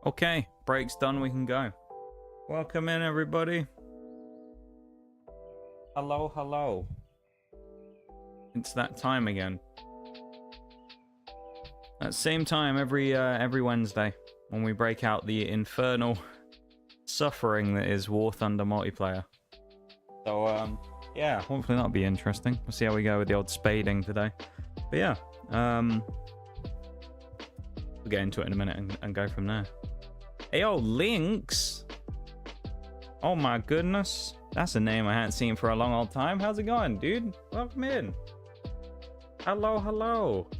Okay, break's done, we can go. Welcome in, everybody. Hello, hello. It's that time again. At same time every Wednesday, when we break out the infernal suffering that is War Thunder multiplayer. So, yeah, hopefully that'll be interesting. We'll see how we go with the old spading today. But yeah, we'll get into it in a minute and go from there. Hey, yo, Lynx! Oh my goodness. That's a name I hadn't seen for a long old time. How's it going, dude? Welcome in. Hello, hello.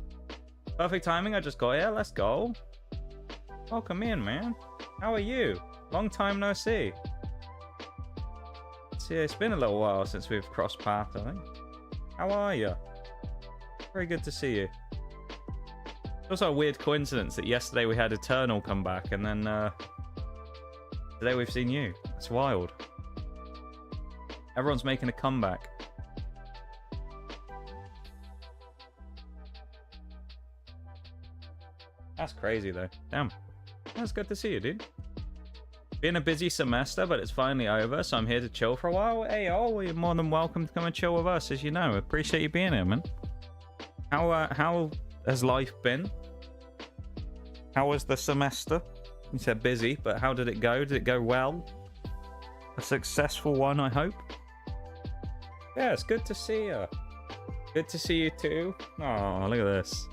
Perfect timing, I just got here. Let's go. Welcome in, man. How are you? Long time no see. See, it's been a little while since we've crossed paths, I think. How are you? Very good to see you. It's also a weird coincidence that yesterday we had Eternal come back, and then today we've seen you. It's wild. Everyone's making a comeback. That's crazy, though. Damn. That's good to see you, dude. Been a busy semester, but it's finally over, so I'm here to chill for a while. Hey, oh, you're more than welcome to come and chill with us, as you know. Appreciate you being here, man. How has life been? How was the semester? You said busy, but how did it go? Did it go well? A successful one, I hope. Yeah, it's good to see you. Good to see you too. Oh, look at this.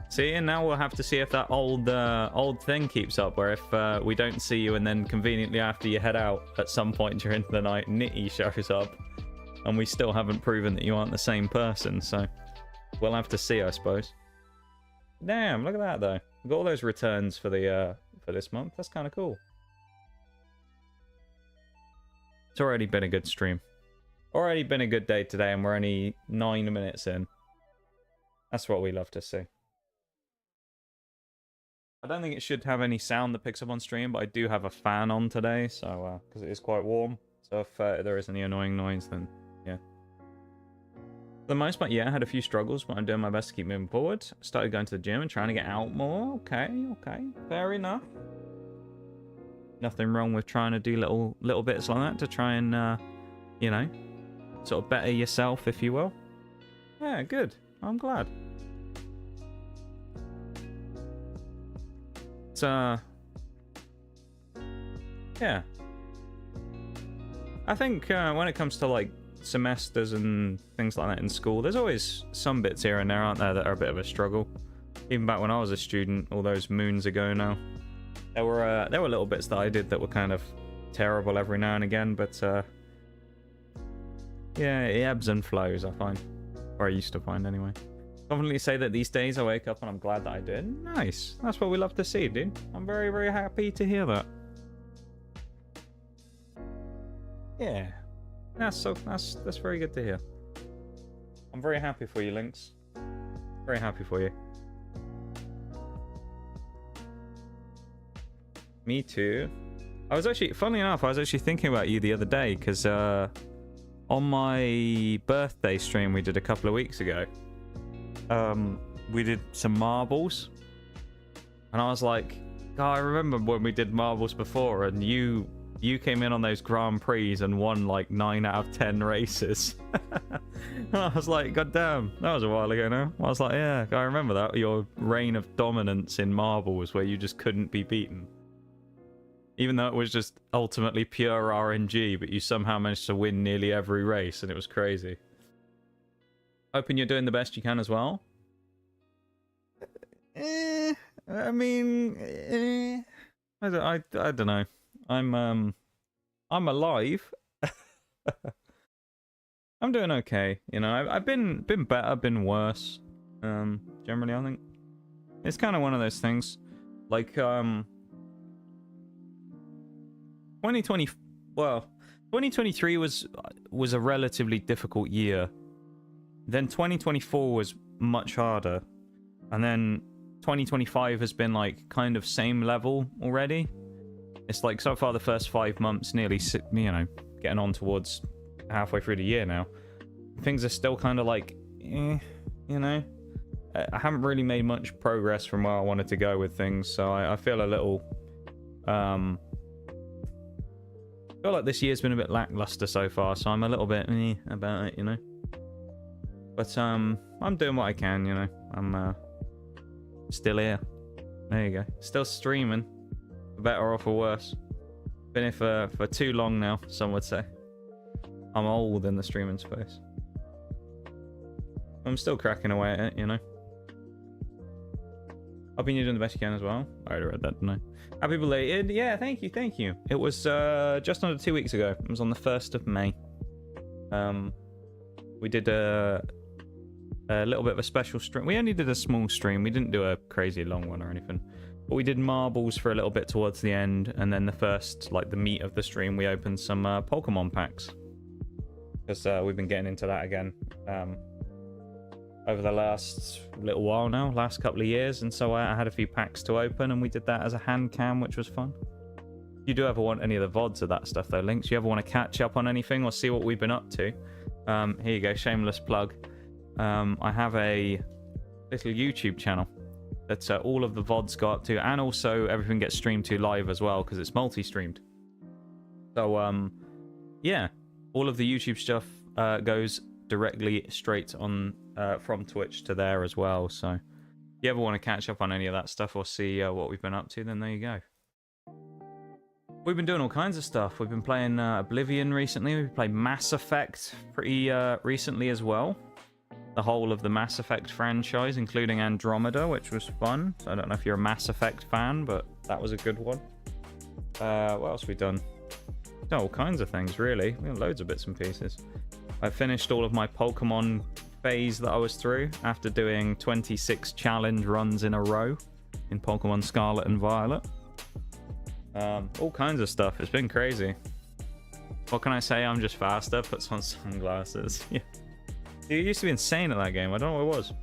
See, and now we'll have to see if that old thing keeps up, where if we don't see you and then conveniently after you head out at some point during the night, Nitty shows up, and we still haven't proven that you aren't the same person, so we'll have to see, I suppose. Damn, look at that, though. We've got all those returns for the for this month. That's kind of cool. It's already been a good stream. Already been a good day today, and we're only 9 minutes in. That's what we love to see. I don't think it should have any sound that picks up on stream, but I do have a fan on today, so because it is quite warm. So if there is any annoying noise, then yeah. For the most part, yeah, I had a few struggles, but I'm doing my best to keep moving forward. Started going to the gym and trying to get out more. Okay, okay, fair enough. Nothing wrong with trying to do little bits like that to try and, you know, sort of better yourself, if you will. Yeah, good. I'm glad. It's, yeah. I think when it comes to, like, semesters and things like that in school, there's always some bits here and there, aren't there, that are a bit of a struggle. Even back when I was a student, all those moons ago now, there were little bits that I did that were kind of terrible every now and again, but yeah, it ebbs and flows, I find. Or I used to find, anyway. Confidently say that these days I wake up and I'm glad that I did. Nice. That's what we love to see, dude. I'm very, very happy to hear that. Yeah. That's very good to hear. I'm very happy for you, Lynx. Very happy for you. Me too. I was actually, funnily enough, I was actually thinking about you the other day, because on my birthday stream we did a couple of weeks ago, we did some marbles, and I was like, God, I remember when we did marbles before, and you came in on those Grand Prix and won like 9 out of 10 races. And I was like, God damn, that was a while ago now. I was like, yeah, I remember that, your reign of dominance in marbles where you just couldn't be beaten. Even though it was just ultimately pure RNG, but you somehow managed to win nearly every race, and it was crazy. Hoping you're doing the best you can as well. I mean, I don't know. I'm alive. I'm doing okay. You know, I've been better, been worse. Generally, I think it's kind of one of those things. Like 2023 was a relatively difficult year. Then 2024 was much harder, and then 2025 has been like kind of same level already. It's like so far the first 5 months, nearly, you know, getting on towards halfway through the year now. Things are still kind of like, you know, I haven't really made much progress from where I wanted to go with things, so I feel a little, I feel like this year's been a bit lackluster so far, so I'm a little bit about it, you know. But I'm doing what I can, you know. I'm still here. There you go. Still streaming. For better or for worse. Been here for too long now, some would say. I'm old in the streaming space. I'm still cracking away at it, you know. Hoping you're doing the best you can as well. I already read that, didn't I? Happy belated. Yeah, thank you, thank you. It was just under 2 weeks ago. It was on the 1st of May. We did a little bit of a special stream. We only did a small stream. We didn't do a crazy long one or anything. But we did marbles for a little bit towards the end, and then the first, like the meat of the stream, we opened some Pokemon packs. Because we've been getting into that again over the last little while now, last couple of years, and so I had a few packs to open, and we did that as a hand cam, which was fun. If you do ever want any of the VODs of that stuff though, Links, you ever want to catch up on anything or see what we've been up to, here you go, shameless plug. I have a little YouTube channel that all of the VODs go up to, and also everything gets streamed to live as well, because it's multi-streamed. So, yeah, all of the YouTube stuff goes directly straight on from Twitch to there as well. So if you ever want to catch up on any of that stuff or see what we've been up to, then there you go. We've been doing all kinds of stuff. We've been playing Oblivion recently. We've played Mass Effect pretty recently as well. The whole of the Mass Effect franchise, including Andromeda, which was fun. So I don't know if you're a Mass Effect fan, but that was a good one. What else have we done? Done all kinds of things, really. We have loads of bits and pieces. I finished all of my Pokemon phase that I was through after doing 26 challenge runs in a row in Pokemon Scarlet and Violet. All kinds of stuff. It's been crazy. What can I say? I'm just faster. Puts on sunglasses. Yeah. You used to be insane at that game. I don't know what it was.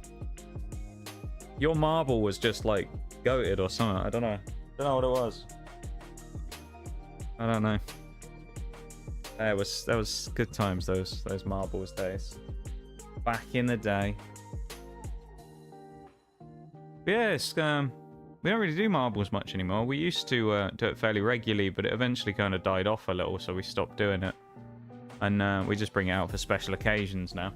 Your marble was just like goated or something. I don't know. Don't know what it was. I don't know. That was good times. Those marbles days. Back in the day. But yeah, it's, we don't really do marbles much anymore. We used to do it fairly regularly, but it eventually kind of died off a little, so we stopped doing it. And we just bring it out for special occasions now.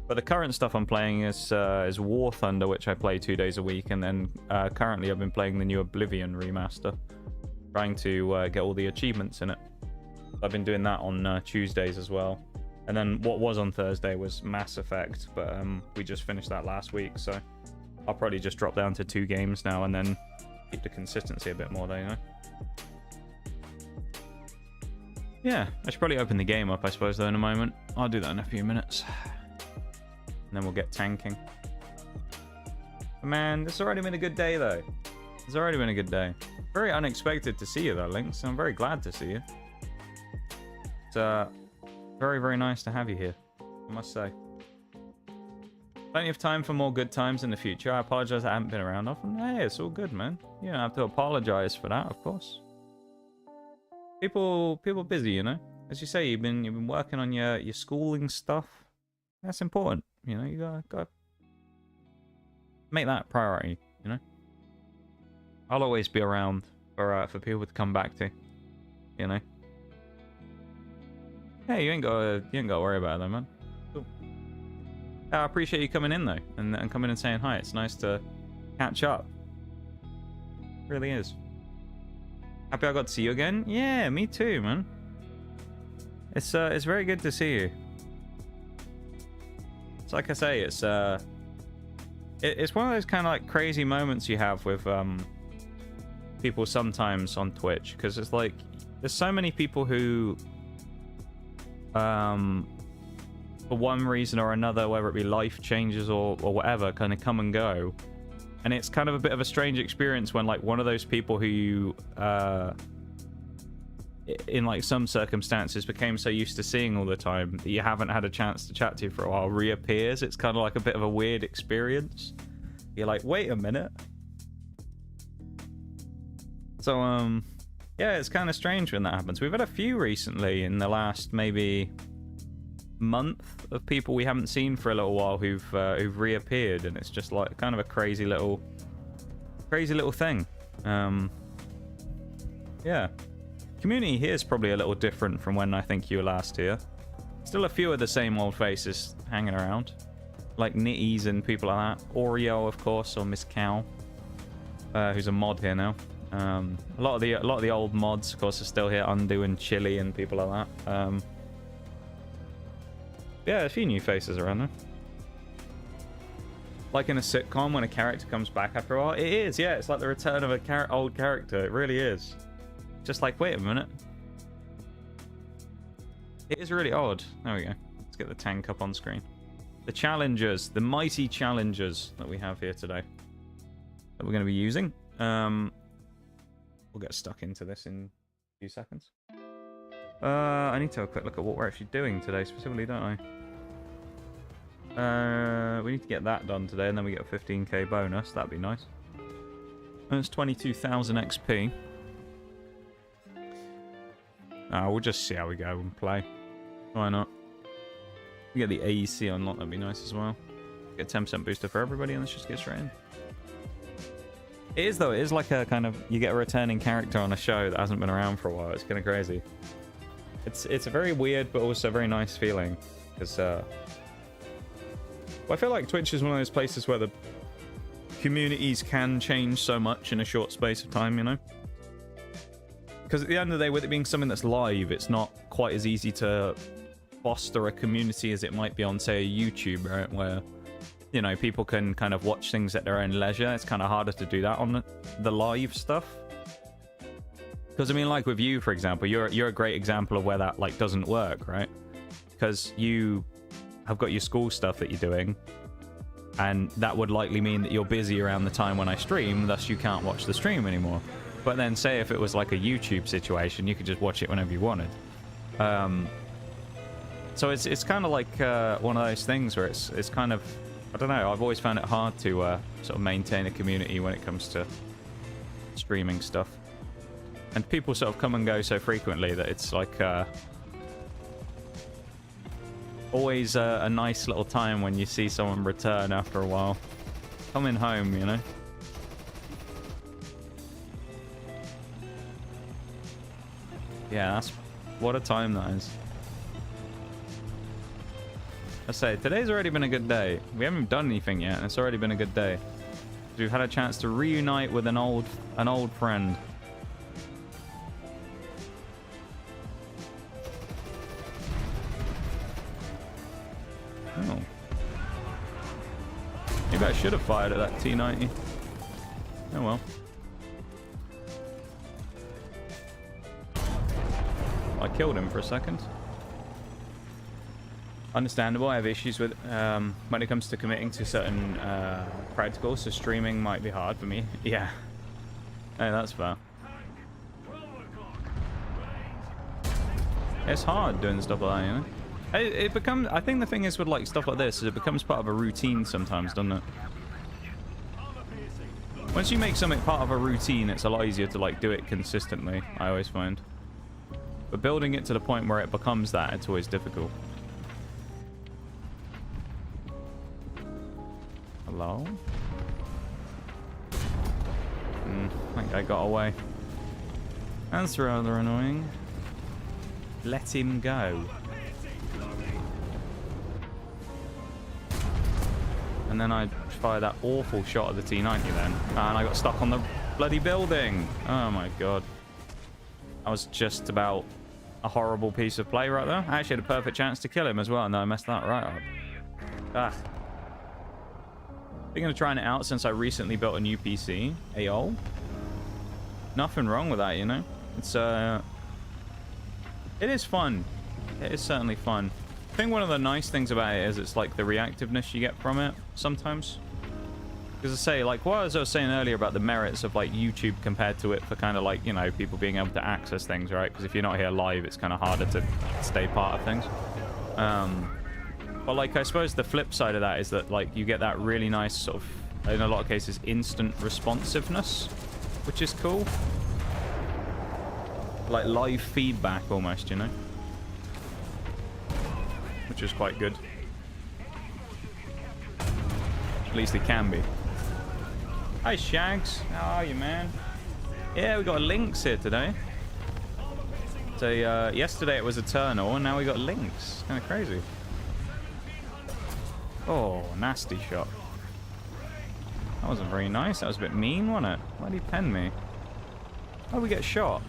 But the current stuff I'm playing is War Thunder, which I play 2 days a week, and then currently I've been playing the new Oblivion remaster, trying to get all the achievements in it. I've been doing that on Tuesdays as well. And then what was on Thursday was Mass Effect, but we just finished that last week, so I'll probably just drop down to 2 games now and then keep the consistency a bit more though, you know? Yeah, I should probably open the game up, I suppose, though, in a moment. I'll do that in a few minutes. And then we'll get tanking. But man, this has already been a good day, though. It's already been a good day. Very unexpected to see you, though, Lynx. I'm very glad to see you. It's very, very nice to have you here, I must say. Plenty of time for more good times in the future. I apologize I haven't been around often. Hey, it's all good, man. You don't have to apologize for that, of course. People busy, you know. As you say, you've been working on your schooling stuff. That's important, you know. You gotta make that a priority, you know. I'll always be around for people to come back to, you know. Hey, you ain't gotta worry about it though, man. Cool. I appreciate you coming in though, and coming and saying hi. It's nice to catch up. It really is. Happy I got to see you again. Yeah, me too, man. It's very good to see you. It's like I say, it's one of those kind of like crazy moments you have with people sometimes on Twitch, because it's like there's so many people who for one reason or another, whether it be life changes or whatever, kind of come and go. And it's kind of a bit of a strange experience when like one of those people who you in like some circumstances became so used to seeing all the time that you haven't had a chance to chat to for a while reappears. It's kind of like a bit of a weird experience. You're like, wait a minute. So yeah, it's kind of strange when that happens. We've had a few recently in the last maybe month of people we haven't seen for a little while who've reappeared, and it's just like kind of a crazy little thing. Yeah, community here is probably a little different from when I think you were last here. Still a few of the same old faces hanging around, like Nitties and people like that. Oreo, of course, or Miss Cow, who's a mod here now. A lot of the old mods, of course, are still here. Undo and Chili and people like that. Yeah, a few new faces around there. Like in a sitcom when a character comes back after a while. It is, yeah. It's like the return of a old character. It really is. Just like, wait a minute. It is really odd. There we go. Let's get the tank up on screen. The challengers. The mighty challengers that we have here today. That we're going to be using. We'll get stuck into this in a few seconds. I need to have a quick look at what we're actually doing today specifically, don't I? We need to get that done today, and then we get a 15k bonus. That'd be nice. And it's 22,000 XP. We'll just see how we go and play. Why not? We get the AEC unlocked. That'd be nice as well. Get 10% booster for everybody, and let's just get straight in. It is, though. It is like a kind of... You get a returning character on a show that hasn't been around for a while. It's kind of crazy. It's a very weird, but also a very nice feeling. Because, well, I feel like Twitch is one of those places where the communities can change so much in a short space of time, you know? Because at the end of the day, with it being something that's live, it's not quite as easy to foster a community as it might be on, say, a YouTube, right? Where, you know, people can kind of watch things at their own leisure. It's kind of harder to do that on the live stuff. Because, I mean, like with you, for example, you're a great example of where that, like, doesn't work, right? Because you have got your school stuff that you're doing, and that would likely mean that you're busy around the time when I stream, thus you can't watch the stream anymore. But then, say if it was like a YouTube situation, you could just watch it whenever you wanted. So it's kind of like one of those things where it's kind of... I don't know, I've always found it hard to sort of maintain a community when it comes to streaming stuff. And people sort of come and go so frequently that it's like always a nice little time when you see someone return after a while. Coming home, you know? Yeah, that's... What a time that is. I say, today's already been a good day. We haven't done anything yet, and it's already been a good day. We've had a chance to reunite with an old friend. Oh. Maybe I should have fired at that T90. Oh well. I killed him for a second. Understandable. I have issues with when it comes to committing to certain practicals, so streaming might be hard for me. Yeah. Hey, that's fair. It's hard doing stuff like that, you know? It becomes... I think the thing is with like stuff like this is it becomes part of a routine sometimes, doesn't it? Once you make something part of a routine, it's a lot easier to like do it consistently, I always find. But building it to the point where it becomes that, it's always difficult. Hello? I think I got away. That's rather annoying. Let him go. And then I fired that awful shot at the T90 then. And I got stuck on the bloody building. Oh my god. I was just about a horrible piece of play right there. I actually had a perfect chance to kill him as well. And then I messed that right up. Ah. I'm going to try it out since I recently built a new PC. Ayo. Nothing wrong with that, you know? It's, it is fun. It is certainly fun. I think one of the nice things about it is it's like the reactiveness you get from it sometimes. Because I say, like, what I was saying earlier about the merits of, like, YouTube compared to it for kind of, like, you know, people being able to access things, right? Because if you're not here live, it's kind of harder to stay part of things. But, like, I suppose the flip side of that is that, like, you get that really nice sort of, in a lot of cases, instant responsiveness, which is cool. Like, live feedback almost, you know? Which is quite good. At least it can be. Hi, Shags. How are you, man? Yeah, we got Lynx here today. So, yesterday it was Eternal, and now we got Lynx. Kind of crazy. Oh, nasty shot. That wasn't very nice. That was a bit mean, wasn't it? Why did he pen me? How did we get shot?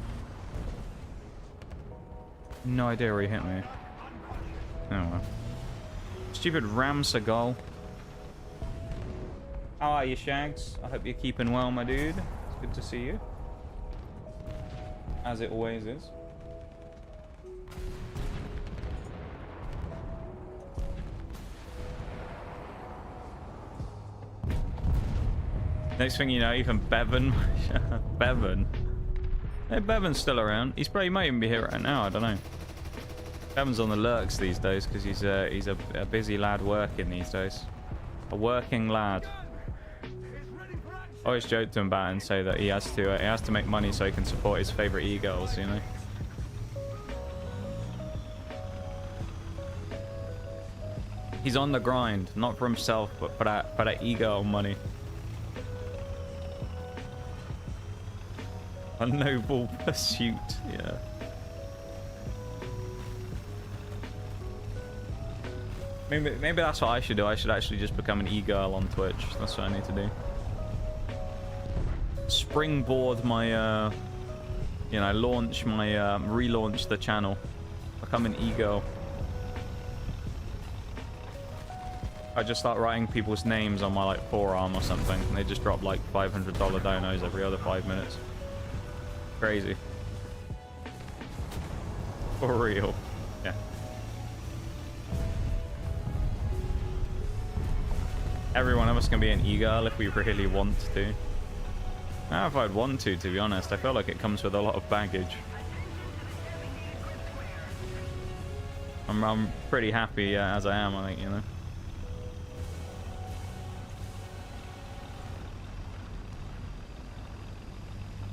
No idea where he hit me. Oh well. Stupid Ram Seagull. How are you, Shags? I hope you're keeping well, my dude. It's good to see you. As it always is. Next thing you know, even Bevan. Bevan. Hey, Bevan's still around. He might even be here right now. I don't know. Bevan's on the lurks these days because he's a busy lad working these days. A working lad. I always joke to him about it and say that he has to make money so he can support his favorite e-girls, you know. He's on the grind, not for himself, but for that e-girl money. A noble pursuit, yeah. Maybe that's what I should do. I should actually just become an e-girl on Twitch. That's what I need to do. Springboard my, you know, launch my, relaunch the channel. Become an e-girl. I just start writing people's names on my, like, forearm or something, and they just drop, like, $500 donos every other 5 minutes. Crazy. For real. Yeah. Every one of us can be an e-girl if we really want to. Now, if I'd want to be honest, I feel like it comes with a lot of baggage. I'm pretty happy as I am, I think, you know.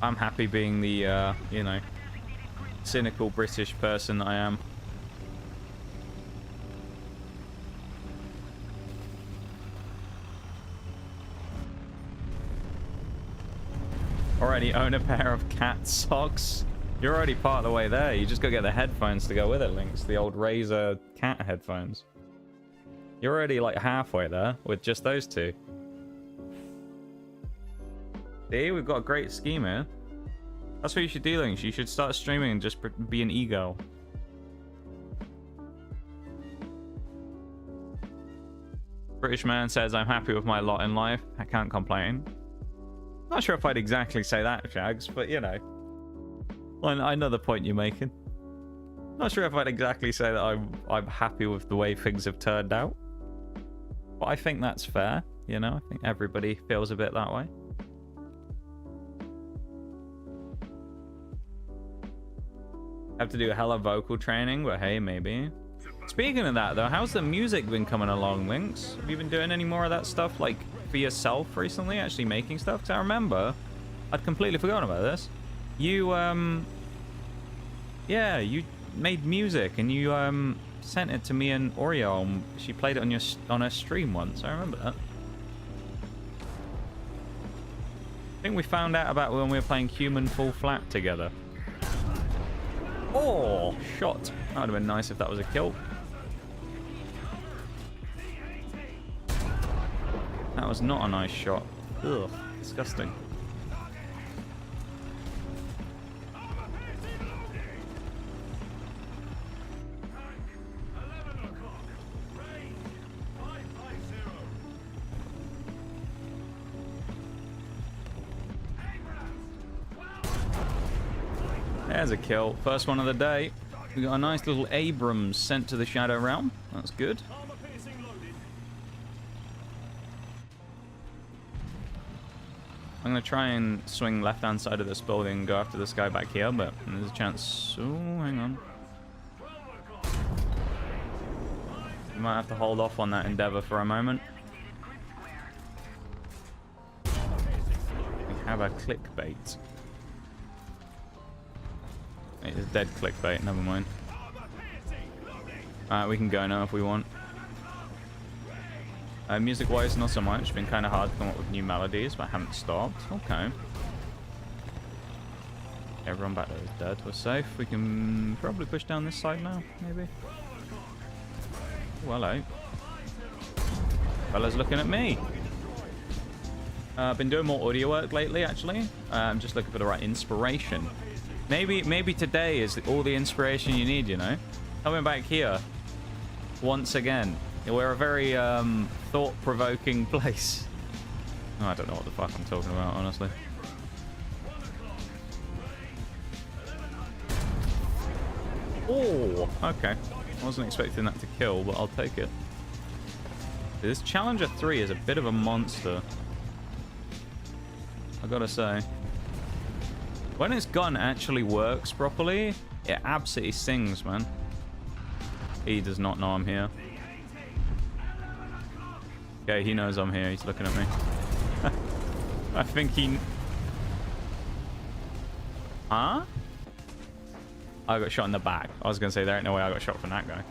I'm happy being the, you know, cynical British person that I am. Already own a pair of cat socks. You're already part of the way there. You just gotta get the headphones to go with it, Lynx. The old Razer cat headphones. You're already like halfway there with just those two. See, we've got a great scheme here. That's what you should do, Lynx. You should start streaming and just be an ego. British man says, I'm happy with my lot in life. I can't complain. Not sure if I'd exactly say that, Shags, but you know. Well, I know the point you're making. Not sure if I'd exactly say that I'm happy with the way things have turned out. But I think that's fair, you know? I think everybody feels a bit that way. Have to do a hella vocal training, but hey, maybe. Speaking of that, though, how's the music been coming along, Lynx? Have you been doing any more of that stuff, like, for yourself recently? Actually making stuff? Because I remember, I'd completely forgotten about this. You, yeah, you made music, and you, sent it to me and Oreo, and she played it on her stream once. I remember that. I think we found out about when we were playing Human Full Flat together. Oh, shot. That would have been nice if that was a kill. That was not a nice shot. Ugh, disgusting. There's a kill. First one of the day. We got a nice little Abrams sent to the Shadow Realm. That's good. I'm going to try and swing left-hand side of this building and go after this guy back here, but there's a chance... Oh, hang on. We might have to hold off on that endeavor for a moment. We have a clickbait. It's dead clickbait, never mind. Alright, we can go now if we want. Music-wise, not so much. Been kind of hard to come up with new melodies, but I haven't stopped. Okay. Everyone back there is dead. We're safe. We can probably push down this side now, maybe. Oh, hello. Fella's looking at me. I've been doing more audio work lately, actually. I'm just looking for the right inspiration. Maybe today is all the inspiration you need, you know? Coming back here, once again. We're a very thought-provoking place. Oh, I don't know what the fuck I'm talking about, honestly. Oh, okay. I wasn't expecting that to kill, but I'll take it. This Challenger 3 is a bit of a monster. I gotta say. When its gun actually works properly, it absolutely sings, man. He does not know I'm here. Okay, he knows I'm here. He's looking at me. I think he... Huh? I got shot in the back. I was going to say, there ain't no way I got shot from that guy.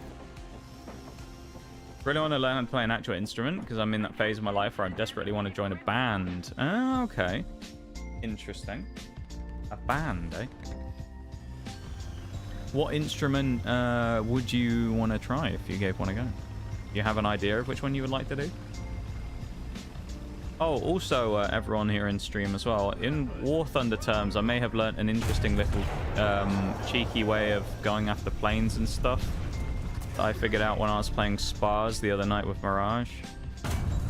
Really want to learn how to play an actual instrument, because I'm in that phase of my life where I desperately want to join a band. Oh, okay. Interesting. A band, eh? What instrument would you want to try if you gave one a go? Do you have an idea of which one you would like to do? Oh, also, everyone here in stream as well. In War Thunder terms, I may have learnt an interesting little cheeky way of going after planes and stuff that I figured out when I was playing Spars the other night with Mirage.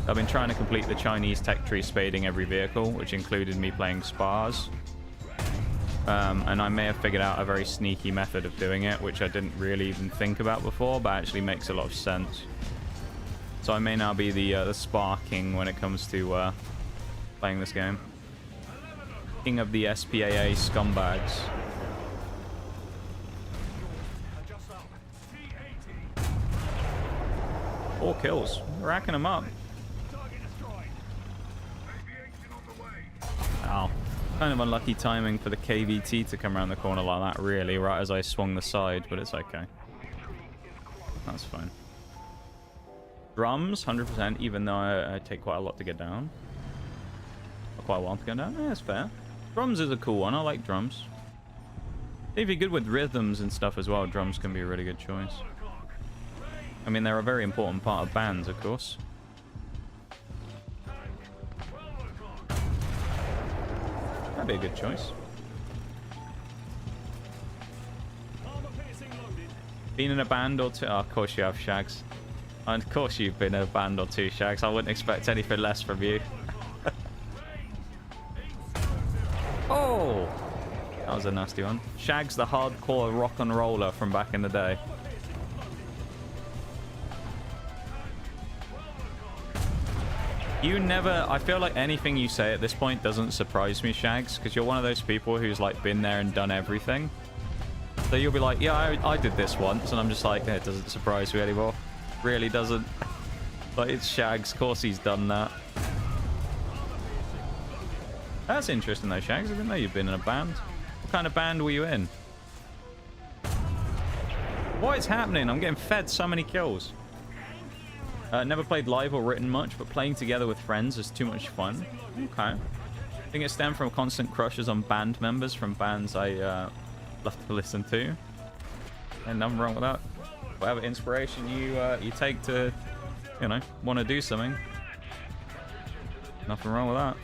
I've been trying to complete the Chinese tech tree spading every vehicle, which included me playing Spars. And I may have figured out a very sneaky method of doing it, which I didn't really even think about before, but actually makes a lot of sense. So I may now be the Spar King when it comes to playing this game. King of the SPAA scumbags. 4 kills. Racking them up. Ow. Kind of unlucky timing for the KVT to come around the corner like that, really, right as I swung the side, but it's okay. That's fine. Drums, 100%, even though I take quite a lot to get down. Quite a while to get down. Yeah, that's fair. Drums is a cool one. I like drums. If you're good with rhythms and stuff as well, drums can be a really good choice. I mean, they're a very important part of bands, of course. That'd be a good choice. Been in a band or two? Oh, of course you have, Shags. And of course you've been in a band or two, Shags. I wouldn't expect anything less from you. Oh! That was a nasty one. Shags, the hardcore rock and roller from back in the day. You never... I feel like anything you say at this point doesn't surprise me, Shags, because you're one of those people who's like been there and done everything. So you'll be like, yeah, I did this once, and I'm just like, it doesn't surprise me anymore. Really doesn't. But it's Shags. Of course he's done that. That's interesting though, Shags. I didn't know you've been in a band. What kind of band were you in? What is happening? I'm getting fed so many kills. Never played live or written much, but playing together with friends is too much fun. Okay. I think it stemmed from constant crushes on band members from bands I love to listen to. And nothing wrong with that. Whatever inspiration you take to, you know, want to do something. Nothing wrong with that.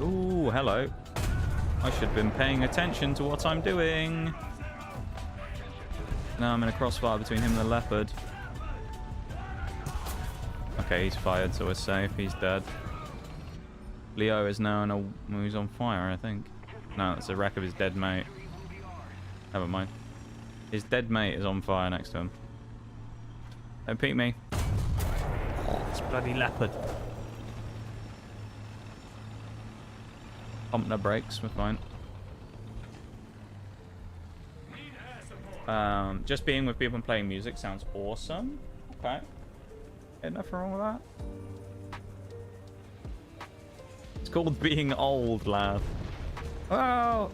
Ooh, hello. I should have been paying attention to what I'm doing. Now I'm in a crossfire between him and the leopard. Okay, he's fired, so we're safe. He's dead. Leo is now in a... Well, he's on fire, I think. No, it's a wreck of his dead mate. Never mind. His dead mate is on fire next to him. Don't peek me. Oh, this bloody leopard. Pump the brakes, we're fine. Just being with people and playing music sounds awesome. Okay. Ain't nothing wrong with that. It's called being old, lad. Well,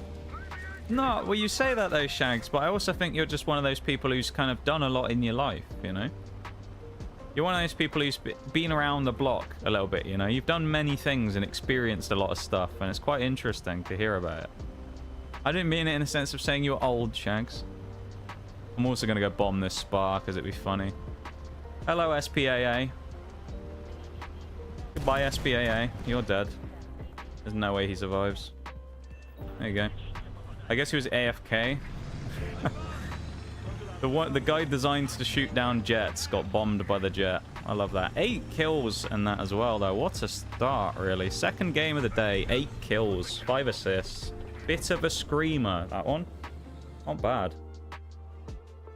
no, well, you say that though, Shags, but I also think you're just one of those people who's kind of done a lot in your life, you know? You're one of those people who's been around the block a little bit, you know? You've done many things and experienced a lot of stuff, and it's quite interesting to hear about it. I didn't mean it in the sense of saying you're old, Shags. I'm also going to go bomb this spa because it'd be funny. Hello, SPAA. Goodbye, SPAA. You're dead. There's no way he survives. There you go. I guess he was AFK. The guy designed to shoot down jets got bombed by the jet. I love that. 8 kills in that as well, though. What a start, really. Second game of the day. 8 kills. 5 assists. Bit of a screamer, that one. Not bad.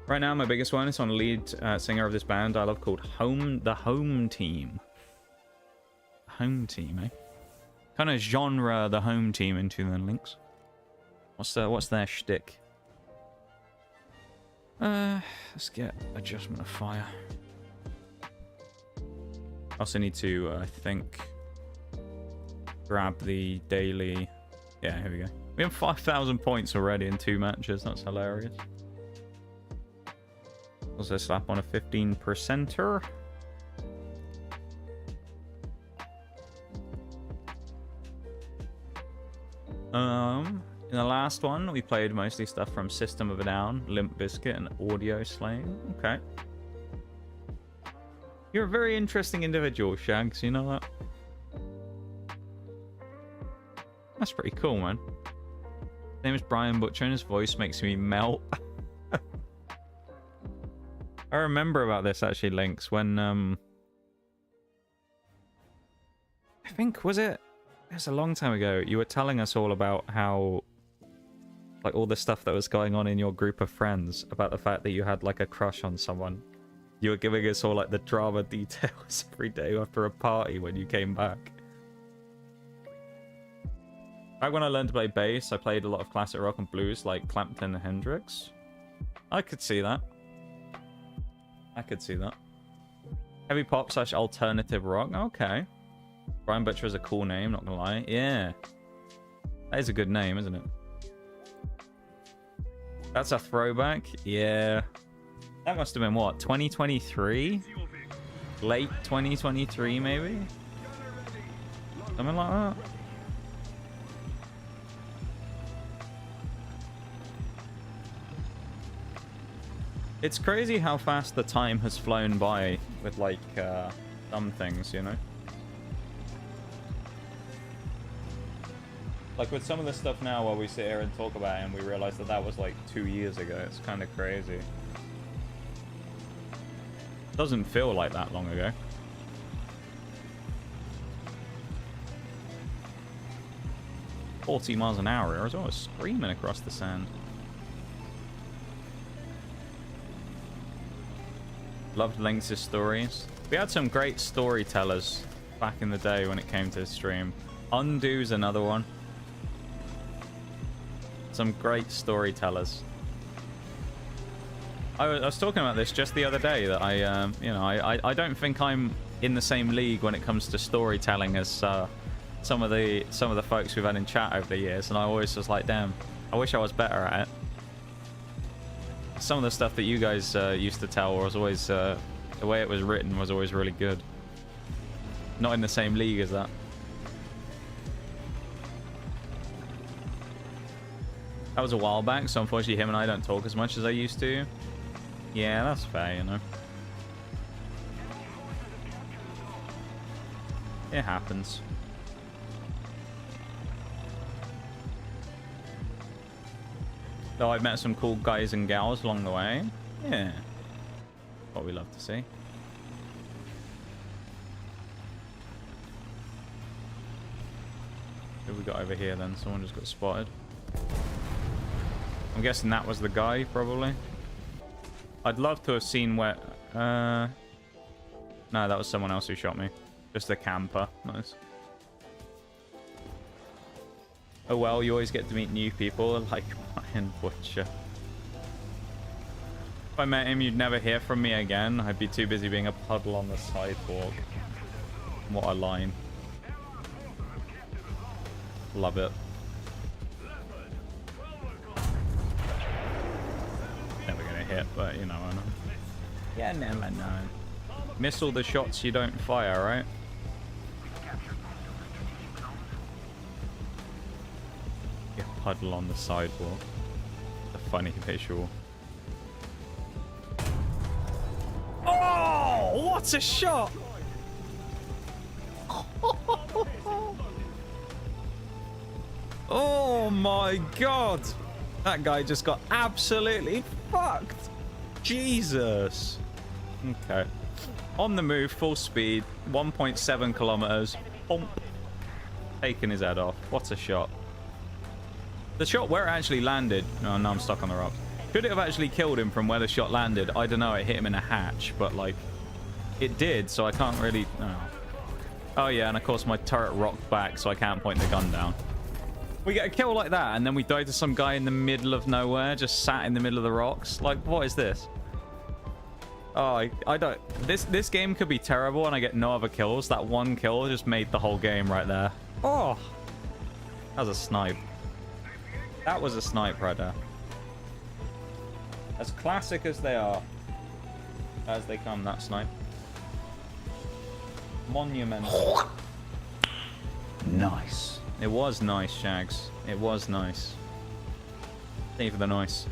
Right now, my biggest one is on lead singer of this band I love called The Home Team. Home Team, eh? Kind of genre The Home Team into the links. What's their shtick? Let's get adjustment of fire. Also need to, I think, grab the daily... Yeah, here we go. We have 5,000 points already in 2 matches. That's hilarious. Also slap on a 15%er. In the last one, we played mostly stuff from System of a Down, Limp Bizkit, and Audio Slave. Okay. You're a very interesting individual, Shags. You know that? That's pretty cool, man. His name is Brian Butcher, and his voice makes me melt. I remember about this, actually, Lynx, when, I think, was it was a long time ago, you were telling us all about how, like, all the stuff that was going on in your group of friends, about the fact that you had, like, a crush on someone. You were giving us all, like, the drama details every day after a party when you came back. Back when I learned to play bass, I played a lot of classic rock and blues, like Clapton and Hendrix. I could see that. I could see that. Heavy pop / alternative rock. Okay. Brian Butcher is a cool name, not gonna lie. Yeah. That is a good name, isn't it? That's a throwback. Yeah. That must have been what? 2023? Late 2023, maybe? Something like that. It's crazy how fast the time has flown by with, like, some things, you know? Like, with some of the stuff now, while we sit here and talk about it, and we realize that that was, like, 2 years ago. It's kind of crazy. Doesn't feel like that long ago. "40 miles an hour." I was almost screaming across the sand. Loved Lynx's stories. We had some great storytellers back in the day when it came to the stream. Undo's another one. Some great storytellers. I was talking about this just the other day, that I don't think I'm in the same league when it comes to storytelling as some of the folks we've had in chat over the years, and I always was like, damn, I wish I was better at it. Some of the stuff that you guys used to tell was always the way it was written was always really good. Not in the same league as that. That was a while back, so unfortunately him and I don't talk as much as I used to. Yeah, that's fair, you know. It happens. Though I've met some cool guys and gals along the way. Yeah. What we love to see. Who we got over here then? Someone just got spotted. I'm guessing that was the guy, probably. I'd love to have seen where... No, that was someone else who shot me. Just a camper. Nice. Oh well, you always get to meet new people, like Brian Butcher. If I met him, you'd never hear from me again. I'd be too busy being a puddle on the sidewalk. What a line. Love it. Never gonna hit, but you know, I know. Yeah, never know. Miss all the shots you don't fire, right? You puddle on the sidewalk. A funny visual. Oh, what a shot! Oh my god! That guy just got absolutely fucked. Jesus. Okay. On the move, full speed, 1.7 kilometers. Bump. Taking his head off. What a shot. The shot where it actually landed... No, now I'm stuck on the rocks. Could it have actually killed him from where the shot landed? I don't know. It hit him in a hatch, but, like, it did, so I can't really... Oh, yeah, and of course my turret rocked back, so I can't point the gun down. We get a kill like that, and then we die to some guy in the middle of nowhere, just sat in the middle of the rocks. Like, what is this? Oh, I don't... This game could be terrible, and I get no other kills. That one kill just made the whole game right there. Oh! That was a snipe. That was a snipe right there. As classic as they are. As they come, that snipe. Monumental. Nice. It was nice, Shags. It was nice. Thank you for the noise.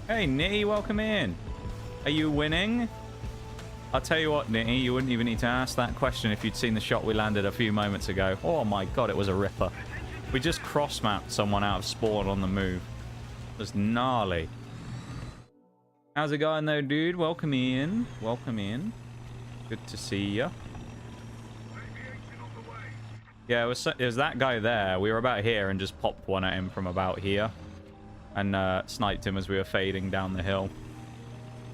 Hey, Nitty, welcome in. Are you winning? I'll tell you what, Nitty, you wouldn't even need to ask that question if you'd seen the shot we landed a few moments ago. Oh my god, it was a ripper. We just cross-mapped someone out of spawn on the move. It was gnarly. How's it going though, dude? Welcome in. Welcome in. Good to see ya. Yeah, it was that guy there. We were about here and just popped one at him from about here. And sniped him as we were fading down the hill.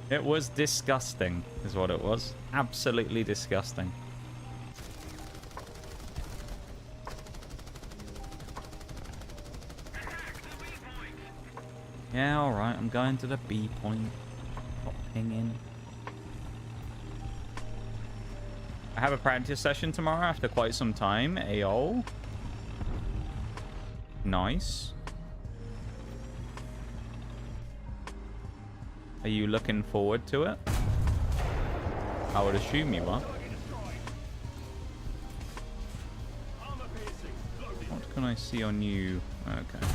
It was disgusting, is what it was. Absolutely disgusting. Yeah, alright. I'm going to the B point. Stop pinging. I have a practice session tomorrow after quite some time. Ayo. Nice. Are you looking forward to it? I would assume you are. What can I see on you? Okay.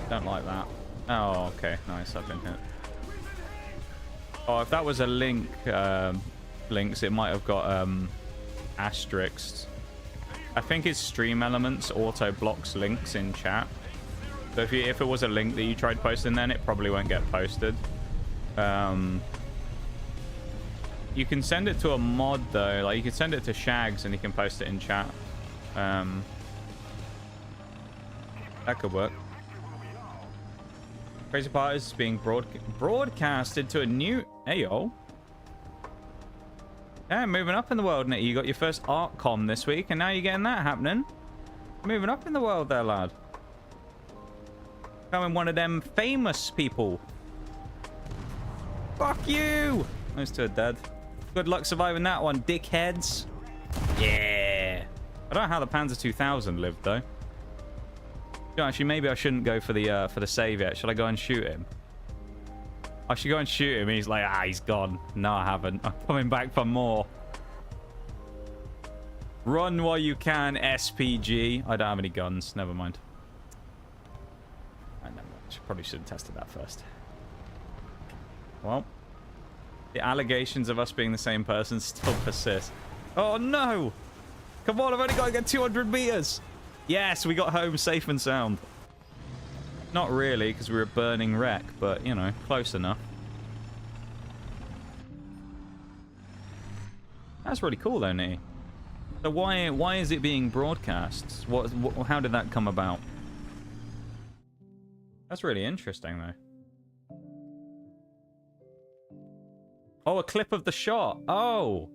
Don't like that. Oh, okay. Nice. I've been hit. Oh, if that was a link, links, it might have got asterisks. I think his stream elements auto blocks links in chat. So if it was a link that you tried posting, then it probably won't get posted. You can send it to a mod though. Like you can send it to Shags and he can post it in chat. That could work. Crazy part is being broadcasted to a new AO. Yeah, moving up in the world, Nick. You got your first art com this week, and now you're getting that happening. Moving up in the world there, lad. Becoming one of them famous people. Fuck you! Those two are dead. Good luck surviving that one, dickheads. Yeah. I don't know how the Panzer 2000 lived, though. Actually, maybe I shouldn't go for the save yet. Should I go and shoot him? I should go and shoot him. He's like, he's gone. No, I haven't. I'm coming back for more. Run while you can, SPG. I don't have any guns. Never mind. I probably should have tested that first. Well, the allegations of us being the same person still persist. Oh, no. Come on, I've only got to get 200 meters. Yes, we got home safe and sound. Not really, because we were a burning wreck, but, you know, close enough. That's really cool, though, Nitty. So why is it being broadcast? How did that come about? That's really interesting, though. Oh, a clip of the shot. Oh.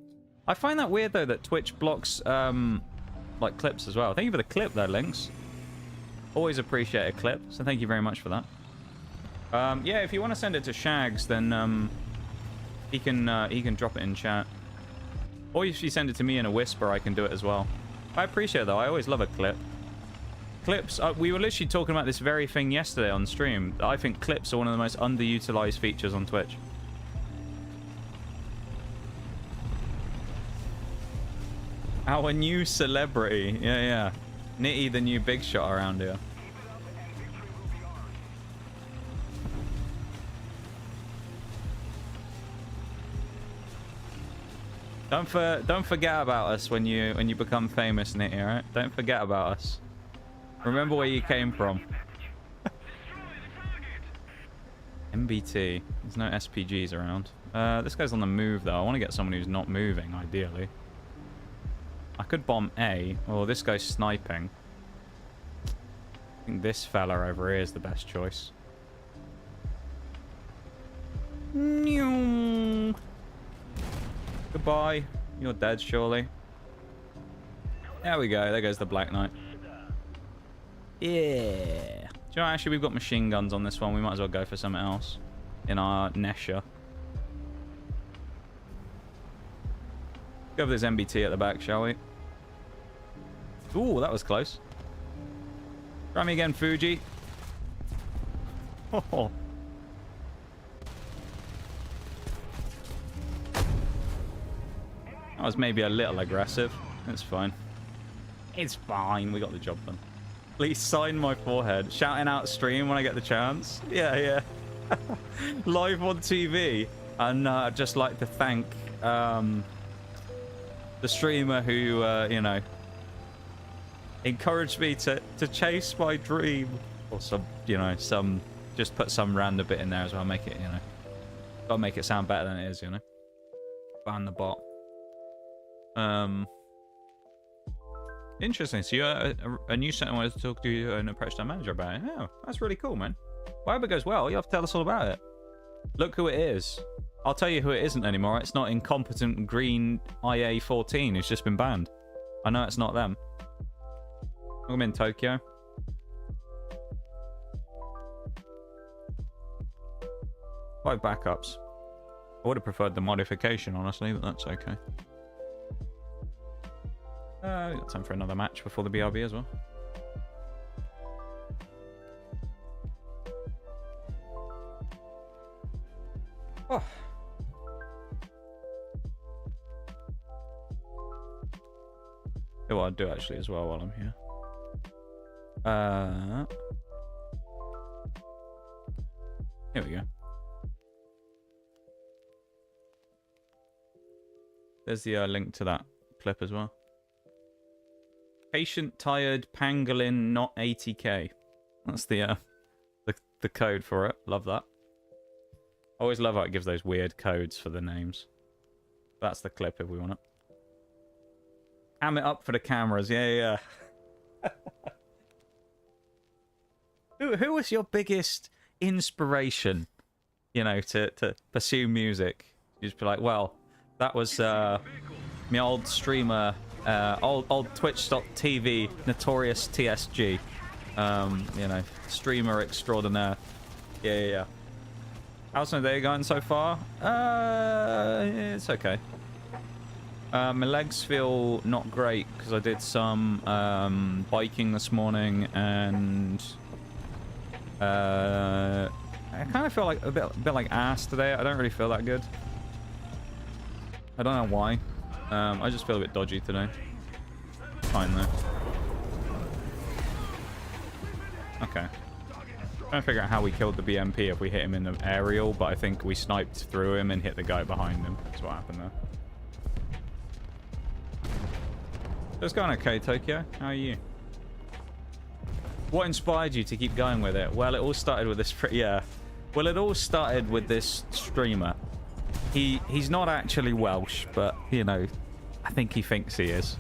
I find that weird, though, that Twitch blocks, like, clips as well. Thank you for the clip, though, Links. Always appreciate a clip, so thank you very much for that. Yeah, if you want to send it to Shags, then he can drop it in chat. Or if you send it to me in a whisper, I can do it as well. I appreciate it, though. I always love a clip. Clips, we were literally talking about this very thing yesterday on stream. I think clips are one of the most underutilized features on Twitch. Our new celebrity. Yeah, yeah. Nitty, the new big shot around here. Don't forget about us when you become famous, Nitty, alright? Don't forget about us. Remember where you came from. MBT. There's no SPGs around. This guy's on the move, though. I want to get someone who's not moving, ideally. I could bomb A. Oh, this guy's sniping. I think this fella over here is the best choice. Goodbye. You're dead, surely. There we go. There goes the Black Knight. Yeah. Do you know, actually, we've got machine guns on this one. We might as well go for something else in our Nesha. Go for this MBT at the back, shall we? Ooh, that was close. Try me again, Fuji. Oh. That was maybe a little aggressive. It's fine. It's fine. We got the job done. Please sign my forehead. Shouting out stream when I get the chance. Yeah, yeah. Live on TV. And I'd just like to thank the streamer who, you know, encouraged me to chase my dream. Or some, you know, just put some random bit in there as well. Make it, you know, gotta make it sound better than it is, you know. Ban the bot. Interesting. So you're a new center wanted to talk to you and approach our manager about it. Oh, that's really cool, man. Well, I hope it goes well. You have to tell us all about it. Look who it is. I'll tell you who it isn't anymore. It's not incompetent green IA-14 who's just been banned. I know it's not them. I'm in Tokyo. 5 backups. I would have preferred the modification, honestly, but that's okay. We got time for another match before the BRB as well. Oh. You know what I'll do actually as well while I'm here. Here we go. There's the link to that clip as well. Patient tired pangolin not 80k. That's the code for it. Love that. I always love how it gives those weird codes for the names. That's the clip if we want it. Ham it up for the cameras. Yeah. Who was your biggest inspiration, you know, to pursue music? You just be like, well, that was my old streamer, old Twitch.tv, Notorious TSG. You know, streamer extraordinaire. Yeah. How's my day going so far? It's okay. My legs feel not great because I did some biking this morning, and I kind of feel like a bit like ass today. I don't really feel that good. I don't know why. I just feel a bit dodgy today. Fine though. Okay. Trying to figure out how we killed the BMP if we hit him in the aerial, but I think we sniped through him and hit the guy behind him. That's what happened there. It's going okay, Tokyo. How are you? What inspired you to keep going with it? Well, it all started with this... Yeah. Well, it all started with this streamer. He's not actually Welsh, but, you know, I think he thinks he is.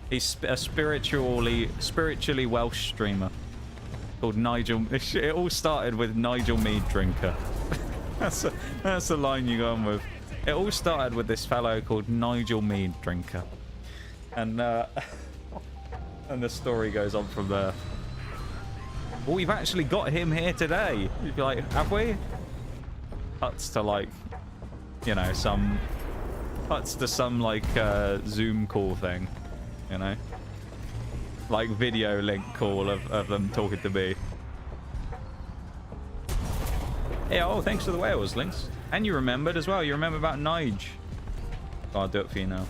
He's a spiritually Welsh streamer called Nigel. It all started with Nigel Mead Drinker. That's the line you go on with. It all started with this fellow called Nigel Mead Drinker. And the story goes on from there. Well, we've actually got him here today. You'd be like, have we? Cuts to like, you know, some like Zoom call thing, you know, like video link call of them talking to me. Hey, oh, thanks for the whales, Links. And you remembered as well. You remember about Nige. Oh, I'll do it for you now.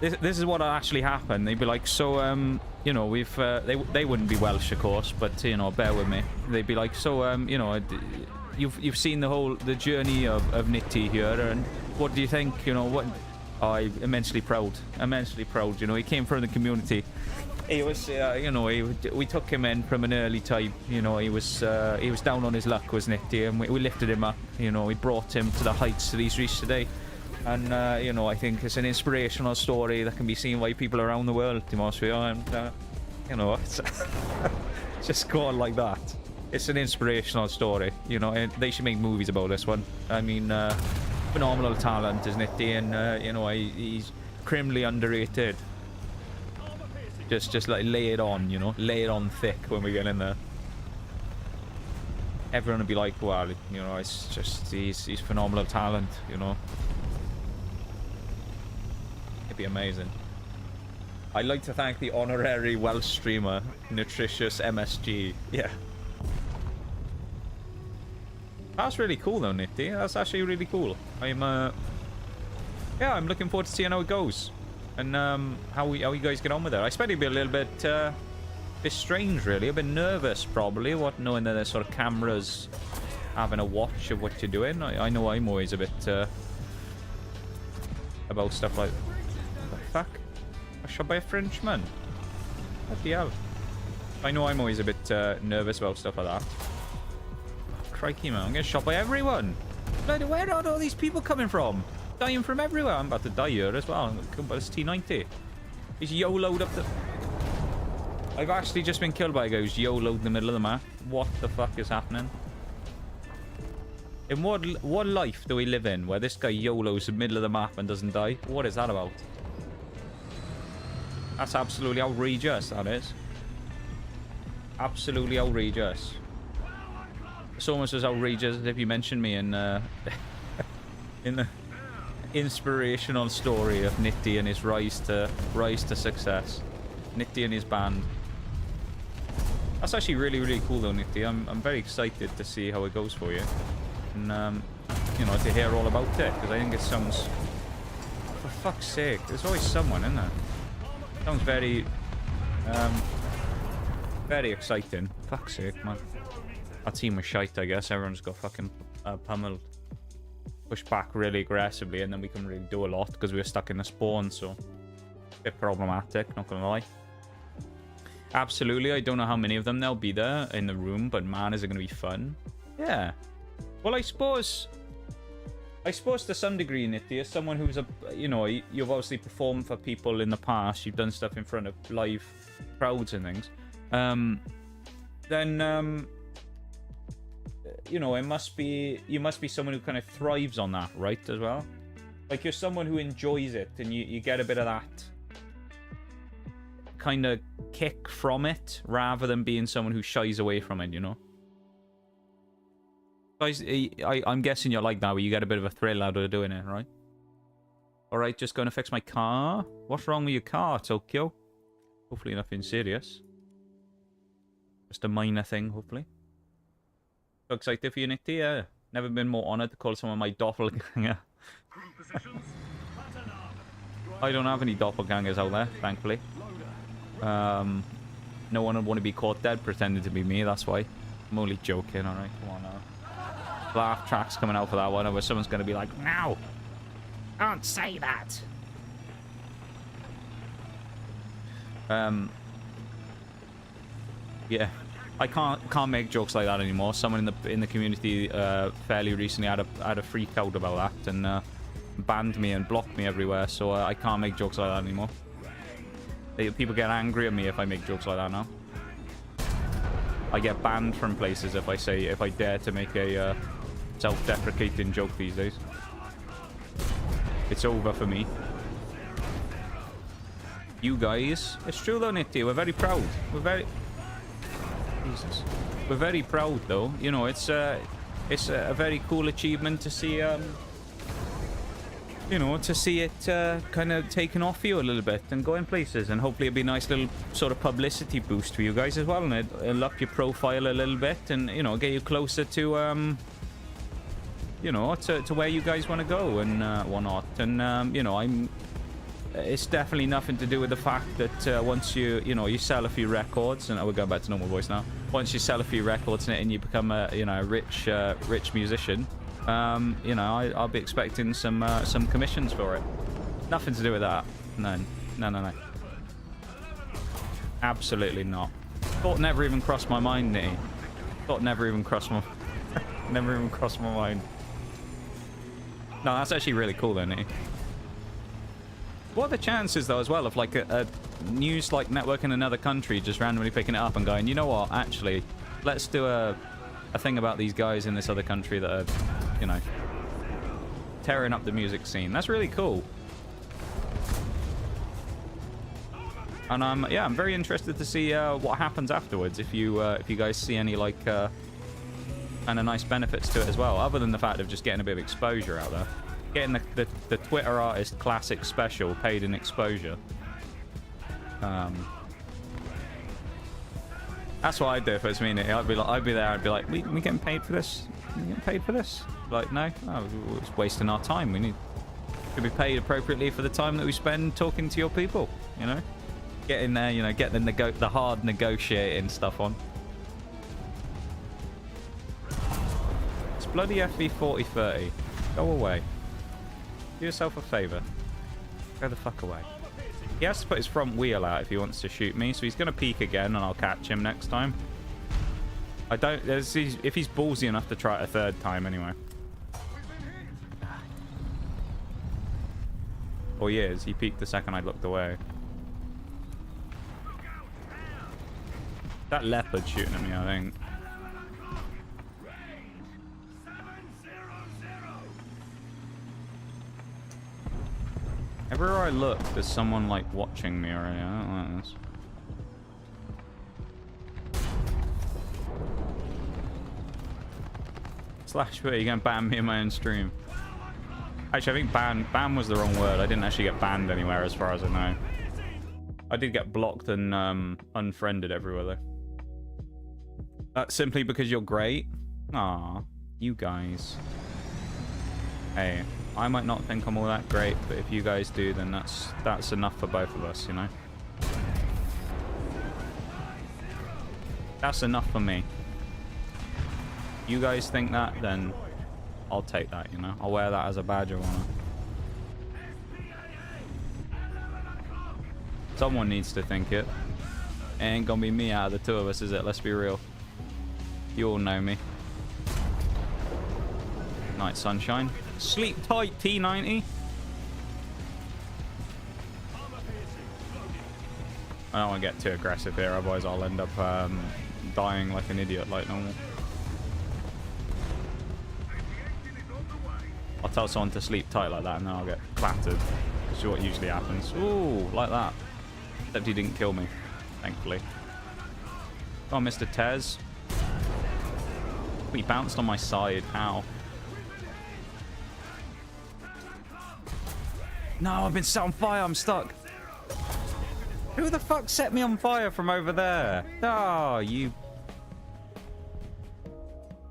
This is what actually happened. They'd be like, so you know, we've they wouldn't be Welsh, of course, but you know, bear with me. They'd be like, so you know, you've seen the journey of Nitty here, and what do you think? You know, what? Oh, I'm immensely proud. You know, he came from the community. He was, you know, we took him in from an early time. You know, he was down on his luck, wasn't it? And we lifted him up. You know, we brought him to the heights that he's reached today. And you know, I think it's an inspirational story that can be seen by people around the world, Demonstrio, and you know, it's just go on like that. It's an inspirational story. You know, and they should make movies about this one. I mean, phenomenal talent, isn't it? And you know, he's criminally underrated. Just like lay it on, you know, lay it on thick when we get in there. Everyone will be like, well, you know, it's just he's phenomenal talent, you know. It'd be amazing. I'd like to thank the honorary Welsh streamer, Nutritious MSG. Yeah. That's really cool though, Nifty. That's actually really cool. Yeah, I'm looking forward to seeing how it goes. And how you guys get on with it. I expect it'd be a little bit strange, really. A bit nervous, probably, knowing that there's sort of cameras having a watch of what you're doing. I know I'm always a bit about stuff like, what the fuck? I was shot by a Frenchman. What the hell? I know I'm always a bit nervous about stuff like that. Oh, crikey, man! I'm getting shot by everyone. Where are all these people coming from? Dying from everywhere. I'm about to die here as well. But it's T90. He's YOLO'd up the... I've actually just been killed by a guy who's YOLO'd in the middle of the map. What the fuck is happening? In what life do we live in where this guy YOLO's in the middle of the map and doesn't die? What is that about? That's absolutely outrageous, that is. Absolutely outrageous. It's almost as outrageous as if you mentioned me in the inspirational story of Nitty and his rise to success. Nitty and his band. That's actually really, really cool though, Nitty. I'm very excited to see how it goes for you. And you know, to hear all about it, because I think it sounds, for fuck's sake, there's always someone, isn't there? Sounds very very exciting. Fuck's sake, man. Our team was shite, I guess. Everyone's got fucking pummeled. Push back really aggressively, and then we can really do a lot because we were stuck in the spawn, so a bit problematic, not gonna lie. Absolutely, I don't know how many of them there'll be there in the room, but man, is it gonna be fun. Yeah. Well, I suppose to some degree, Nitty, as someone who's you've obviously performed for people in the past, you've done stuff in front of live crowds and things, then it must be, you must be someone who kind of thrives on that, right, as well? Like, you're someone who enjoys it, and you get a bit of that kind of kick from it, rather than being someone who shies away from it, you know? Guys, I'm guessing you're like that, where you get a bit of a thrill out of doing it, right? Alright, just going to fix my car. What's wrong with your car, Tokyo? Hopefully nothing serious. Just a minor thing, hopefully. So excited for you, Nitty. Yeah. Never been more honoured to call someone my doppelganger. I don't have any doppelgangers out there, thankfully. No one would want to be caught dead pretending to be me, that's why. I'm only joking, alright? Come on now. Laugh tracks coming out for that one, where someone's going to be like, no! Don't say that! Yeah. I can't make jokes like that anymore. Someone in the community fairly recently had a freak out about that and banned me and blocked me everywhere, so I can't make jokes like that anymore. People get angry at me if I make jokes like that now. I get banned from places if I dare to make a self-deprecating joke these days. It's over for me. You guys, it's true though, Nitty. We're very proud. Jesus. We're very proud though. You know, it's a very cool achievement to see. To see it kind of taken off you a little bit and going places, and hopefully it'll be a nice little sort of publicity boost for you guys as well, and it'll up your profile a little bit, and get you closer to to where you guys want to go and whatnot. And it's definitely nothing to do with the fact that once you sell a few records, and we're going back to normal voice now. Once you sell a few records and you become a rich musician. I'll be expecting some commissions for it. Nothing to do with that. No. Absolutely not. Thought never even crossed my mind, Nitty. Thought never even crossed my mind. No, that's actually really cool though, Nitty. What are the chances though as well of like a news like network in another country just randomly picking it up and going, you know what, actually, let's do a thing about these guys in this other country that are tearing up the music scene. That's really cool. And I'm very interested to see what happens afterwards. If you guys see any like kind of nice benefits to it as well, other than the fact of just getting a bit of exposure out there, getting the Twitter artist classic special paid in exposure. That's what I'd do if it was me. I'd be there. I'd be like, we getting paid for this? We getting paid for this? Like, no, it's wasting our time. We should be paid appropriately for the time that we spend talking to your people. Get in there. Get the hard negotiating stuff on. It's bloody FV 4030. Go away. Do yourself a favour. Go the fuck away. He has to put his front wheel out if he wants to shoot me, so he's going to peek again, and I'll catch him next time. If he's ballsy enough to try it a third time anyway. Oh, he is. He peeked the second I looked away. That leopard shooting at me, I think. Everywhere I look, there's someone like watching me already. I don't like this. Slash, are you gonna ban me in my own stream? Actually, I think ban was the wrong word. I didn't actually get banned anywhere as far as I know. I did get blocked and unfriended everywhere though. Simply because you're great? Aw, you guys. Hey, I might not think I'm all that great, but if you guys do, then that's enough for both of us, That's enough for me. You guys think that, then I'll take that, you know. I'll wear that as a badge of honor. Someone needs to think it. It ain't gonna be me out of the two of us, is it? Let's be real. You all know me. Night sunshine. Sleep tight, T90. I don't want to get too aggressive here, otherwise I'll end up dying like an idiot like normal. I'll tell someone to sleep tight like that and then I'll get clattered. Which is what usually happens. Ooh, like that. Except he didn't kill me, thankfully. Oh, Mr. Tez. He bounced on my side. Ow. No, I've been set on fire. I'm stuck. Who the fuck set me on fire from over there? Oh, you...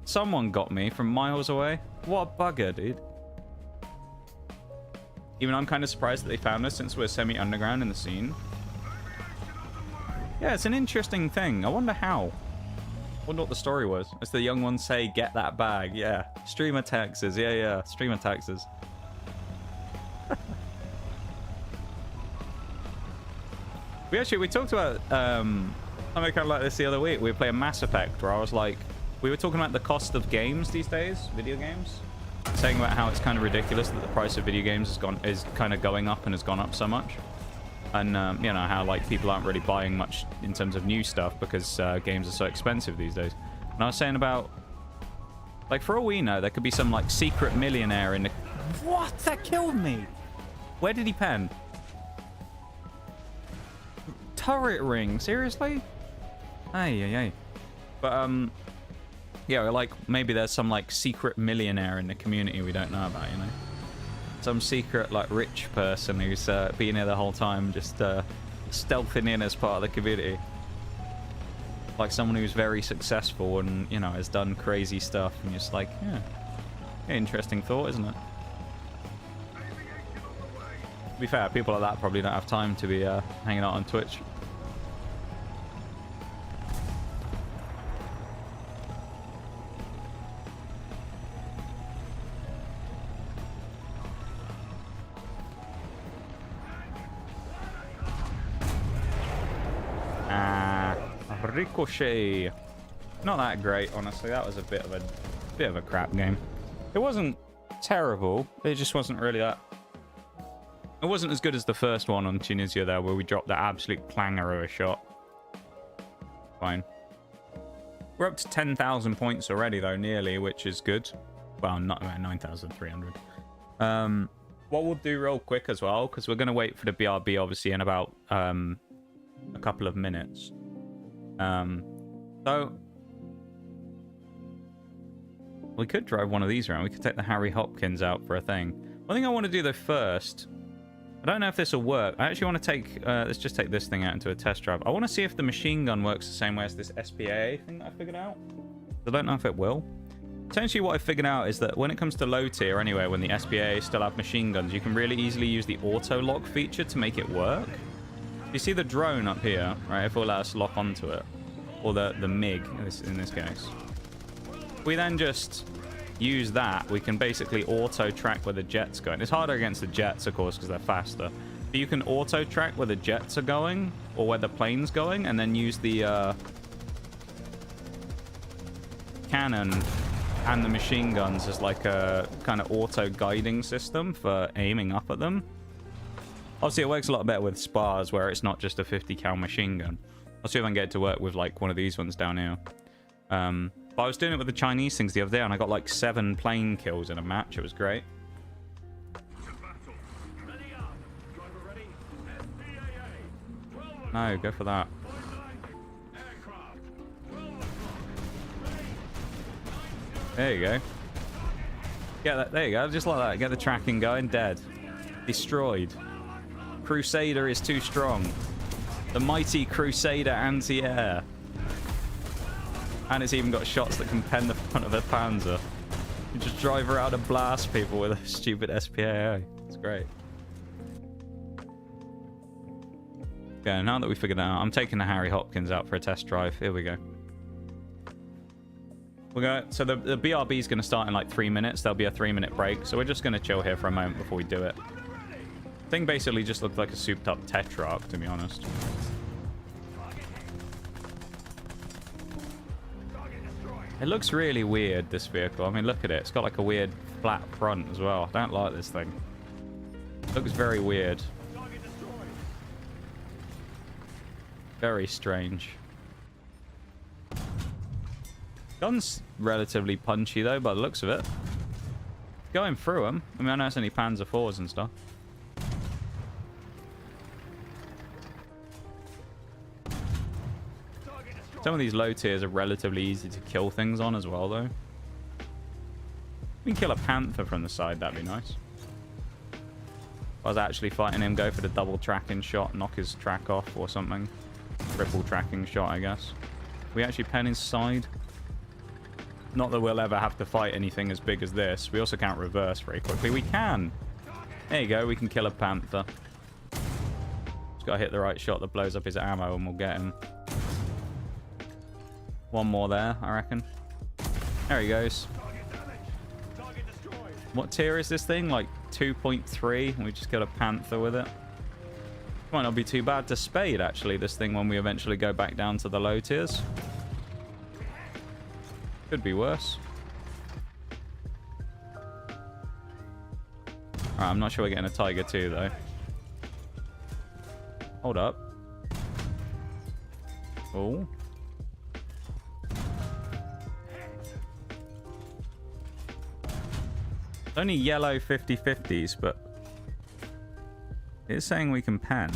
Someone got me from miles away. What a bugger, dude. Even I'm kind of surprised that they found us since we're semi-underground in the scene. Yeah, it's an interesting thing. I wonder how. I wonder what the story was. As the young ones say, get that bag. Yeah. Streamer taxes. Yeah, yeah. Streamer taxes. We talked about something kind of like this the other week. We were playing Mass Effect, where I was like, we were talking about the cost of games these days, video games, saying about how it's kind of ridiculous that the price of video games is kind of going up and has gone up so much, and you know how like people aren't really buying much in terms of new stuff because games are so expensive these days. And I was saying about, like, for all we know, there could be some like secret millionaire in the... What? That killed me. Where did he pen? Turret ring, seriously? Ay. But yeah, like maybe there's some like secret millionaire in the community we don't know about, you know, some secret like rich person who's been here the whole time, just stealthing in as part of the community, like someone who's very successful and, you know, has done crazy stuff, and just like, yeah, interesting thought, isn't it? To be fair, people like that probably don't have time to be hanging out on Twitch. Ricochet. Not that great, honestly. That was a bit of a crap game. It wasn't terrible. It just wasn't really that. It wasn't as good as the first one on Tunisia there, where we dropped that absolute clanger of a shot. Fine. We're up to 10,000 points already, though, nearly, which is good. Well, not about 9,300. What we'll do real quick as well, because we're going to wait for the BRB, obviously, in about a couple of minutes. So we could drive one of these around. We could take the Harry Hopkins out for a thing. One thing I want to do though first, I don't know if this will work. I actually want to take let's just take this thing out into a test drive. I want to see if the machine gun works the same way as this SPA thing that I figured out. I don't know if it will. Essentially what I figured out is that when it comes to low tier anyway, when the SPA still have machine guns, you can really easily use the auto lock feature to make it work. You see the drone up here, right? If we'll let us lock onto it, or the MiG in this case, we then just use that. We can basically auto track where the jet's going. It's harder against the jets, of course, because they're faster. But you can auto track where the jets are going or where the plane's going, and then use the cannon and the machine guns as like a kind of auto guiding system for aiming up at them. Obviously, it works a lot better with spars where it's not just a 50 cal machine gun. I'll see if I can get it to work with like one of these ones down here. But I was doing it with the Chinese things the other day, and I got like 7 plane kills in a match. It was great. No, go for that. There you go. Get that. There you go. Just like that. Get the tracking going. Dead. Destroyed. Crusader is too strong. The mighty Crusader anti-air. And it's even got shots that can pen the front of a Panzer. You just drive around and blast people with a stupid SPAA. It's great. Okay, now that we figured that out, I'm taking the Harry Hopkins out for a test drive. Here we go. So the BRB is going to start in like 3 minutes. There'll be a 3-minute break. So we're just going to chill here for a moment before we do it. Thing basically just looked like a souped up Tetrarch, to be honest. It looks really weird, this vehicle. I mean, look at it. It's got like a weird flat front as well. I don't like this thing. It looks very weird. Very strange. Gun's relatively punchy though, by the looks of it. Going through them. I mean, I know it's only Panzer IVs and stuff. Some of these low tiers are relatively easy to kill things on as well, though. We can kill a Panther from the side. That'd be nice. If I was actually fighting him, go for the double tracking shot, knock his track off or something. Triple tracking shot, I guess. We actually pen his side. Not that we'll ever have to fight anything as big as this. We also can't reverse very quickly. We can. There you go. We can kill a Panther. Just got to hit the right shot that blows up his ammo and we'll get him. One more there, I reckon. There he goes. What tier is this thing? Like 2.3. We just got a Panther with it. Might not be too bad to spade, actually, this thing, when we eventually go back down to the low tiers. Could be worse. Alright, I'm not sure we're getting a Tiger 2, though. Hold up. Oh. It's only yellow 50/50s, but it's saying we can pen.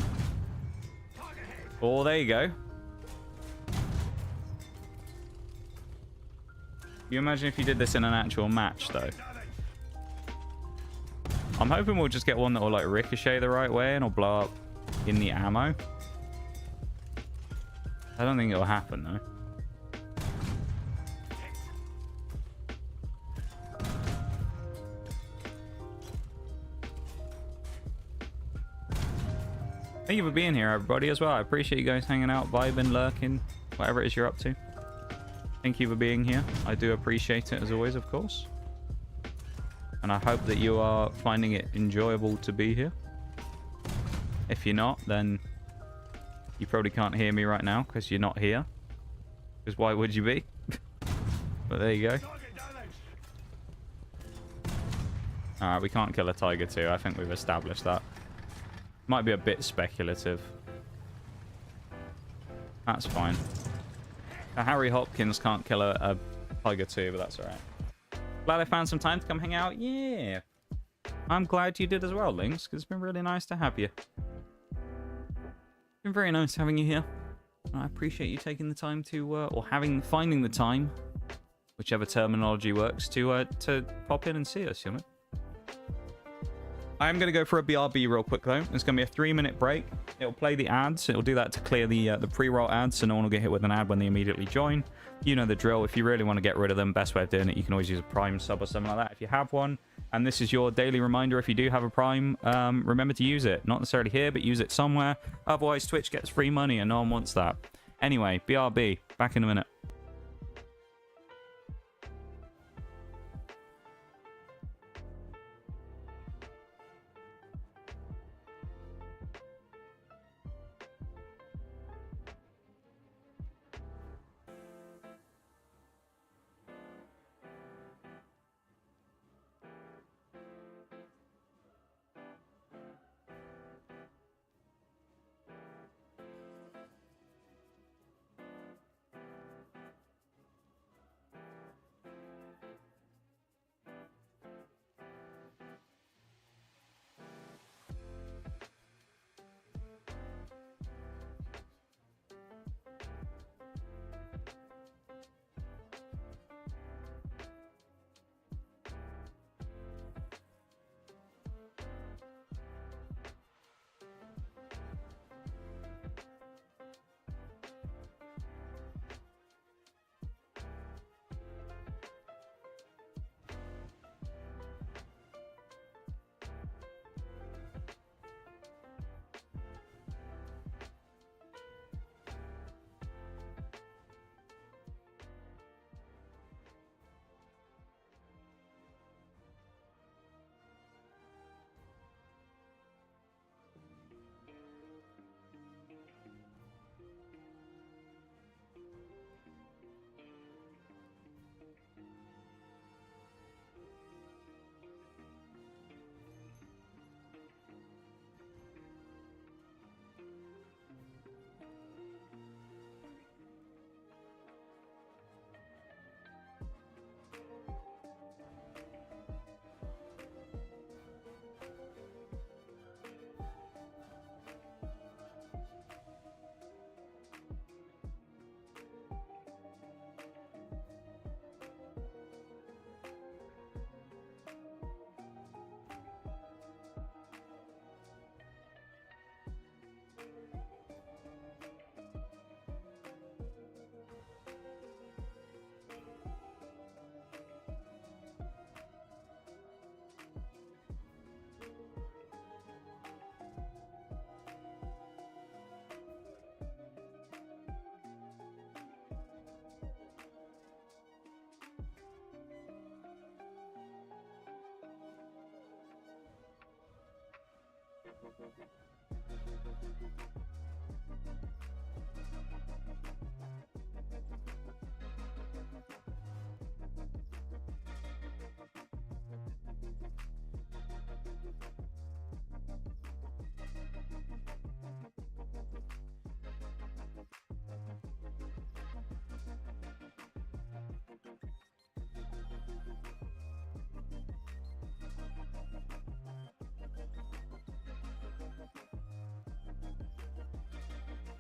Oh, there you go. You imagine if you did this in an actual match, though. I'm hoping we'll just get one that will like ricochet the right way and will blow up in the ammo. I don't think it'll happen, though. Thank you for being here, everybody, as well. I appreciate you guys hanging out, vibing, lurking, whatever it is you're up to. Thank you for being here. I do appreciate it, as always, of course. And I hope that you are finding it enjoyable to be here. If you're not, then you probably can't hear me right now because you're not here. Because why would you be? But there you go. Alright, we can't kill a Tiger 2. I think we've established that. Might be a bit speculative. That's fine. Harry Hopkins can't kill a Tiger 2, but that's alright. Glad I found some time to come hang out. Yeah. I'm glad you did as well, Lynx, because it's been really nice to have you. It's been very nice having you here. I appreciate you taking the time to, or finding the time, whichever terminology works, to pop in and see us, you know. I'm going to go for a BRB real quick, though. It's going to be a 3-minute break. It'll play the ads. It'll do that to clear the pre-roll ads, so no one will get hit with an ad when they immediately join. You know the drill. If you really want to get rid of them, best way of doing it, you can always use a Prime sub or something like that. If you have one, and this is your daily reminder, if you do have a Prime, remember to use it. Not necessarily here, but use it somewhere. Otherwise, Twitch gets free money, and no one wants that. Anyway, BRB. Back in a minute.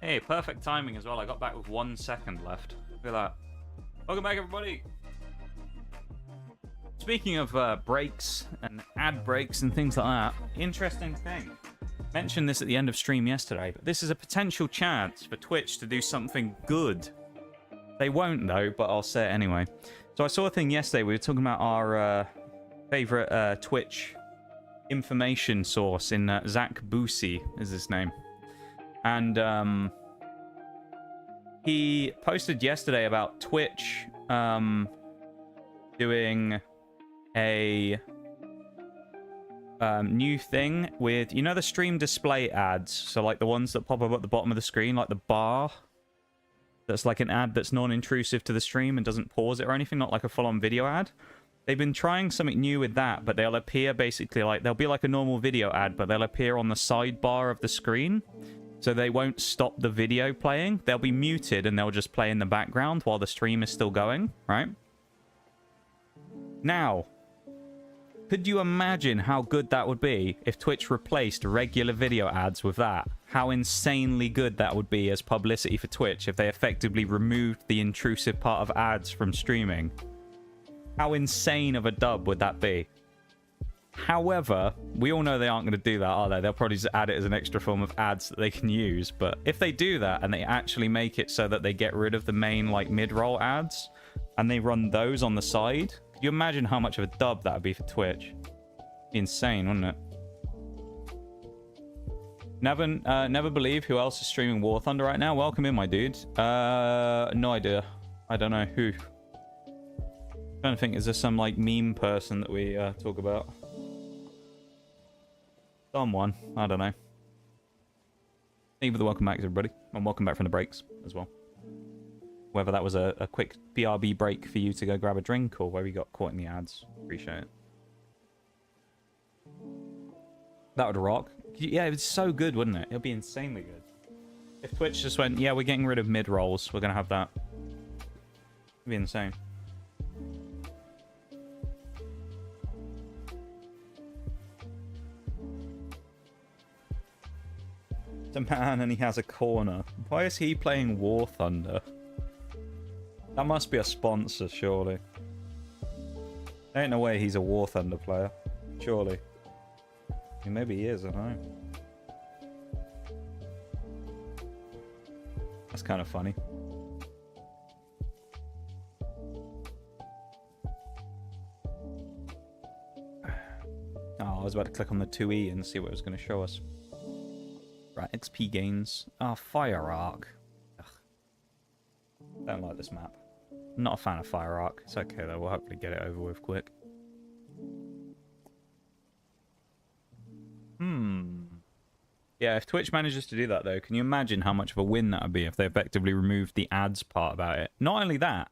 Hey, perfect timing as well. I got back with 1 second left. Look at that. Welcome back, everybody. Speaking of breaks and ad breaks and things like that, interesting thing. Mentioned this at the end of stream yesterday, but this is a potential chance for Twitch to do something good. They won't, though, but I'll say it anyway. So I saw a thing yesterday. We were talking about our favorite Twitch information source in Zach Boosie is his name. And he posted yesterday about Twitch doing a new thing with, you know, the stream display ads. So like the ones that pop up at the bottom of the screen, like the bar. That's like an ad that's non-intrusive to the stream and doesn't pause it or anything, not like a full-on video ad. They've been trying something new with that, but they'll appear basically like, they'll be like a normal video ad, but they'll appear on the sidebar of the screen. So they won't stop the video playing. They'll be muted and they'll just play in the background while the stream is still going, right? Now, could you imagine how good that would be if Twitch replaced regular video ads with that? How insanely good that would be as publicity for Twitch if they effectively removed the intrusive part of ads from streaming. How insane of a dub would that be? However, we all know they aren't going to do that, are they? They'll probably just add it as an extra form of ads that they can use. But if they do that and they actually make it so that they get rid of the main like mid-roll ads and they run those on the side, could you imagine how much of a dub that would be for Twitch? It'd be insane, wouldn't it? Never believe who else is streaming War Thunder right now. Welcome in, my dude. No idea. I don't know who. I'm trying to think, is there some like meme person that we talk about? Someone. I don't know. Thank you for the welcome back, everybody. And welcome back from the breaks as well. Whether that was a quick BRB break for you to go grab a drink or whether you got caught in the ads. Appreciate it. That would rock. Yeah, it's so good, wouldn't it? It'll be insanely good. If Twitch just went, yeah, we're getting rid of mid-rolls. We're going to have that. It'd be insane. The man and he has a corner. Why is he playing War Thunder? That must be a sponsor, surely. There ain't no way he's a War Thunder player. Surely. I mean, maybe he is, I don't know. That's kind of funny. Oh, I was about to click on the 2E and see what it was going to show us. Right, XP gains. Ah, Fire Arc. Ugh. Don't like this map. I'm not a fan of Fire Arc. It's okay though, we'll hopefully get it over with quick. Yeah, if Twitch manages to do that though, can you imagine how much of a win that would be if they effectively removed the ads part about it? Not only that,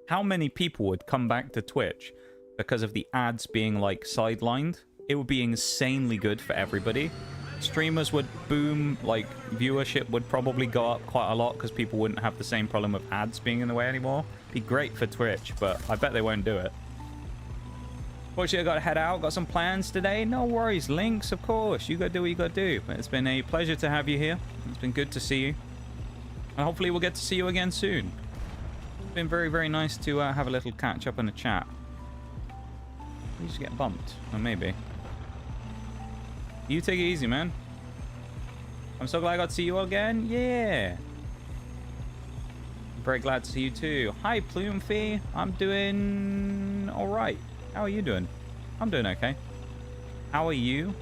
how many people would come back to Twitch because of the ads being like sidelined? It would be insanely good for everybody. Streamers would boom, like viewership would probably go up quite a lot because people wouldn't have the same problem with ads being in the way anymore. Be great for Twitch, but I bet they won't do it. Fortunately, I got to head out. Got some plans today. No worries, Links, of course. You got to do what you got to do. But it's been a pleasure to have you here. It's been good to see you. And hopefully we'll get to see you again soon. It's been very, very nice to have a little catch up and a chat. You just get bumped. Or maybe. You take it easy, man. I'm so glad I got to see you all again. Yeah. I'm very glad to see you too. Hi, Plumefee. I'm doing all right. How are you doing? I'm doing okay. How are you?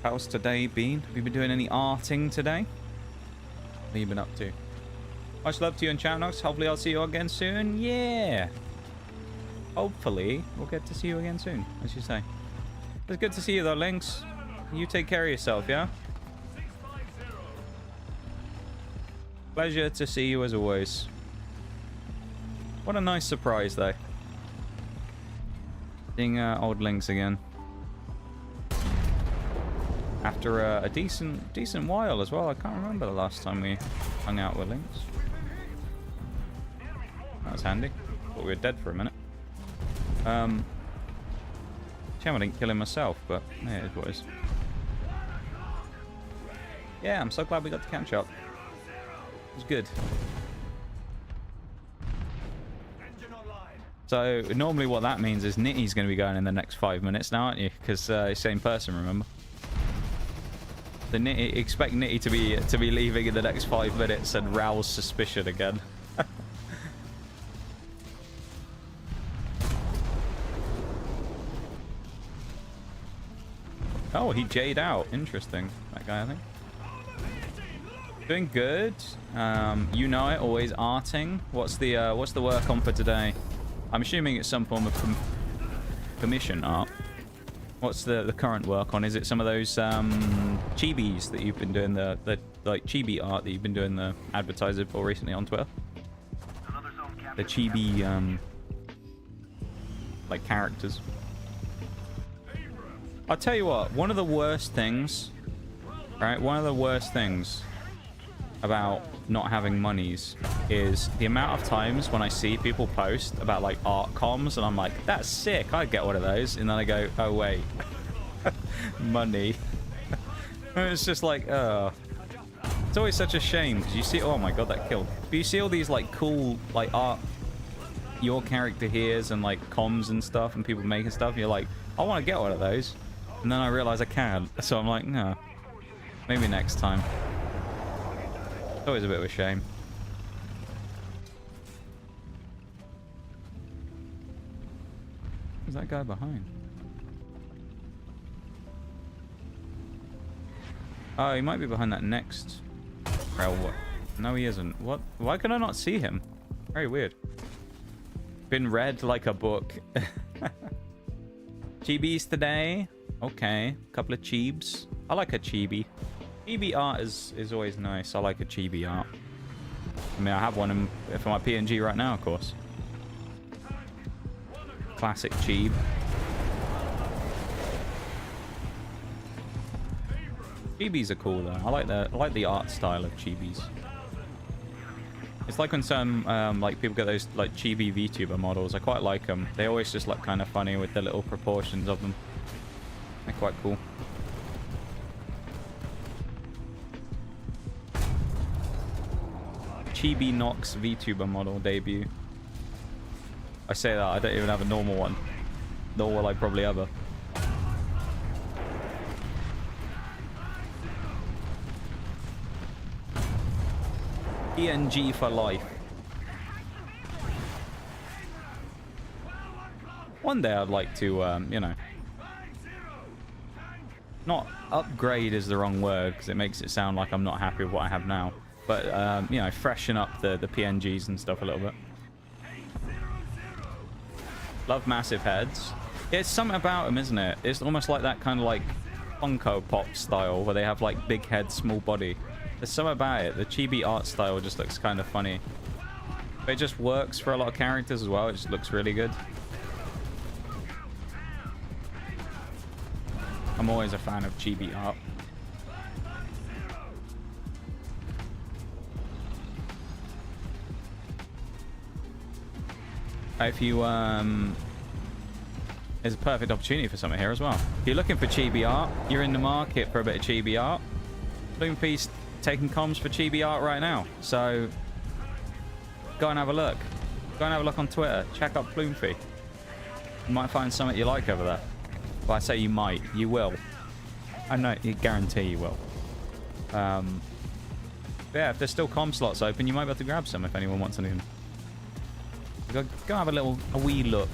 How's today been? Have you been doing any arting today? What have you been up to? Much love to you and Chatnox. Hopefully I'll see you again soon. Yeah. Hopefully we'll get to see you again soon, as you say. It's good to see you though, Lynx. You take care of yourself, yeah? Pleasure to see you as always. What a nice surprise, though. Seeing old Links again. After a decent while as well. I can't remember the last time we hung out with Links. That was handy. Thought we were dead for a minute. Shame I didn't kill him myself, but yeah, it is what it is. Yeah, I'm so glad we got to catch up. It was good. So normally what that means is Nitty's going to be going in the next 5 minutes now, aren't you? Because same person, remember? The Nitty, expect Nitty to be leaving in the next 5 minutes and rouse suspicion again. Oh, he J'd out. Interesting. That guy, I think. Doing good. You know it. Always arting. What's the work on for today? I'm assuming it's some form of commission art. What's the current work on? Is it some of those chibis that you've been doing the like chibi art that you've been doing the advertising for recently on Twitter? The chibi like characters. I'll tell you what, one of the worst things, right? One of the worst things about not having monies is the amount of times when I see people post about like art comms and I'm like, that's sick, I'd get one of those. And then I go, oh wait, money. It's just like, oh. It's always such a shame because you see, oh my god, that killed. But you see all these like cool like art your character hears and like comms and stuff and people making stuff. And you're like, I want to get one of those. And then I realize I can't. So I'm like, no. Maybe next time. It's always a bit of a shame. Who's that guy behind? Oh, he might be behind that next rail. What? No, he isn't. What? Why can I not see him? Very weird. Been read like a book. Chibis today. Okay, couple of chibs. I like a chibi. Chibi art is always nice. I like a chibi art. I mean, I have one for my PNG right now, of course. Classic chib. Chibis are cool though. I like the art style of chibis. It's like when some like people get those like chibi VTuber models. I quite like them. They always just look kind of funny with the little proportions of them. They're quite cool. Chibi Nox VTuber model debut. I say that, I don't even have a normal one. Nor will I probably ever. PNG for life. One day I'd like to, you know, not upgrade is the wrong word because it makes it sound like I'm not happy with what I have now. But, you know, freshen up the PNGs and stuff a little bit. Love massive heads. Yeah, it's something about them, isn't it? It's almost like that kind of like Funko Pop style where they have like big head, small body. There's something about it. The chibi art style just looks kind of funny. But it just works for a lot of characters as well. It just looks really good. I'm always a fan of chibi art. If you, there's a perfect opportunity for something here as well. If you're looking for chibi art, you're in the market for a bit of chibi art. Bloomfeast taking comms for chibi art right now. So, go and have a look. Go and have a look on Twitter. Check out Bloomfeast. You might find something you like over there. Well, I say you might. You will. I know, you guarantee you will. But yeah, if there's still comm slots open, you might be able to grab some if anyone wants anything. Go have a wee look.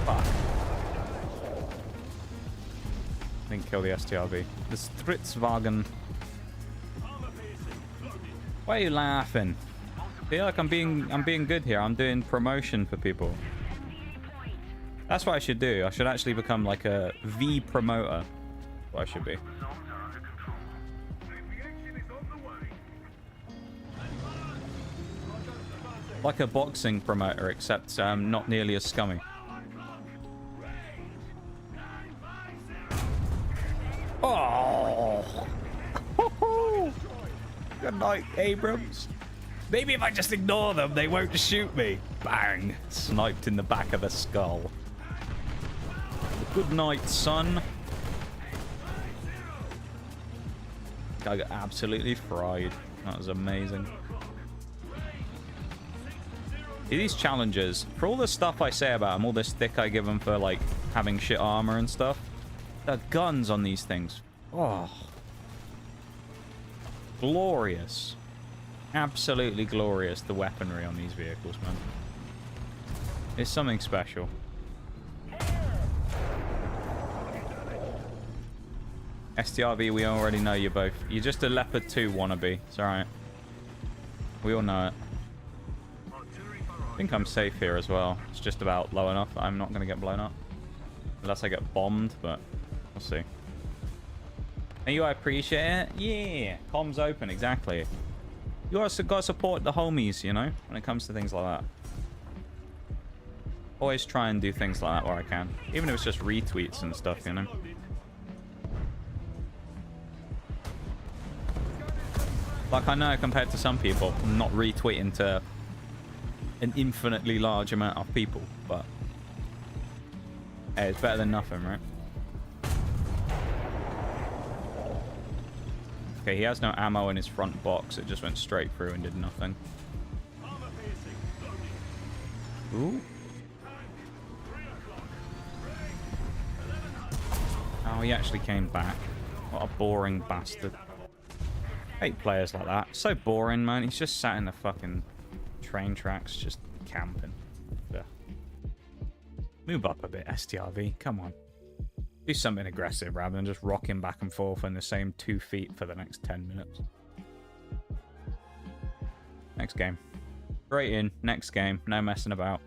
Fuck. Didn't kill the STRV. The Stritzwagen. Why are you laughing? I feel like I'm being good here. I'm doing promotion for people. That's what I should do. I should actually become like a V promoter. That's what I should be. Like a boxing promoter, except not nearly as scummy. Oh! Good night, Abrams. Maybe if I just ignore them, they won't shoot me. Bang! Sniped in the back of the skull. Good night, son. I got absolutely fried. That was amazing. These challenges, for all the stuff I say about them, all this stick I give them for like having shit armor and stuff, the guns on these things, oh, glorious. Absolutely glorious, the weaponry on these vehicles, man. It's something special. STRV, we already know you both. You're just a Leopard 2 wannabe. It's alright. We all know it. I think I'm safe here as well. It's just about low enough that I'm not going to get blown up. Unless I get bombed, but we'll see. Thank you, I appreciate it. Yeah, comms open, exactly. You also got to support the homies, you know, when it comes to things like that. Always try and do things like that where I can. Even if it's just retweets and stuff, you know. Like, I know compared to some people, I'm not retweeting to an infinitely large amount of people, but hey, it's better than nothing, right? Okay, he has no ammo in his front box. It just went straight through and did nothing. Ooh. Oh, he actually came back. What a boring bastard. I hate players like that. So boring, man. He's just sat in the fucking train tracks, just camping. Yeah. Move up a bit, STRV. Come on. Do something aggressive rather than just rocking back and forth in the same 2 feet for the next 10 minutes. Next game. Straight in. Next game. No messing about.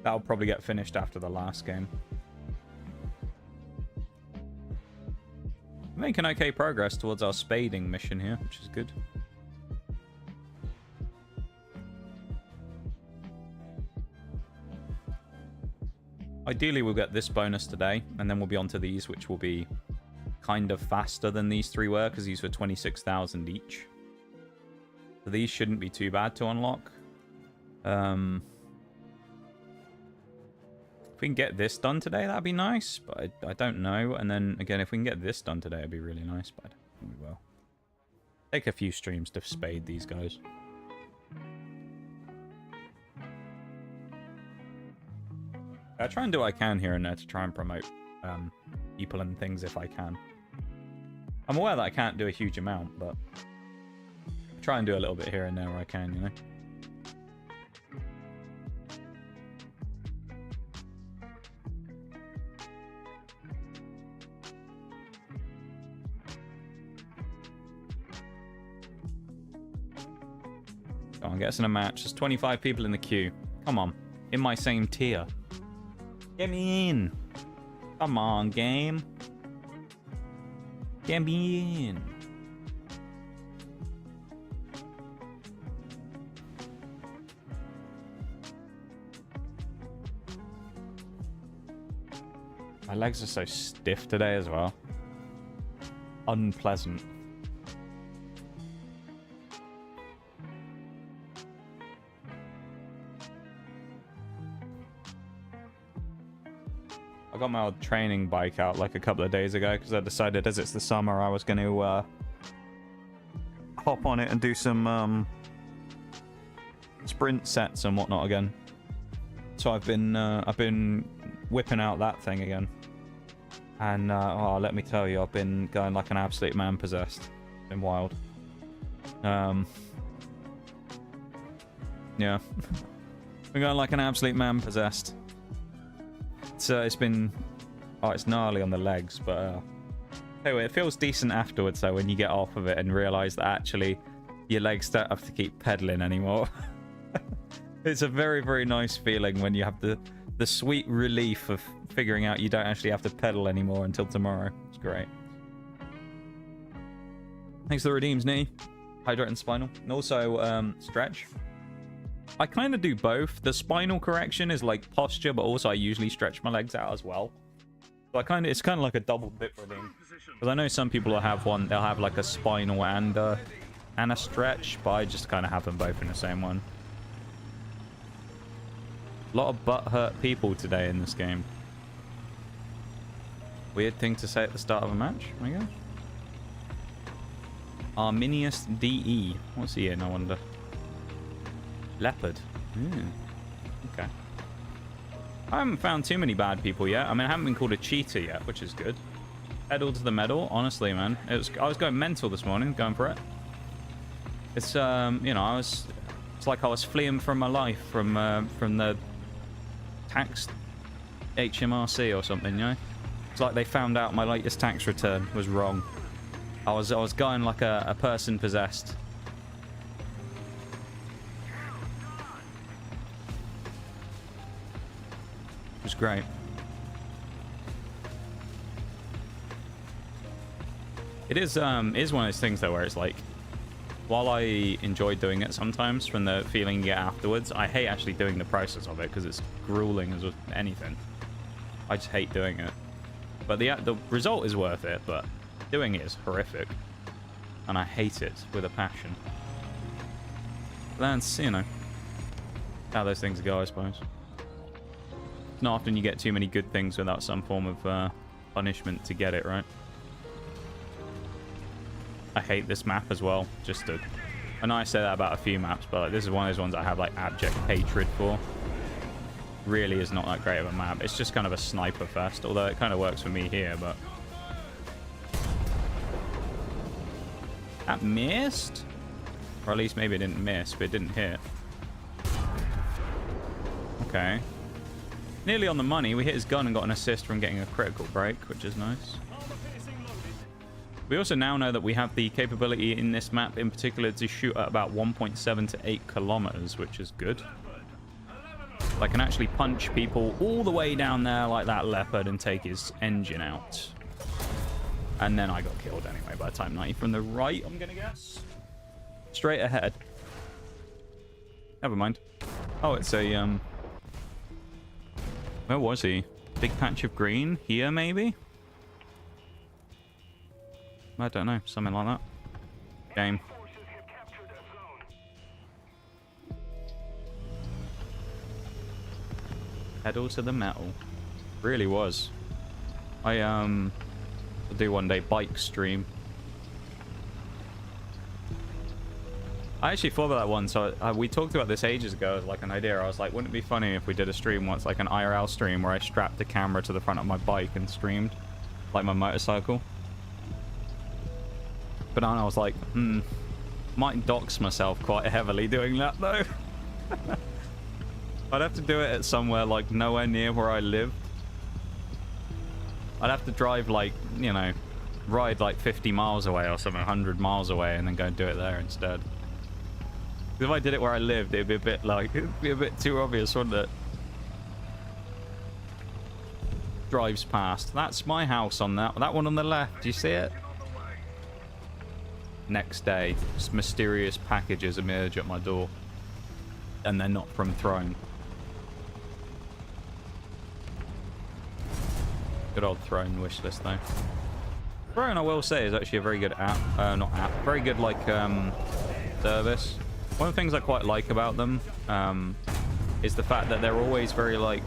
That'll probably get finished after the last game. Making okay progress towards our spading mission here, which is good. Ideally, we'll get this bonus today, and then we'll be on to these, which will be kind of faster than these three were, because these were 26,000 each. So these shouldn't be too bad to unlock. If we can get this done today, that'd be nice, but I don't know. And then, again, if we can get this done today, it'd be really nice, but I don't think we will. Take a few streams to spade these guys. I try and do what I can here and there to try and promote people and things if I can. I'm aware that I can't do a huge amount, but I try and do a little bit here and there where I can, you know? Come on, get us in a match. There's 25 people in the queue. Come on. In my same tier. Get me in. Come on, game. Get me in. My legs are so stiff today as well. Unpleasant. I got my old training bike out like a couple of days ago because I decided as it's the summer I was going to hop on it and do some sprint sets and whatnot again. So I've been whipping out that thing again, and oh, let me tell you, I've been going like an absolute man possessed. It's been wild. Yeah, been going like an absolute man possessed. It's been, oh, it's gnarly on the legs, but anyway, it feels decent afterwards though when you get off of it and realize that actually your legs don't have to keep pedaling anymore. It's a very, very nice feeling when you have the sweet relief of figuring out you don't actually have to pedal anymore until tomorrow. It's great. Thanks for the redeems, knee. Hydrate and spinal. And also, stretch. I kind of do both. The spinal correction is like posture, but also I usually stretch my legs out as well. So it's kind of like a double dip redeem. Because I know some people will have one, they'll have like a spinal and a stretch, but I just kind of have them both in the same one. A lot of butt-hurt people today in this game. Weird thing to say at the start of a match, I guess. Arminius DE. What's he in, I wonder? Leopard. Okay. I haven't found too many bad people yet. I mean, I haven't been called a cheater yet, which is good. Pedal to the metal, honestly, man. I was going mental this morning, going for it. It's, you know, it's like I was fleeing from my life from the tax HMRC or something, you know? It's like they found out my latest tax return was wrong. I was going like a person possessed. It was great. It is one of those things though where it's like, while I enjoy doing it sometimes from the feeling you get afterwards, I hate actually doing the process of it because it's grueling as anything. I just hate doing it. But the result is worth it, but doing it is horrific. And I hate it with a passion. That's, you know, how those things go, I suppose. It's not often you get too many good things without some form of punishment to get it, right? I hate this map as well. I know I say that about a few maps, but like, this is one of those ones I have like abject hatred for. Really is not that great of a map. It's just kind of a sniper fest, although it kind of works for me here, but... That missed? Or at least maybe it didn't miss, but it didn't hit. Okay. Nearly on the money. We hit his gun and got an assist from getting a critical break, which is nice. We also now know that we have the capability in this map in particular to shoot at about 1.7 to 8 kilometers, which is good. I can actually punch people all the way down there like that leopard and take his engine out. And then I got killed anyway by Type 90 from the right, I'm going to guess. Straight ahead. Never mind. Oh, it's a... Where was he? Big patch of green? Here, maybe? I don't know. Something like that. Game. Pedal to the metal. Really was. I'll do one day bike stream. I actually thought about that one. So we talked about this ages ago as like an idea. I was like, wouldn't it be funny if we did a stream once, like an IRL stream where I strapped a camera to the front of my bike and streamed like my motorcycle? But then I was like, might dox myself quite heavily doing that though. I'd have to do it at somewhere like nowhere near where I live. I'd have to drive like, you know, ride like 50 miles away or something, 100 miles away, and then go and do it there instead. If I did it where I lived, it'd be a bit like, it'd be a bit too obvious, wouldn't it? Drives past. That's my house on that one on the left. Do you see it? Next day, just mysterious packages emerge at my door. And they're not from Throne. Good old Throne wishlist though. Throne, I will say, is actually a very good app. Very good like service. One of the things I quite like about them is the fact that they're always very like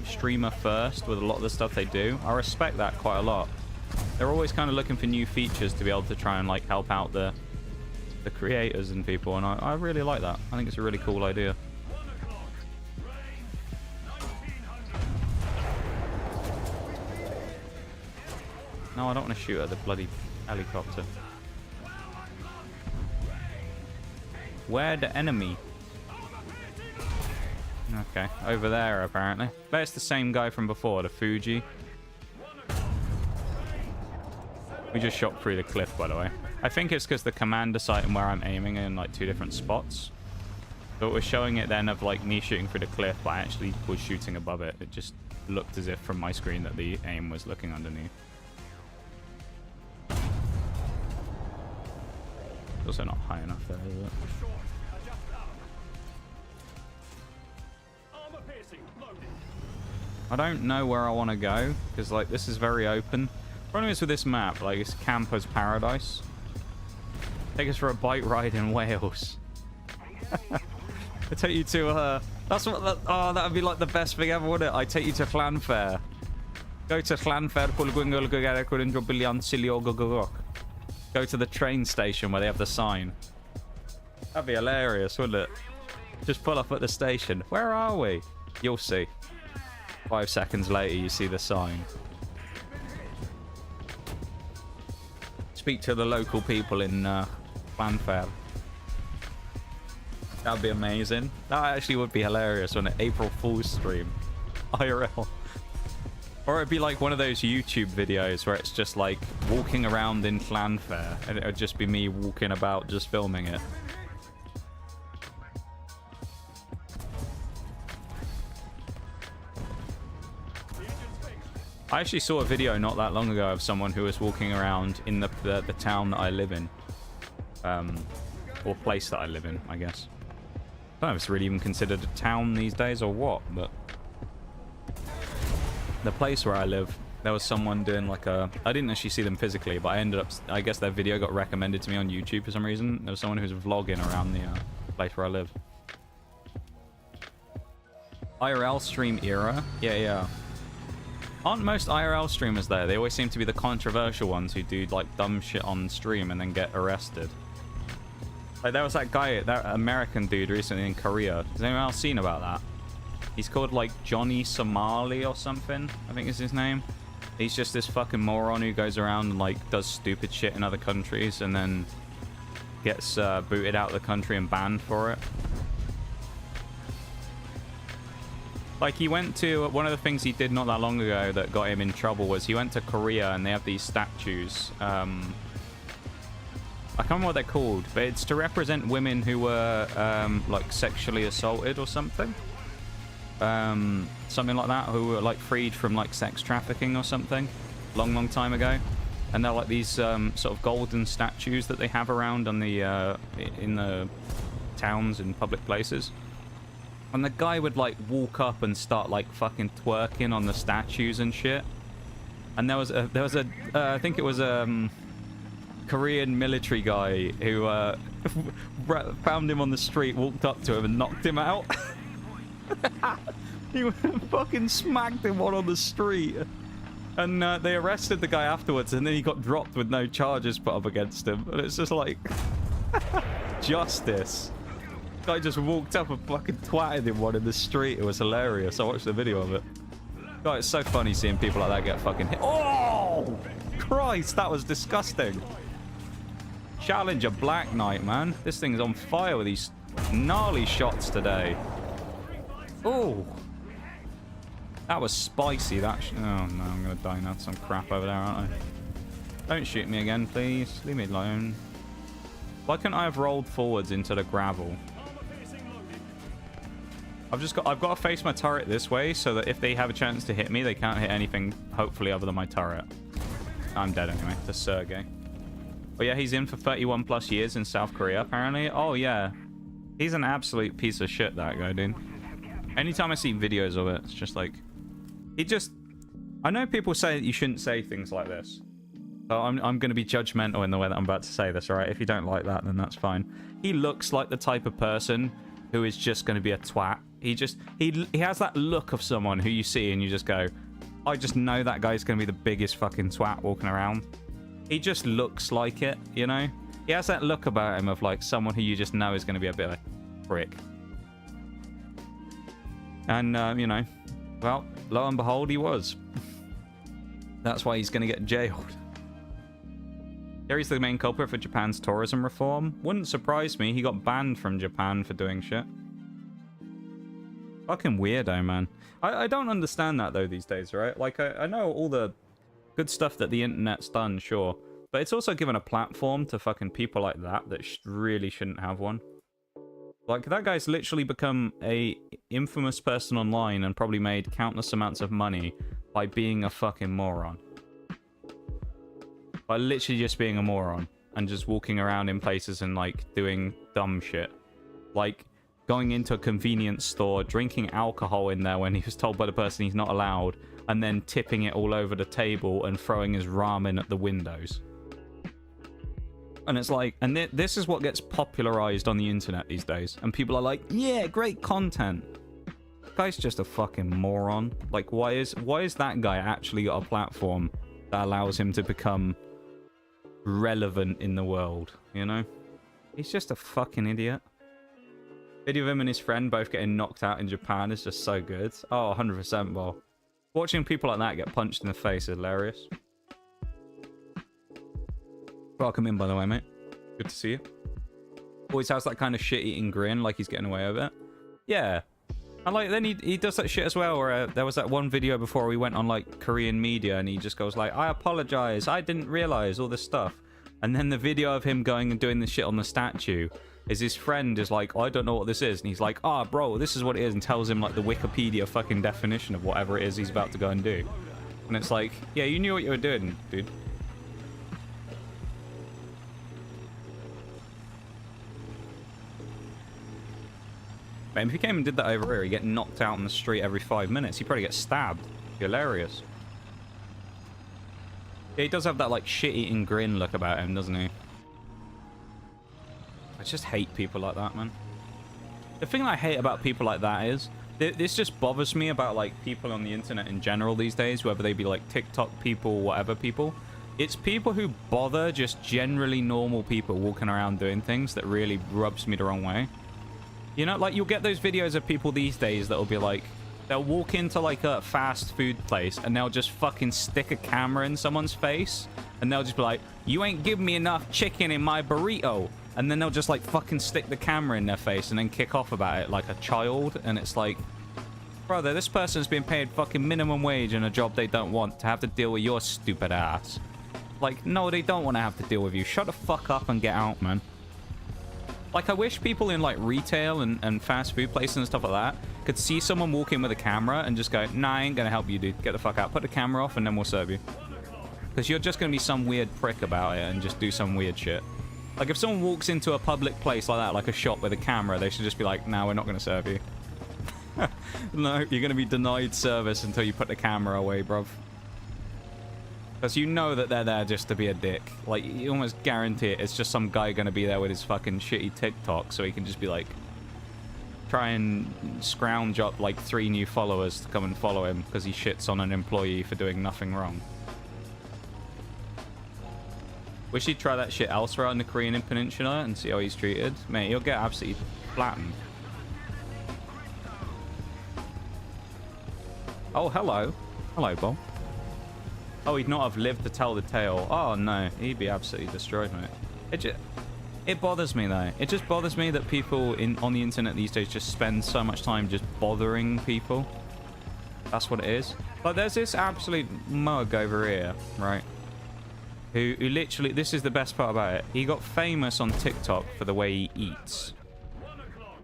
streamer first with a lot of the stuff they do. I respect that quite a lot. They're always kind of looking for new features to be able to try and like help out the creators and people, and I really like that. I think it's a really cool idea. No, I don't want to shoot at the bloody helicopter. Where the enemy? Okay, over there apparently. But it's the same guy from before, the Fuji. We just shot through the cliff, by the way. I think it's because the commander sight and where I'm aiming are in like two different spots. So it was showing it then of like me shooting through the cliff, but I actually was shooting above it. It just looked as if from my screen that the aim was looking underneath. It's also not high enough there, is it? I don't know where I want to go, because like this is very open. Problem is with this map, like it's camper's paradise. Take us for a bike ride in Wales. I take you to that's what that, oh, that would be like the best thing ever, wouldn't it? I take you to Llanfair. Go to Llanfair. Go to the train station where they have the sign. That'd be hilarious, wouldn't it? Just pull up at the station. Where are we? You'll see. 5 seconds later, you see the sign. Speak to the local people in Llanfair. That'd be amazing. That actually would be hilarious on an April Fool's stream. IRL. Or it'd be like one of those YouTube videos where it's just like walking around in Llanfair and it would just be me walking about just filming it. I actually saw a video not that long ago of someone who was walking around in the town that I live in. Or place that I live in, I guess. I don't know if it's really even considered a town these days or what, but... The place where I live, there was someone doing like a... I didn't actually see them physically, but I ended up... I guess their video got recommended to me on YouTube for some reason. There was someone who was vlogging around the place where I live. IRL stream era? Yeah. Aren't most IRL streamers there? They always seem to be the controversial ones who do like dumb shit on stream and then get arrested. Like there was that guy, that American dude recently in Korea. Has anyone else seen about that? He's called like Johnny Somali or something, I think is his name. He's just this fucking moron who goes around and like does stupid shit in other countries and then gets booted out of the country and banned for it. Like, he went to... One of the things he did not that long ago that got him in trouble was he went to Korea and they have these statues. I can't remember what they're called, but it's to represent women who were, like, sexually assaulted or something. Something like that, who were, like, freed from, like, sex trafficking or something. Long time ago. And they're, like, these sort of golden statues that they have around on the, in the towns and public places. And the guy would, like, walk up and start, like, fucking twerking on the statues and shit. And there was a I think it was a Korean military guy who found him on the street, walked up to him and knocked him out. He fucking smacked him one on the street. And they arrested the guy afterwards, and then he got dropped with no charges put up against him. And it's just like... justice. Guy just walked up and fucking twatted him one in the street. It was hilarious. I watched the video of it. God, it's so funny seeing people like that get fucking hit. Oh! Christ, that was disgusting. Challenger Black Knight, man. This thing's on fire with these gnarly shots today. Oh! That was spicy. That oh no, I'm gonna die now. Some crap over there, aren't I? Don't shoot me again, please. Leave me alone. Why couldn't I have rolled forwards into the gravel? I've got to face my turret this way so that if they have a chance to hit me, they can't hit anything, hopefully, other than my turret. I'm dead anyway. To Sergey. But yeah, he's in for 31 plus years in South Korea, apparently. Oh, yeah. He's an absolute piece of shit, that guy, dude. Anytime I see videos of it, it's just like... I know people say that you shouldn't say things like this. So I'm going to be judgmental in the way that I'm about to say this, alright? If you don't like that, then that's fine. He looks like the type of person who is just going to be a twat. He has that look of someone who you see and you just go, I just know that guy's going to be the biggest fucking twat walking around. He just looks like it, you know? He has that look about him of like someone who you just know is going to be a bit of a prick. And, you know, well, lo and behold, he was. That's why he's going to get jailed. Gary's the main culprit for Japan's tourism reform. Wouldn't surprise me. He got banned from Japan for doing shit. Fucking weirdo, man. I don't understand that, though, these days, right? Like, I know all the good stuff that the internet's done, sure. But it's also given a platform to fucking people like that that really shouldn't have one. Like, that guy's literally become a infamous person online and probably made countless amounts of money by being a fucking moron. By literally just being a moron and just walking around in places and, like, doing dumb shit. Like, going into a convenience store, drinking alcohol in there when he was told by the person he's not allowed, and then tipping it all over the table and throwing his ramen at the windows. And it's like, and this is what gets popularized on the internet these days. And people are like, yeah, great content. Guy's just a fucking moron. Like, why is that guy actually got a platform that allows him to become relevant in the world, you know? He's just a fucking idiot. Video of him and his friend both getting knocked out in Japan is just so good. Oh, 100%, bro. Watching people like that get punched in the face is hilarious. Welcome in, by the way, mate. Good to see you. Always has that kind of shit-eating grin, like he's getting away with it. Yeah. And, like, then he does that shit as well, where there was that one video before we went on, like, Korean media, and he just goes, like, I apologize, I didn't realize all this stuff. And then the video of him going and doing this shit on the statue is his friend is like, oh, I don't know what this is. And he's like, oh, bro, this is what it is, and tells him, like, the Wikipedia fucking definition of whatever it is he's about to go and do. And it's like, yeah, you knew what you were doing, dude. Man, if he came and did that over here, he'd get knocked out on the street every 5 minutes. He'd probably get stabbed. Hilarious. Yeah, he does have that, like, shit-eating grin look about him, doesn't he? I just hate people like that, man. The thing I hate about people like that is, this just bothers me about, like, people on the internet in general these days, whether they be, like, TikTok people, whatever people. It's people who bother just generally normal people walking around doing things that really rubs me the wrong way. You know, like, you'll get those videos of people these days that'll be like, they'll walk into, like, a fast food place and they'll just fucking stick a camera in someone's face and they'll just be like, you ain't giving me enough chicken in my burrito. And then they'll just, like, fucking stick the camera in their face and then kick off about it like a child. And it's like, brother, this person's been paid fucking minimum wage in a job they don't want to have to deal with your stupid ass. Like, no, they don't want to have to deal with you. Shut the fuck up and get out, man. Like, I wish people in, like, retail and fast food places and stuff like that could see someone walk in with a camera and just go, nah, I ain't gonna help you, dude. Get the fuck out. Put the camera off and then we'll serve you. Because you're just gonna be some weird prick about it and just do some weird shit. Like, if someone walks into a public place like that, like a shop with a camera, they should just be like, nah, we're not gonna serve you. No, you're gonna be denied service until you put the camera away, bruv. Because you know that they're there just to be a dick. Like, you almost guarantee it. It's just some guy going to be there with his fucking shitty TikTok, so he can just be like, try and scrounge up like 3 new followers to come and follow him because he shits on an employee for doing nothing wrong. Wish he'd try that shit elsewhere on the Korean Peninsula and see how he's treated. Mate, he'll get absolutely flattened. Oh, hello. Hello, Bob. Oh, he'd not have lived to tell the tale. Oh, no. He'd be absolutely destroyed, mate. It bothers me, though. It just bothers me that people on the internet these days just spend so much time just bothering people. That's what it is. Like, there's this absolute mug over here, right? Who literally... This is the best part about it. He got famous on TikTok for the way he eats.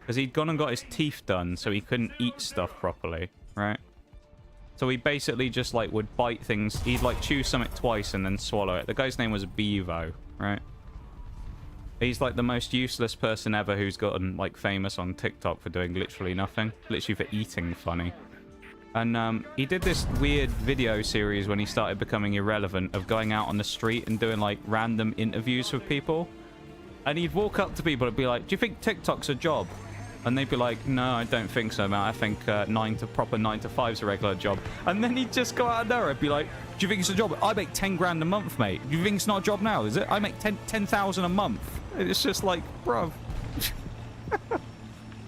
Because he'd gone and got his teeth done, so he couldn't eat stuff properly, right? So he basically just, like, would bite things. He'd, like, chew something twice and then swallow it. The guy's name was Bevo, right? He's, like, the most useless person ever who's gotten, like, famous on TikTok for doing literally nothing. Literally for eating funny. And he did this weird video series when he started becoming irrelevant of going out on the street and doing, like, random interviews with people. And he'd walk up to people and be like, do you think TikTok's a job? And they'd be like, no, I don't think so, man. I think proper 9 to 5's a regular job. And then he'd just go out there and be like, do you think it's a job? I make 10 grand a month, mate. Do you think it's not a job now, is it? I make 10,000 a month. It's just like, bruv.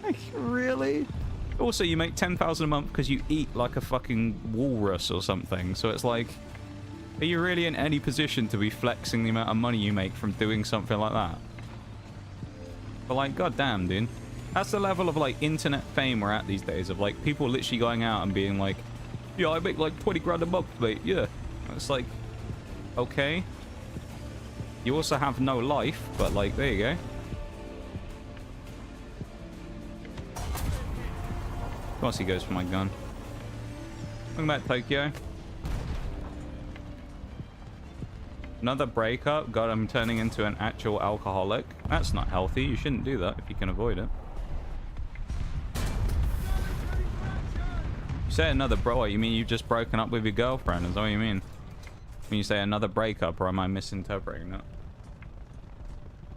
Like, really? Also, you make 10,000 a month because you eat like a fucking walrus or something. So it's like, are you really in any position to be flexing the amount of money you make from doing something like that? But like, goddamn, dude. That's the level of, like, internet fame we're at these days, of, like, people literally going out and being like, yeah, I make, like, 20 grand a month, mate, yeah. It's like, okay. You also have no life, but, like, there you go. course he goes for my gun. Talking about Tokyo. Another breakup. God, I'm turning into an actual alcoholic. That's not healthy. You shouldn't do that if you can avoid it. You say another bro, you mean you've just broken up with your girlfriend? Is that what you mean? When you say another breakup, or am I misinterpreting that?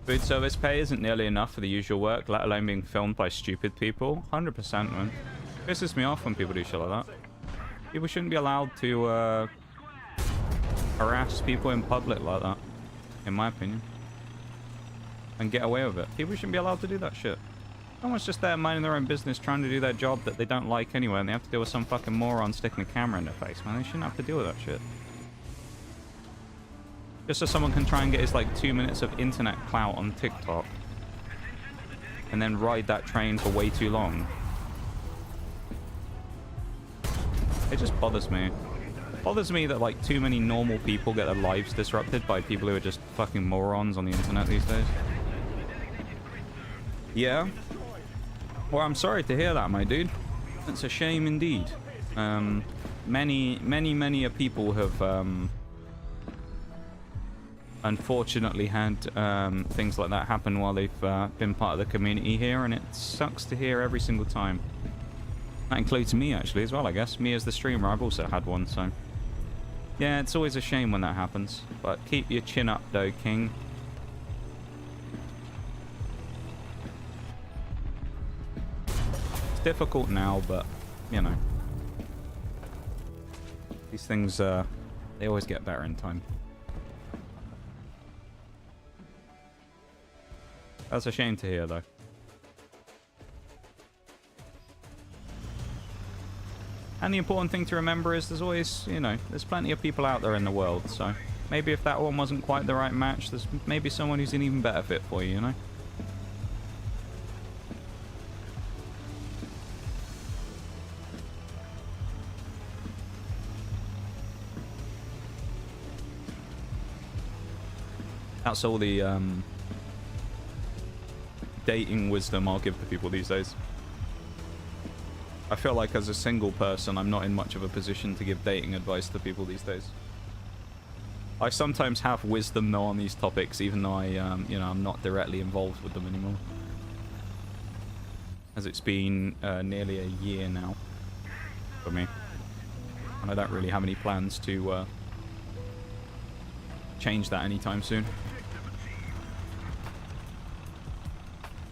Food service pay isn't nearly enough for the usual work, let alone being filmed by stupid people. 100%, man. Pisses me off when people do shit like that. People shouldn't be allowed to harass people in public like that, in my opinion, and get away with it. People shouldn't be allowed to do that shit. Someone's just there minding their own business, trying to do their job that they don't like anyway, and they have to deal with some fucking moron sticking a camera in their face, man. They shouldn't have to deal with that shit. Just so someone can try and get his, like, 2 minutes of internet clout on TikTok, and then ride that train for way too long. It just bothers me. It bothers me that, like, too many normal people get their lives disrupted by people who are just fucking morons on the internet these days. Yeah. Well, I'm sorry to hear that, my dude. It's a shame indeed. Many people have unfortunately had things like that happen while they've been part of the community here, and it sucks to hear every single time. That includes me, actually, as well, I guess. Me as the streamer, I've also had one, so... Yeah, it's always a shame when that happens. But keep your chin up, though, King. It's difficult now, but, you know. These things, they always get better in time. That's a shame to hear, though. And the important thing to remember is there's always, you know, there's plenty of people out there in the world, so maybe if that one wasn't quite the right match, there's maybe someone who's an even better fit for you, you know? That's all the dating wisdom I'll give to people these days. I feel like as a single person, I'm not in much of a position to give dating advice to people these days. I sometimes have wisdom though on these topics, even though I, you know, I'm not directly involved with them anymore. As it's been nearly a year now for me, and I don't really have any plans to change that anytime soon.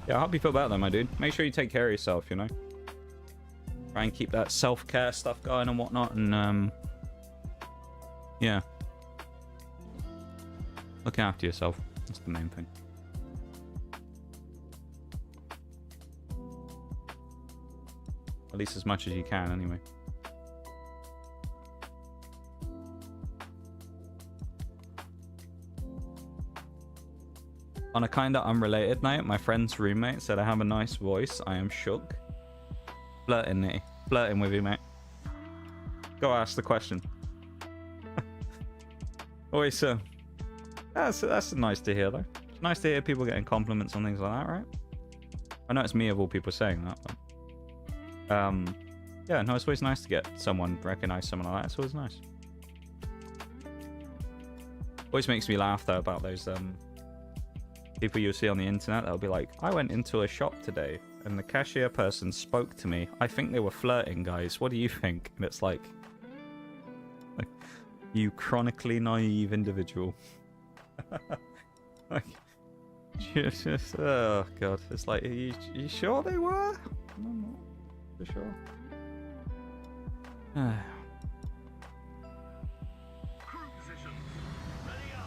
Yeah, I hope you feel better though, my dude. Make sure you take care of yourself, you know. Try and keep that self-care stuff going and whatnot, and yeah, look after yourself. That's the main thing. At least as much as you can, anyway. On a kinda unrelated note, my friend's roommate said I have a nice voice. I am shook. Flirting, Nitty. Flirting with you, mate. Go ask the question. Always, that's nice to hear, though. Nice to hear people getting compliments on things like that, right? I know it's me of all people saying that, but... yeah, no, it's always nice to get someone recognize someone like that. It's always nice. Always makes me laugh, though, about those, people you'll see on the internet that'll be like, I went into a shop today and the cashier person spoke to me. I think they were flirting, guys. What do you think? And it's like you chronically naive individual. Like, just, oh god, it's like, are you sure they were? I'm not for sure.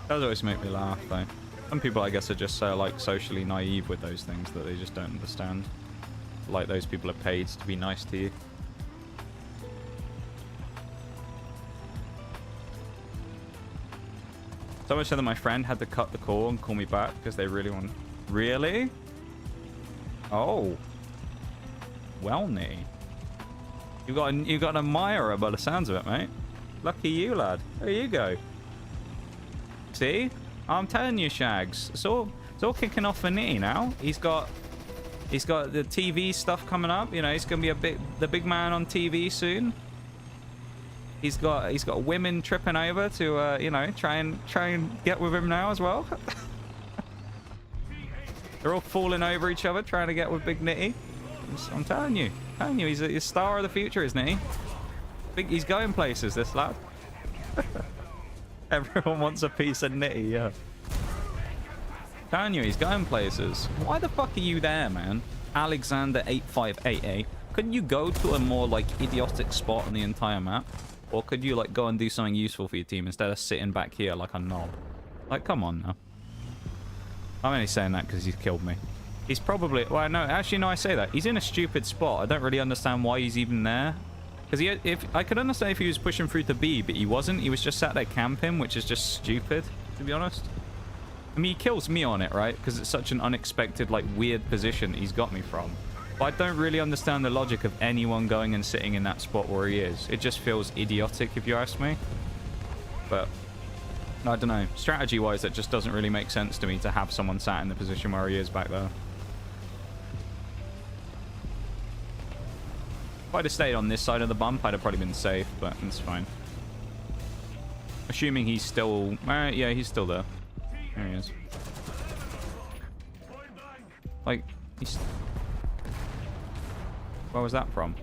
Does always make me laugh, though. Some people, I guess, are just so, like, socially naive with those things that they just don't understand. Like, those people are paid to be nice to you. So much so that my friend had to cut the call and call me back because they really want... Really? Oh. Well, nee. You got an admirer by the sounds of it, mate. Lucky you, lad. There you go. See? I'm telling you, Shags. It's all kicking off for Nitty now. He's got He's got the TV stuff coming up. You know, he's gonna be the big man on TV soon. He's got women tripping over to you know, try and get with him now as well. They're all falling over each other trying to get with Big Nitty. I'm telling you, he's a star of the future, isn't he? He's going places, this lad. Everyone wants a piece of Nitty, yeah. Telling you, he's going places. Why the fuck are you there, man? Alexander8588. Couldn't you go to a more, like, idiotic spot on the entire map? Or could you, like, go and do something useful for your team instead of sitting back here like a knob? Like, come on now. I'm only saying that because he's killed me. He's probably... Well, no, actually, no, I say that. He's in a stupid spot. I don't really understand why he's even there. Because if I could understand if he was pushing through to B, but he wasn't. He was just sat there camping, which is just stupid, to be honest. I mean, he kills me on it, right? Because it's such an unexpected, like, weird position he's got me from. But I don't really understand the logic of anyone going and sitting in that spot where he is. It just feels idiotic, if you ask me. But, I don't know. Strategy-wise, it just doesn't really make sense to me to have someone sat in the position where he is back there. If I'd have stayed on this side of the bump, I'd have probably been safe, but it's fine. Assuming he's still... yeah, he's still there. There he is. Like, he's... Where was that from?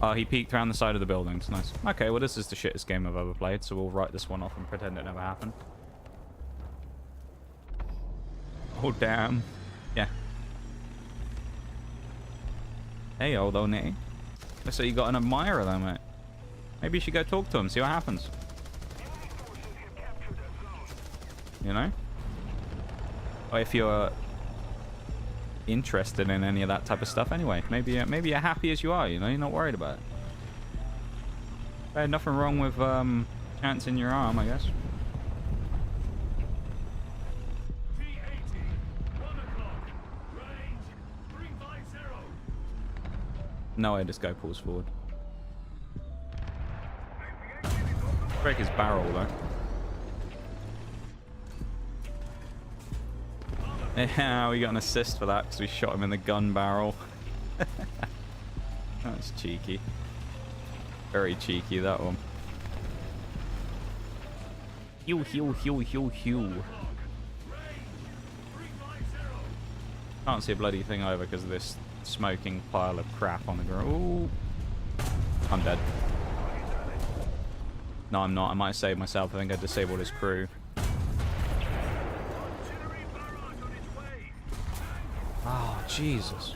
Oh, he peeked around the side of the buildings. Nice. Okay, well, this is the shittest game I've ever played, so we'll write this one off and pretend it never happened. Oh, damn. Yeah. Hey, old Nitty. Looks like you got an admirer though, mate. Maybe you should go talk to him, see what happens. You know? Or if you're interested in any of that type of stuff anyway. Maybe you're happy as you are, you know? You're not worried about it. Hey, nothing wrong with chancing your arm, I guess. No way this guy pulls forward. Break his barrel though. Yeah, we got an assist for that because we shot him in the gun barrel. That's cheeky. Very cheeky, that one. Hew. Can't see a bloody thing over because of this smoking pile of crap on the ground. Ooh. I'm dead. No, I'm not. I might save myself. I think I disabled his crew. Oh, Jesus.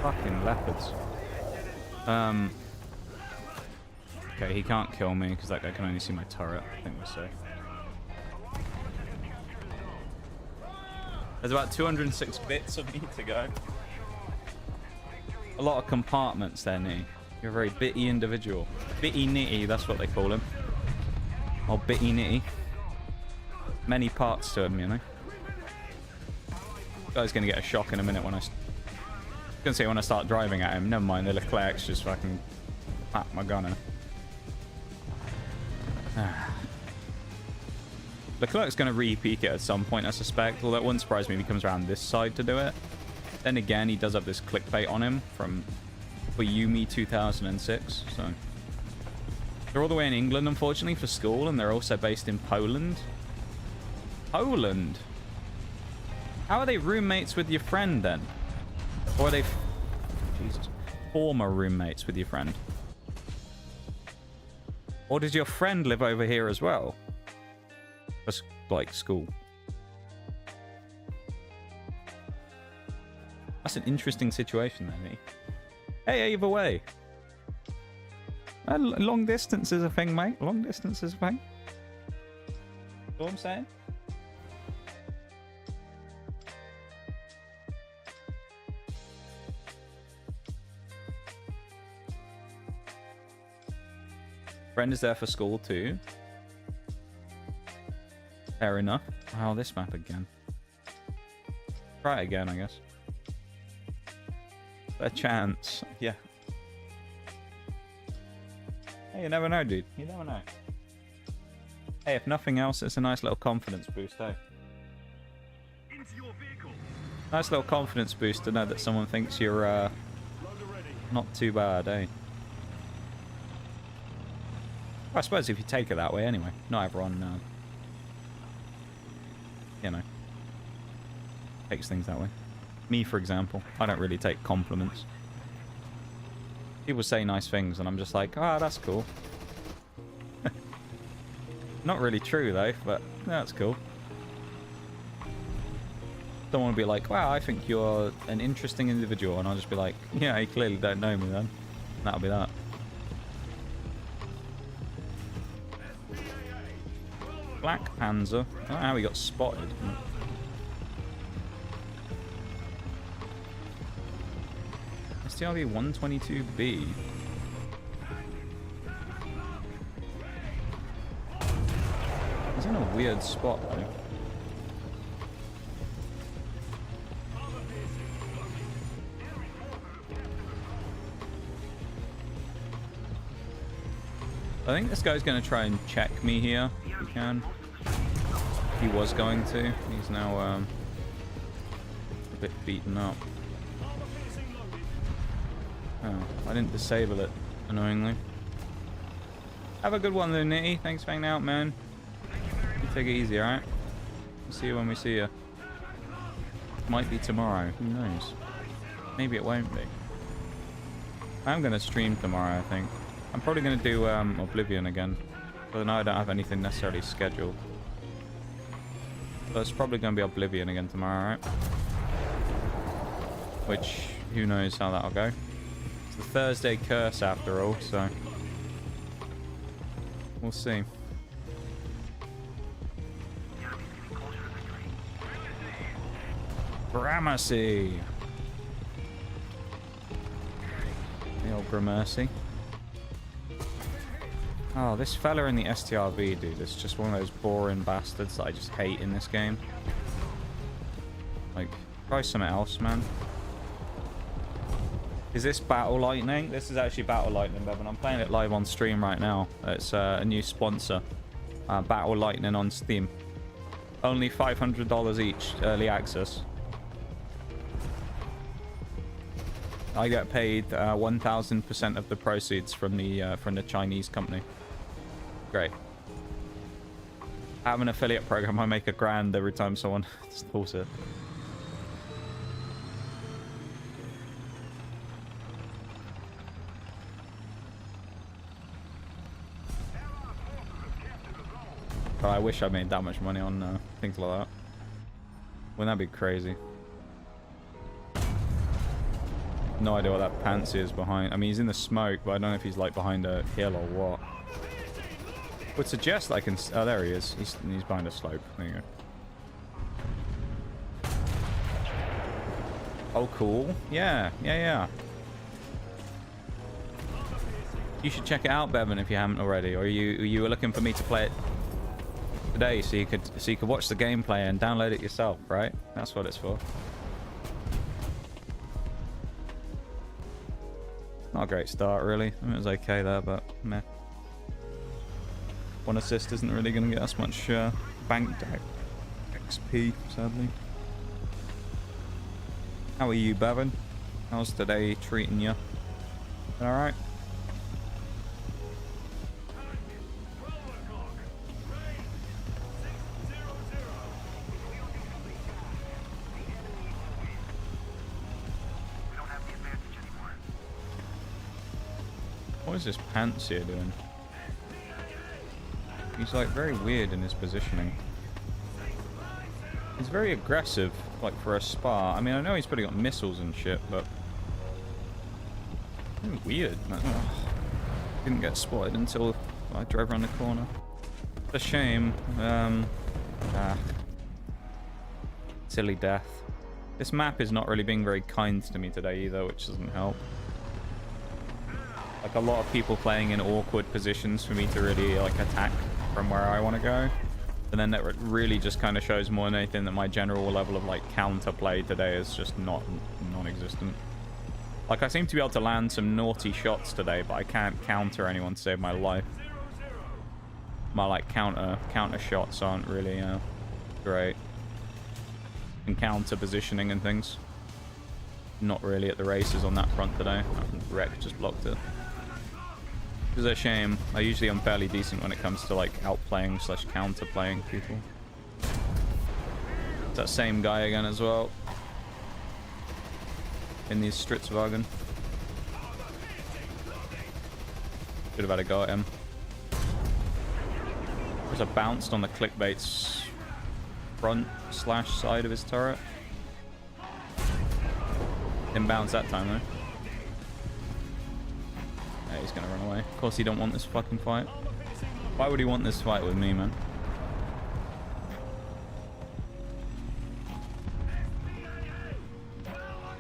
Fucking leopards. Okay, he can't kill me because that guy can only see my turret. I think we're safe. There's about 206 bits of me to go. A lot of compartments there, Nitty. You're a very bitty individual. Bitty Nitty, that's what they call him. Or bitty Nitty. Many parts to him, you know. Guy's gonna get a shock in a minute when gonna say when I start driving at him. Never mind, the Leclerc's just fucking pat my gunner. Leclerc's going to re-peek it at some point, I suspect. Although it wouldn't surprise me if he comes around this side to do it. Then again, he does have this clickbait on him from Yumi 2006. So they're all the way in England, unfortunately, for school. And they're also based in Poland. Poland? How are they roommates with your friend, then? Or are they... Jesus. Former roommates with your friend? Or does your friend live over here as well? That's like school. That's an interesting situation there, mate. Hey, either way. Long distance is a thing, mate. Long distance is a thing. You know what I'm saying? Friend is there for school too. Fair enough. Oh, this map again. Try it again, I guess. A chance. Yeah. Hey, you never know, dude. You never know. Hey, if nothing else, it's a nice little confidence boost, hey? Nice little confidence boost to know that someone thinks you're not too bad, eh? I suppose if you take it that way anyway. Not everyone, you know, takes things that way. Me, for example, I don't really take compliments. People say nice things and I'm just like, ah, oh, that's cool. Not really true though, but that's cool. Don't want to be like, wow, I think you're an interesting individual, and I'll just be like, yeah, you clearly don't know me then. That'll be that. Black Panzer. I don't know how he got spotted. STRV 122B. He's in a weird spot though. I think this guy's going to try and check me here, if he can. He was going to. He's now a bit beaten up. Oh, I didn't disable it, annoyingly. Have a good one, Lunity. Thanks for hanging out, man. You take it easy, alright? We'll see you when we see you. Might be tomorrow. Who knows? Maybe it won't be. I'm going to stream tomorrow, I think. I'm probably going to do Oblivion again. But now I don't have anything necessarily scheduled. So it's probably going to be Oblivion again tomorrow, right? Which, who knows how that'll go. It's the Thursday curse after all, so... we'll see. Gramercy! The old Gramercy. Oh, this fella in the STRV, dude, is just one of those boring bastards that I just hate in this game. Like, try something else, man. Is this Battle Lightning? This is actually Battle Lightning, Bevan. I'm playing it live on stream right now. It's a new sponsor. Battle Lightning on Steam. Only $500 each, early access. I get paid 1,000% of the proceeds from the Chinese company. Great. I have an affiliate program. I make $1,000 every time someone installs it. But I wish I made that much money on things like that. Wouldn't that be crazy? No idea what that Pansy is behind. I mean, he's in the smoke, but I don't know if he's like behind a hill or what. Would suggest I can... oh, there he is. He's behind a slope. There you go. Oh, cool. Yeah. You should check it out, Bevan, if you haven't already. Or you were looking for me to play it today, so you could watch the gameplay and download it yourself, right? That's what it's for. Not a great start, really. I mean, it was okay there, but meh. One assist isn't really going to get us much banked XP, sadly. How are you, Bevan? How's today treating you? Alright? What is this Pants here doing? He's like very weird in his positioning. He's very aggressive, like for a Spa. I mean, I know he's probably got missiles and shit, but weird. Didn't get spotted until I drove around the corner. It's a shame. Silly death. This map is not really being very kind to me today either, which doesn't help. Like a lot of people playing in awkward positions for me to really like attack from where I want to go. And then that really just kind of shows more than anything that my general level of like counterplay today is just non-existent. Like I seem to be able to land some naughty shots today, but I can't counter anyone to save my life. My like counter shots aren't really great. and counter positioning and things. Not really at the races on that front today. Wreck just blocked it. Which is a shame. I usually am fairly decent when it comes to like outplaying slash counterplaying people. It's that same guy again as well. In these Stritzwagen. Should have had a go at him. There's a bounced on the clickbait's front slash side of his turret. Didn't bounce that time though. Yeah, he's gonna run away. Of course he don't want this fucking fight. Why would he want this fight with me, man?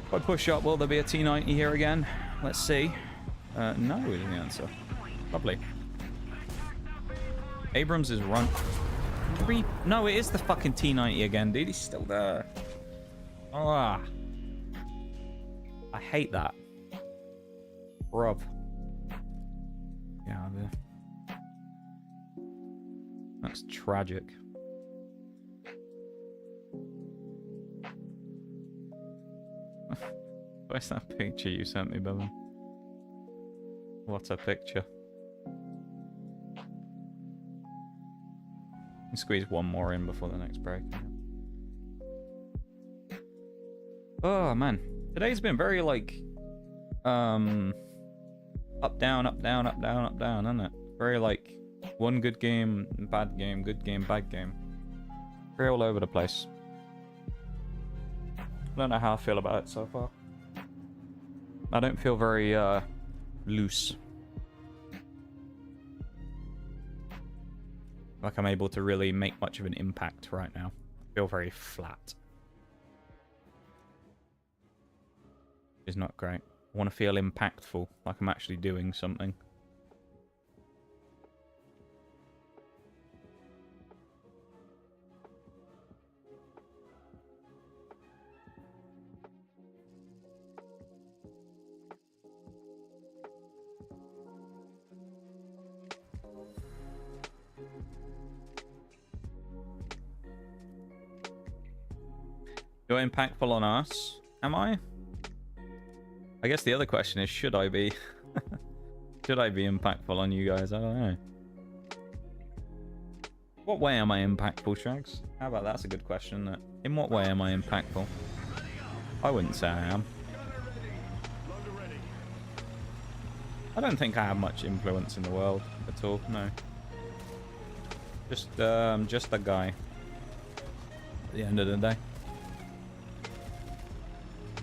If I push up, will there be a T90 here again? Let's see. No is the answer. Lovely. Abrams is run. No, it is the fucking T90 again, dude. He's still there. Ah. I hate that. Rob. Yeah, that's tragic. Where's that picture you sent me, Bevan? What's a picture? Squeeze one more in before the next break. Oh man, today's been very like up down, up down, up down, up down, isn't it? Very like one good game, bad game, good game, bad game. Very all over the place. I don't know how I feel about it so far. I don't feel very loose. Like I'm able to really make much of an impact right now. I feel very flat. It's not great. I want to feel impactful, like I'm actually doing something. You're impactful on us, am I? I guess the other question is, should I be? Should I be impactful on you guys? I don't know. What way am I impactful, Shags? How about that's a good question. In what way am I impactful? I wouldn't say I am. I don't think I have much influence in the world at all, no. Just a guy. At the end of the day.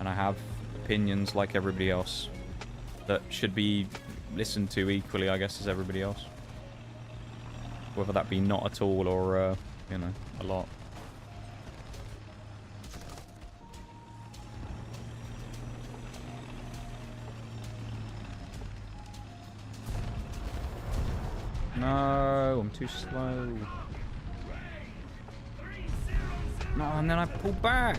And I have opinions like everybody else that should be listened to equally, I guess, as everybody else. Whether that be not at all or, you know, a lot. No, I'm too slow. No, and then I pull back.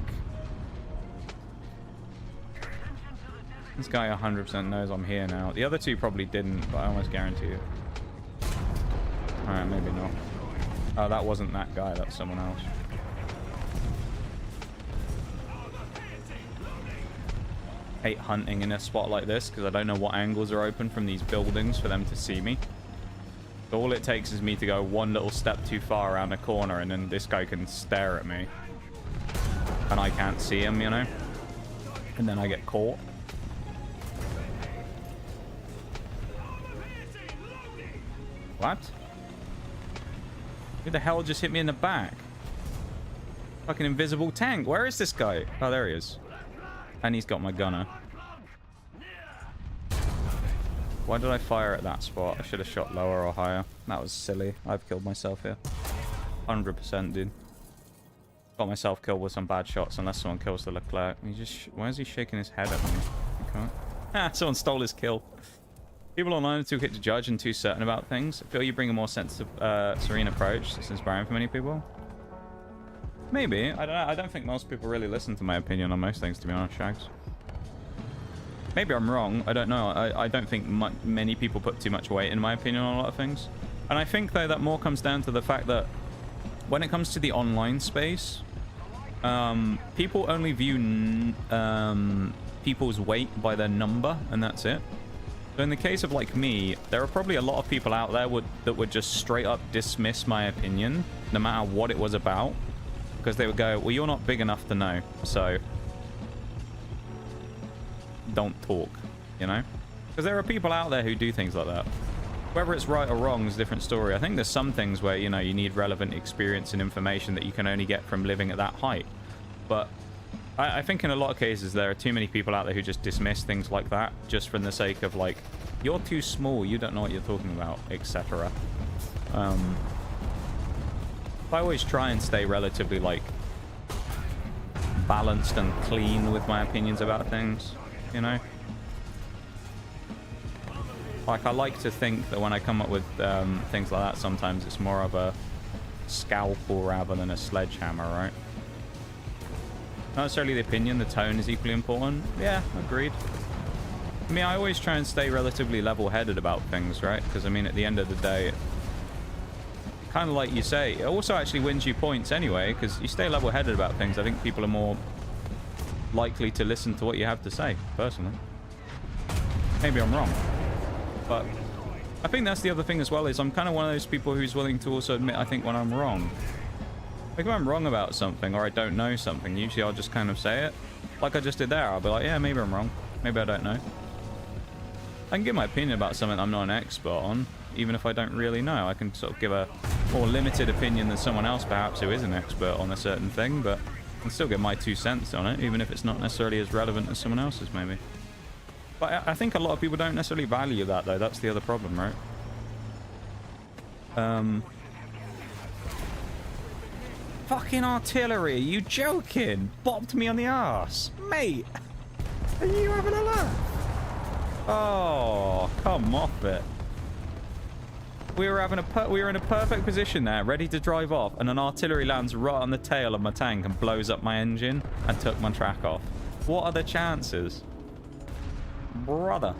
This guy 100% knows I'm here now. The other two probably didn't, but I almost guarantee it. Alright, maybe not. Oh, that wasn't that guy, that's someone else. Hate hunting in a spot like this, because I don't know what angles are open from these buildings for them to see me. So all it takes is me to go one little step too far around the corner, and then this guy can stare at me. And I can't see him, you know? And then I get caught. What? Who the hell just hit me in the back? Fucking invisible tank. Where is this guy? Oh, there he is. And he's got my gunner. Why did I fire at that spot? I should have shot lower or higher. That was silly. I've killed myself here. 100%, dude. Got myself killed with some bad shots unless someone kills the Leclerc. He just... Why is he shaking his head at me? Okay. Ah, someone stole his kill. People online are too quick to judge and too certain about things. I feel you bring a more sensitive, serene approach that's inspiring for many people. Maybe. I don't know. I don't think most people really listen to my opinion on most things, to be honest, Shags. Maybe I'm wrong. I don't know. I don't think many people put too much weight in my opinion on a lot of things. And I think, though, that more comes down to the fact that when it comes to the online space, People only view people's weight by their number, and that's it. So in the case of like me, there are probably a lot of people out there that would just straight up dismiss my opinion, no matter what it was about, because they would go, well, you're not big enough to know, so don't talk, you know? Because there are people out there who do things like that. Whether it's right or wrong is a different story. I think there's some things where, you know, you need relevant experience and information that you can only get from living at that height. But I think in a lot of cases there are too many people out there who just dismiss things like that just for the sake of, like, you're too small, you don't know what you're talking about, etc. I always try and stay relatively, like, balanced and clean with my opinions about things, you know? Like, I like to think that when I come up with things like that, sometimes it's more of a scalpel rather than a sledgehammer, right? Not necessarily the opinion, the tone is equally important. Yeah, agreed. I mean, I always try and stay relatively level-headed about things, right? Because, I mean, at the end of the day, kind of like you say, it also actually wins you points anyway, because you stay level-headed about things. I think people are more likely to listen to what you have to say, personally. Maybe I'm wrong. But I think that's the other thing as well, is I'm kind of one of those people who's willing to also admit, I think, when I'm wrong. Like, if I'm wrong about something or I don't know something, usually I'll just kind of say it. Like I just did there. I'll be like, yeah, maybe I'm wrong. Maybe I don't know. I can give my opinion about something I'm not an expert on, even if I don't really know. I can sort of give a more limited opinion than someone else, perhaps, who is an expert on a certain thing, but I can still get my 2 cents on it, even if it's not necessarily as relevant as someone else's, maybe. But I think a lot of people don't necessarily value that, though. That's the other problem, right? Fucking artillery, are you joking? Bopped me on the arse. Mate, are you having a laugh? Oh, come off it. We were in a perfect position there, ready to drive off, and an artillery lands right on the tail of my tank and blows up my engine and took my track off. What are the chances? Brother.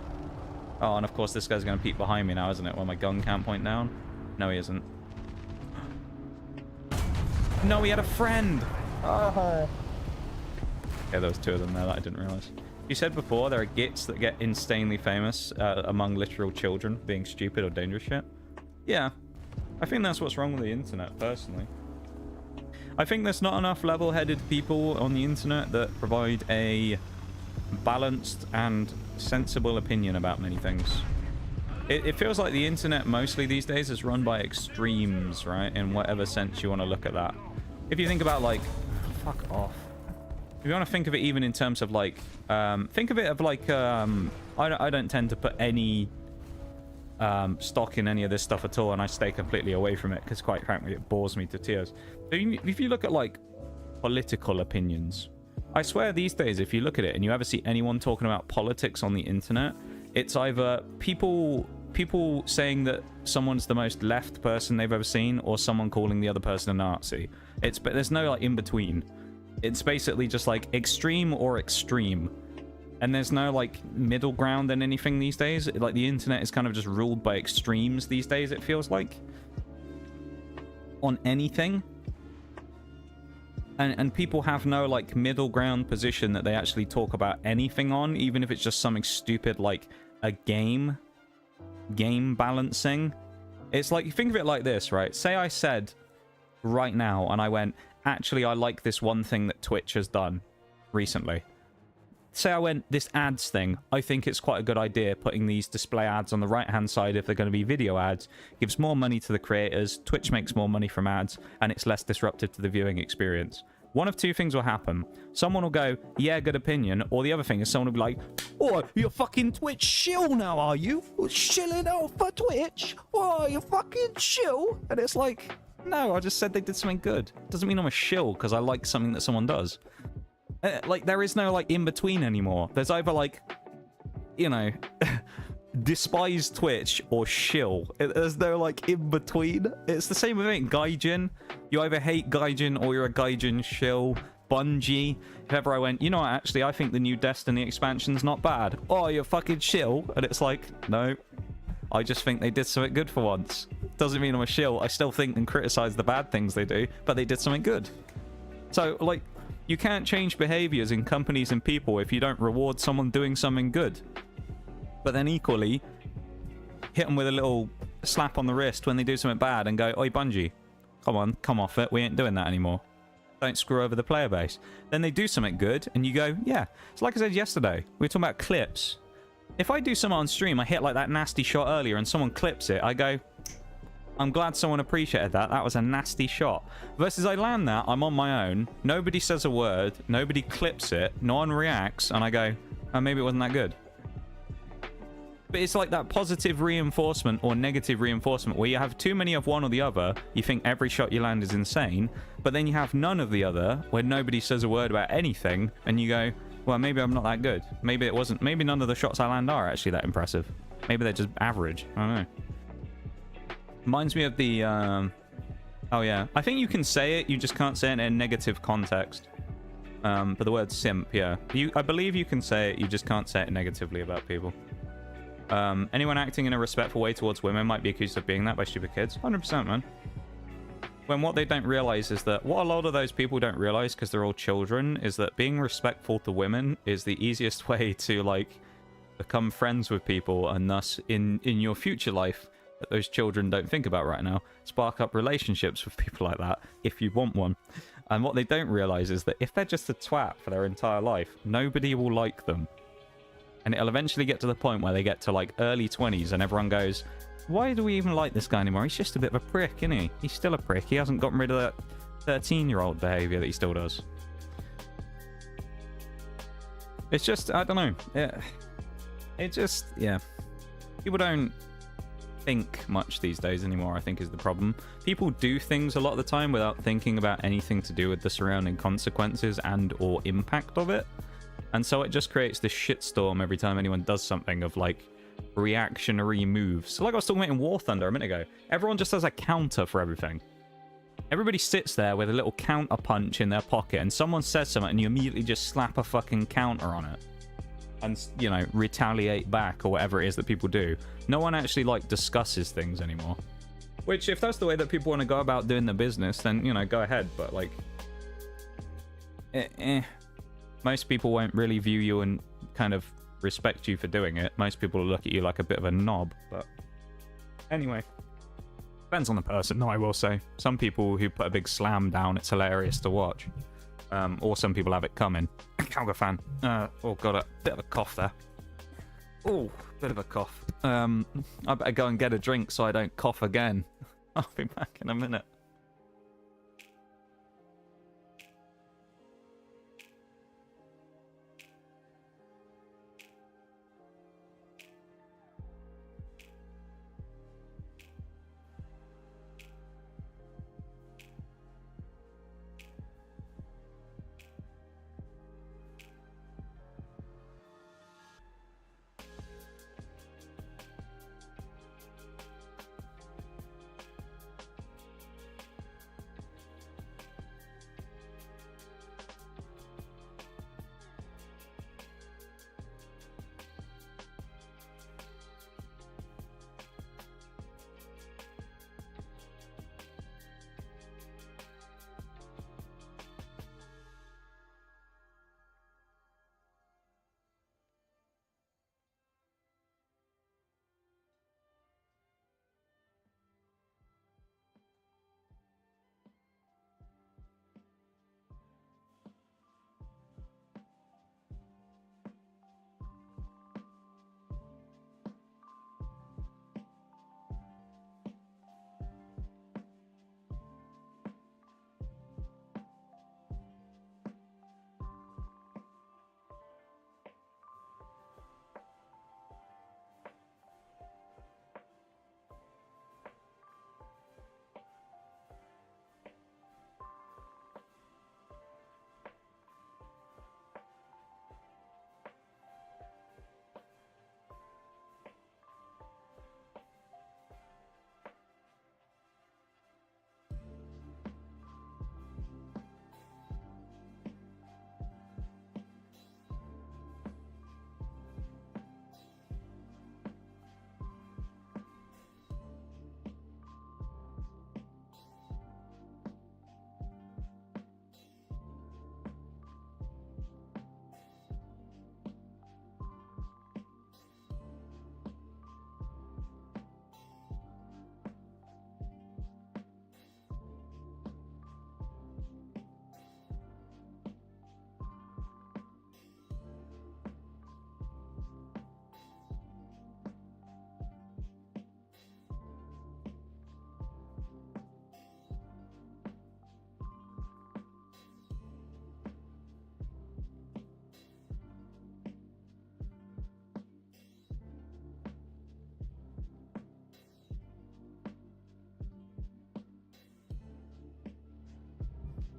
Oh, and of course this guy's going to peek behind me now, isn't it, when my gun can't point down? No, he isn't. No, he had a friend. Oh. Yeah, there was 2 of them there that I didn't realize. You said before there are gits that get insanely famous among literal children being stupid or dangerous shit. Yeah, I think that's what's wrong with the internet, personally. I think there's not enough level-headed people on the internet that provide a balanced and sensible opinion about many things. It feels like the internet mostly these days is run by extremes, right? In whatever sense you want to look at that. If you think about, like, fuck off. If you want to think of it even in terms of, like, think of it of like, I don't tend to put any stock in any of this stuff at all, and I stay completely away from it because, quite frankly, it bores me to tears. So if you look at, like, political opinions, I swear these days, if you look at it and you ever see anyone talking about politics on the internet, it's either people saying that someone's the most left person they've ever seen, or someone calling the other person a Nazi. But there's no, like, in between. It's basically just like extreme or extreme, and there's no, like, middle ground in anything these days. Like, the internet is kind of just ruled by extremes these days, it feels like, on anything. And people have no, like, middle ground position that they actually talk about anything on, even if it's just something stupid like a game balancing. It's like, you think of it like this, right? Say I said right now, and I went, actually, I like this one thing that Twitch has done recently. Say I went, this ads thing, I think it's quite a good idea putting these display ads on the right-hand side if they're going to be video ads. Gives more money to the creators, Twitch makes more money from ads, and it's less disruptive to the viewing experience. One of 2 things will happen. Someone will go, yeah, good opinion, or the other thing is someone will be like, oh, you're fucking Twitch shill now, are you? Shilling out for Twitch? Oh, you fucking shill? And it's like, no, I just said they did something good. Doesn't mean I'm a shill because I like something that someone does. Like, there is no, like, in-between anymore. There's either, like, you know, despise Twitch or shill. There's no, like, in-between. It's the same with it. Gaijin. You either hate Gaijin or you're a Gaijin shill. Bungie. If ever I went, you know what, actually, I think the new Destiny expansion's not bad. Oh, you're fucking shill. And it's like, no. I just think they did something good for once. Doesn't mean I'm a shill. I still think and criticize the bad things they do, but they did something good. So, like, You can't change behaviors in companies and people if you don't reward someone doing something good. But then equally, hit them with a little slap on the wrist when they do something bad and go, oi, Bungie, come on, come off it. We ain't doing that anymore. Don't screw over the player base. Then they do something good and you go, yeah. It's like I said yesterday. We were talking about clips. If I do something on stream, I hit like that nasty shot earlier and someone clips it, I go, I'm glad someone appreciated that. That was a nasty shot. Versus I land that, I'm on my own. Nobody says a word. Nobody clips it. No one reacts. And I go, oh, maybe it wasn't that good. But it's like that positive reinforcement or negative reinforcement where you have too many of one or the other. You think every shot you land is insane. But then you have none of the other where nobody says a word about anything. And you go, well, maybe I'm not that good. Maybe it wasn't. Maybe none of the shots I land are actually that impressive. Maybe they're just average. I don't know. Reminds me of the... oh, yeah. I think you can say it. You just can't say it in a negative context. But the word simp, yeah. I believe you can say it. You just can't say it negatively about people. Anyone acting in a respectful way towards women might be accused of being that by stupid kids. 100%, man. When what they don't realize is that... What a lot of those people don't realize, because they're all children, is that being respectful to women is the easiest way to, like, become friends with people, and thus, in your future life, that those children don't think about right now, spark up relationships with people like that, if you want one. And what they don't realize is that if they're just a twat for their entire life, nobody will like them. And it'll eventually get to the point where they get to, like, early 20s and everyone goes, why do we even like this guy anymore? He's just a bit of a prick, isn't he? He's still a prick. He hasn't gotten rid of that 13-year-old behavior that he still does. It's just, I don't know. It just, yeah. People don't think much these days anymore, I think, is the problem. People do things a lot of the time without thinking about anything to do with the surrounding consequences and or impact of it. And so it just creates this shitstorm every time anyone does something of, like, reactionary moves. So like I was talking about in War Thunder a minute ago, everyone just has a counter for everything. Everybody sits there with a little counter punch in their pocket, and someone says something and you immediately just slap a fucking counter on it. And, you know, retaliate back or whatever it is that people do. No one actually, like, discusses things anymore. Which, if that's the way that people want to go about doing the business, then, you know, go ahead. But, like, most people won't really view you and kind of respect you for doing it. Most people will look at you like a bit of a knob. But anyway, depends on the person, I will say. Some people who put a big slam down, it's hilarious to watch. Or some people have it coming. Calga fan. Oh, got a bit of a cough there. Oh, bit of a cough. I better go and get a drink so I don't cough again. I'll be back in a minute.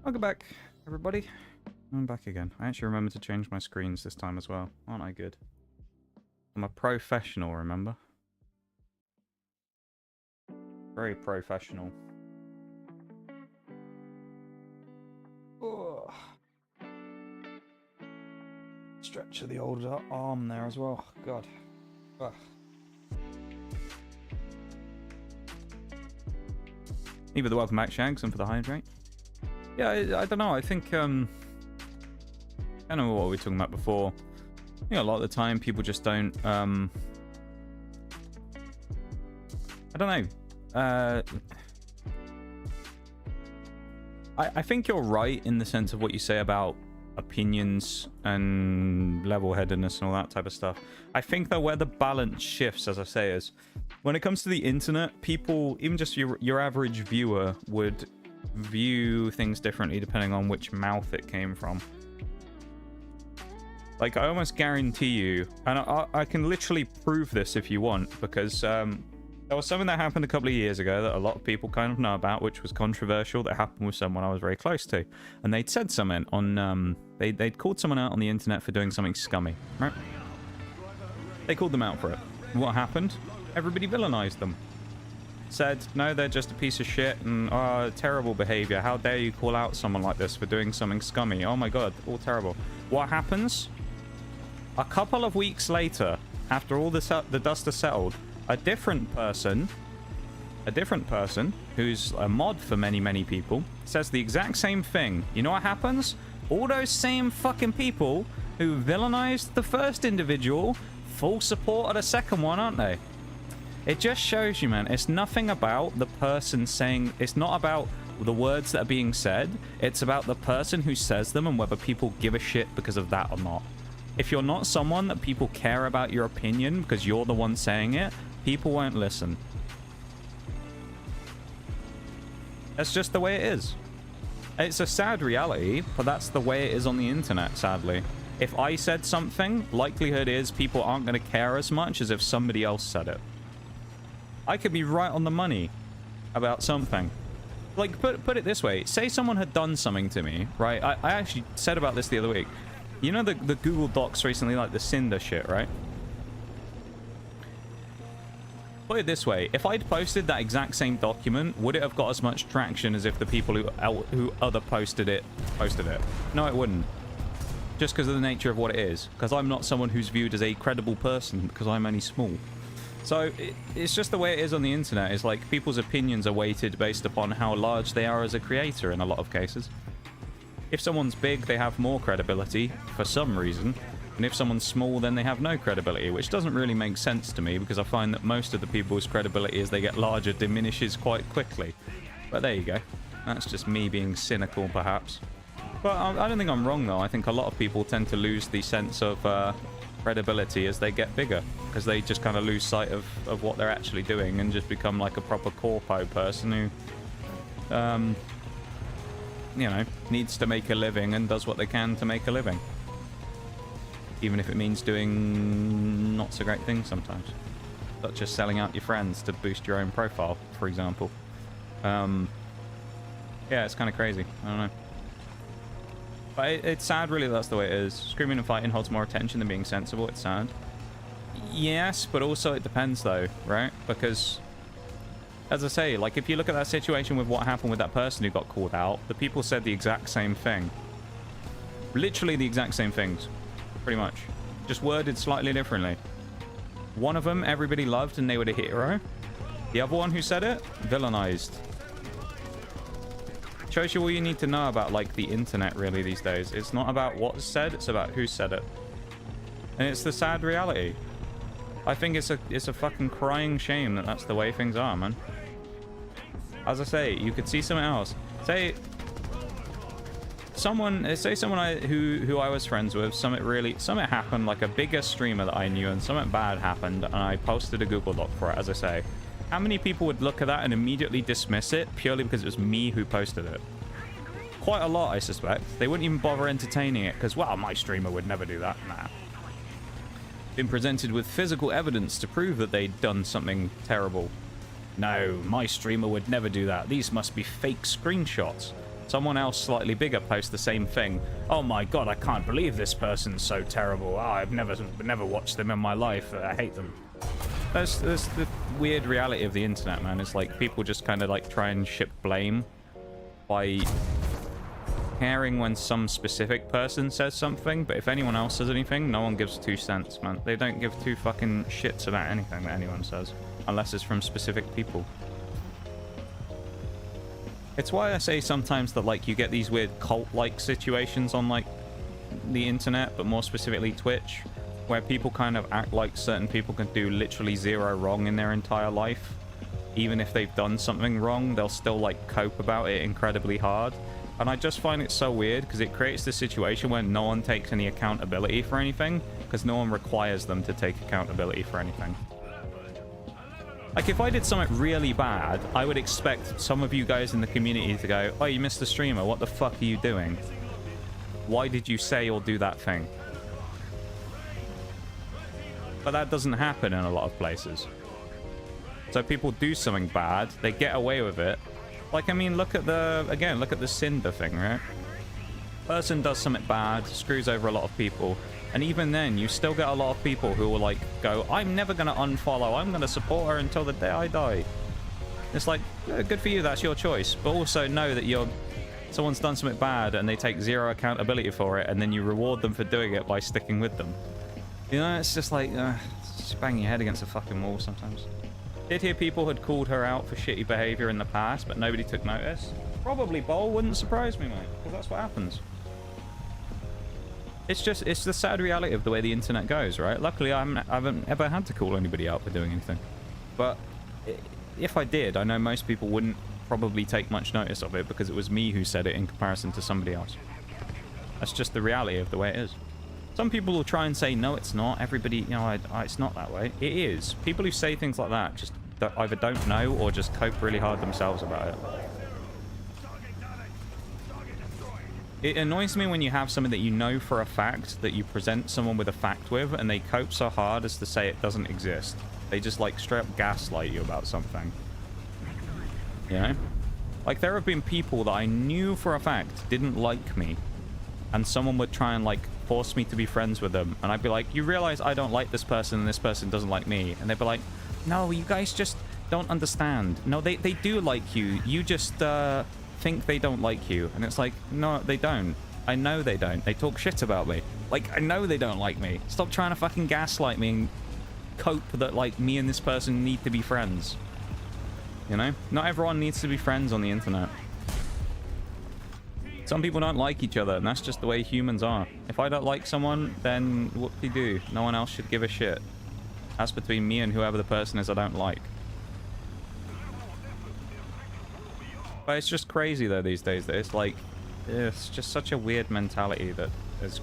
Welcome back, everybody. I'm back again. I actually remembered to change my screens this time as well. Aren't I good? I'm a professional, remember? Very professional. Oh. Stretch of the old arm there as well. God. Ugh. Either the welcome back, Shags, and for the hydrate. Yeah, I don't know. I think, I don't know what we were talking about before. You know, a lot of the time people just don't, I don't know. I think you're right in the sense of what you say about opinions and level-headedness and all that type of stuff. I think though where the balance shifts, as I say, is when it comes to the internet, people, even just your average viewer, would view things differently depending on which mouth it came from. Like, I almost guarantee you, and I can literally prove this if you want, because there was something that happened a couple of years ago that a lot of people kind of know about, which was controversial, that happened with someone I was very close to. And they'd said something on, they'd called someone out on the internet for doing something scummy, right? They called them out for it. What happened? Everybody villainized them. Said, no, they're just a piece of shit and terrible behavior. How dare you call out someone like this for doing something scummy? Oh my god, all terrible. What happens? A couple of weeks later, after all this, the dust has settled, a different person who's a mod for many people says the exact same thing. You know what happens? All those same fucking people who villainized the first individual full support of the second one, aren't they? It just shows you, man, it's nothing about the person saying, it's not about the words that are being said, it's about the person who says them and whether people give a shit because of that or not. If you're not someone that people care about your opinion because you're the one saying it, people won't listen. That's just the way it is. It's a sad reality, but that's the way it is on the internet, sadly. If I said something, likelihood is people aren't going to care as much as if somebody else said it. I could be right on the money about something. Like, put it this way. Say someone had done something to me, right? I actually said about this the other week. You know the Google Docs recently, like the Cinder shit, right? Put it this way. If I'd posted that exact same document, would it have got as much traction as if the people who other posted it? No, it wouldn't. Just because of the nature of what it is. Because I'm not someone who's viewed as a credible person, because I'm only small. So it's just the way it is on the internet. It's like people's opinions are weighted based upon how large they are as a creator in a lot of cases. If someone's big, they have more credibility for some reason. And if someone's small, then they have no credibility, which doesn't really make sense to me because I find that most of the people's credibility as they get larger diminishes quite quickly. But there you go. That's just me being cynical, perhaps. But I don't think I'm wrong, though. I think a lot of people tend to lose the sense of credibility as they get bigger because they just kind of lose sight of what they're actually doing and just become like a proper corpo person who, you know, needs to make a living and does what they can to make a living. Even if it means doing not so great things sometimes. Such as selling out your friends to boost your own profile, for example. Yeah, it's kind of crazy. I don't know. But it's sad, really, that's the way it is. Screaming and fighting holds more attention than being sensible. It's sad. Yes, but also it depends, though, right? Because, as I say, like, if you look at that situation with what happened with that person who got called out, the people said the exact same thing. Literally the exact same things. Pretty much. Just worded slightly differently. One of them, everybody loved and they were the hero. The other one who said it, villainized. Shows you all you need to know about, like, the internet, really, these days. It's not about what's said, it's about who said it. And it's the sad reality. I think it's a fucking crying shame that that's the way things are, man. As I say, you could see something else. Say someone who I was friends with, something happened, like a bigger streamer that I knew, and something bad happened, and I posted a Google Doc for it, as I say. How many people would look at that and immediately dismiss it purely because it was me who posted it? Quite a lot, I suspect. They wouldn't even bother entertaining it because, well, my streamer would never do that. Nah. Been presented with physical evidence to prove that they'd done something terrible. No, my streamer would never do that. These must be fake screenshots. Someone else slightly bigger posts the same thing. Oh my god, I can't believe this person's so terrible. Oh, I've never watched them in my life. I hate them. That's the weird reality of the internet, man. It's like people just kind of like try and ship blame by caring when some specific person says something, but if anyone else says anything, no one gives 2 cents, man. They don't give 2 fucking shits about anything that anyone says, unless it's from specific people. It's why I say sometimes that, like, you get these weird cult-like situations on, like, the internet, but more specifically Twitch, where people kind of act like certain people can do literally 0 wrong in their entire life. Even if they've done something wrong, they'll still, like, cope about it incredibly hard. And I just find it so weird, because it creates this situation where no one takes any accountability for anything, because no one requires them to take accountability for anything. Like, if I did something really bad, I would expect some of you guys in the community to go, oh, you missed the streamer, what the fuck are you doing? Why did you say or do that thing? But that doesn't happen in a lot of places. So people do something bad, they get away with it. Like, I mean, look at the, again, look at the Cinder thing, right? Person does something bad, screws over a lot of people, and even then, you still get a lot of people who will, like, go, I'm never going to unfollow, I'm going to support her until the day I die. It's like, good for you, that's your choice. But also know that someone's done something bad and they take 0 accountability for it, and then you reward them for doing it by sticking with them. You know, it's just like, just bang your head against a fucking wall sometimes. Did hear people had called her out for shitty behavior in the past, but nobody took notice. Probably Bowl, wouldn't surprise me, mate, because that's what happens. It's just, it's the sad reality of the way the internet goes, right? Luckily, I haven't ever had to call anybody out for doing anything. But if I did, I know most people wouldn't probably take much notice of it because it was me who said it in comparison to somebody else. That's just the reality of the way it is. Some people will try and say, no, it's not. Everybody, you know, it's not that way. It is. People who say things like that just either don't know or just cope really hard themselves about it. It annoys me when you have something that you know for a fact that you present someone with a fact with, and they cope so hard as to say it doesn't exist. They just, like, straight up gaslight you about something. You know? Like, there have been people that I knew for a fact didn't like me, and someone would try and, like, force me to be friends with them, and I'd be like, you realize I don't like this person and this person doesn't like me? And they'd be like, no, you guys just don't understand. No, they do like you. You just think they don't like you. And it's like, no, they don't. I know they don't. They talk shit about me. Like, I know they don't like me. Stop trying to fucking gaslight me and cope that, like, me and this person need to be friends. You know? Not everyone needs to be friends on the internet. Some people don't like each other, and that's just the way humans are. If I don't like someone, then whoop-de-doo. No one else should give a shit. That's between me and whoever the person is I don't like. But it's just crazy, though, these days, that it's like, it's just such a weird mentality that is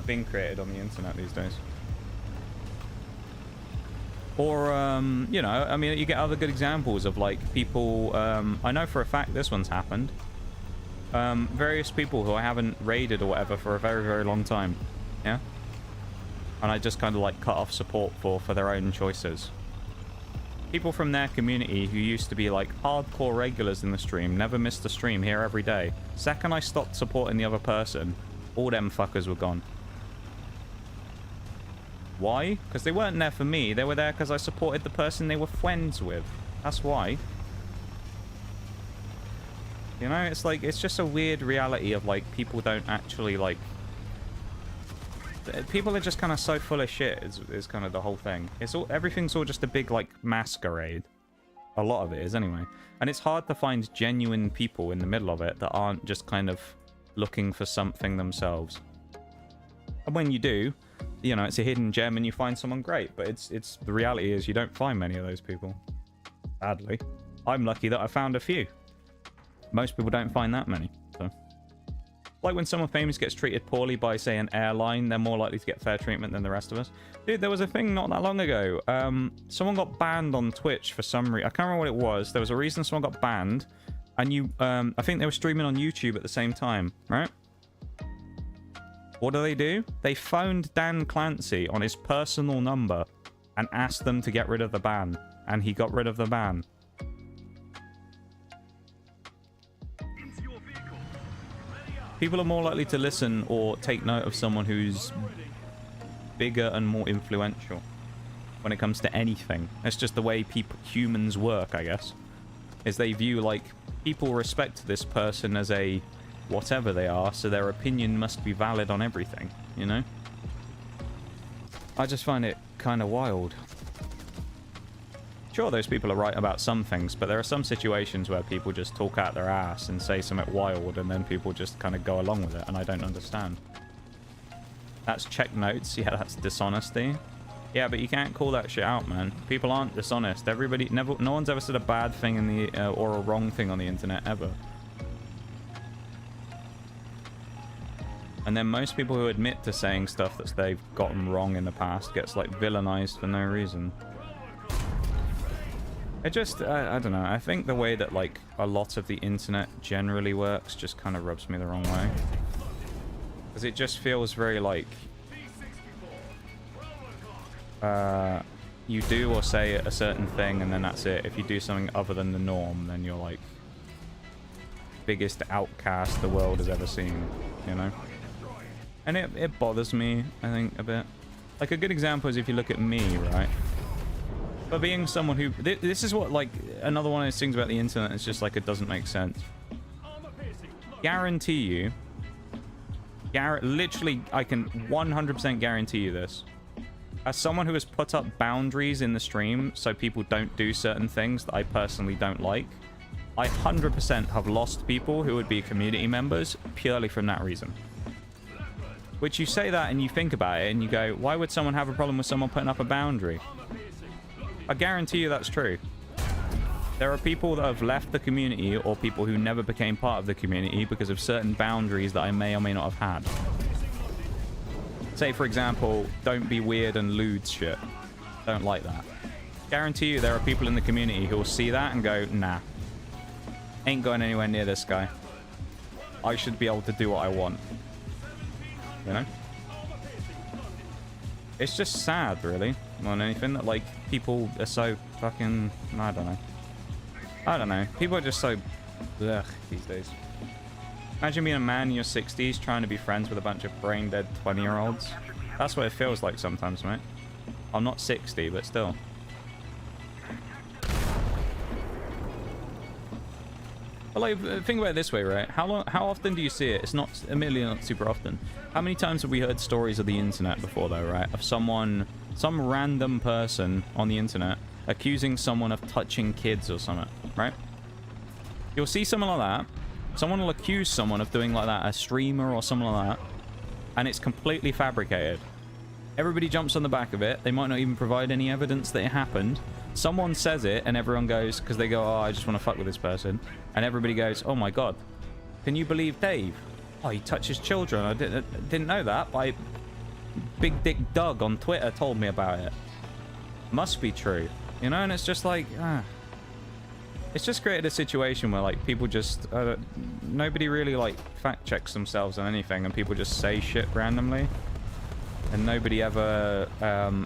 being created on the internet these days. Or, you know, I mean, you get other good examples of, like, people, I know for a fact this one's happened. Various people who I haven't raided or whatever for a very, very long time. Yeah? And I just kind of, like, cut off support for their own choices. People from their community who used to be, like, hardcore regulars in the stream, never missed a stream, here every day. Second I stopped supporting the other person, all them fuckers were gone. Why? Because they weren't there for me. They were there because I supported the person they were friends with. That's why. You know, it's like, it's just a weird reality of, like, people don't actually, like... People are just kind of so full of shit, is kind of the whole thing. It's all, everything's all just a big, like, masquerade. A lot of it is, anyway. And it's hard to find genuine people in the middle of it that aren't just kind of looking for something themselves. And when you do, you know, it's a hidden gem and you find someone great. But it's the reality is you don't find many of those people. Sadly. I'm lucky that I found a few. Most people don't find that many, so... Like when someone famous gets treated poorly by, say, an airline, they're more likely to get fair treatment than the rest of us. Dude, there was a thing not that long ago. Someone got banned on Twitch for some reason. I can't remember what it was. There was a reason someone got banned. And I think they were streaming on YouTube at the same time, right? What do? They phoned Dan Clancy on his personal number and asked them to get rid of the ban. And he got rid of the ban. People are more likely to listen or take note of someone who's bigger and more influential when it comes to anything. It's just the way humans work, I guess. Is they view, like, people respect this person as a whatever they are, so their opinion must be valid on everything, you know? I just find it kind of wild. Sure, those people are right about some things, but there are some situations where people just talk out their ass and say something wild, and then people just kind of go along with it, and I don't understand. That's check notes. Yeah, that's dishonesty. Yeah, but you can't call that shit out, man. People aren't dishonest. Everybody, no one's ever said a bad thing in the or a wrong thing on the internet ever. And then most people who admit to saying stuff that they've gotten wrong in the past gets like villainized for no reason. It just, I don't know. I think the way that like a lot of the internet generally works just kind of rubs me the wrong way. Because it just feels very like you do or say a certain thing and then that's it. If you do something other than the norm, then you're like biggest outcast the world has ever seen, you know? And it bothers me, I think, a bit. Like a good example is if you look at me, right? But being someone who... This is what, like, another one of those things about the internet is just, like, it doesn't make sense. Guarantee you... Literally, I can 100% guarantee you this. As someone who has put up boundaries in the stream so people don't do certain things that I personally don't like, I 100% have lost people who would be community members purely from that reason. Which you say that and you think about it and you go, why would someone have a problem with someone putting up a boundary? I guarantee you that's true. There are people that have left the community or people who never became part of the community because of certain boundaries that I may or may not have had. Say, for example, don't be weird and lewd shit. Don't like that. Guarantee you there are people in the community who will see that and go, nah. Ain't going anywhere near this guy. I should be able to do what I want. You know? It's just sad, really, more than anything, that, like, people are so fucking... I don't know. I don't know. People are just so... ugh, these days. Imagine being a man in your 60s trying to be friends with a bunch of brain-dead 20-year-olds. That's what it feels like sometimes, mate. I'm not 60, but still. But, like, think about it this way, right? How often do you see it? It's not, admittedly, not super often. How many times have we heard stories of the internet before, though, right? Of someone, some random person on the internet accusing someone of touching kids or something, right? You'll see someone like that. Someone will accuse someone of doing like that, a streamer or someone like that, and it's completely fabricated. Everybody jumps on the back of it. They might not even provide any evidence that it happened. Someone says it, and everyone goes, because they go, oh, I just want to fuck with this person. And everybody goes, oh my god, can you believe Dave? Oh, he touches children. I didn't know that, but Big Dick Doug on Twitter told me about it. Must be true. You know, and it's just like, it's just created a situation where, like, people just, nobody really, like, fact checks themselves on anything, and people just say shit randomly. And nobody ever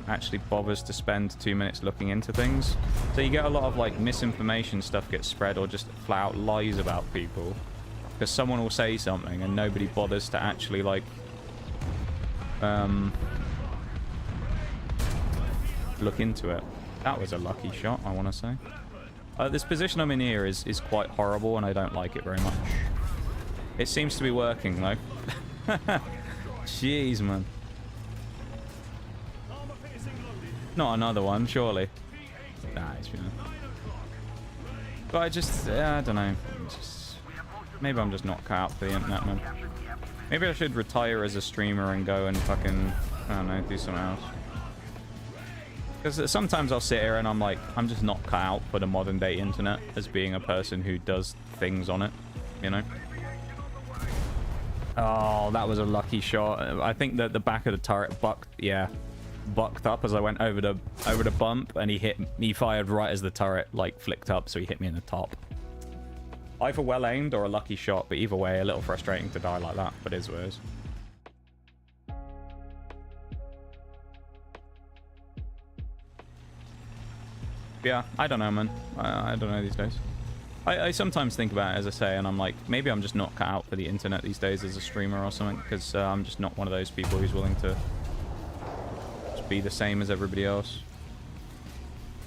actually bothers to spend 2 minutes looking into things. So you get a lot of, like, misinformation stuff gets spread, or just flat out lies about people. Because someone will say something and nobody bothers to actually, like, look into it. That was a lucky shot, I want to say. This position I'm in here is quite horrible, and I don't like it very much. It seems to be working, though. Jeez, man. Not another one, surely. Nice, you know. But I just, I don't know. Maybe I'm just not cut out for the internet, man. Maybe I should retire as a streamer and go and fucking, I don't know, do something else. Because sometimes I'll sit here and I'm like, I'm just not cut out for the modern day internet as being a person who does things on it, you know? Oh, that was a lucky shot. I think that the back of the turret bucked up as I went over the bump, and he fired right as the turret like flicked up, so he hit me in the top. Either well aimed or a lucky shot, but either way, a little frustrating to die like that, but it is what it is. Yeah, I don't know, man. I don't know these days. I sometimes think about it, as I say, and I'm like, maybe I'm just not cut out for the internet these days as a streamer or something, because I'm just not one of those people who's willing to just be the same as everybody else.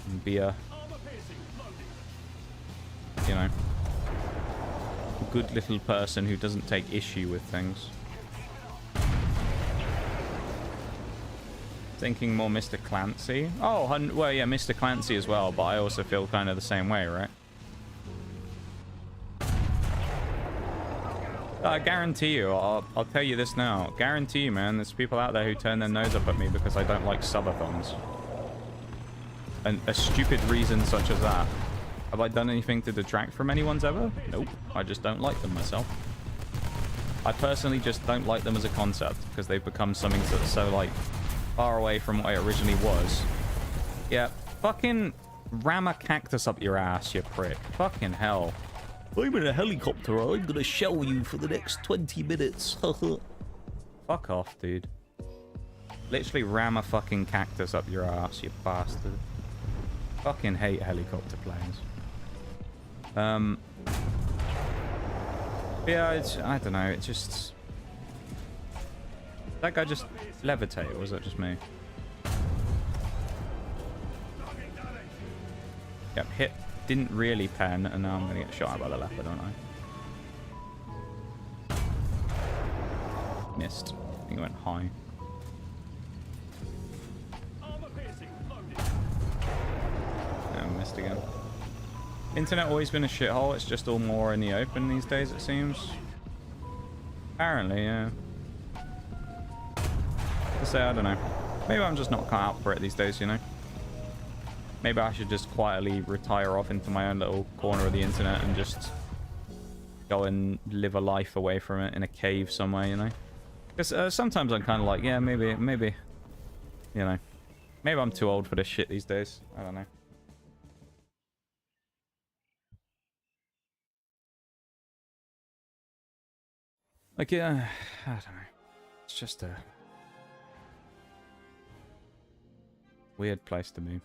And be a, you know, good little person who doesn't take issue with things. Thinking more Mr. Clancy. Oh, well, yeah, Mr. Clancy as well, but I also feel kind of the same way, right? I guarantee you, I'll tell you this now. Guarantee you, man, there's people out there who turn their nose up at me because I don't like subathons. And a stupid reason such as that. Have I done anything to detract from anyone's ever? Nope. I just don't like them myself. I personally just don't like them as a concept because they've become something that's so, like, far away from what it originally was. Yeah, fucking ram a cactus up your ass, you prick. Fucking hell. I'm in a helicopter. I'm gonna shell you for the next 20 minutes. Fuck off, dude. Literally ram a fucking cactus up your ass, you bastard. Fucking hate helicopter planes. Yeah, I don't know. It just... That guy just levitated, or was that just me? Yep, hit. Didn't really pen, and now I'm going to get shot at by the leopard, don't I? Missed. I think it went high. Yeah, missed again. Internet always been a shithole. It's just all more in the open these days, it seems. Apparently, yeah. To say, I don't know. Maybe I'm just not cut out for it these days, you know? Maybe I should just quietly retire off into my own little corner of the internet and just go and live a life away from it in a cave somewhere, you know? Because sometimes I'm kind of like, yeah, maybe, you know, maybe I'm too old for this shit these days. I don't know. Like, yeah, I don't know. It's just a weird place to be.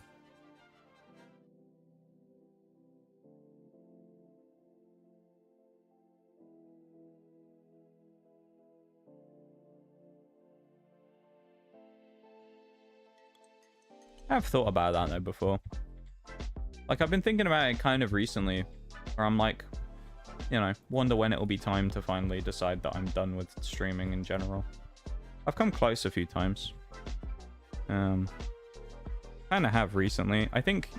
I've thought about that though before. Like, I've been thinking about it kind of recently, where I'm like, you know, wonder when it'll be time to finally decide that I'm done with streaming in general. I've come close a few times. Kind of have recently. I think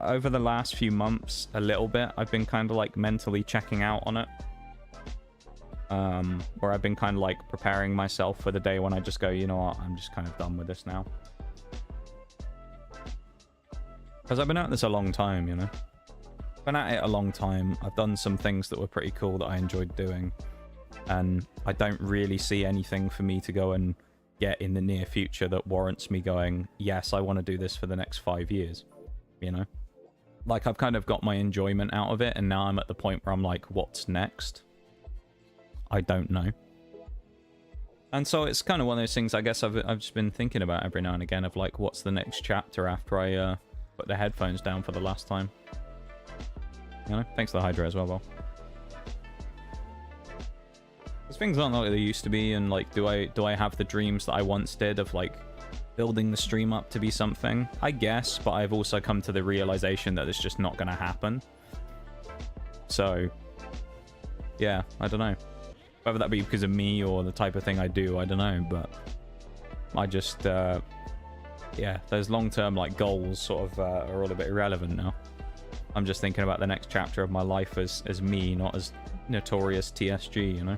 over the last few months, a little bit, I've been kind of like mentally checking out on it. Where I've been kind of like preparing myself for the day when I just go, you know what, I'm just kind of done with this now. Because I've been at this a long time, you know. Been at it a long time. I've done some things that were pretty cool that I enjoyed doing. And I don't really see anything for me to go and get in the near future that warrants me going, yes, I want to do this for the next 5 years. You know? Like, I've kind of got my enjoyment out of it, and now I'm at the point where I'm like, what's next? I don't know. And so it's kind of one of those things I guess I've just been thinking about every now and again of like, what's the next chapter after I put the headphones down for the last time. You know? Thanks to the Hydra as well, Bob. Because things aren't like they used to be, and like, do I have the dreams that I once did of like building the stream up to be something? I guess, but I've also come to the realization that it's just not going to happen. So, yeah, I don't know. Whether that be because of me or the type of thing I do, I don't know, but I just, yeah, those long-term like goals sort of are all a bit irrelevant now. I'm just thinking about the next chapter of my life as me, not as notorious TSG, you know?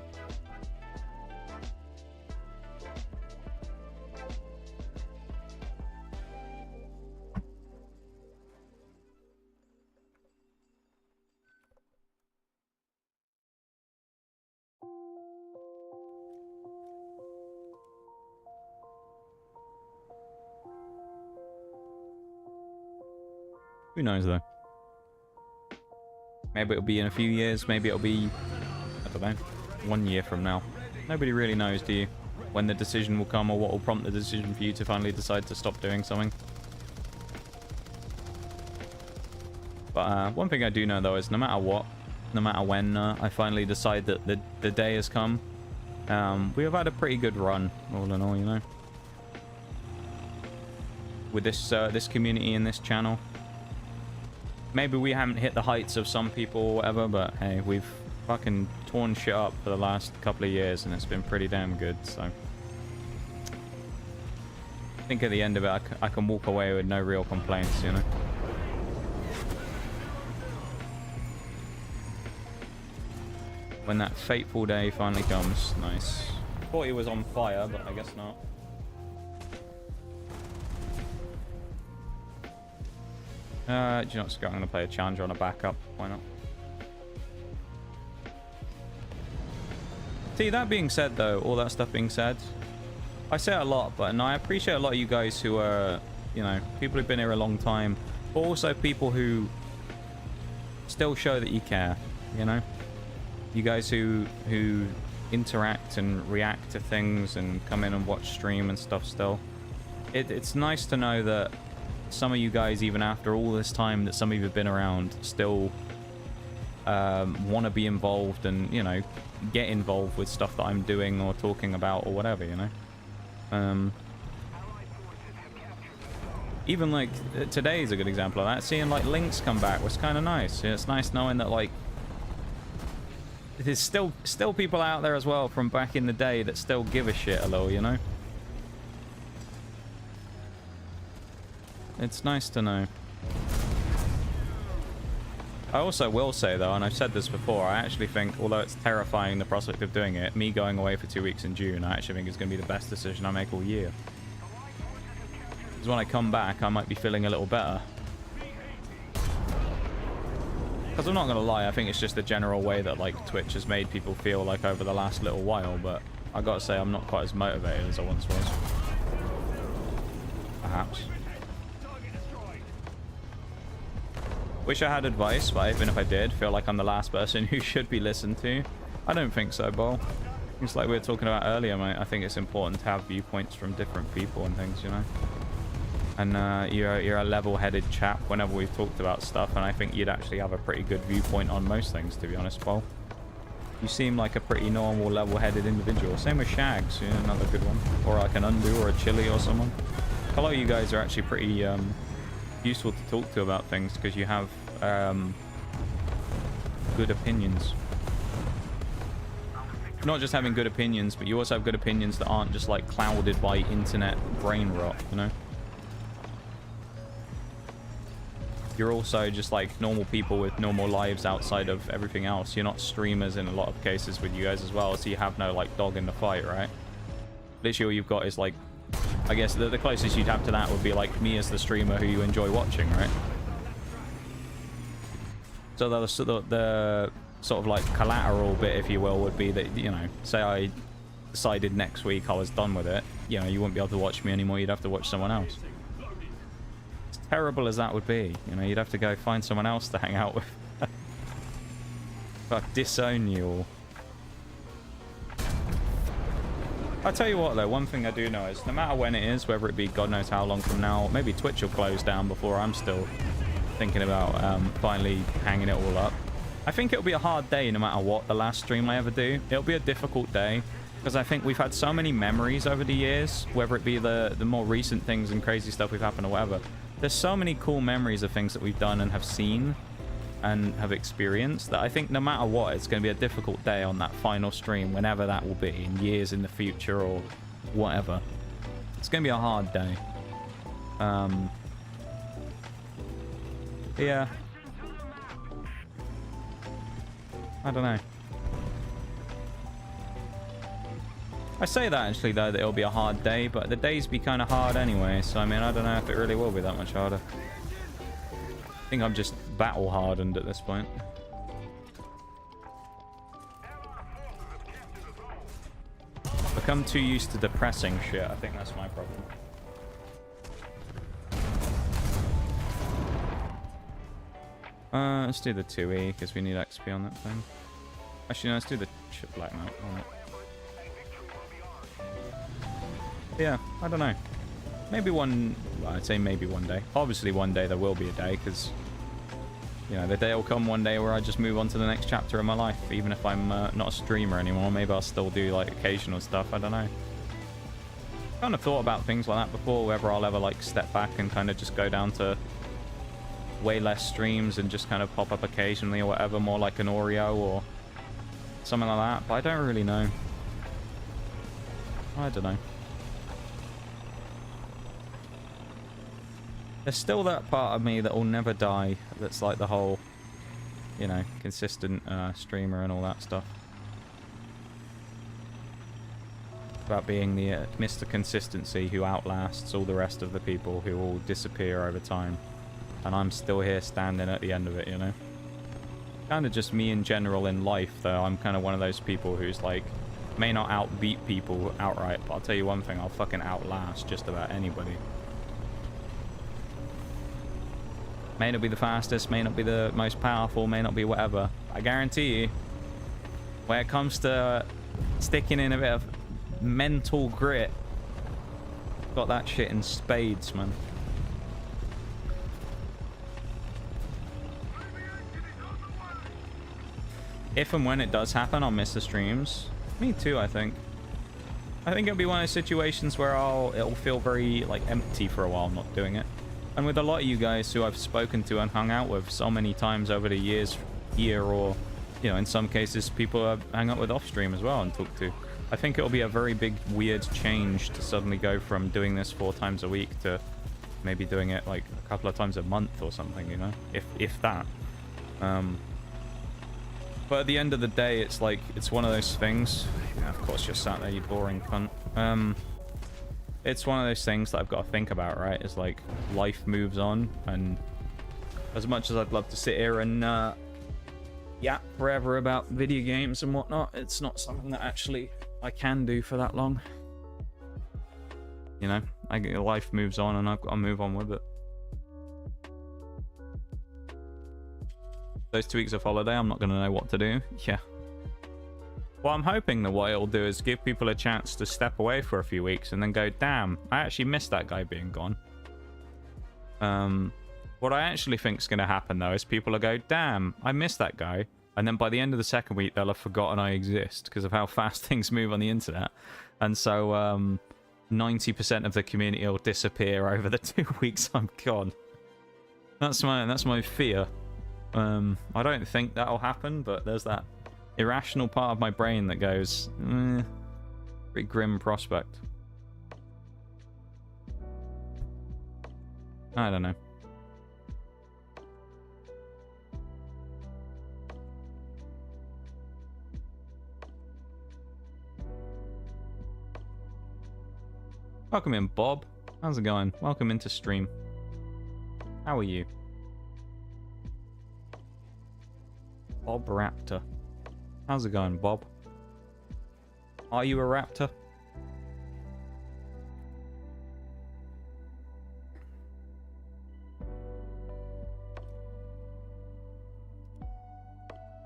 Who knows, though? Maybe it'll be in a few years. Maybe it'll be, I don't know, 1 year from now. Nobody really knows, do you? When the decision will come or what will prompt the decision for you to finally decide to stop doing something. But one thing I do know, though, is no matter what, no matter when I finally decide that the day has come, we have had a pretty good run, all in all, you know, with this this community and this channel. Maybe we haven't hit the heights of some people or whatever, but hey, we've fucking torn shit up for the last couple of years, and it's been pretty damn good, so... I think at the end of it, I can walk away with no real complaints, you know? When that fateful day finally comes. Nice. Thought he was on fire, but I guess not. Do you know what, Scott? I'm going to play a challenger on a backup. Why not? See, that being said, though, all that stuff being said, I say it a lot, but no, I appreciate a lot of you guys who are, you know, people who've been here a long time, but also people who still show that you care, you know? You guys who interact and react to things and come in and watch stream and stuff still. It's nice to know that some of you guys, even after all this time that some of you have been around, still want to be involved and, you know, get involved with stuff that I'm doing or talking about or whatever, you know. Even like today is a good example of that. Seeing like links come back was kind of nice. It's nice knowing that like there's still people out there as well from back in the day that still give a shit a little, you know. It's nice to know. I also will say, though, and I've said this before, I actually think, although it's terrifying the prospect of doing it, me going away for 2 weeks in June, I actually think it's going to be the best decision I make all year. Because when I come back, I might be feeling a little better. Because I'm not going to lie, I think it's just the general way that, like, Twitch has made people feel, like, over the last little while, but I got to say, I'm not quite as motivated as I once was. Perhaps. Wish I had advice, but even if I did, feel like I'm the last person who should be listened to. I don't think so, Bol. It's like we were talking about earlier, mate. I think it's important to have viewpoints from different people and things, you know? And you're a level-headed chap whenever we've talked about stuff, and I think you'd actually have a pretty good viewpoint on most things, to be honest, Bol. You seem like a pretty normal, level-headed individual. Same with Shags, you know, another good one. Or like an Undo or a Chili or someone. A lot of you guys are actually pretty useful to talk to about things because you have good opinions. Not just having good opinions, but you also have good opinions that aren't just like clouded by internet brain rot, you know? You're also just like normal people with normal lives outside of everything else. You're not streamers in a lot of cases with you guys as well, so you have no like dog in the fight, right? Literally all you've got is like, I guess the closest you'd have to that would be like me as the streamer who you enjoy watching, right? So the sort of like collateral bit, if you will, would be that, you know, say I decided next week I was done with it, you know, you wouldn't be able to watch me anymore, you'd have to watch someone else. As terrible as that would be, you know, you'd have to go find someone else to hang out with. But disown you all. I'll tell you what, though, one thing I do know is no matter when it is, whether it be God knows how long from now, maybe Twitch will close down before I'm still thinking about finally hanging it all up. I think it'll be a hard day no matter what the last stream I ever do. It'll be a difficult day because I think we've had so many memories over the years, whether it be the more recent things and crazy stuff we've happened or whatever. There's so many cool memories of things that we've done and have seen and have experienced that I think no matter what, it's going to be a difficult day on that final stream, whenever that will be, in years in the future or whatever. It's going to be a hard day. Yeah. I don't know. I say that actually, though, that it'll be a hard day, but the days be kind of hard anyway, so I mean, I don't know if it really will be that much harder. I think I'm just battle hardened at this point. Become too used to depressing shit. I think that's my problem. Let's do the 2E because we need XP on that thing. Actually, no, let's do the black mount on it. Yeah, I don't know. Maybe one... Well, I'd say maybe one day. Obviously one day there will be a day, because You know, the day will come one day where I just move on to the next chapter of my life, even if I'm not a streamer anymore. Maybe I'll still do like occasional stuff. I don't know. Kind of thought about things like that before, whether I'll ever like step back and kind of just go down to way less streams and just kind of pop up occasionally or whatever, more like an Oreo or something like that. But I don't really know. I don't know. There's still that part of me that will never die. That's like the whole, you know, consistent streamer and all that stuff. About being the Mr. Consistency who outlasts all the rest of the people who will disappear over time. And I'm still here standing at the end of it, you know? Kind of just me in general in life, though. I'm kind of one of those people who's like, may not outbeat people outright, but I'll tell you one thing, I'll fucking outlast just about anybody. May not be the fastest, may not be the most powerful, may not be whatever. I guarantee you, when it comes to sticking in a bit of mental grit, got that shit in spades, man. If and when it does happen, I'll miss the streams. Me too, I think. I think it'll be one of those situations where it'll feel very like empty for a while not doing it. And with a lot of you guys who I've spoken to and hung out with so many times over the years here, or, you know, in some cases people I've hung out with off stream as well and talked to, I think it'll be a very big weird change to suddenly go from doing this 4 times a week to maybe doing it like a couple of times a month or something, you know, if that. But at the end of the day, it's like, it's one of those things. Yeah, of course you're sat there, you boring cunt. It's one of those things that I've got to think about, right? It's like, life moves on, and as much as I'd love to sit here and yap forever about video games and whatnot, it's not something that actually I can do for that long. You know, life moves on and I've got to move on with it. Those 2 weeks of holiday, I'm not going to know what to do. Yeah. Well, I'm hoping that what it'll do is give people a chance to step away for a few weeks and then go, damn, I actually missed that guy being gone. What I actually think is going to happen, though, is people will go, damn, I missed that guy. And then by the end of the second week, they'll have forgotten I exist because of how fast things move on the internet. And so 90% of the community will disappear over the 2 weeks I'm gone. That's my fear. I don't think that'll happen, but there's that irrational part of my brain that goes, pretty grim prospect. I don't know. Welcome in, Bob. How's it going? Welcome into stream. How are you? Bob Raptor. How's it going, Bob? Are you a raptor?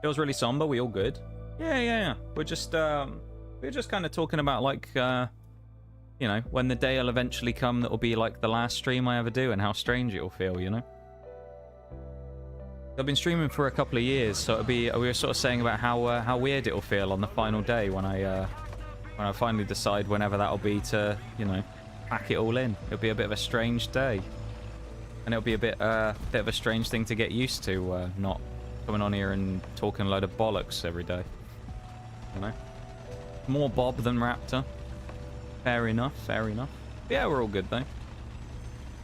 Feels really somber. We all good? Yeah. We're just kind of talking about like you know, when the day will eventually come that will be like the last stream I ever do and how strange it'll feel, you know? I've been streaming for a couple of years, so it'll be, we were sort of saying about how weird it'll feel on the final day when I finally decide whenever that'll be to, you know, pack it all in. It'll be a bit of a strange day, and it'll be a bit of a strange thing to get used to, not coming on here and talking a load of bollocks every day. You know, more Bob than Raptor. Fair enough. But yeah, we're all good though.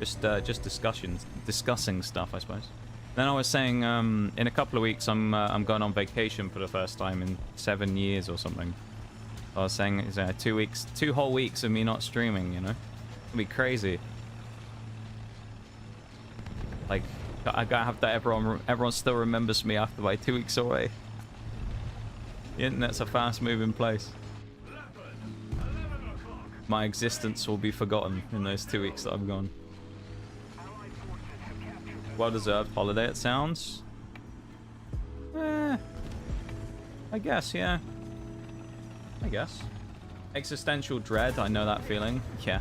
Just discussing stuff, I suppose. Then I was saying, in a couple of weeks, I'm going on vacation for the first time in 7 years or something. I was saying, it's 2 weeks, 2 whole weeks of me not streaming, you know? It'll be crazy. Like, I gotta have that everyone still remembers me after my 2 weeks away. The internet's a fast-moving place. My existence will be forgotten in those 2 weeks that I've gone. Well-deserved holiday, it sounds. I guess, yeah. I guess. Existential dread, I know that feeling. Yeah.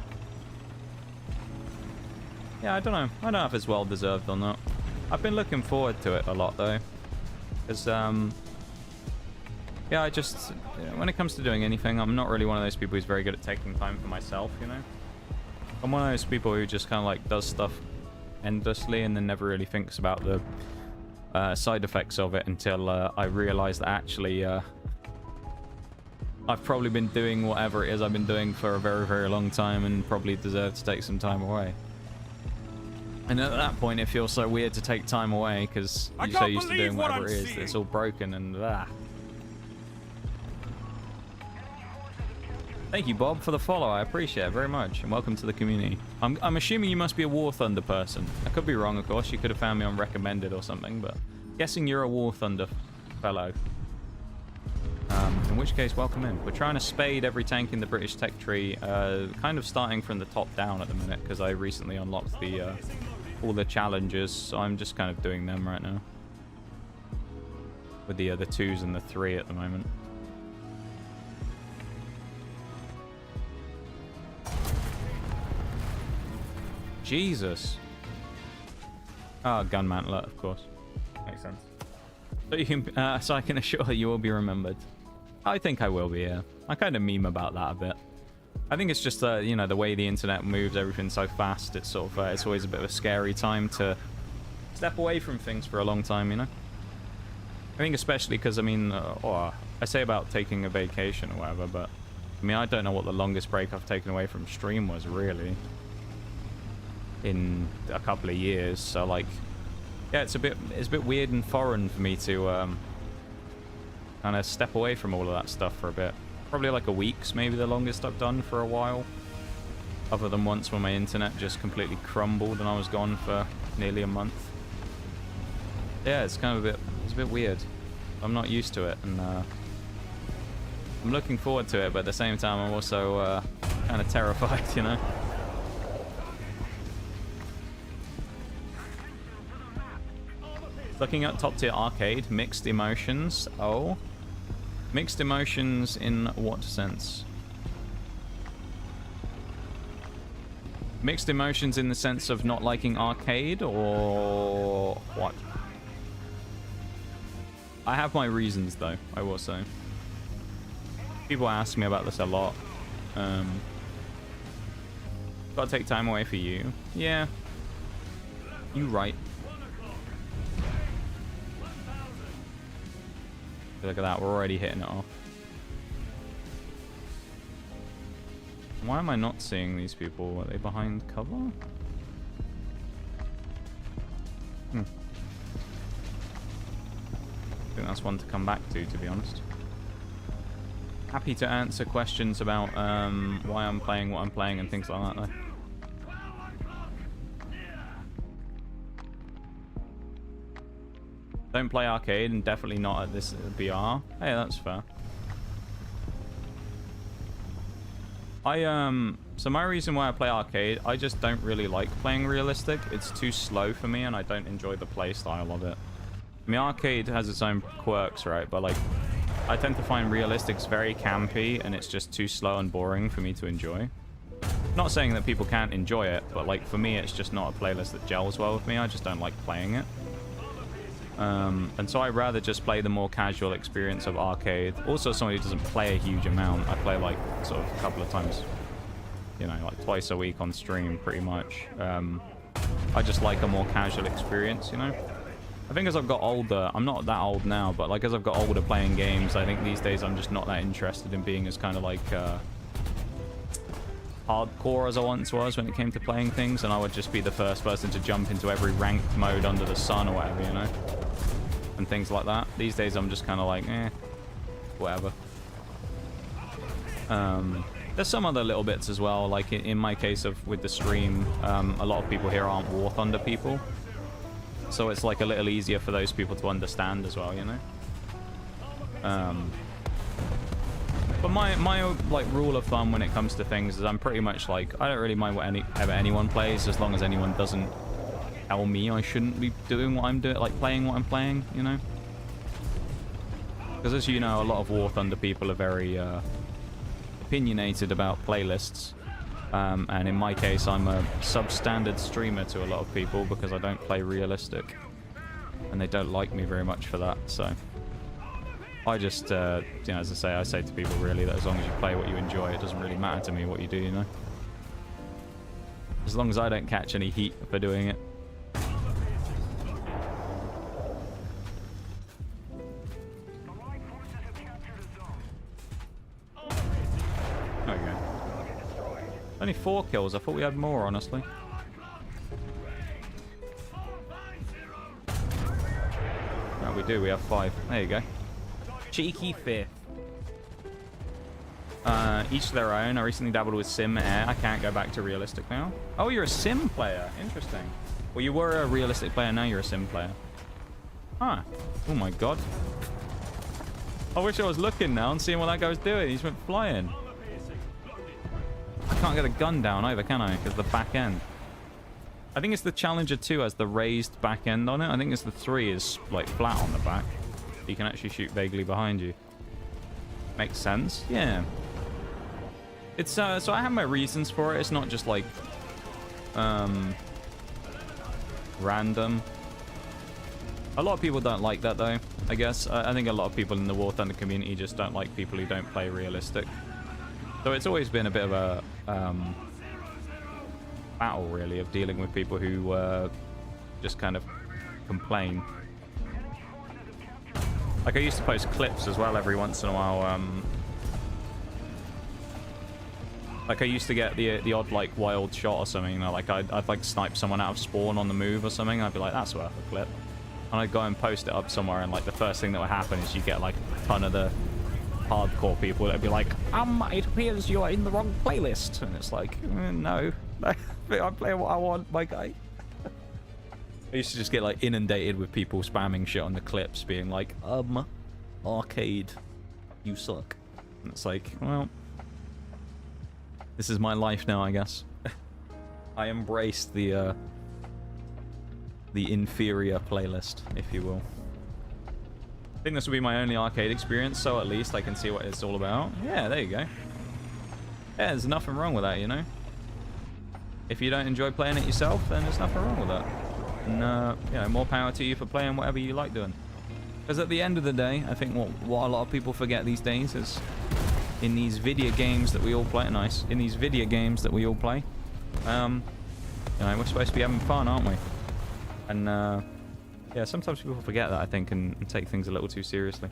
Yeah, I don't know. I don't know if it's well-deserved or not. I've been looking forward to it a lot though, because yeah, I just, when it comes to doing anything, I'm not really one of those people who's very good at taking time for myself, you know? I'm one of those people who just kind of like does stuff endlessly and then never really thinks about the side effects of it until I realize that actually I've probably been doing whatever it is I've been doing for a very, very long time and probably deserve to take some time away. And at that point, it feels so weird to take time away because you're so used to doing whatever it is that it's all broken and Thank you, Bob, for the follow. I appreciate it very much, and welcome to the community. I'm assuming you must be a War Thunder person. I could be wrong, of course. You could have found me on recommended or something, but guessing you're a War Thunder fellow. In which case, welcome in. We're trying to spade every tank in the British tech tree, kind of starting from the top down at the minute, because I recently unlocked the all the challenges, so I'm just kind of doing them right now. With the 2s and the 3 at the moment. Jesus. Oh, gun mantlet, of course. Makes sense. So you can, so I can assure you will be remembered. I think I will be, yeah. I kind of meme about that a bit. I think it's just, you know, the way the internet moves, everything's so fast. It's sort of, it's always a bit of a scary time to step away from things for a long time, you know? I think especially because, I mean, I say about taking a vacation or whatever, but I mean, I don't know what the longest break I've taken away from stream was, really. In a couple of years, so like, yeah, it's a bit weird and foreign for me to kind of step away from all of that stuff for a bit. Probably like a week's maybe the longest I've done for a while, other than once when my internet just completely crumbled and I was gone for nearly a month. Yeah, it's kind of a bit weird. I'm not used to it, and I'm looking forward to it, but at the same time I'm also kind of terrified, you know. Looking at top tier arcade, mixed emotions. Oh. Mixed emotions in what sense? Mixed emotions in the sense of not liking arcade, or what? I have my reasons though, I will say. People ask me about this a lot. Gotta take time away for you. Yeah. You right. Look at that, we're already hitting it off. Why am I not seeing these people? Are they behind cover? I think that's one to come back to be honest. Happy to answer questions about why I'm playing what I'm playing and things like that though. Don't play arcade, and definitely not at this BR. Hey, that's fair. So my reason why I play arcade, I just don't really like playing realistic. It's too slow for me, and I don't enjoy the play style of it. I mean, arcade has its own quirks, right? But like, I tend to find realistics very campy, and it's just too slow and boring for me to enjoy. Not saying that people can't enjoy it, but like for me, it's just not a playlist that gels well with me. I just don't like playing it. And so I'd rather just play the more casual experience of arcade. Also, somebody who doesn't play a huge amount. I play like sort of a couple of times, you know, like twice a week on stream pretty much. I just like a more casual experience, you know. I think as I've got older, I'm not that old now, but like as I've got older playing games, I think these days I'm just not that interested in being as kind of like hardcore as I once was when it came to playing things, and I would just be the first person to jump into every ranked mode under the sun or whatever, you know, and things like that. These days I'm just kind of like, whatever. There's some other little bits as well, like in my case with the stream, a lot of people here aren't War Thunder people, so it's like a little easier for those people to understand as well, you know. But my like rule of thumb when it comes to things is I'm pretty much like, I don't really mind whatever anyone plays, as long as anyone doesn't tell me I shouldn't be doing what I'm doing, like playing what I'm playing, you know. Because as you know, a lot of War Thunder people are very opinionated about playlists, and in my case I'm a substandard streamer to a lot of people because I don't play realistic. and they don't like me very much for that. So I just, you know, as I say to people really that as long as you play what you enjoy, it doesn't really matter to me what you do, you know. As long as I don't catch any heat for doing it. There we go. Only 4 kills. I thought we had more, honestly. No, we do. We have 5. There you go. Cheeky 5th. Each their own. I recently dabbled with sim air. I can't go back to realistic now. Oh, you're a sim player. Interesting. Well, you were a realistic player. Now you're a sim player. Huh. Oh my god. I wish I was looking now and seeing what that guy's doing. He's went flying. I can't get a gun down either, can I? Because the back end. I think it's the Challenger 2 has the raised back end on it. I think it's the 3 is like flat on the back. You can actually shoot vaguely behind you. Makes sense. Yeah. It's so I have my reasons for it. It's not just like random. A lot of people don't like that though, I guess. I think a lot of people in the War Thunder community just don't like people who don't play realistic. So it's always been a bit of a battle really of dealing with people who just kind of complain. Like I used to post clips as well every once in a while. Like I used to get the odd like wild shot or something, you know, like I'd like snipe someone out of spawn on the move or something. I'd be like, that's worth a clip. And I'd go and post it up somewhere, and like the first thing that would happen is you get like a ton of the hardcore people that'd be like, it appears you're in the wrong playlist. And it's like, no, I'm playing what I want, my guy. I used to just get like inundated with people spamming shit on the clips, being like, arcade, you suck. And it's like, well, this is my life now, I guess. I embrace the inferior playlist, if you will. I think this will be my only arcade experience, so at least I can see what it's all about. Yeah, there you go. Yeah, there's nothing wrong with that, you know? If you don't enjoy playing it yourself, then there's nothing wrong with that. And, you know, more power to you for playing whatever you like doing. Because at the end of the day, I think what a lot of people forget these days is in these video games that we all play, in these video games that we all play, you know, we're supposed to be having fun, aren't we? And, yeah, sometimes people forget that, I think, and take things a little too seriously.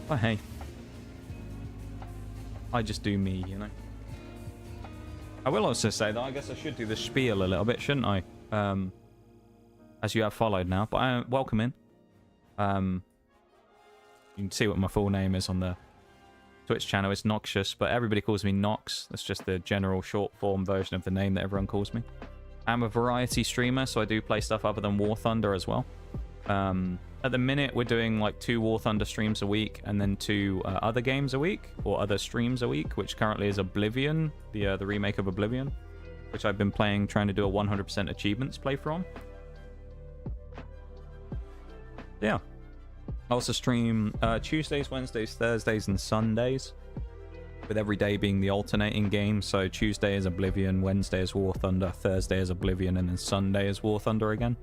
But hey, I just do me, you know? I will also say that I guess I should do the spiel a little bit, shouldn't I? As you have followed now, but welcome in. You can see what my full name is on the Twitch channel. It's Noxious, but everybody calls me Nox. That's just the general short form version of the name that everyone calls me. I'm a variety streamer, so I do play stuff other than War Thunder as well. At the minute, we're doing like 2 War Thunder streams a week, and then 2 other games a week, or other streams a week, which currently is Oblivion, the remake of Oblivion, which I've been playing, trying to do a 100% achievements playthrough on. Yeah. I also stream Tuesdays, Wednesdays, Thursdays, and Sundays, with every day being the alternating game. So Tuesday is Oblivion, Wednesday is War Thunder, Thursday is Oblivion, and then Sunday is War Thunder again.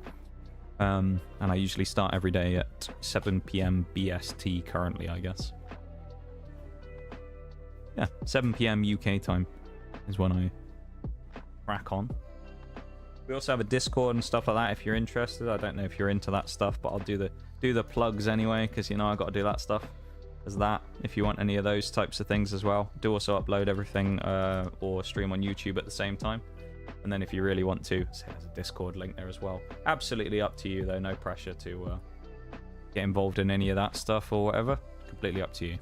And I usually start every day at 7 PM BST currently, I guess. Yeah, 7 PM UK time is when I crack on. We also have a Discord and stuff like that if you're interested. I don't know if you're into that stuff, but I'll do the plugs anyway, because, you know, I got to do that stuff as that if you want any of those types of things as well. Do also upload everything or stream on YouTube at the same time. And then if you really want to, so there's a Discord link there as well. Absolutely up to you though, no pressure to get involved in any of that stuff or whatever. Completely up to you.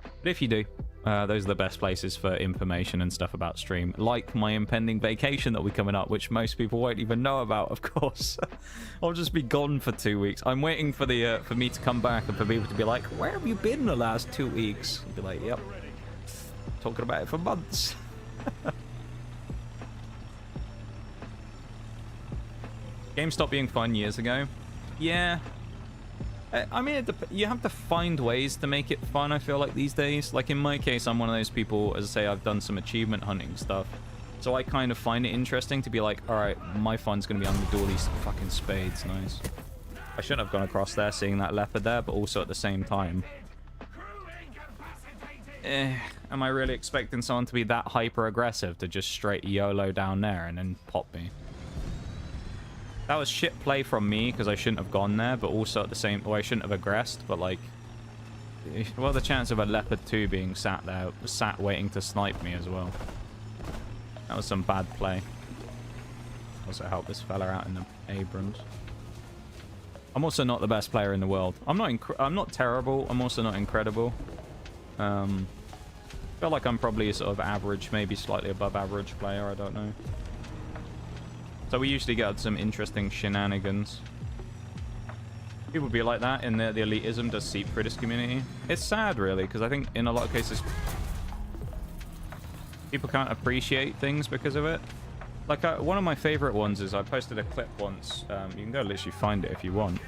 But if you do, those are the best places for information and stuff about stream. Like my impending vacation that will be coming up, which most people won't even know about, of course. I'll just be gone for 2 weeks. I'm waiting for the for me to come back and for people to be like, where have you been the last 2 weeks? I'll be like, yep. Talking about it for months. Game stopped being fun years ago. Yeah. I mean, you have to find ways to make it fun, I feel like, these days. Like, in my case, I'm one of those people, as I say, I've done some achievement hunting stuff. So I kind of find it interesting to be like, all right, my fun's going to be on all these fucking spades. Nice. I shouldn't have gone across there seeing that leopard there, but also at the same time. Am I really expecting someone to be that hyper-aggressive to just straight YOLO down there and then pop me? That was shit play from me because I shouldn't have gone there, but also at the same... Well, I shouldn't have aggressed, but like... What are the chances of a leopard 2 being sat there, sat waiting to snipe me as well? That was some bad play. Also help this fella out in the Abrams. I'm also not the best player in the world. I'm not terrible. I'm also not incredible. Feel like I'm probably a sort of average, maybe slightly above average player. I don't know. So we usually get some interesting shenanigans. People be like that, and the elitism does seep through this community. It's sad, really, because I think in a lot of cases people can't appreciate things because of it. Like, one of my favorite ones is I posted a clip once. You can go literally find it if you want.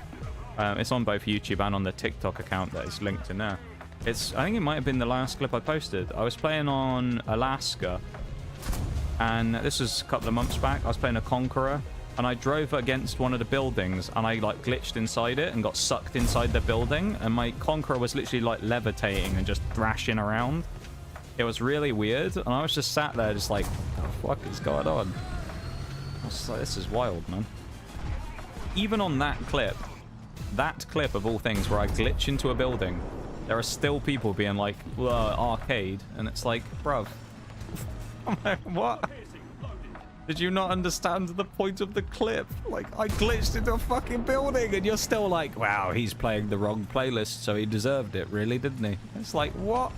It's on both YouTube and on the TikTok account that is linked in there. I think it might have been the last clip I posted. I was playing on Alaska, and this was a couple of months back. I was playing a Conqueror, and I drove against one of the buildings, and I like glitched inside it and got sucked inside the building, and my Conqueror was literally like levitating and just thrashing around. It was really weird, and I was just sat there just like, what the fuck is going on? I was just like, this is wild, man. Even on that clip of all things where I glitch into a building, there are still people being like, arcade, and it's like, bruv. I'm like, what? Did you not understand the point of the clip? Like, I glitched into a fucking building, and you're still like, wow, he's playing the wrong playlist, so he deserved it, really, didn't he? It's like, what?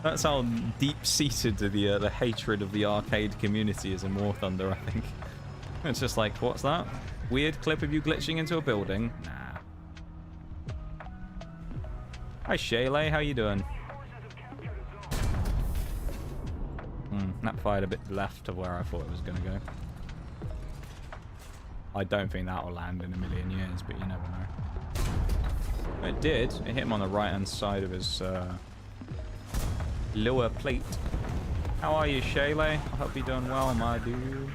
That's how deep-seated the hatred of the arcade community is in War Thunder, I think. It's just like, what's that? Weird clip of you glitching into a building? Nah. Hi, Shayla. How you doing? That fired a bit left of where I thought it was going to go. I don't think that will land in a million years, but you never know. It did. It hit him on the right-hand side of his... lower plate. How are you, Shayla? I hope you're doing well, my dude.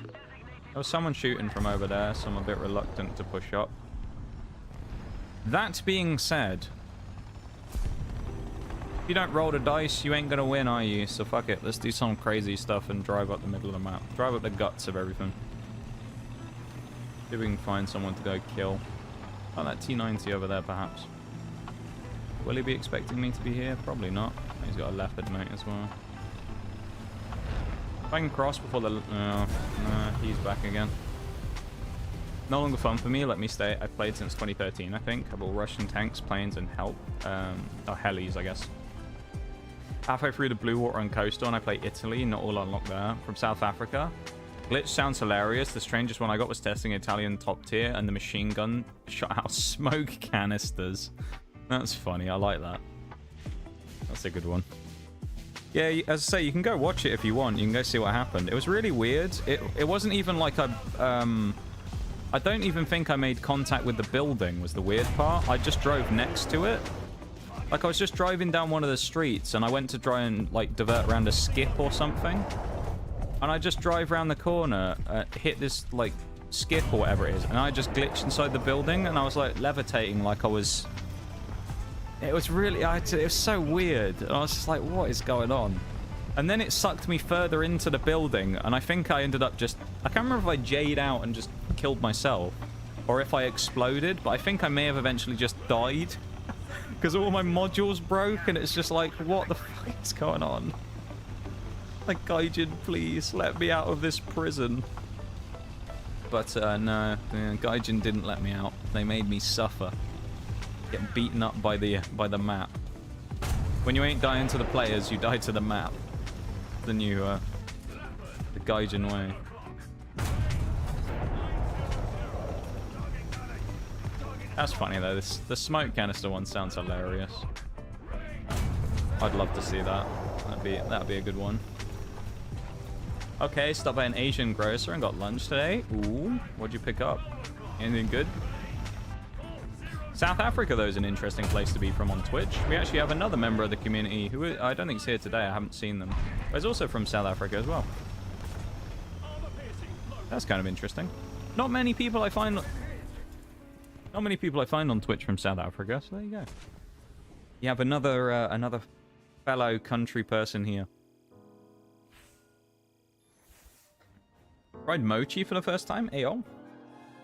There was someone shooting from over there, so I'm a bit reluctant to push up. That being said, if you don't roll the dice, you ain't gonna win, are you? So fuck it, let's do some crazy stuff and drive up the middle of the map. Drive up the guts of everything. See if we can find someone to go kill. Oh, that T90 over there, perhaps. Will he be expecting me to be here? Probably not. He's got a leopard mate as well. If I can cross before the... no, he's back again. No longer fun for me. Let me stay. I've played since 2013, I think. I've all Russian tanks, planes, and help. Or helis, I guess. Halfway through the Blue Water and Coastal, and I play Italy. Not all unlocked there. From South Africa. Glitch sounds hilarious. The strangest one I got was testing Italian top tier, and the machine gun shot out smoke canisters. That's funny. I like that. That's a good one. Yeah, as I say, you can go watch it if you want. You can go see what happened. It was really weird. It wasn't even like I don't even think I made contact with the building was the weird part. I just drove next to it. Like, I was just driving down one of the streets, and I went to try and, like, divert around a skip or something. And I just drive around the corner, hit this, like, skip or whatever it is, and I just glitched inside the building, and I was, like, levitating like I was... It was really... it was so weird. And I was just like, what is going on? And then it sucked me further into the building, and I think I ended up just... I can't remember if I J'd out and just killed myself, or if I exploded, but I think I may have eventually just died. Because all my modules broke, and it's just like, what the fuck is going on? Like, Gaijin, please, let me out of this prison. But, no, Gaijin didn't let me out. They made me suffer. Get beaten up by the map. When you ain't dying to the players, you die to the map. The new, the Gaijin way. That's funny though. The smoke canister one sounds hilarious. I'd love to see that. That'd be a good one. Okay, stopped by an Asian grocer and got lunch today. Ooh, what'd you pick up? Anything good? South Africa, though, is an interesting place to be from on Twitch. We actually have another member of the community who I don't think is here today. I haven't seen them. But he's also from South Africa as well. That's kind of interesting. Not many people I find on Twitch from South Africa, so there you go. You have another fellow country person here. Tried mochi for the first time? Aeon?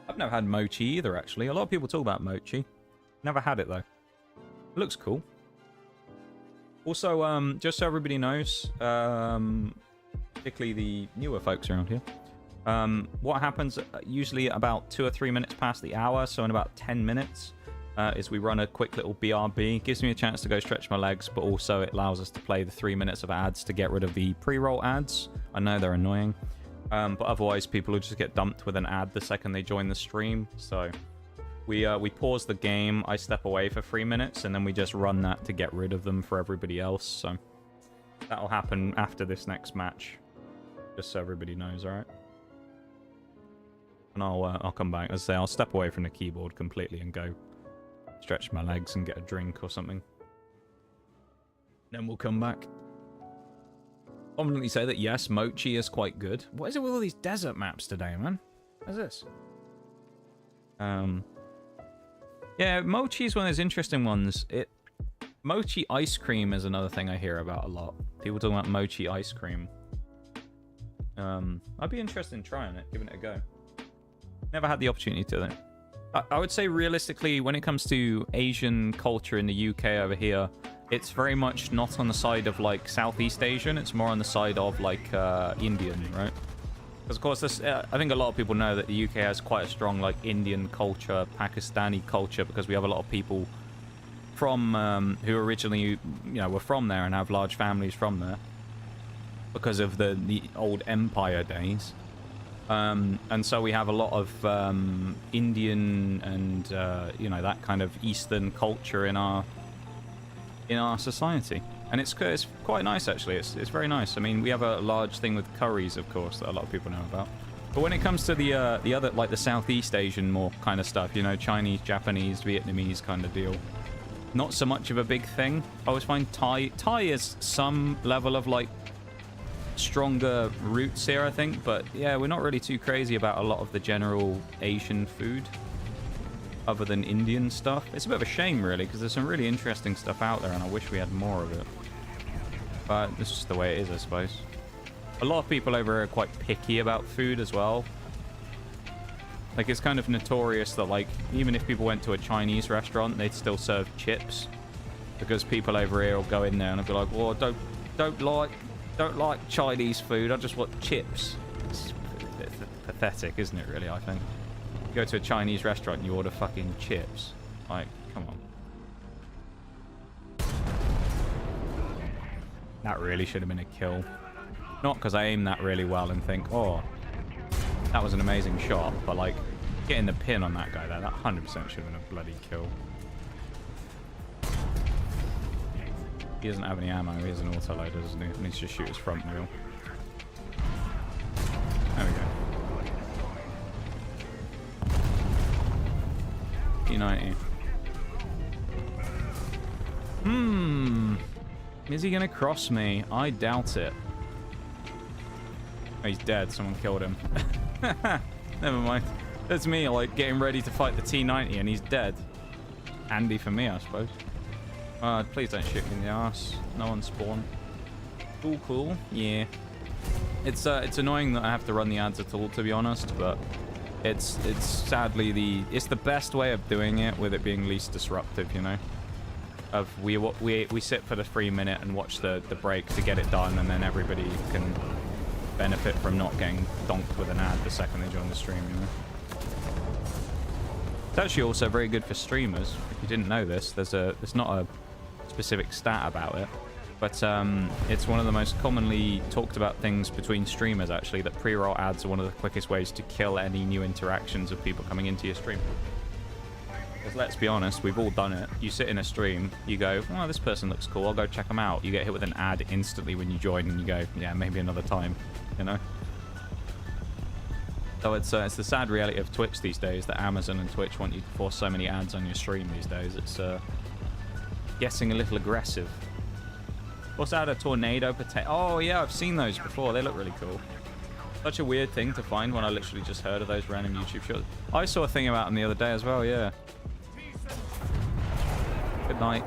I've never had mochi either, actually. A lot of people talk about mochi. Never had it, though. It looks cool. Also, just so everybody knows, particularly the newer folks around here, what happens usually about 2 or 3 minutes past the hour, so in about 10 minutes, is we run a quick little BRB. Gives me a chance to go stretch my legs, but also it allows us to play the 3 minutes of ads to get rid of the pre-roll ads. I know they're annoying. But otherwise, people will just get dumped with an ad the second they join the stream. So we pause the game, I step away for 3 minutes, and then we just run that to get rid of them for everybody else. So that'll happen after this next match, just so everybody knows, all right? And I'll come back. As I say, I'll step away from the keyboard completely and go stretch my legs and get a drink or something. Then we'll come back. Confidently say that yes, mochi is quite good. What is it with all these desert maps today, man? What is this? Yeah, mochi is one of those interesting ones. Mochi ice cream is another thing I hear about a lot. People talking about mochi ice cream. I'd be interested in trying it, giving it a go. Never had the opportunity to, though. I would say realistically, when it comes to Asian culture in the UK over here, it's very much not on the side of, like, Southeast Asian. It's more on the side of, like, Indian, right? Because, of course, this, I think a lot of people know that the UK has quite a strong, like, Indian culture, Pakistani culture, because we have a lot of people from, who originally, you know, were from there and have large families from there because of the old empire days. And so we have a lot of Indian and, you know, that kind of Eastern culture in our society, and it's quite nice, actually. It's very nice. I mean, we have a large thing with curries, of course, that a lot of people know about. But when it comes to the other, like the Southeast Asian more kind of stuff, you know, Chinese, Japanese, Vietnamese kind of deal, not so much of a big thing. I always find Thai is some level of, like, stronger roots here, I think. But yeah, we're not really too crazy about a lot of the general Asian food, other than Indian stuff. It's a bit of a shame, really, because there's some really interesting stuff out there, and I wish we had more of it. But it's just the way it is, I suppose. A lot of people over here are quite picky about food as well. Like, it's kind of notorious that, like, even if people went to a Chinese restaurant, they'd still serve chips, because people over here will go in there and they'll be like, well, I don't like Chinese food, I just want chips. It's pathetic, isn't it, really, I think? You go to a Chinese restaurant and you order fucking chips. Like, come on. That really should have been a kill. Not because I aim that really well and think, oh, that was an amazing shot, but, like, getting the pin on that guy there, that 100% should have been a bloody kill. He doesn't have any ammo, he has an autoloader, doesn't he? He needs to shoot his front wheel. There we go. P90. Is he gonna cross me? I doubt it. Oh, he's dead. Someone killed him. Never mind. That's me, like, getting ready to fight the T90 and he's dead. Handy for me, I suppose. Please don't shoot me in the ass. No one spawned. Cool. Yeah. It's annoying that I have to run the ads at all, to be honest, but it's sadly the best way of doing it, with it being least disruptive, you know. We sit for the 3 minute and watch the break to get it done, and then everybody can benefit from not getting donked with an ad the second they join the stream, you know. It's actually also very good for streamers. If you didn't know this, there's not a specific stat about it, but it's one of the most commonly talked about things between streamers, actually, that pre-roll ads are one of the quickest ways to kill any new interactions of people coming into your stream. Because let's be honest, we've all done it. You sit in a stream, you go, oh, this person looks cool, I'll go check them out. You get hit with an ad instantly when you join, and you go, yeah, maybe another time, you know? So it's the sad reality of Twitch these days that Amazon and Twitch want you to force so many ads on your stream these days. It's getting a little aggressive. Also had a tornado potato. Oh yeah, I've seen those before. They look really cool. Such a weird thing to find when I literally just heard of those random YouTube shows. I saw a thing about them the other day as well, yeah. Good night.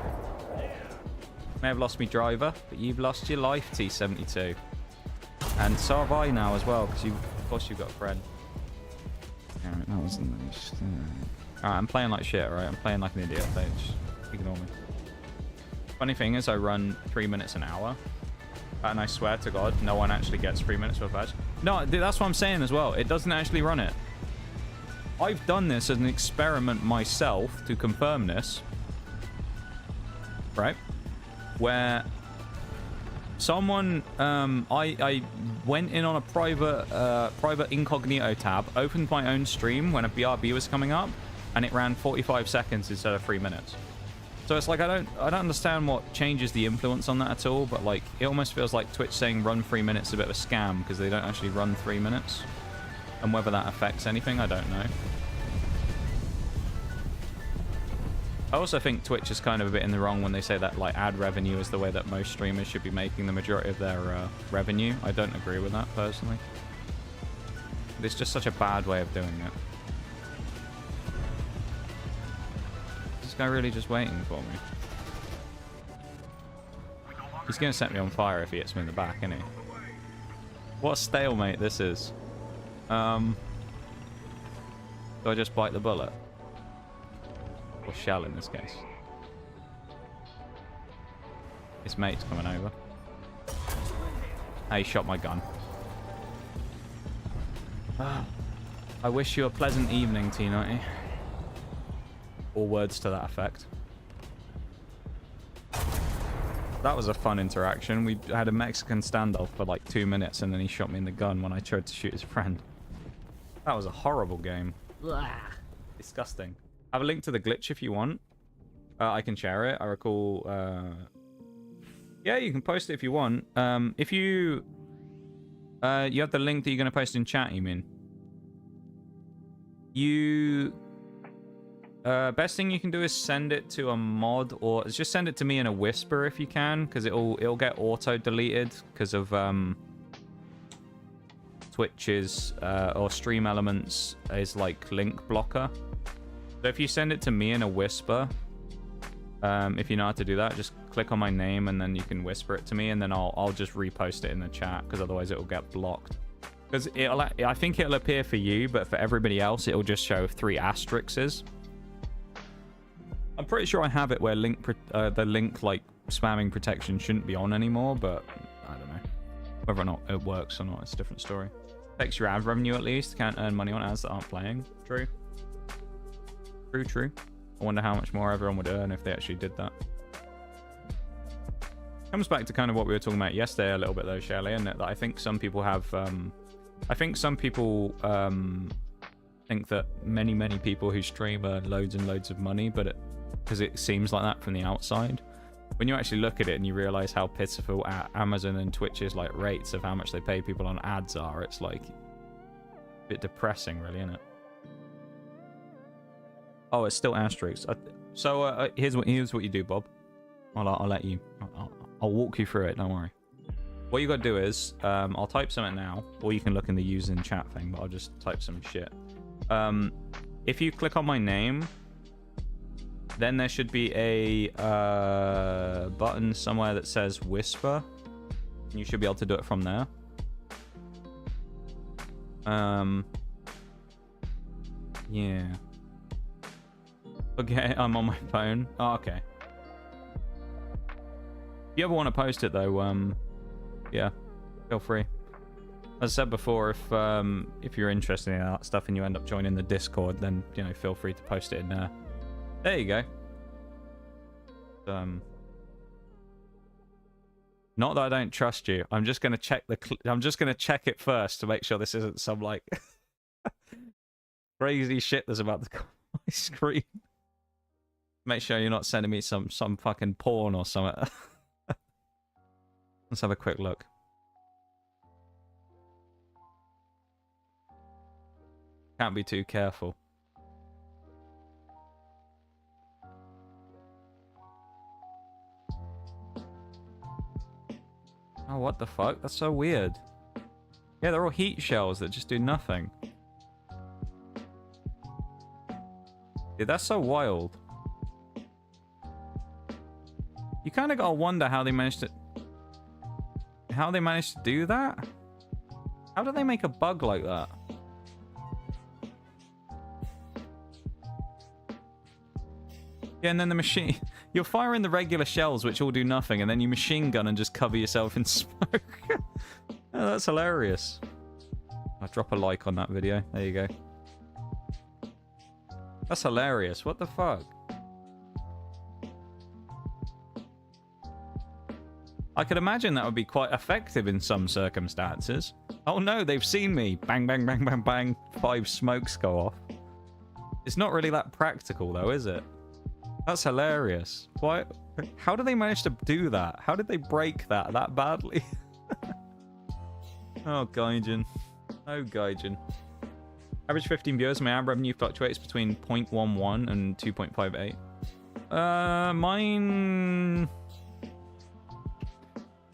May have lost me driver, but you've lost your life, T72. And so have I now as well, because of course you've got a friend. Alright, that was nice. Alright, I'm playing like shit, alright? I'm playing like an idiot, so just ignore me. Funny thing is, I run 3 minutes an hour. And I swear to God, no one actually gets 3 minutes worth of ads. No, that's what I'm saying as well. It doesn't actually run it. I've done this as an experiment myself to confirm this. Right? Where someone, I went in on a private incognito tab, opened my own stream when a BRB was coming up, and it ran 45 seconds instead of 3 minutes. So it's like I don't understand what changes the influence on that at all, but like it almost feels like Twitch saying run 3 minutes is a bit of a scam because they don't actually run 3 minutes. And whether that affects anything, I don't know. I also think Twitch is kind of a bit in the wrong when they say that like ad revenue is the way that most streamers should be making the majority of their revenue. I don't agree with that personally. It's just such a bad way of doing it. Is this guy really just waiting for me? He's going to set me on fire if he hits me in the back, isn't he? What a stalemate this is. Do I just bite the bullet? Or shell in this case. His mate's coming over. Hey, he shot my gun. I wish you a pleasant evening, T90. Or words to that effect. That was a fun interaction. We had a Mexican standoff for like 2 minutes and then he shot me in the gun when I tried to shoot his friend. That was a horrible game. Blah. Disgusting. I have a link to the glitch if you want. I can share it. I recall... Yeah, you can post it if you want. If you... you have the link that you're going to post in chat, you mean? You... best thing you can do is send it to a mod, or just send it to me in a whisper if you can, because it'll get auto-deleted because of Twitch's or Stream Elements is like link blocker. So if you send it to me in a whisper, if you know how to do that, just click on my name and then you can whisper it to me, and then I'll just repost it in the chat, because otherwise it'll get blocked. Because I think it'll appear for you, but for everybody else it'll just show 3 asterisks. I'm pretty sure I have it where the link like spamming protection shouldn't be on anymore, but I don't know. Whether or not it works or not, it's a different story. Takes your ad revenue at least. Can't earn money on ads that aren't playing. True. True. I wonder how much more everyone would earn if they actually did that. Comes back to kind of what we were talking about yesterday a little bit though, Shelley, and that I think some people have... I think some people think that many people who stream earn loads and loads of money, but because it seems like that from the outside. When you actually look at it and you realize how pitiful Amazon and Twitch's like rates of how much they pay people on ads are, it's like a bit depressing, really, isn't it? Oh, it's still asterisks. So here's what you do, Bob. I'll let you. I'll walk you through it. Don't worry. What you got to do is I'll type something now, or you can look in the using chat thing. But I'll just type some shit. If you click on my name, then there should be a button somewhere that says whisper. You should be able to do it from there. Yeah. Okay, I'm on my phone. Oh, okay. If you ever want to post it though, yeah, feel free. As I said before, if you're interested in that stuff and you end up joining the Discord, then feel free to post it in there. There you go. Not that I don't trust you. I'm just gonna check I'm just gonna check it first to make sure this isn't some like crazy shit that's about to come on my screen. Make sure you're not sending me some fucking porn or something. Let's have a quick look. Can't be too careful. Oh, what the fuck? That's so weird. Yeah, they're all heat shells that just do nothing. Dude, that's so wild. You kind of gotta wonder how they managed to... How they managed to do that? How do they make a bug like that? Yeah, and then the machine... You're firing the regular shells, which all do nothing, and then you machine gun and just cover yourself in smoke. Oh, that's hilarious. I'll drop a like on that video. There you go. That's hilarious. What the fuck? I could imagine that would be quite effective in some circumstances. Oh no, they've seen me. Bang, bang, bang, bang, bang. 5 smokes go off. It's not really that practical though, is it? That's hilarious. Why? How did they manage to do that? How did they break that badly? Oh, Gaijin. Oh, Gaijin. Average 15 viewers. My ad revenue fluctuates between 0.11 and 2.58.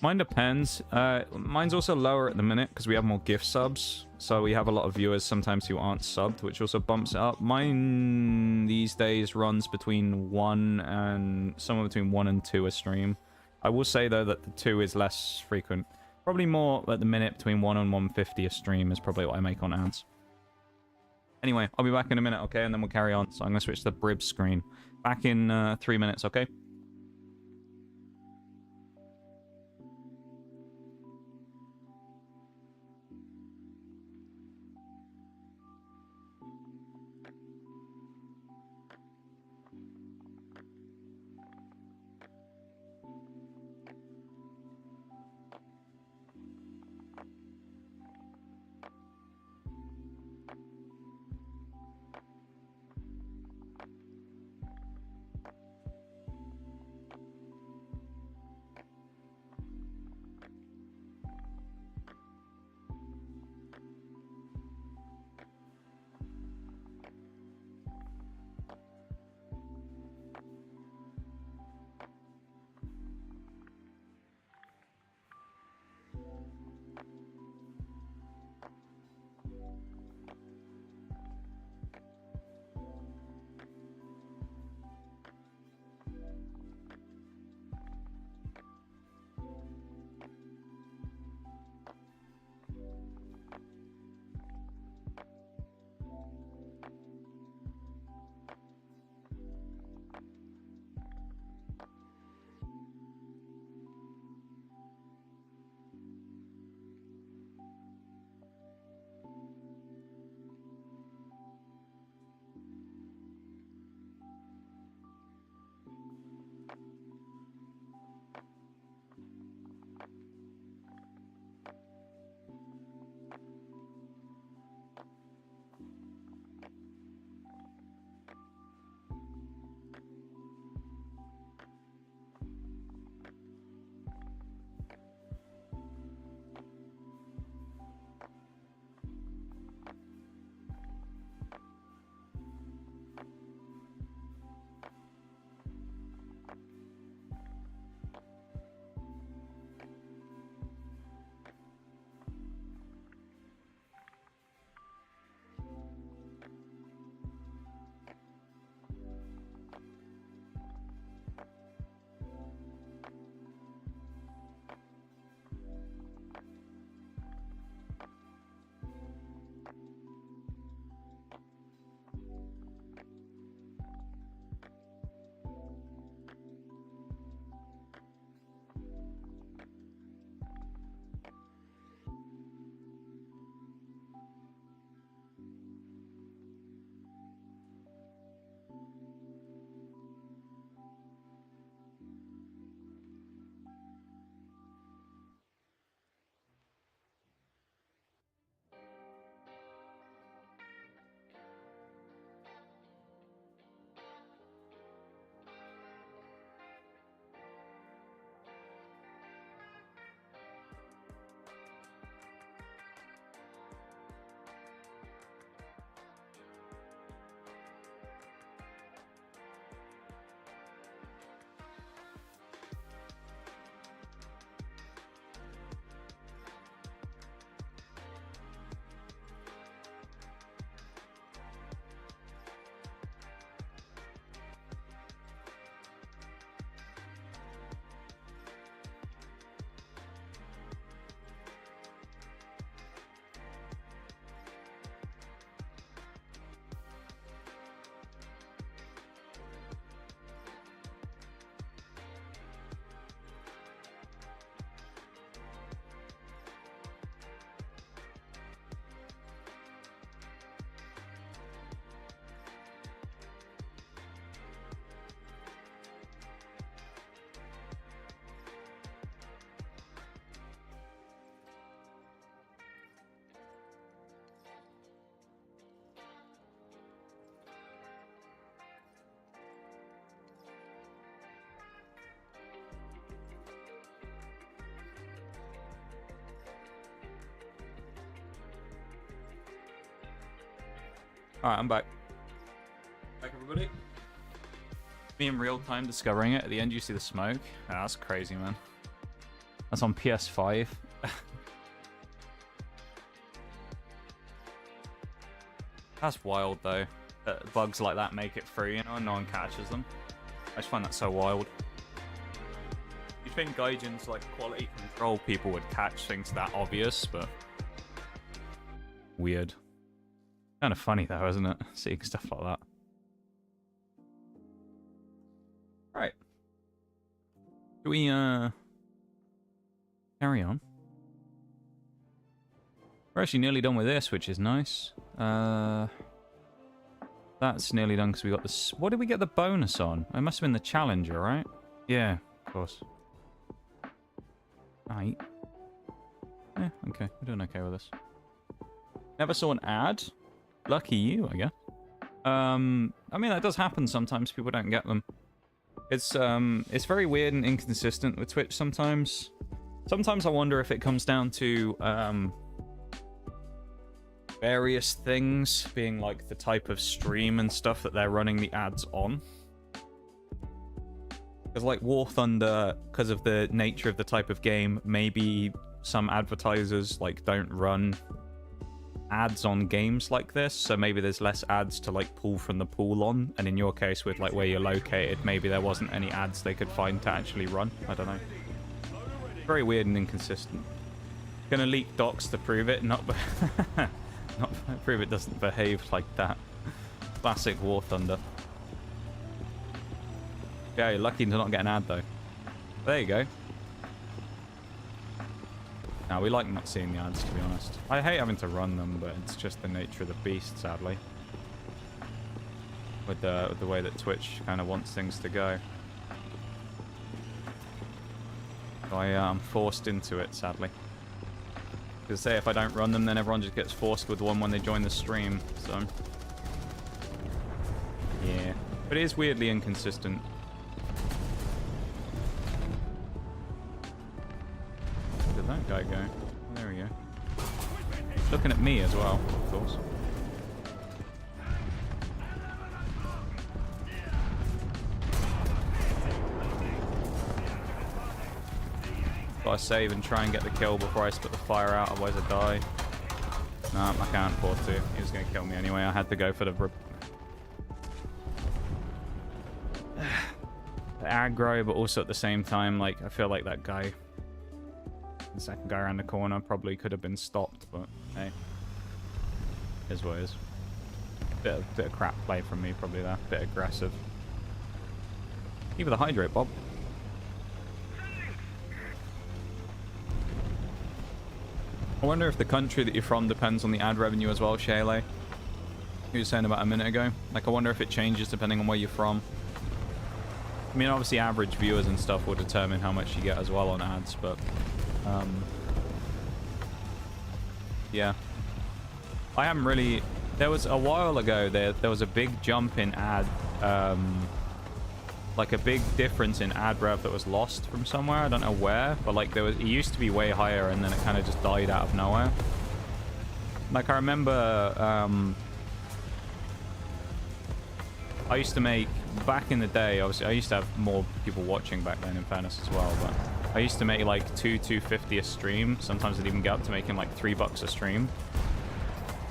Mine depends. Mine's also lower at the minute because we have more gift subs. So we have a lot of viewers sometimes who aren't subbed, which also bumps it up. Mine these days runs between 1 and... somewhere between 1 and 2 a stream. I will say, though, that the 2 is less frequent. Probably more at the minute between 1 and 150 a stream is probably what I make on ads. Anyway, I'll be back in a minute, okay? And then we'll carry on. So I'm going to switch to the Brib screen. Back in 3 minutes, okay? Alright, I'm back. Back, everybody. Me in real time discovering it. At the end, you see the smoke. Oh, that's crazy, man. That's on PS5. That's wild, though. That bugs like that make it free, you know, and no one catches them. I just find that so wild. You'd think Gaijin's, like, quality control people would catch things that obvious, but... weird. Kind of funny, though, isn't it? Seeing stuff like that. Right. Do we, carry on? We're actually nearly done with this, which is nice. That's nearly done because we got this. What did we get the bonus on? It must have been the Challenger, right? Yeah, of course. Right. Yeah, okay. We're doing okay with this. Never saw an ad. Lucky you, I guess. I mean, that does happen sometimes. People don't get them. It's very weird and inconsistent with Twitch sometimes. Sometimes I wonder if it comes down to, various things being like the type of stream and stuff that they're running the ads on. Because like War Thunder, because of the nature of the type of game, maybe some advertisers like don't run ads on games like this, so maybe there's less ads to like pull from the pool on, and in your case with like where you're located, maybe there wasn't any ads they could find to actually run. I don't know. Very weird and inconsistent. Gonna leak docs to prove it, not prove it doesn't behave like that. Classic War Thunder. Yeah, you're lucky to not get an ad though. There you go. Now we like not seeing the ads, to be honest. I hate having to run them, but it's just the nature of the beast, sadly. With the way that Twitch kind of wants things to go. So I'm forced into it, sadly. Because say if I don't run them, then everyone just gets forced with one when they join the stream. So yeah, but it is weirdly inconsistent. Where did that guy go? Oh, there we go. Looking at me as well, of course. Gotta save and try and get the kill before I spit the fire out, otherwise I die. Nah, I can't afford to. He was gonna kill me anyway. I had to go for the aggro, but also at the same time, like, I feel like that guy, the second guy around the corner, probably could have been stopped, but hey. Is what it is. Bit of crap play from me, probably there. Bit aggressive. Give it the hydrate, Bob. I wonder if the country that you're from depends on the ad revenue as well, Shaylay. You were saying about a minute ago. Like, I wonder if it changes depending on where you're from. I mean, obviously average viewers and stuff will determine how much you get as well on ads, but... yeah. I haven't really... There was a while ago, there was a big jump in ad... like a big difference in ad rev that was lost from somewhere. I don't know where, but like it used to be way higher and then it kind of just died out of nowhere. Like I remember I used to make, back in the day, obviously I used to have more people watching back then in fairness as well, but I used to make like $2.50 a stream. Sometimes I'd even get up to making like $3 a stream.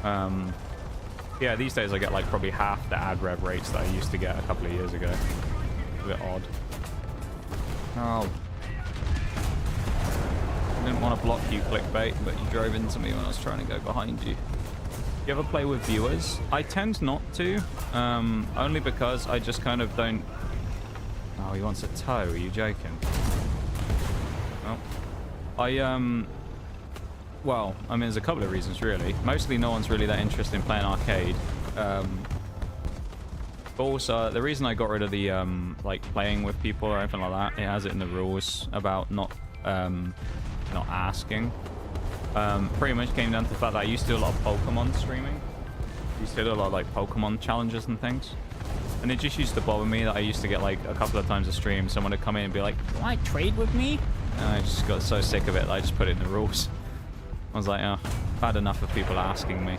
Yeah, these days I get like probably half the ad rev rates that I used to get a couple of years ago. A bit odd. Oh. I didn't want to block you, clickbait, but you drove into me when I was trying to go behind you. You ever play with viewers? I tend not to, only because I just kind of don't... Oh, he wants a toe. Are you joking? Oh. Well, I mean, there's a couple of reasons, really. Mostly no one's really that interested in playing arcade. But also, the reason I got rid of the, like, playing with people or anything like that, it has it in the rules about not asking. Pretty much came down to the fact that I used to do a lot of Pokemon streaming. I used to do a lot of, like, Pokemon challenges and things. And it just used to bother me that I used to get, like, a couple of times a stream, someone would come in and be like, "Why trade with me?" And I just got so sick of it that I just put it in the rules. I was like, oh, I've had enough of people asking me.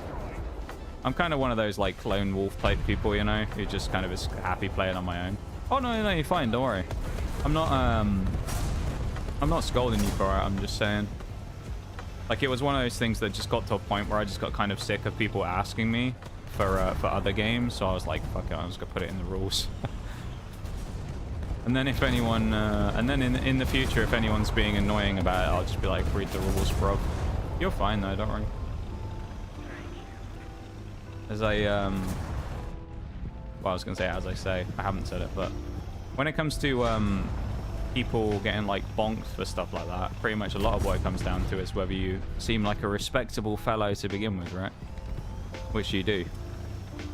I'm kind of one of those like lone wolf type people, you know, who just kind of is happy playing on my own. Oh no, you're fine. Don't worry. I'm not scolding you for it. I'm just saying. Like, it was one of those things that just got to a point where I just got kind of sick of people asking me for other games. So I was like, fuck it, I'm just gonna put it in the rules. And then if anyone, and then in the future, if anyone's being annoying about it, I'll just be like, read the rules, bro. You're fine though, don't worry. As I was gonna say, as I say, I haven't said it, but when it comes to people getting like bonked for stuff like that, pretty much a lot of what it comes down to is whether you seem like a respectable fellow to begin with, right? Which you do.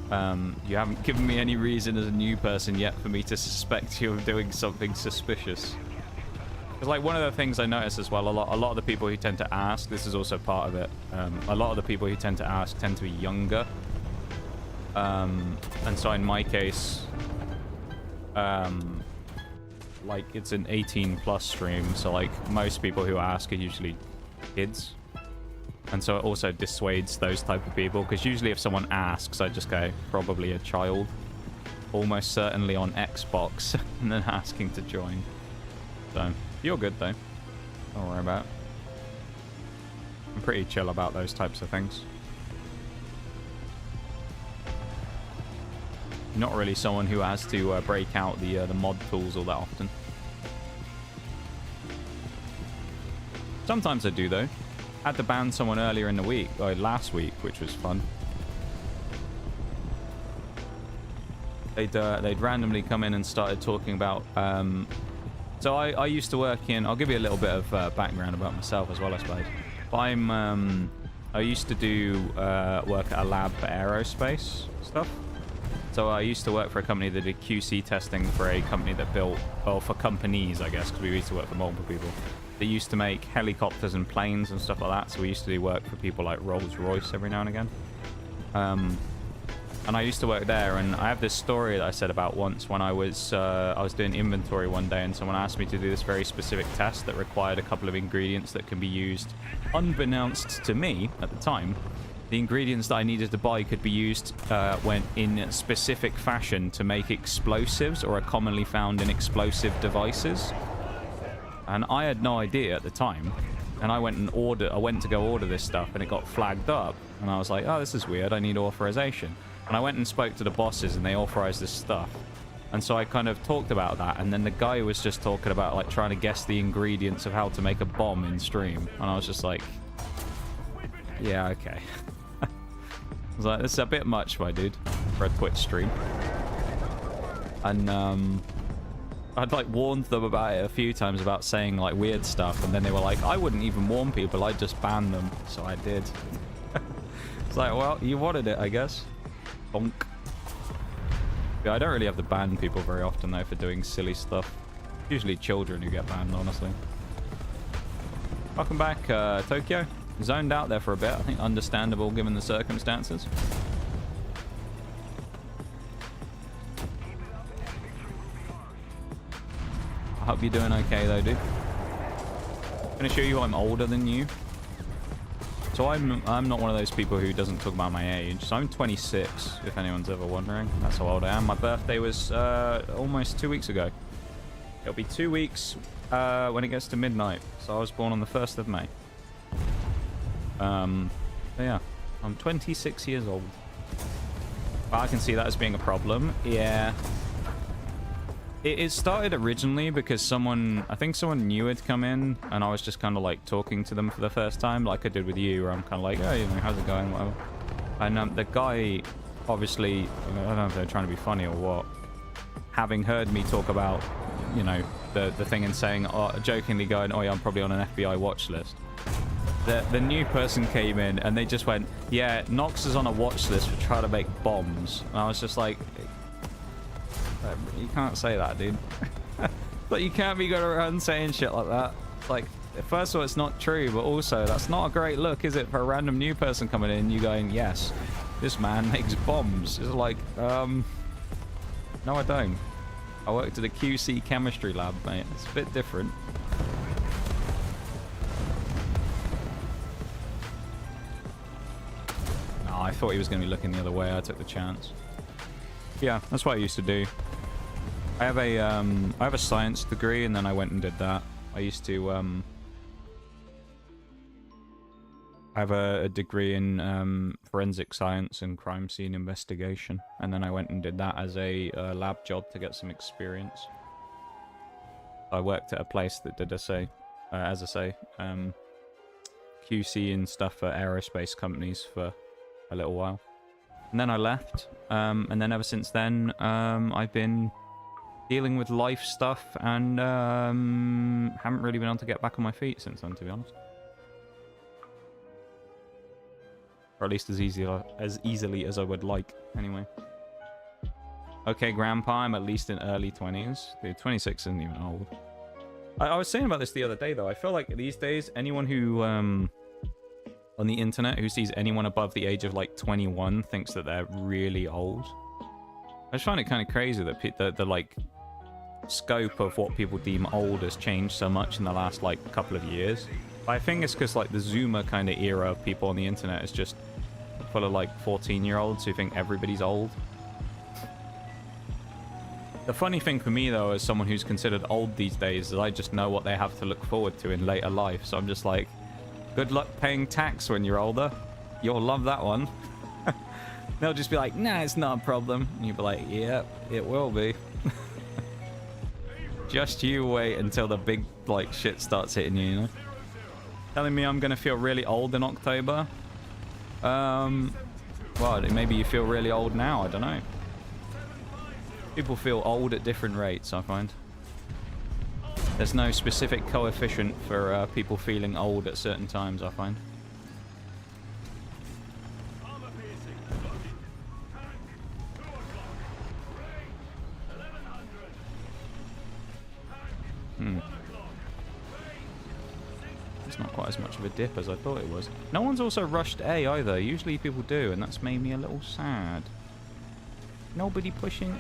You haven't given me any reason as a new person yet for me to suspect you of doing something suspicious. Because like one of the things I notice as well, a lot of the people who tend to ask, this is also part of it, a lot of the people who tend to ask tend to be younger. And so in my case, like it's an 18+ stream, so like most people who ask are usually kids, and so it also dissuades those type of people, because usually if someone asks, I just go, probably a child, almost certainly on Xbox, and then asking to join. So you're good though, don't worry about it. I'm pretty chill about those types of things. Not really someone who has to break out the mod tools all that often. Sometimes I do though. Had to ban someone earlier in the week, or last week, which was fun. They'd randomly come in and started talking about. So I used to work in. I'll give you a little bit of background about myself as well, I suppose. I used to do work at a lab for aerospace stuff. So I used to work for a company that did QC testing for a company that built, well, for companies, I guess, because we used to work for multiple people. They used to make helicopters and planes and stuff like that. So we used to do work for people like Rolls-Royce every now and again. And I used to work there, and I have this story that I said about once when I was doing inventory one day, and someone asked me to do this very specific test that required a couple of ingredients that can be used, unbeknownst to me at the time. The ingredients that I needed to buy could be used when in a specific fashion to make explosives, or are commonly found in explosive devices. And I had no idea at the time. And I went to go order this stuff, and it got flagged up. And I was like, oh, this is weird. I need authorization. And I went and spoke to the bosses, and they authorized this stuff. And so I kind of talked about that. And then the guy was just talking about like trying to guess the ingredients of how to make a bomb in stream. And I was just like, yeah, okay. I was like, this is a bit much, my dude, for a Twitch stream. And I'd like warned them about it a few times about saying like weird stuff, and then they were like, I wouldn't even warn people, I'd just ban them. So I did. It's like, well, you wanted it, I guess. Bonk. Yeah, I don't really have to ban people very often though for doing silly stuff. Usually children who get banned, honestly. Welcome back, Tokyo. Zoned out there for a bit. I think understandable given the circumstances. I hope you're doing okay though, dude. I'm gonna show you I'm older than you. So I'm not one of those people who doesn't talk about my age. So I'm 26, if anyone's ever wondering. That's how old I am. My birthday was almost 2 weeks ago. It'll be 2 weeks when it gets to midnight. So I was born on the 1st of May. Yeah, I'm 26 years old. But I can see that as being a problem. Yeah. It started originally because I think someone new had come in, and I was just kind of like talking to them for the first time, like I did with you, where I'm kind of like, oh, you know, how's it going, whatever. And the guy, obviously, I don't know if they're trying to be funny or what, having heard me talk about, you know, the thing and saying, jokingly going, oh yeah, I'm probably on an FBI watch list. The new person came in and they just went, yeah, Nox is on a watch list for trying to make bombs. And I was just like, you can't say that, dude. But you can't be going around saying shit like that. Like, first of all, it's not true, but also that's not a great look, is it, for a random new person coming in, you going, yes, this man makes bombs. It's like, no, I don't. I worked at a QC chemistry lab, mate. It's a bit different. I thought he was going to be looking the other way. I took the chance. Yeah, that's what I used to do. I have a science degree, and then I went and did that. I used to I have a degree in forensic science and crime scene investigation, and then I went and did that as a lab job to get some experience. I worked at a place that did QC and stuff for aerospace companies for a little while, and then I left. And then ever since then, I've been dealing with life stuff and haven't really been able to get back on my feet since then, to be honest. Or at least as easily as I would like, anyway. Okay, Grandpa, I'm at least in early 20s. Dude, 26 isn't even old. I was saying about this the other day, though. I feel like these days, anyone who, on the internet, who sees anyone above the age of, like, 21 thinks that they're really old. I just find it kind of crazy that the like, scope of what people deem old has changed so much in the last, like, couple of years. But I think it's because, like, the Zoomer kind of era of people on the internet is just full of, like, 14-year-olds who think everybody's old. The funny thing for me, though, as someone who's considered old these days, is I just know what they have to look forward to in later life. So I'm just like, good luck paying tax when you're older. You'll love that one. They'll just be like, nah, it's not a problem. And you'll be like, yeah, it will be. Just you wait until the big, like, shit starts hitting you, you know? Telling me I'm going to feel really old in October? Well, maybe you feel really old now, I don't know. People feel old at different rates, I find. There's no specific coefficient for people feeling old at certain times, I find. It's not quite as much of a dip as I thought it was. No one's also rushed A either. Usually people do, and that's made me a little sad. Nobody pushing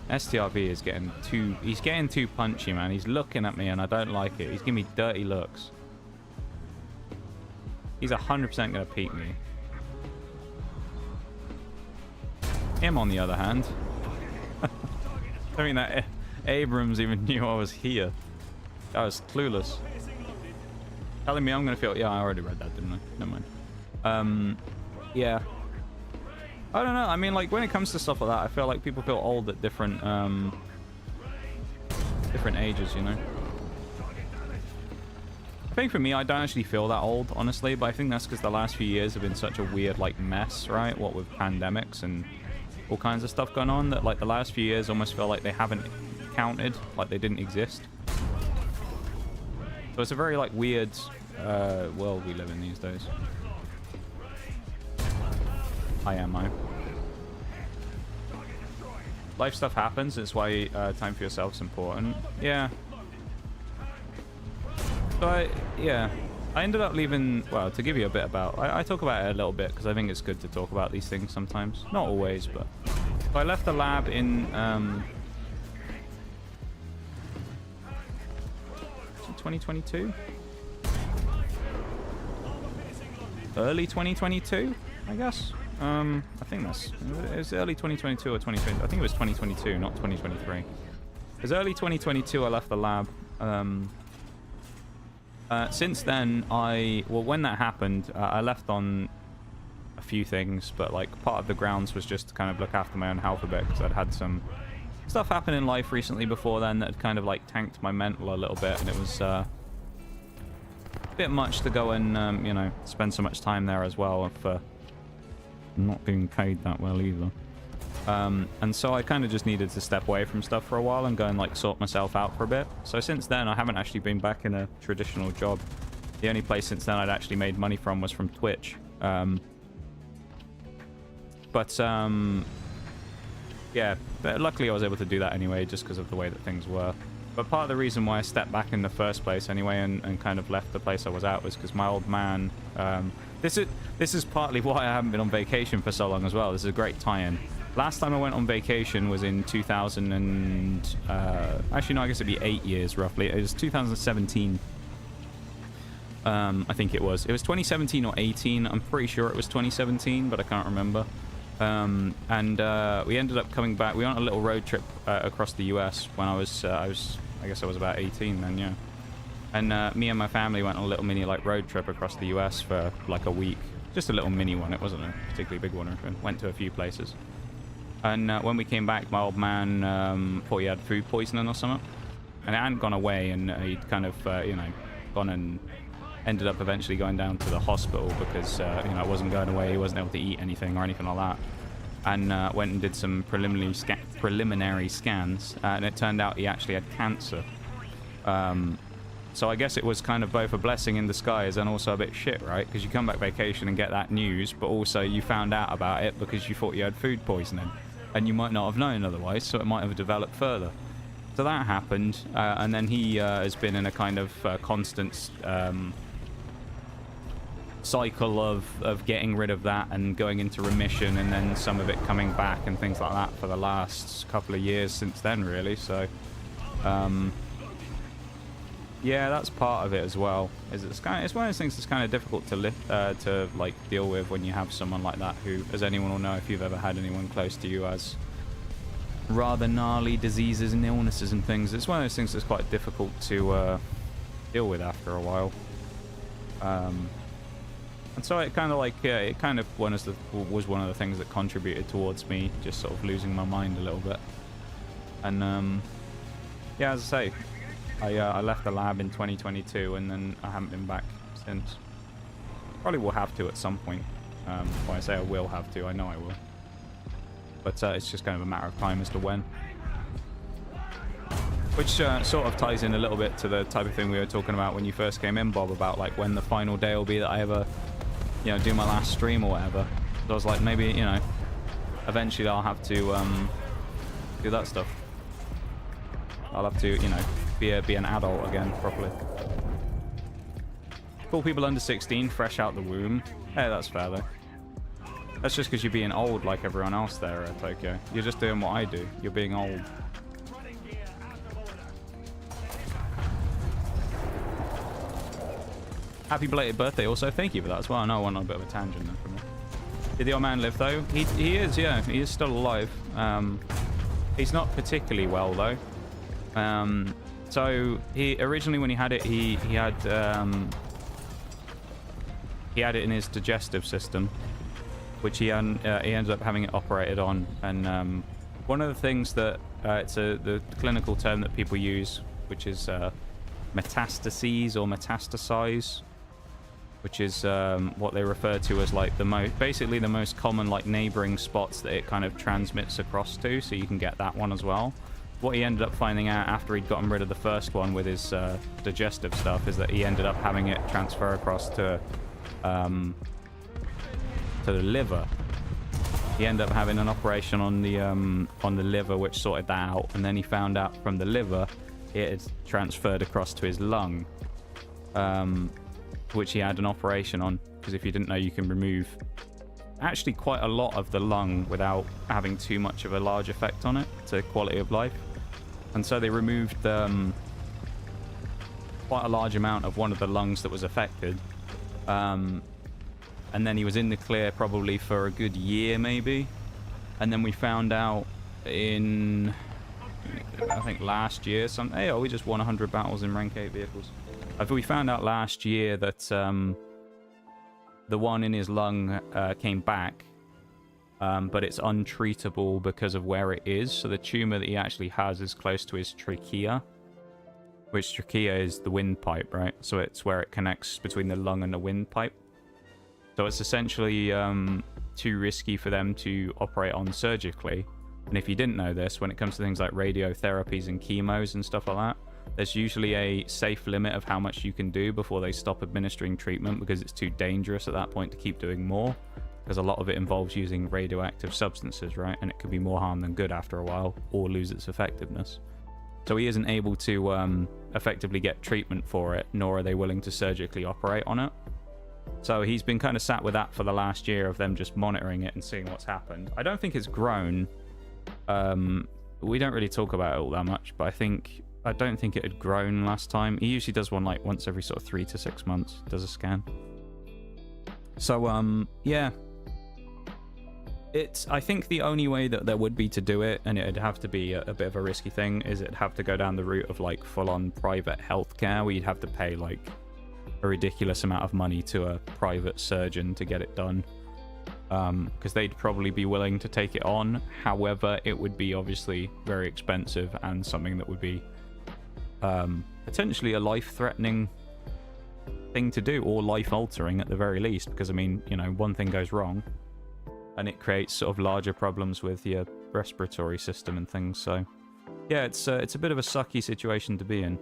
A. STRV is getting too... He's getting too punchy, man. He's looking at me and I don't like it. He's giving me dirty looks. He's 100% going to peek me. Him, on the other hand. I mean, that Abrams even knew I was here. I was clueless. Telling me I'm going to feel... Yeah, I already read that, didn't I? Never mind. Yeah. I don't know. I mean, like, when it comes to stuff like that, I feel like people feel old at different ages, you know? I think for me, I don't actually feel that old, honestly, but I think that's because the last few years have been such a weird, like, mess, right? What with pandemics and all kinds of stuff going on, that, like, the last few years almost feel like they haven't counted, like they didn't exist. So it's a very, like, weird world we live in these days. Life stuff happens. It's why time for yourself is important. Yeah. So I ended up leaving. Well, to give you a bit about, I talk about it a little bit because I think it's good to talk about these things sometimes. Not always, but so I left the lab in 2022, early 2022, I guess. I think it was early 2022 or 2020. I think it was 2022, not 2023. It was early 2022 I left the lab. Since then, when that happened, I left on a few things, but like part of the grounds was just to kind of look after my own health a bit because I'd had some stuff happen in life recently before then that had kind of like tanked my mental a little bit, and it was a bit much to go and, you know, spend so much time there as well for not being paid that well either. And so I kind of just needed to step away from stuff for a while and go and like sort myself out for a bit. So since then, I haven't actually been back in a traditional job. The only place since then I'd actually made money from was from Twitch. Yeah, but luckily I was able to do that anyway, just because of the way that things were. But part of the reason why I stepped back in the first place anyway and kind of left the place I was at was because my old man... This is partly why I haven't been on vacation for so long as well. This is a great tie-in. Last time I went on vacation was in 2000 and... actually, no, I guess it'd be 8 years, roughly. It was 2017. I think it was 2017 or 18. I'm pretty sure it was 2017, but I can't remember. We ended up coming back. We went on a little road trip across the US when I guess I was about 18 then, yeah. And me and my family went on a little mini like road trip across the US for like a week. Just a little mini one. It wasn't a particularly big one or anything. Went to a few places. And when we came back, my old man thought he had food poisoning or something. And it hadn't gone away, and he'd kind of, gone and ended up eventually going down to the hospital because, it wasn't going away. He wasn't able to eat anything or anything like that. And went and did some preliminary scans, and it turned out he actually had cancer. So I guess it was kind of both a blessing in disguise and also a bit shit, right? Because you come back vacation and get that news, but also you found out about it because you thought you had food poisoning, and you might not have known otherwise, so it might have developed further. So that happened, and then he has been in a kind of constant cycle of getting rid of that and going into remission, and then some of it coming back and things like that for the last couple of years since then, really. So yeah, that's part of it as well. It's one of those things that's kind of difficult to like deal with when you have someone like that who, as anyone will know if you've ever had anyone close to you, has rather gnarly diseases and illnesses and things. It's one of those things that's quite difficult to deal with after a while. And so it kind of like was one of the things that contributed towards me just sort of losing my mind a little bit. And yeah, as I say, I left the lab in 2022, and then I haven't been back since. Probably will have to at some point. When I say I will have to, I know I will. But it's just kind of a matter of time as to when. Which sort of ties in a little bit to the type of thing we were talking about when you first came in, Bob, about like when the final day will be that I ever, do my last stream or whatever. So I was like, maybe, eventually I'll have to do that stuff. I'll have to, be an adult again properly. Cool people under 16, fresh out the womb. Hey, that's fair though. That's just because you're being old like everyone else there at Tokyo. You're just doing what I do. You're being old. Happy belated birthday also. Thank you for that as well. I know I went on a bit of a tangent there from me. Did the old man live though? He is, yeah. He is still alive. He's not particularly well though. So he originally, when he had it, he had it in his digestive system, which he ended up having it operated on. And one of the things that it's the clinical term that people use, which is metastases or metastasize, which is what they refer to as like the most common like neighboring spots that it kind of transmits across to. So you can get that one as well. What he ended up finding out after he'd gotten rid of the first one with his digestive stuff is that he ended up having it transfer across to the liver. He ended up having an operation on the liver, which sorted that out, and then he found out from the liver it had transferred across to his lung, which he had an operation on, because if you didn't know, you can remove actually quite a lot of the lung without having too much of a large effect on it to quality of life. And so they removed quite a large amount of one of the lungs that was affected, and then he was in the clear probably for a good year maybe. And then we found out in I think last year we just won 100 battles in rank 8 vehicles. We found out last year that the one in his lung came back, but it's untreatable because of where it is. So the tumor that he actually has is close to his trachea, which trachea is the windpipe, right? So it's where it connects between the lung and the windpipe. So it's essentially too risky for them to operate on surgically. And if you didn't know this, when it comes to things like radiotherapies and chemos and stuff like that, there's usually a safe limit of how much you can do before they stop administering treatment, because it's too dangerous at that point to keep doing more, because a lot of it involves using radioactive substances, right? And it could be more harm than good after a while, or lose its effectiveness. So he isn't able to effectively get treatment for it, nor are they willing to surgically operate on it. So he's been kind of sat with that for the last year of them just monitoring it and seeing what's happened. I don't think it's grown. We don't really talk about it all that much, but I think I don't think it had grown last time. He usually does one like once every sort of 3 to 6 months, does a scan. So, yeah. I think the only way that there would be to do it, and it'd have to be a bit of a risky thing, is it'd have to go down the route of like full-on private healthcare, where you'd have to pay like a ridiculous amount of money to a private surgeon to get it done. Because they'd probably be willing to take it on. However, it would be obviously very expensive and something that would be potentially a life-threatening thing to do, or life-altering at the very least, because I mean, you know, one thing goes wrong and it creates sort of larger problems with your respiratory system and things. So yeah, it's a bit of a sucky situation to be in.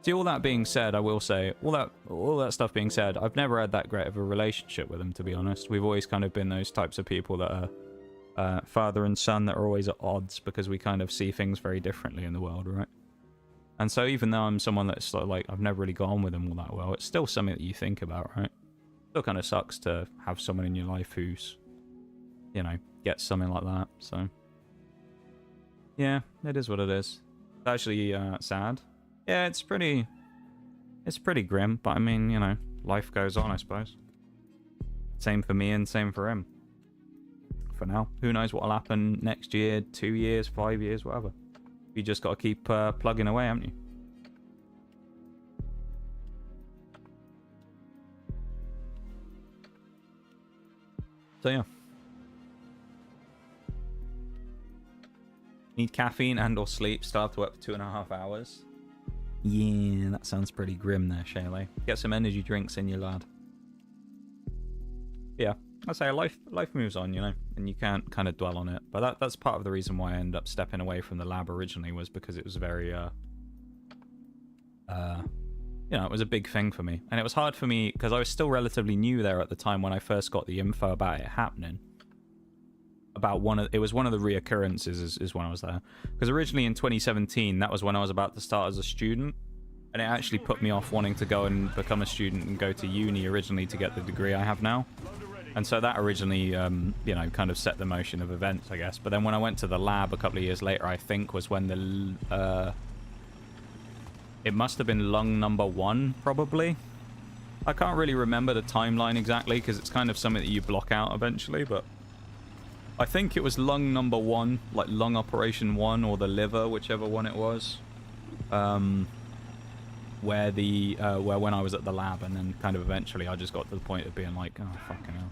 See, all that being said, I will say, all that stuff being said, I've never had that great of a relationship with him, to be honest. We've always kind of been those types of people that are father and son that are always at odds, because we kind of see things very differently in the world, right? And so even though I'm someone that's sort of like, I've never really got on with him all that well, it's still something that you think about, right? Still kind of sucks to have someone in your life who's, you know, gets something like that, so. Yeah, it is what it is. It's actually sad. Yeah, it's pretty grim, but I mean, you know, life goes on, I suppose. Same for me and same for him. For now. Who knows what'll happen next year, 2 years, 5 years, whatever. You just got to keep plugging away, haven't you? So yeah. Need caffeine and or sleep. Start to work for 2.5 hours. Yeah, that sounds pretty grim there, Shaylee. Get some energy drinks in you, lad. Yeah, I say life moves on, you know, and you can't kind of dwell on it. But that's part of the reason why I ended up stepping away from the lab originally, was because it was very, you know, it was a big thing for me. And it was hard for me because I was still relatively new there at the time when I first got the info about it happening. It was one of the reoccurrences is when I was there. Because originally in 2017, that was when I was about to start as a student. And it actually put me off wanting to go and become a student and go to uni originally to get the degree I have now. And so that originally, you know, kind of set the motion of events, I guess. But then when I went to the lab a couple of years later, I think was when the... it must have been lung number 1, probably. I can't really remember the timeline exactly, because it's kind of something that you block out eventually, but... I think it was lung number 1, like lung operation 1, or the liver, whichever one it was. Where when I was at the lab, and then kind of eventually I just got to the point of being like, oh, fucking hell.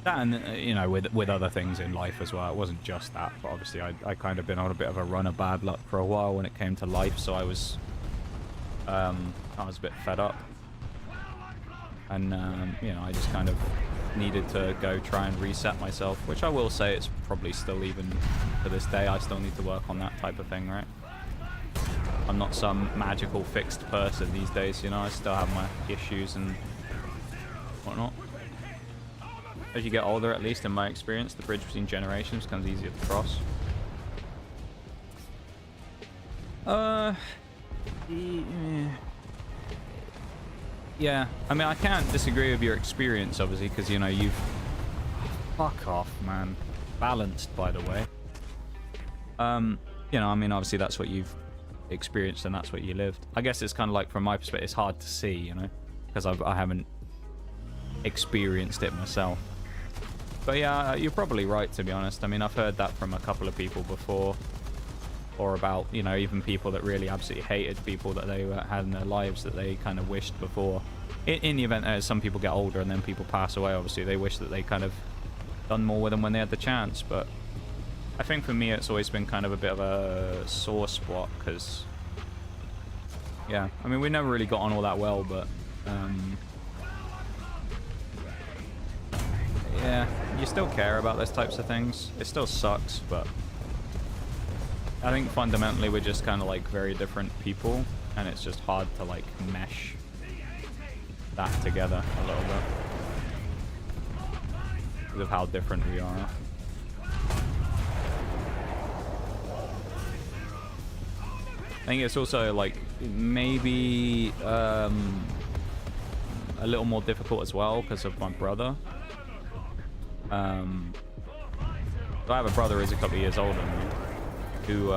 That, and, you know, with other things in life as well. It wasn't just that, but obviously I kind of been on a bit of a run of bad luck for a while when it came to life, so I was a bit fed up. And, you know, I just kind of needed to go try and reset myself, which I will say it's probably still, even to this day, I still need to work on that type of thing, right? I'm not some magical fixed person these days, you know, I still have my issues and whatnot. As you get older, at least in my experience, the bridge between generations becomes easier to cross. Yeah, I mean, I can't disagree with your experience, obviously, because, you know, you've... Fuck off, man. Balanced, by the way. You know, I mean, obviously that's what you've experienced and that's what you lived. I guess it's kind of like, from my perspective, it's hard to see, you know, because I haven't experienced it myself. But yeah, you're probably right, to be honest. I mean, I've heard that from a couple of people before, or about, you know, even people that really absolutely hated people that they had in their lives that they kind of wished before. In the event that some people get older and then people pass away, obviously they wish that they kind of done more with them when they had the chance. But I think for me it's always been kind of a bit of a sore spot, because, yeah, I mean, we never really got on all that well, but yeah, you still care about those types of things. It still sucks, but I think fundamentally we're just kind of like very different people, and it's just hard to like mesh that together a little bit because of how different we are. I think it's also like maybe a little more difficult as well because of my brother. I have a brother who's a couple of years older than me. who,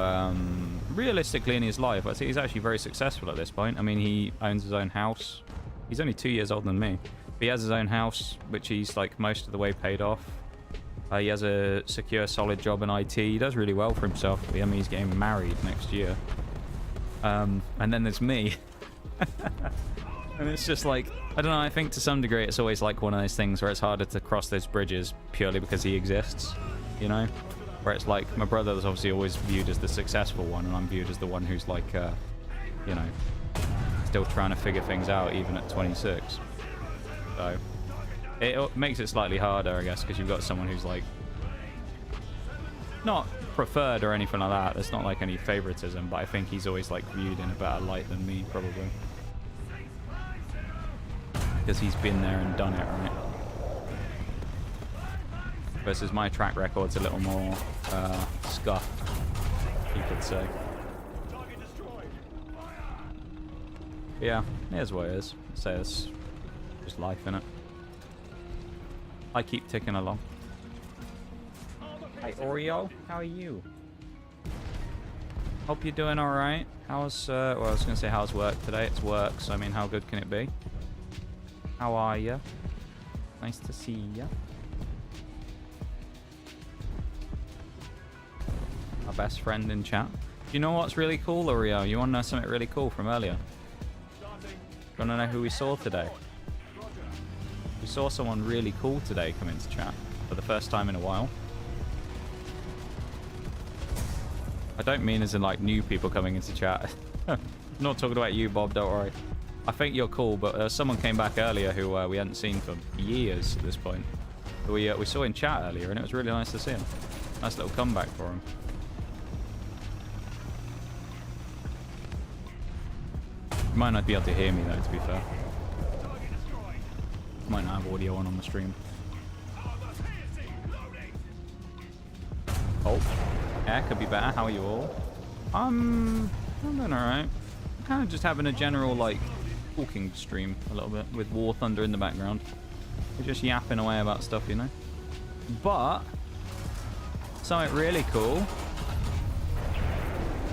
realistically in his life, I think he's actually very successful at this point. I mean, he owns his own house. He's only 2 years older than me. But he has his own house, which he's like most of the way paid off. He has a secure, solid job in IT. He does really well for himself. I mean, he's getting married next year. And then there's me. And it's just like, I don't know, I think to some degree it's always like one of those things where it's harder to cross those bridges purely because he exists, you know? Where it's like, my brother is obviously always viewed as the successful one, and I'm viewed as the one who's like, you know, still trying to figure things out even at 26. So, it makes it slightly harder, I guess, because you've got someone who's like, not preferred or anything like that. There's not like any favoritism, but I think he's always like viewed in a better light than me, probably. Because he's been there and done it, right? Versus my track record's a little more scuffed, you could say. Yeah, here's what it is. So it's just life, innit? I keep ticking along. Hi Oreo, how are you? Hope you're doing alright. How's, well, I was gonna say how's work today? It's work, so I mean, how good can it be? How are ya? Nice to see ya. Our best friend in chat. Do you know what's really cool, Oreo? You wanna know something really cool from earlier? You wanna know who we saw today? We saw someone really cool today come into chat for the first time in a while. I don't mean as in like new people coming into chat. I'm not talking about you, Bob, don't worry. I think you're cool, but someone came back earlier who we hadn't seen for years at this point. We saw in chat earlier, and it was really nice to see him. Nice little comeback for him. You might not be able to hear me though, to be fair. Might not have audio on the stream. Oh, yeah, could be better. How are you all? I'm doing alright. Kind of just having a general like talking stream a little bit with War Thunder in the background. We're just yapping away about stuff, you know. But something really cool.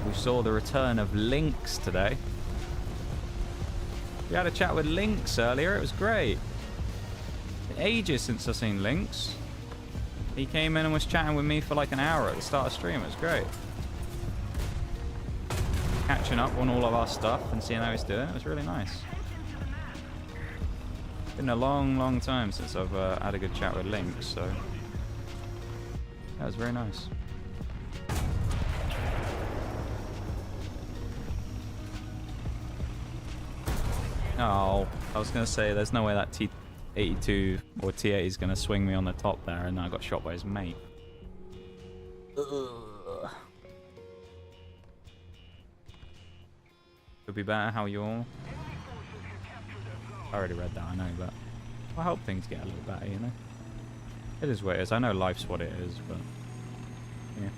We saw the return of Lynx today. We had a chat with Lynx earlier. It was great. Ages since I've seen Lynx. He came in and was chatting with me for like an hour at the start of stream. It was great. Catching up on all of our stuff and seeing how he's doing. It was really nice. Been a long time since I've had a good chat with Lynx, so that was very nice. Oh, I was gonna say there's no way that T82 or T8 is gonna swing me on the top there, and I got shot by his mate. Ugh. Could be better. How are you all? I already read that, I know, but I hope things get a little better, you know? It is what it is. I know life's what it is, but yeah.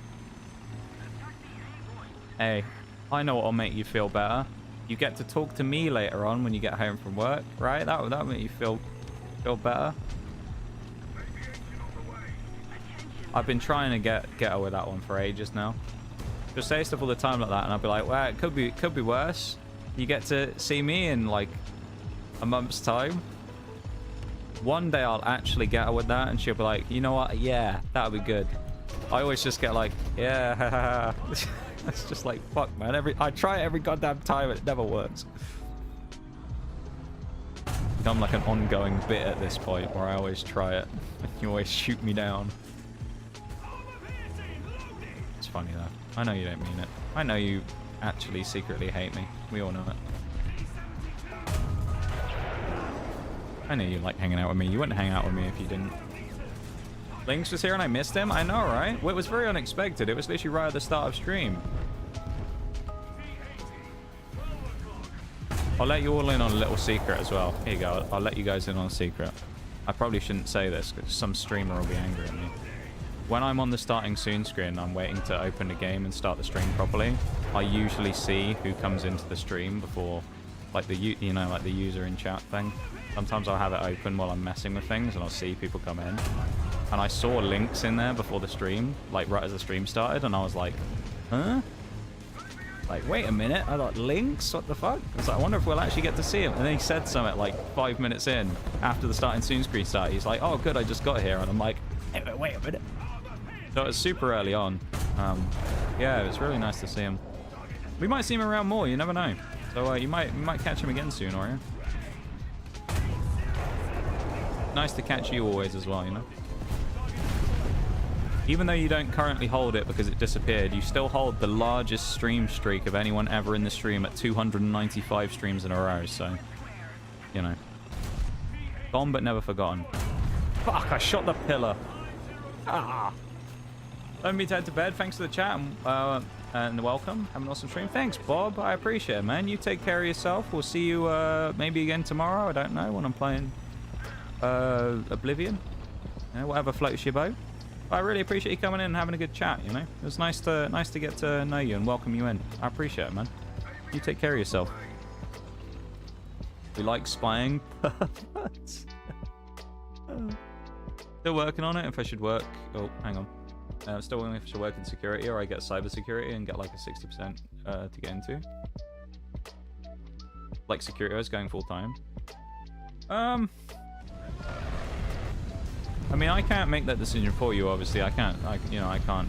Hey, I know what'll make you feel better. You get to talk to me later on when you get home from work, right? That'll make you feel better. I've been trying to get her with that one for ages now. Just say stuff all the time like that, and I'll be like, well, it could be worse. You get to see me in like a month's time. One day I'll actually get her with that, and she'll be like, you know what? Yeah, that'll be good. I always just get like, yeah. It's just like, fuck, man. I try it every goddamn time, and it never works. I'm like an ongoing bit at this point where I always try it. You always shoot me down. It's funny though. I know you don't mean it. I know you actually secretly hate me. We all know it. I know you like hanging out with me. You wouldn't hang out with me if you didn't. Lynx was here and I missed him? I know, right? Well, it was very unexpected. It was literally right at the start of stream. I'll let you all in on a little secret as well. Here you go. I'll let you guys in on a secret. I probably shouldn't say this because some streamer will be angry at me. When I'm on the starting soon screen, I'm waiting to open the game and start the stream properly. I usually see who comes into the stream before, like the like the user in chat thing. Sometimes I'll have it open while I'm messing with things, and I'll see people come in. And I saw Lynx in there before the stream, like right as the stream started, and I was like, Huh? Like, wait a minute, I got links? What the fuck? I was like, I wonder if we'll actually get to see him. And then he said something like 5 minutes in, after the starting soon screen started. He's like, oh, good, I just got here. And I'm like, hey, wait a minute. So it was super early on. Yeah, it was really nice to see him. We might see him around more, you never know. So you might catch him again soon, or yeah? Nice to catch you always as well, you know? Even though you don't currently hold it because it disappeared, you still hold the largest stream streak of anyone ever in the stream at 295 streams in a row, so, you know. Gone but never forgotten. Fuck, I shot the pillar. Ah. Don't be head to bed. Thanks for the chat and welcome. Have an awesome stream. Thanks, Bob. I appreciate it, man. You take care of yourself. We'll see you maybe again tomorrow. I don't know, when I'm playing Oblivion. You know, whatever floats your boat. I really appreciate you coming in and having a good chat, you know? It was nice to get to know you and welcome you in. I appreciate it, man. You take care of yourself. We like spying. Still working on it. If I should work... Oh, hang on. Still wondering if I should work in security or I get cyber security and get like a 60% to get into. Like security, I was going full time. I mean, I can't make that decision for you, obviously. I can't, you know, I can't,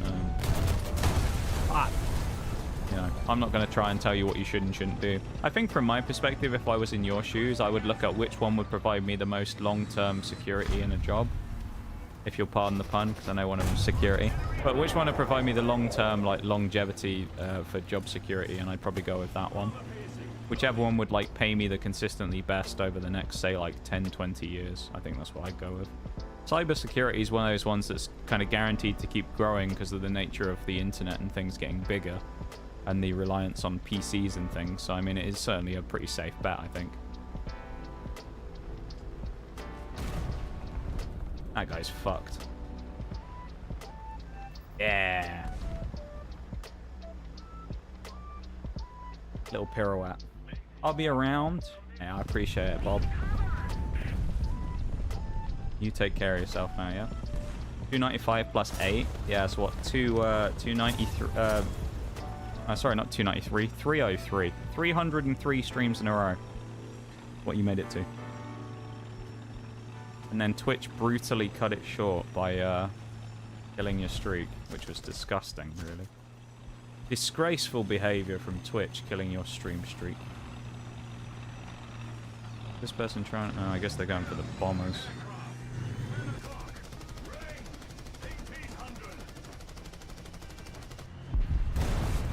you know, I'm not going to try and tell you what you should and shouldn't do. I think from my perspective, if I was in your shoes, I would look at which one would provide me the most long-term security in a job. If you'll pardon the pun, because I know one of them is security. But which one would provide me the long-term, like, longevity for job security, and I'd probably go with that one. Whichever one would, like, pay me the consistently best over the next, say, like, 10, 20 years. I think that's what I'd go with. Cybersecurity is one of those ones that's kind of guaranteed to keep growing because of the nature of the internet and things getting bigger and the reliance on PCs and things. So, I mean, it is certainly a pretty safe bet, I think. That guy's fucked. Yeah. Little pirouette. I'll be around. Yeah, I appreciate it, Bob. You take care of yourself now, yeah? 295 plus 8. Yeah, that's what? 293. Sorry, not 293. 303. 303 streams in a row. What you made it to. And then Twitch brutally cut it short by killing your streak, which was disgusting, really. Disgraceful behavior from Twitch, killing your stream streak. This person trying... Oh, I guess they're going for the bombers.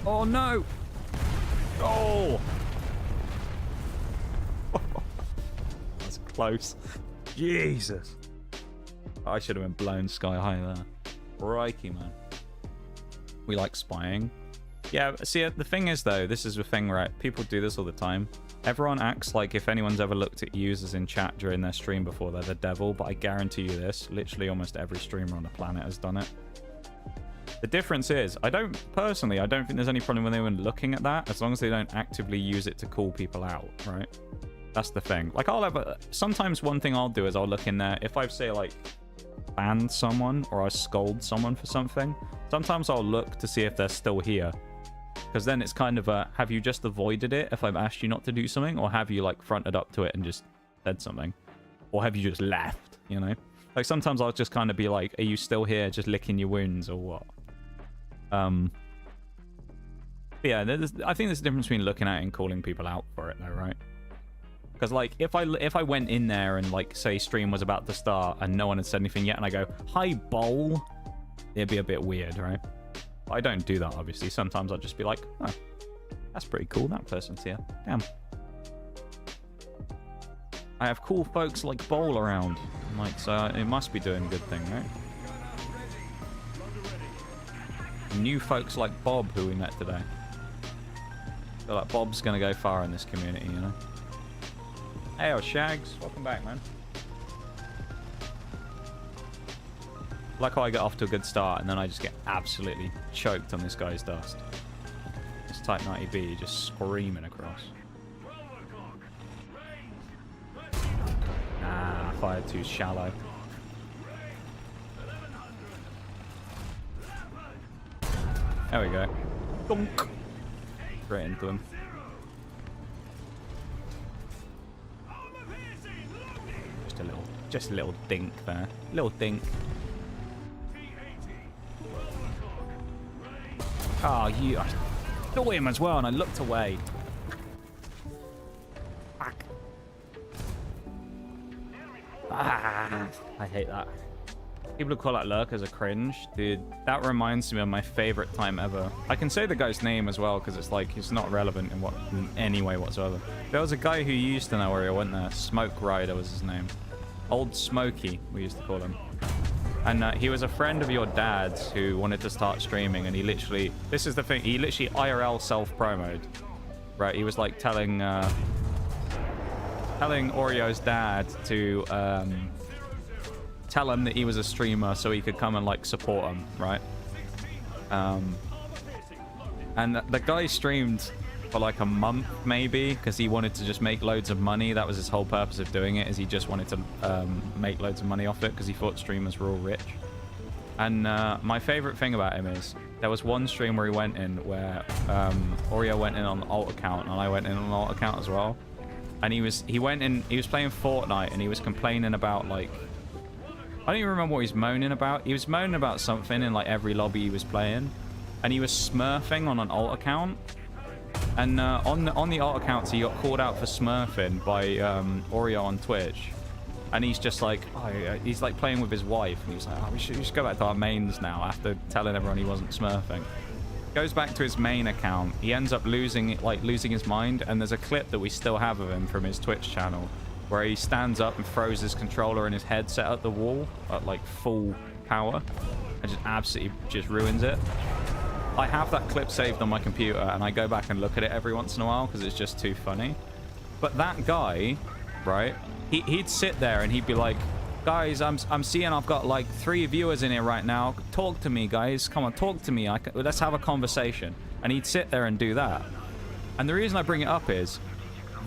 Oh, no! Oh! That's close. Jesus! I should have been blown sky high there. Crikey, man. We like spying. Yeah, see, the thing is, though, this is the thing, right? People do this all the time. Everyone acts like if anyone's ever looked at users in chat during their stream before, they're the devil, but I guarantee you this, literally almost every streamer on the planet has done it. The difference is, personally, I don't think there's any problem with anyone looking at that, as long as they don't actively use it to call people out, right? That's the thing. Like, sometimes one thing I'll do is I'll look in there, if I've, say, like, banned someone, or I scold someone for something, sometimes I'll look to see if they're still here. Because then it's kind of a, have you just avoided it if I've asked you not to do something, or have you, like, fronted up to it and just said something? Or have you just left, you know? Like, sometimes I'll just kind of be like, are you still here just licking your wounds, or what? Yeah, I think there's a difference between looking at it and calling people out for it, though, right? Because, like, if I went in there and, like, say stream was about to start and no one had said anything yet, and I go, hi, bowl, it'd be a bit weird, right? But I don't do that, obviously. Sometimes I'll just be like, oh, that's pretty cool, that person's here. Damn. I have cool folks like Bowl around. Like, so it must be doing a good thing, right? New folks like Bob, who we met today. I feel like Bob's gonna go far in this community, you know? Hey, Shags. Welcome back, man. Like how I get off to a good start, and then I just get absolutely choked on this guy's dust. This Type 90B just screaming across. Nah, I fired too shallow. There we go. Dunk. Straight into him. Just a little dink there. Little dink. Oh, you. I saw him as well, and I looked away. Fuck. Ah, I hate that. People who call out lurkers are cringe. Dude, that reminds me of my favorite time ever. I can say the guy's name as well, because it's like, it's not relevant in any way whatsoever. There was a guy who used to know where he went there. Smoke Rider was his name. Old Smokey, we used to call him. And he was a friend of your dad's who wanted to start streaming, and he literally, this is the thing, he literally IRL self-promoed. Right, he was like telling Oreo's dad to tell him that he was a streamer so he could come and like support him, right? And the guy streamed for like a month maybe, because he wanted to just make loads of money. That was his whole purpose of doing it, is he just wanted to make loads of money off it, because he thought streamers were all rich. And my favorite thing about him is there was one stream where he went in where Oreo went in on the alt account, and I went in on the alt account as well. And he was playing Fortnite, and he was complaining about, like, I don't even remember what he was moaning about. He was moaning about something in like every lobby he was playing, and he was smurfing on an alt account. And on the alt accounts, he got called out for smurfing by Oreo on Twitch. And he's just like, he's like playing with his wife, and he's like, we should go back to our mains now after telling everyone he wasn't smurfing. Goes back to his main account. He ends up losing his mind, and there's a clip that we still have of him from his Twitch channel where he stands up and throws his controller and his headset at the wall at like full power and just absolutely just ruins it. I have that clip saved on my computer, and I go back and look at it every once in a while because it's just too funny. But that guy, right, he'd sit there and he'd be like, guys, I'm seeing I've got like 3 viewers in here right now. Talk to me, guys. Come on, talk to me. Let's have a conversation. And he'd sit there and do that. And the reason I bring it up is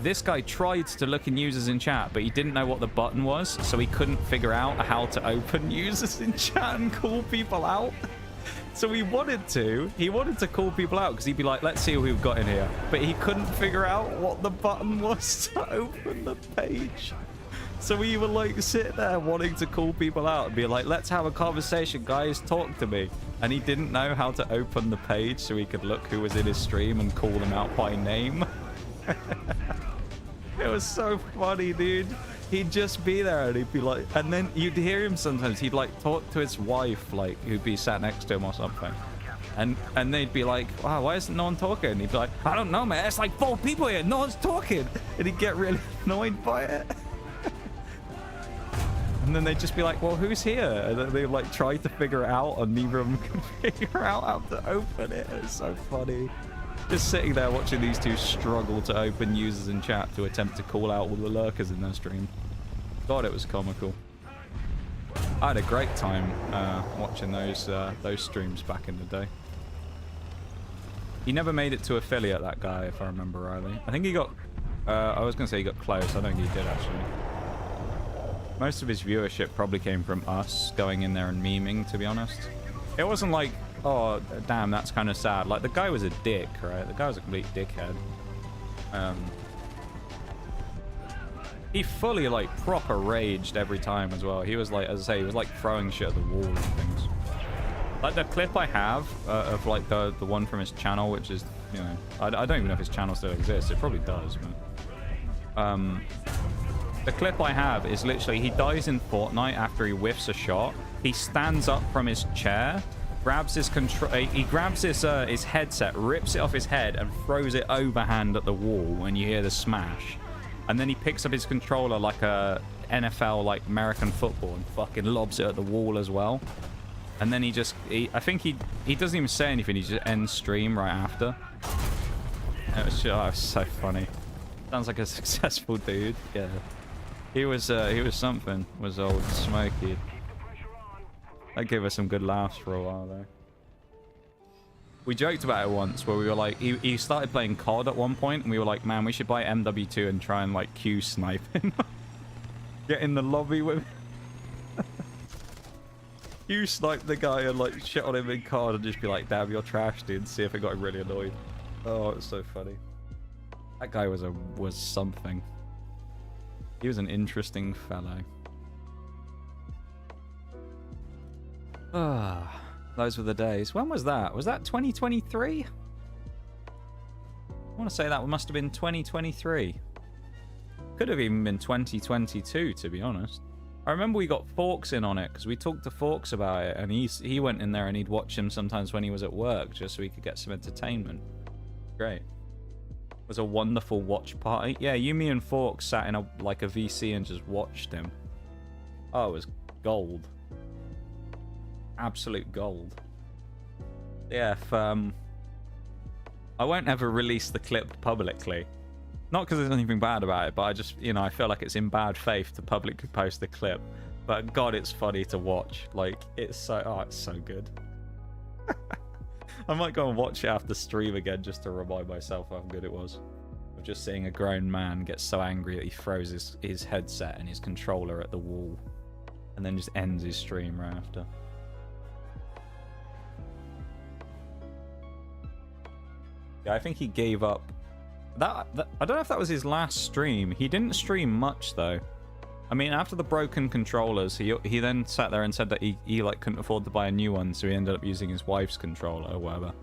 this guy tried to look in users in chat, but he didn't know what the button was, so he couldn't figure out how to open users in chat and call people out. So he wanted to call people out because he'd be like, let's see who we've got in here. But he couldn't figure out what the button was to open the page. So we would like sit there wanting to call people out and be like, let's have a conversation, guys, talk to me. And he didn't know how to open the page so he could look who was in his stream and call them out by name. It was so funny, dude. He'd just be there and he'd be like, and then you'd hear him sometimes. He'd like talk to his wife, like who'd be sat next to him or something. And they'd be like, wow, why isn't no one talking? And he'd be like, I don't know, man. It's like 4 people here. No one's talking. And he'd get really annoyed by it. And then they'd just be like, well, who's here? And then they like try to figure it out, and neither of them can figure out how to open it. It's so funny. Just sitting there watching these two struggle to open users in chat to attempt to call out all the lurkers in their stream. God, it was comical. I had a great time watching those streams back in the day. He never made it to affiliate, that guy, if I remember rightly. I think he got... I was going to say he got close. I don't think he did, actually. Most of his viewership probably came from us going in there and memeing, to be honest. It wasn't like, oh, damn, that's kind of sad. Like, the guy was a dick, right? The guy was a complete dickhead. He fully, like, proper raged every time as well. He was, like, as I say, he was, like, throwing shit at the wall and things. Like, the clip I have of, like, the one from his channel, which is, you know... I don't even know if his channel still exists. It probably does, but... the clip I have is literally, he dies in Fortnite after he whiffs a shot. He stands up from his chair, grabs his he grabs his headset, rips it off his head, and throws it overhand at the wall when you hear the smash. And then he picks up his controller like a NFL, like American football, and fucking lobs it at the wall as well. And then I think he doesn't even say anything. He just ends stream right after. It was so funny. Sounds like a successful dude. Yeah. He was something, was old Smokey. That gave us some good laughs for a while, though. We joked about it once, where we were like, he started playing COD at one point, and we were like, man, we should buy MW2 and try and, like, Q snipe him. Get in the lobby with him. You snipe the guy and like shit on him in card and just be like, damn, you're trash, dude. See if it got him really annoyed. Oh, it's so funny. That guy was something. He was an interesting fellow. Ah, those were the days. When was that? Was that 2023? I want to say that must have been 2023. Could have even been 2022, to be honest. I remember we got Forks in on it because we talked to Forks about it, and he went in there and he'd watch him sometimes when he was at work just so he could get some entertainment. Great. It was a wonderful watch party. Yeah, you, me, and Forks sat in a VC and just watched him. Oh, it was gold. Absolute gold. Yeah, if, I won't ever release the clip publicly. Not because there's anything bad about it, but I just, you know, I feel like it's in bad faith to publicly post the clip. But God, it's funny to watch. Like, it's so good. I might go and watch it after stream again just to remind myself how good it was. Of just seeing a grown man get so angry that he throws his headset and his controller at the wall. And then just ends his stream right after. Yeah, I think he gave up. I don't know if that was his last stream. He didn't stream much though. I mean, after the broken controllers, he then sat there and said that he like couldn't afford to buy a new one, so he ended up using his wife's controller or whatever.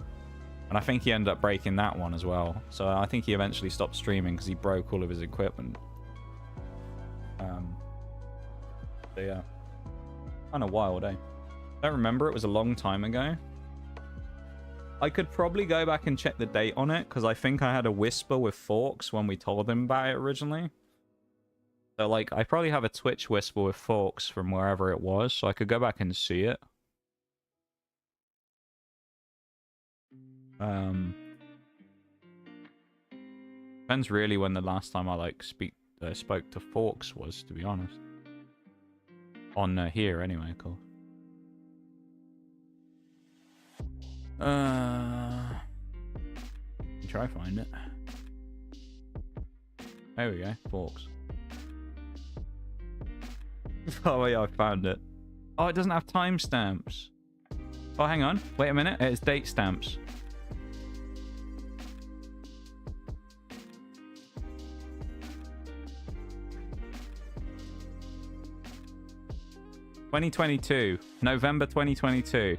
And I think he ended up breaking that one as well. So I think he eventually stopped streaming because he broke all of his equipment. So yeah, kind of wild, eh? Don't remember. It was a long time ago. I could probably go back and check the date on it, because I think I had a whisper with Forks when we told him about it originally. So, like, I probably have a Twitch whisper with Forks from wherever it was, so I could go back and see it. Depends really when the last time I, like, spoke to Forks was, to be honest. On here, anyway, of course. Try find it. There we go, Forks. Oh yeah, I found it. Oh, it doesn't have timestamps. Oh, hang on. Wait a minute. It's date stamps. (2022) November 2022.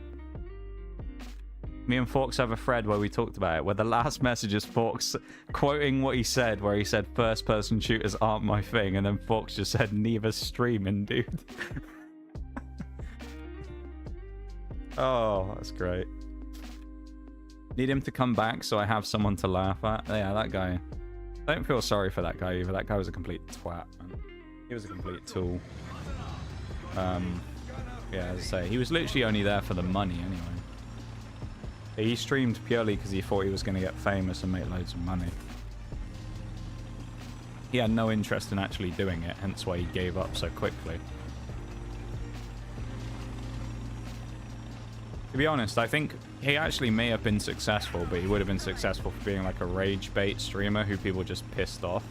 Me and Forks have a thread where we talked about it, where the last message is Forks quoting what he said, where he said, first-person shooters aren't my thing, and then Forks just said, neither streaming, dude. Oh, that's great. Need him to come back so I have someone to laugh at. Yeah, that guy. Don't feel sorry for that guy either. That guy was a complete twat, man. He was a complete tool. Yeah, as I say, he was literally only there for the money anyway. He streamed purely because he thought he was going to get famous and make loads of money. He had no interest in actually doing it, hence why he gave up so quickly. To be honest, I think he actually may have been successful, but he would have been successful for being like a rage bait streamer who people just pissed off.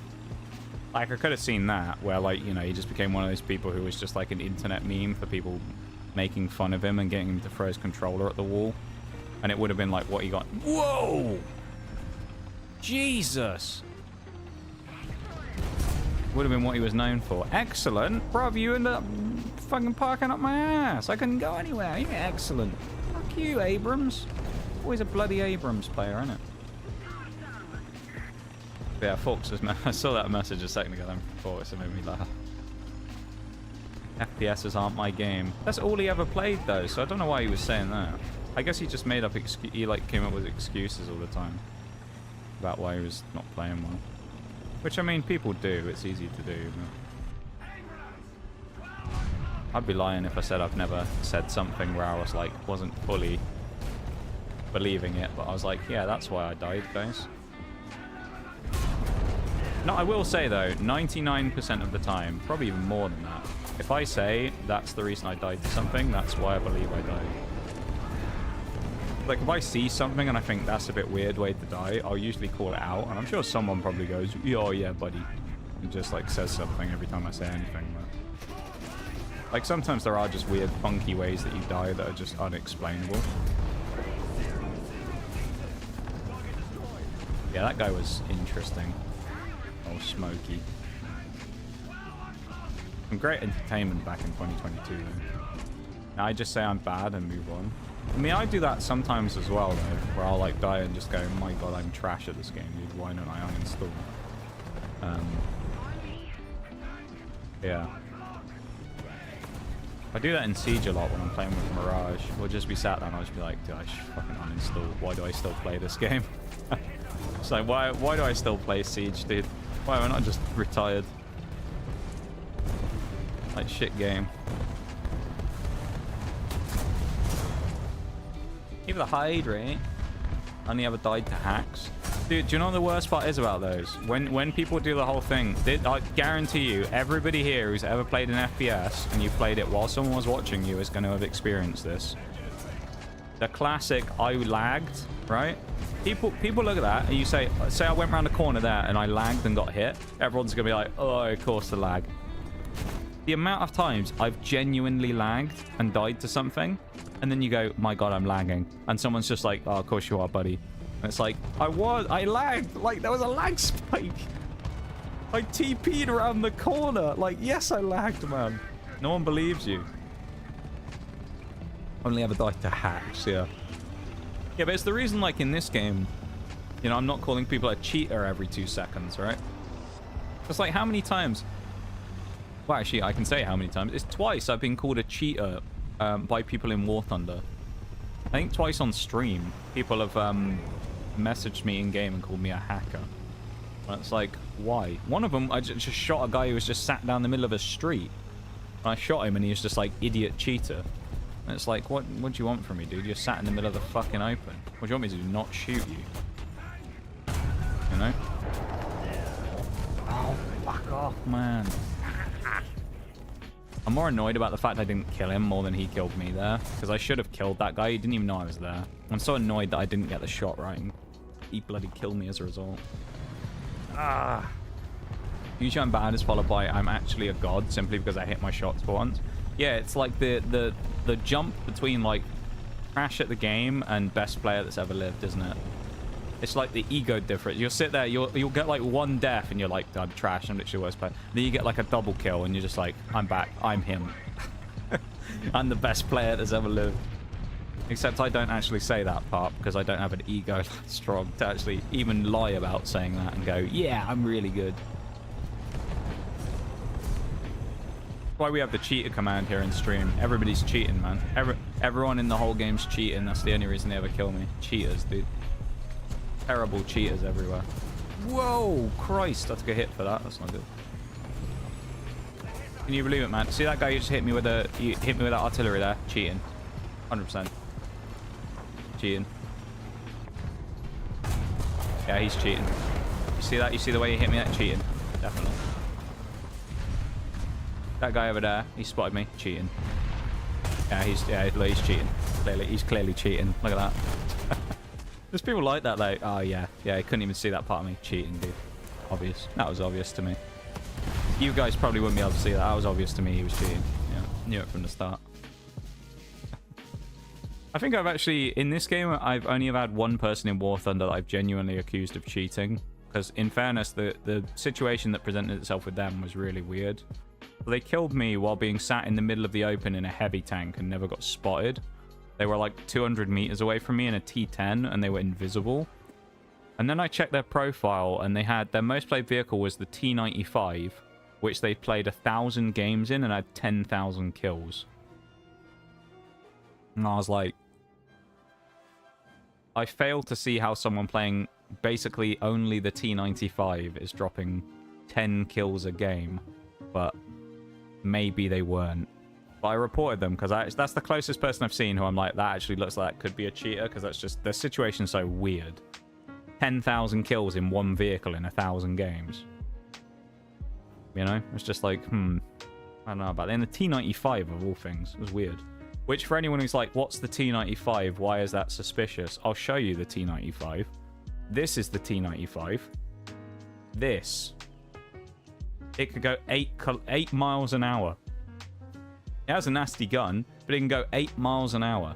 Like, I could have seen that, where, like, you know, he just became one of those people who was just like an internet meme for people making fun of him and getting him to throw his controller at the wall. And it would have been like what he got. Whoa! Jesus! Would have been what he was known for. Excellent! Bruv, you ended up fucking parking up my ass. I couldn't go anywhere. You're excellent. Fuck you, Abrams. Always a bloody Abrams player, isn't it? But yeah, Forks was... I saw that message a second ago then from Forks. It made me laugh. FPSs aren't my game. That's all he ever played, though, so I don't know why he was saying that. I guess he just made up he like came up with excuses all the time about why he was not playing well. Which, I mean, people do. It's easy to do. But I'd be lying if I said I've never said something where I was like, wasn't fully believing it, but I was like, yeah, that's why I died, guys. No, I will say though, 99% of the time, probably even more than that, if I say that's the reason I died to something, that's why I believe I died. Like, if I see something and I think that's a bit weird way to die, I'll usually call it out. And I'm sure someone probably goes, oh, yeah, buddy. And just, like, says something every time I say anything. But Like, sometimes there are just weird, funky ways that you die that are just unexplainable. Yeah, that guy was interesting. Oh, Smokey. Some great entertainment back in 2022, though. Now, I just say I'm bad and move on. I mean, I do that sometimes as well, though, where I'll, like, die and just go, my god, I'm trash at this game, dude. Why don't I uninstall? Yeah. I do that in Siege a lot when I'm playing with Mirage. We'll just be sat there and I'll just be like, dude, I should fucking uninstall. Why do I still play this game? It's like, why do I still play Siege, dude? Why am I not just retired? Like, shit game. Even the hide rate. I only ever died to hacks. Dude, do you know what the worst part is about those? When people do the whole thing, I guarantee you, everybody here who's ever played an FPS and you played it while someone was watching you is going to have experienced this. The classic, I lagged, right? People look at that and you say I went around the corner there and I lagged and got hit. Everyone's going to be like, oh, of course the lag. The amount of times I've genuinely lagged and died to something, and then you go, my god, I'm lagging. And someone's just like, oh, of course you are, buddy. And it's like, I lagged. Like, there was a lag spike. I TP'd around the corner. Like, yes, I lagged, man. No one believes you. Only ever died to hacks, yeah. Yeah, but it's the reason, like, in this game, you know, I'm not calling people a cheater every 2 seconds, right? It's like, how many times... Well, actually, I can say how many times. It's twice I've been called a cheater by people in War Thunder. I think twice on stream, people have messaged me in-game and called me a hacker. And it's like, why? One of them, I just shot a guy who was just sat down the middle of a street. And I shot him and he was just like, idiot cheater. And it's like, what do you want from me, dude? You're sat in the middle of the fucking open. What do you want me to do? Not shoot you? You know? Oh, fuck off, man. I'm more annoyed about the fact I didn't kill him more than he killed me there. Because I should have killed that guy. He didn't even know I was there. I'm so annoyed that I didn't get the shot right. He bloody killed me as a result. Ah. Usually I'm bad is followed by I'm actually a god simply because I hit my shots for once. Yeah, it's like the jump between like crash at the game and best player that's ever lived, isn't it? It's like the ego difference. You'll sit there, you'll get like one death and you're like, I'm trash, I'm literally the worst player. Then you get like a double kill and you're just like, I'm back, I'm him. I'm the best player that's ever lived. Except I don't actually say that part because I don't have an ego that strong to actually even lie about saying that and go, yeah, I'm really good. That's why we have the cheater command here in stream. Everybody's cheating, man. Everyone in the whole game's cheating. That's the only reason they ever kill me. Cheaters, dude. Terrible cheaters everywhere. Whoa, Christ. I took a hit for that. That's not good. Can you believe it, man? See that guy who just hit me with that artillery there? Cheating. 100%. Cheating. Yeah, he's cheating. You see that? You see the way he hit me? That cheating. Definitely. That guy over there, he spotted me. Cheating. Yeah, he's cheating. He's clearly cheating. Look at that. There's people like that, like, oh yeah, he couldn't even see that part of me. Cheating, dude. Obvious. That was obvious to me. You guys probably wouldn't be able to see that. That was obvious to me he was cheating. Yeah, knew it from the start. I think I've actually, in this game, I've only had one person in War Thunder that I've genuinely accused of cheating. Because in fairness, the situation that presented itself with them was really weird. They killed me while being sat in the middle of the open in a heavy tank and never got spotted. They were like 200 meters away from me in a T10 and they were invisible. And then I checked their profile and they had their most played vehicle was the T95, which they played 1,000 games in and had 10,000 kills. And I was like, I failed to see how someone playing basically only the T95 is dropping 10 kills a game, but maybe they weren't. But I reported them because that's the closest person I've seen who I'm like, that actually looks like that could be a cheater, because that's just, the situation's so weird. 10,000 kills in one vehicle in 1,000 games. You know? It's just like, I don't know about that. And the T95 of all things. It was weird. Which, for anyone who's like, what's the T95? Why is that suspicious? I'll show you the T95. This is the T95. This. It could go 8 miles an hour. It has a nasty gun, but it can go 8 miles an hour.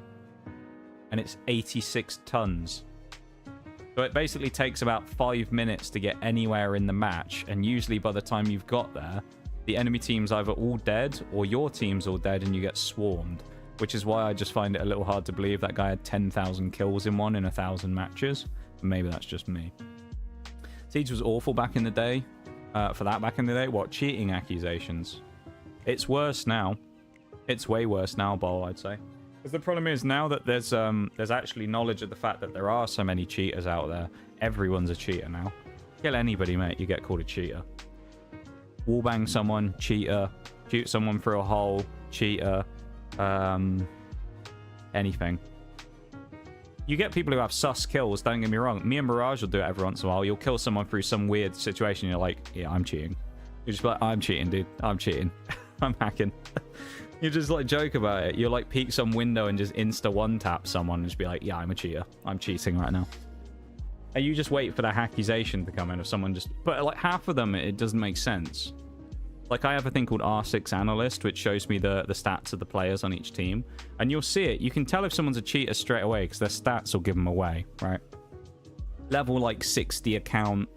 And it's 86 tons. So it basically takes about 5 minutes to get anywhere in the match. And usually by the time you've got there, the enemy team's either all dead or your team's all dead and you get swarmed. Which is why I just find it a little hard to believe that guy had 10,000 kills in 1,000 matches. Maybe that's just me. Siege was awful back in the day. For that back in the day, what? Cheating accusations. It's worse now. It's way worse now, Bol, I'd say. Because the problem is now that there's actually knowledge of the fact that there are so many cheaters out there. Everyone's a cheater now. Kill anybody, mate, you get called a cheater. Wallbang someone, cheater. Shoot someone through a hole, cheater. Anything. You get people who have sus kills, don't get me wrong. Me and Mirage will do it every once in a while. You'll kill someone through some weird situation, and you're like, yeah, I'm cheating. You're just like, I'm cheating, dude. I'm cheating. I'm hacking. You just like joke about it. You'll like peek some window and just insta one tap someone and just be like, yeah, I'm a cheater. I'm cheating right now. And you just wait for that accusation to come in of someone just... But like half of them, it doesn't make sense. Like I have a thing called R6 Analyst, which shows me the stats of the players on each team. And you'll see it. You can tell if someone's a cheater straight away because their stats will give them away, right? Level like 60 account,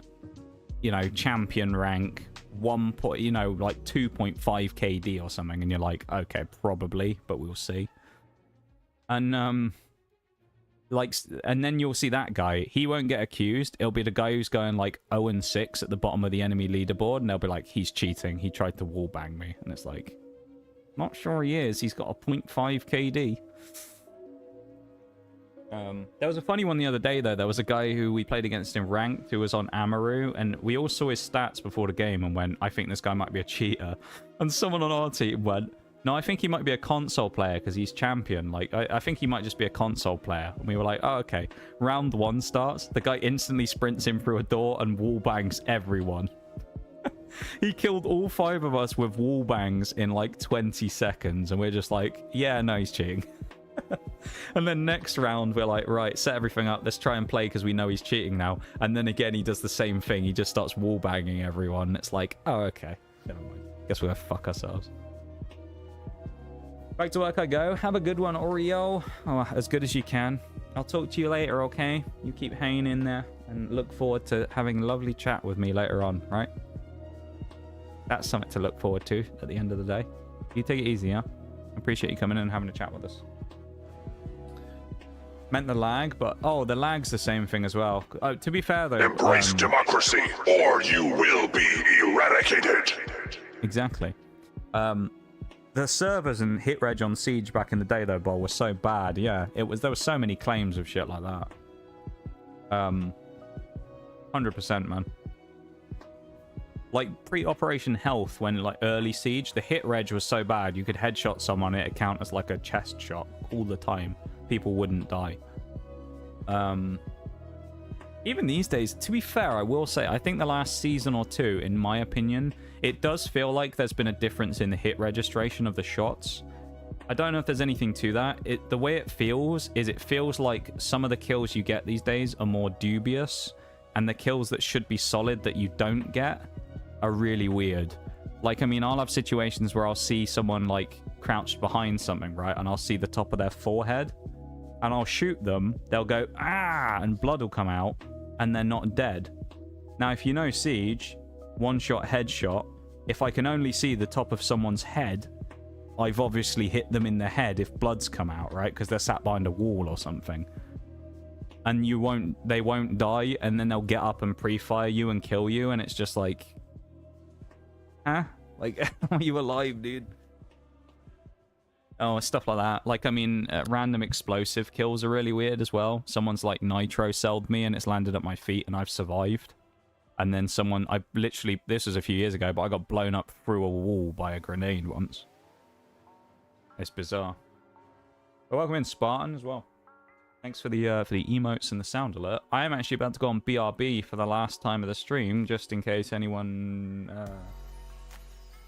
you know, champion rank, you know, like 2.5 KD or something. And you're like, okay, probably, but we'll see. And, like, and then you'll see that guy. He won't get accused. It'll be the guy who's going like 0-6 at the bottom of the enemy leaderboard, and they'll be like, he's cheating. He tried to wallbang me, and it's like, not sure he is. He's got a 0.5 KD. There was a funny one the other day though. There was a guy who we played against in ranked who was on Amaru, and we all saw his stats before the game and went, I think this guy might be a cheater. And someone on our team went, no, I think he might be a console player because he's champion. Like, I think he might just be a console player. And we were like, oh, okay. Round 1 starts. The guy instantly sprints in through a door and wallbangs everyone. He killed all 5 of us with wallbangs in like 20 seconds. And we're just like, yeah, no, he's cheating. And then next round, we're like, right, set everything up. Let's try and play because we know he's cheating now. And then again, he does the same thing. He just starts wallbanging everyone. It's like, oh, okay. Never mind. Guess we're going to fuck ourselves. Back to work I go. Have a good one, Oreo. Oh, as good as you can. I'll talk to you later, okay? You keep hanging in there and look forward to having a lovely chat with me later on, right? That's something to look forward to at the end of the day. You take it easy, huh? I appreciate you coming in and having a chat with us. Meant the lag, but oh, the lag's the same thing as well. Oh, to be fair though, embrace democracy or you will be eradicated. Exactly. The servers and hit reg on Siege back in the day though, Bol, were so bad. Yeah, there were so many claims of shit like that. 100%, man. Like pre-Operation Health, when like early Siege, the hit reg was so bad you could headshot someone, it'd count as like a chest shot all the time. People wouldn't die. Even these days, to be fair, I will say, I think the last season or two, in my opinion, it does feel like there's been a difference in the hit registration of the shots. I don't know if there's anything to that. The way it feels is it feels like some of the kills you get these days are more dubious, and the kills that should be solid that you don't get are really weird. Like, I mean, I'll have situations where I'll see someone, like, crouched behind something, right? And I'll see the top of their forehead, and I'll shoot them. They'll go, ah, and blood will come out, and they're not dead. Now, if you know Siege, one-shot headshot, if I can only see the top of someone's head, I've obviously hit them in the head if blood's come out, right? Because they're sat behind a wall or something. And they won't die, and then they'll get up and pre-fire you and kill you, and it's just like... Huh? Like, are you alive, dude? Oh, stuff like that. Like, I mean, random explosive kills are really weird as well. Someone's, like, nitro-celled me, and it's landed at my feet, and I've survived. And then I literally... This was a few years ago, but I got blown up through a wall by a grenade once. It's bizarre. But welcome in, Spartan, as well. Thanks for the emotes and the sound alert. I am actually about to go on BRB for the last time of the stream, just in case anyone...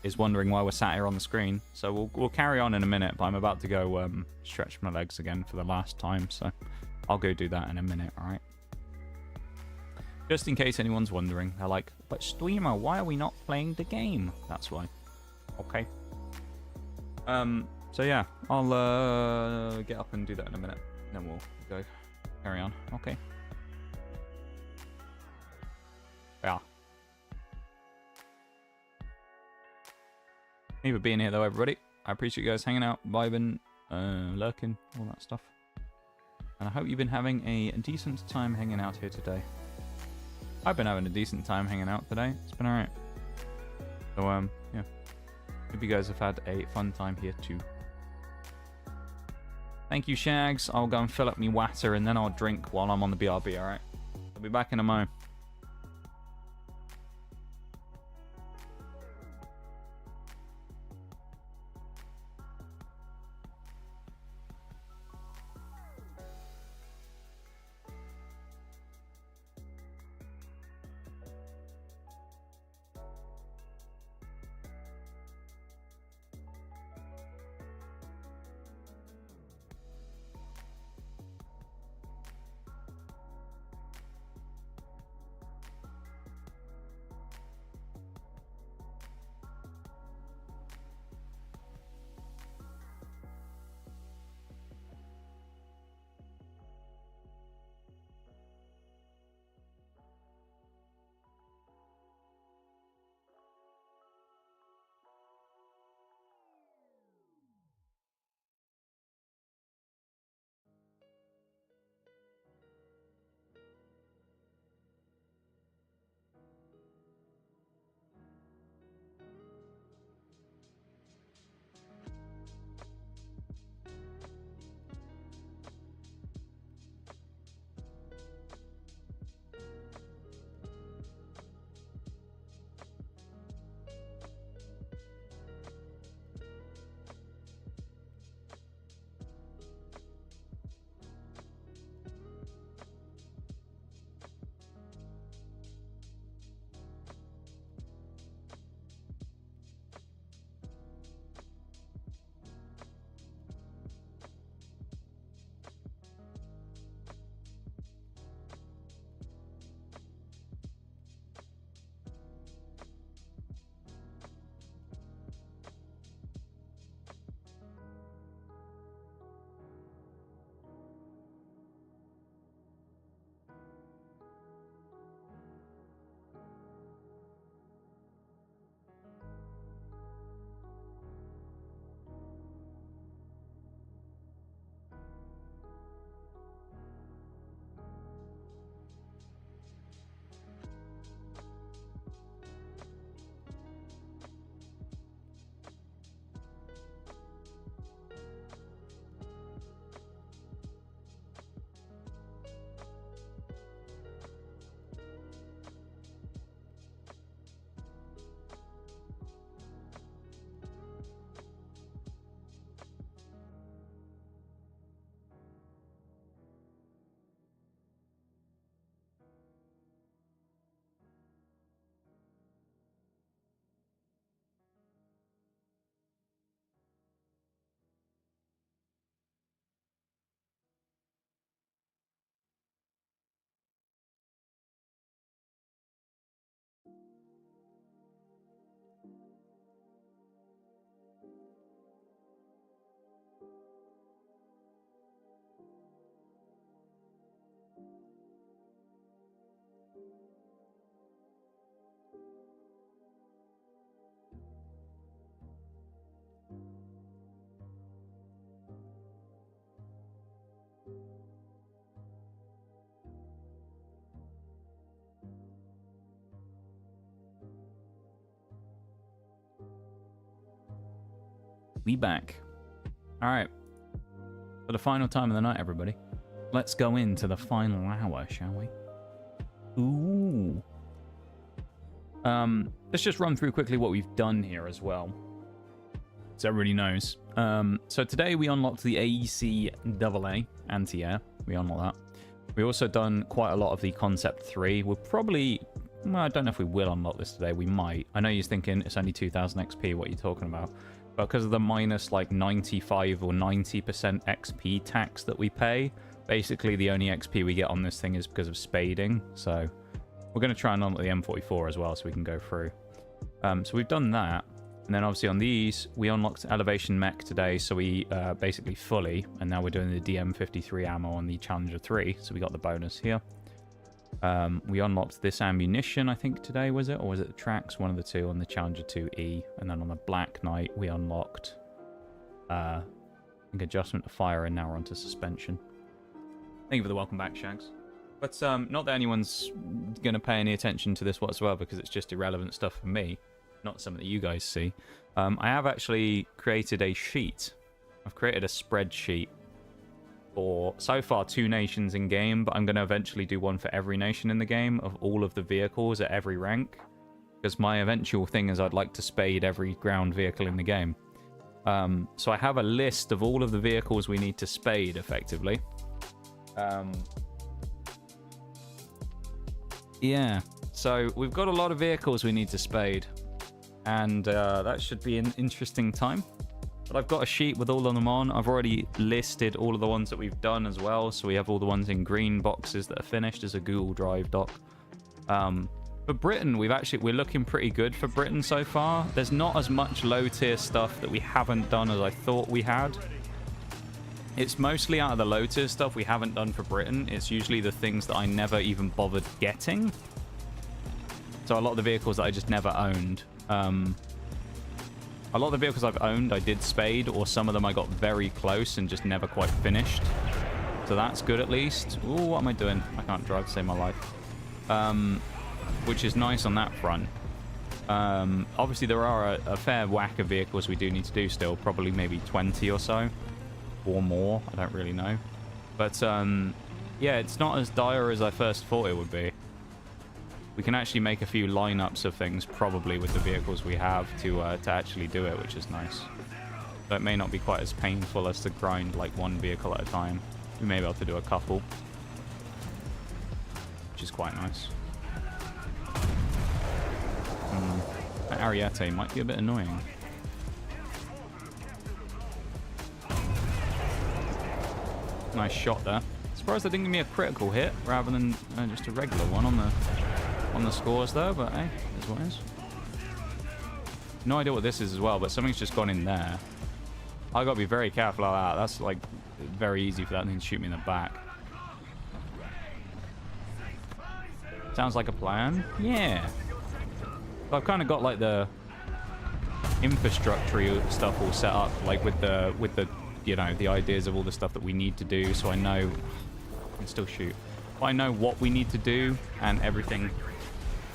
is wondering why we're sat here on the screen. So we'll carry on in a minute, but I'm about to go stretch my legs again for the last time, so I'll go do that in a minute, alright? Just in case anyone's wondering. They're like, but streamer, why are we not playing the game? That's why. Okay. So yeah, I'll get up and do that in a minute. And then we'll go carry on. Okay. Yeah. Thank you for being here though, everybody. I appreciate you guys hanging out, vibing, lurking, all that stuff. And I hope you've been having a decent time hanging out here today. I've been having a decent time hanging out today. It's been alright. So, yeah. Hope you guys have had a fun time here too. Thank you, Shags. I'll go and fill up me water and then I'll drink while I'm on the BRB, alright? I'll be back in a moment. We back. Alright. For the final time of the night, everybody. Let's go into the final hour, shall we? Ooh. Let's just run through quickly what we've done here as well, so everybody knows. So today we unlocked the AEC AA anti-air. We unlocked that. We also done quite a lot of the Concept 3. We'll probably... Well, I don't know if we will unlock this today. We might. I know you're thinking it's only 2,000 XP. What are you talking about? But because of the minus like 95 or 90% XP tax that we pay, basically the only XP we get on this thing is because of spading. So we're going to try and unlock the M44 as well so we can go through. So we've done that. And then obviously on these, we unlocked Elevation Mech today, so we basically fully, and now we're doing the DM53 ammo on the Challenger 3, so we got the bonus here. We unlocked this ammunition, I think, today, was it? Or was it the tracks? One of the two on the Challenger 2E. And then on the Black Knight, we unlocked I think adjustment to fire, and now we're onto suspension. Thank you for the welcome back, Shags. But not that anyone's going to pay any attention to this whatsoever, because it's just irrelevant stuff for me. Not something that you guys see. I have actually created a sheet. I've created a spreadsheet for, so far, 2 nations in game, but I'm going to eventually do one for every nation in the game of all of the vehicles at every rank. Because my eventual thing is I'd like to spade every ground vehicle in the game. So I have a list of all of the vehicles we need to spade, effectively. Yeah, so we've got a lot of vehicles we need to spade. And that should be an interesting time. But I've got a sheet with all of them on. I've already listed all of the ones that we've done as well. So we have all the ones in green boxes that are finished as a Google Drive doc. For Britain, we're looking pretty good for Britain so far. There's not as much low tier stuff that we haven't done as I thought we had. It's mostly out of the low tier stuff we haven't done for Britain. It's usually the things that I never even bothered getting. So a lot of the vehicles that I just never owned. A lot of the vehicles I've owned, I did spade, or some of them I got very close and just never quite finished. So that's good at least. Ooh, what am I doing? I can't drive to save my life. Which is nice on that front. Obviously, there are a fair whack of vehicles we do need to do still. Probably maybe 20 or so. Or more. I don't really know. But, yeah, it's not as dire as I first thought it would be. We can actually make a few lineups of things probably with the vehicles we have to actually do it, which is nice. But it may not be quite as painful as to grind like one vehicle at a time. We may be able to do a couple, which is quite nice. That Ariete might be a bit annoying. Nice shot there. Surprised I didn't give me a critical hit rather than just a regular one on the scores though, but hey, is what it is. No idea what this is as well, but something's just gone in there. I gotta be very careful of that. That's like very easy for that thing to shoot me in the back. Sounds like a plan. Yeah. So I've kind of got like the infrastructure stuff all set up, like with the you know, the ideas of all the stuff that we need to do, so I know I can still shoot. But I know what we need to do and everything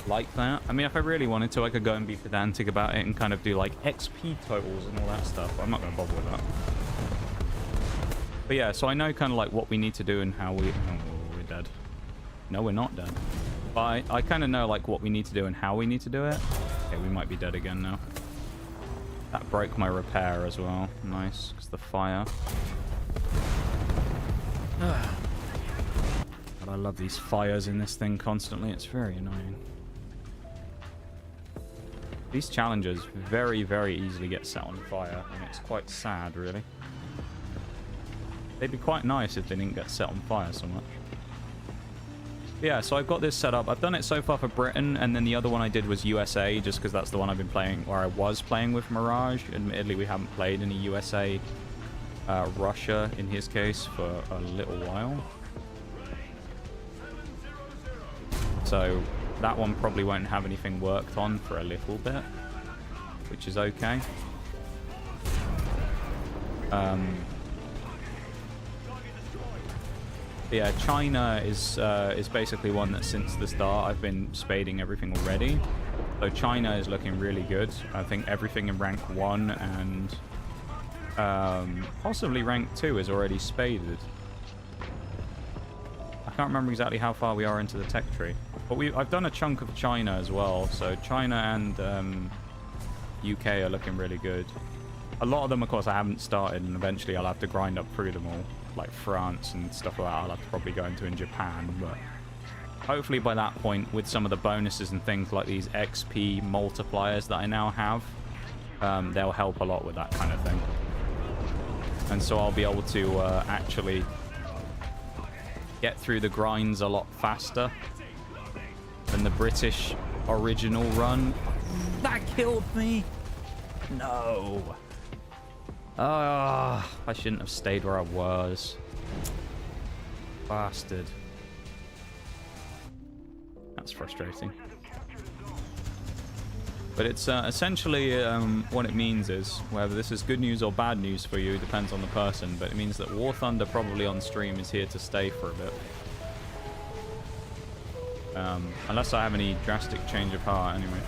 like that. I mean, if I really wanted to, I could go and be pedantic about it and kind of do like XP totals and all that stuff, but I'm not going to bother with that. But yeah, so I know kind of like what we need to do and how we... Oh, we're dead. No, we're not dead. But I kind of know like what we need to do and how we need to do it. Okay, we might be dead again now. That broke my repair as well. Nice, because the fire. But I love these fires in this thing constantly. It's very annoying. These challenges very, very easily get set on fire, and it's quite sad, really. They'd be quite nice if they didn't get set on fire so much. Yeah, so I've got this set up. I've done it so far for Britain, and then the other one I did was USA, just because that's the one I've been playing, or I was playing with Mirage. Admittedly, we haven't played any USA Russia, in his case, for a little while. So that one probably won't have anything worked on for a little bit, which is okay. Yeah, China is basically one that since the start I've been spading everything already. So China is looking really good. I think everything in rank 1 and possibly rank 2 is already spaded. I can't remember exactly how far we are into the tech tree. But I've done a chunk of China as well. So China and UK are looking really good. A lot of them, of course, I haven't started, and eventually I'll have to grind up through them all. Like France and stuff like that, I'll have to probably go into in Japan. But hopefully by that point, with some of the bonuses and things like these XP multipliers that I now have, they'll help a lot with that kind of thing. And so I'll be able to actually get through the grinds a lot faster than the British original run. That killed me! No. Ah, I shouldn't have stayed where I was. Bastard. That's frustrating. But it's essentially what it means is, whether this is good news or bad news for you, depends on the person, but it means that War Thunder probably on stream is here to stay for a bit. Unless I have any drastic change of heart, anyway.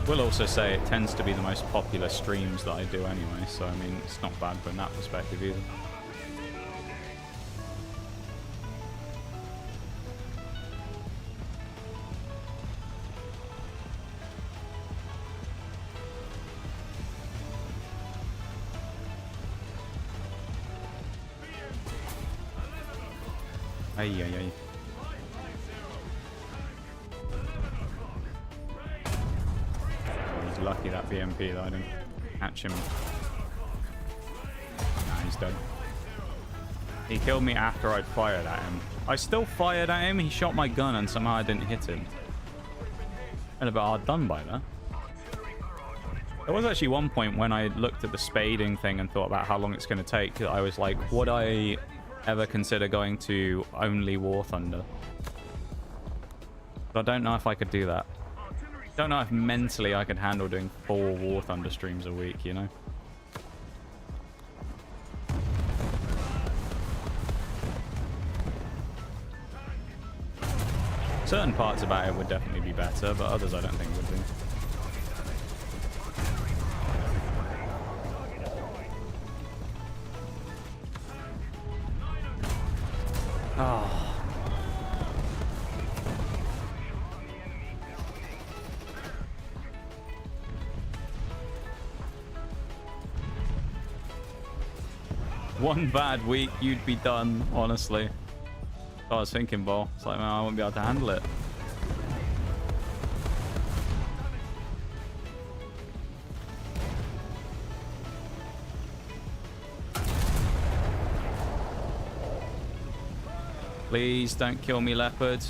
Will also say it tends to be the most popular streams that I do anyway, so I mean, it's not bad from that perspective either. Ay, ay, ay. He's lucky that BMP that I didn't catch him. Nah, he's dead. He killed me after I'd fired at him. I still fired at him, he shot my gun and somehow I didn't hit him. And a bit hard done by that. There was actually one point when I looked at the spading thing and thought about how long it's going to take, that I was like, would I ever consider going to only War Thunder? But I don't know if I could do that. Don't know if mentally I could handle doing 4 War Thunder streams a week, you know? Certain parts about it would definitely be better, but others I don't think would be. Oh. One bad week, you'd be done, honestly. I was thinking, Ball. It's like, man, I won't be able to handle it. Please don't kill me, Leopard.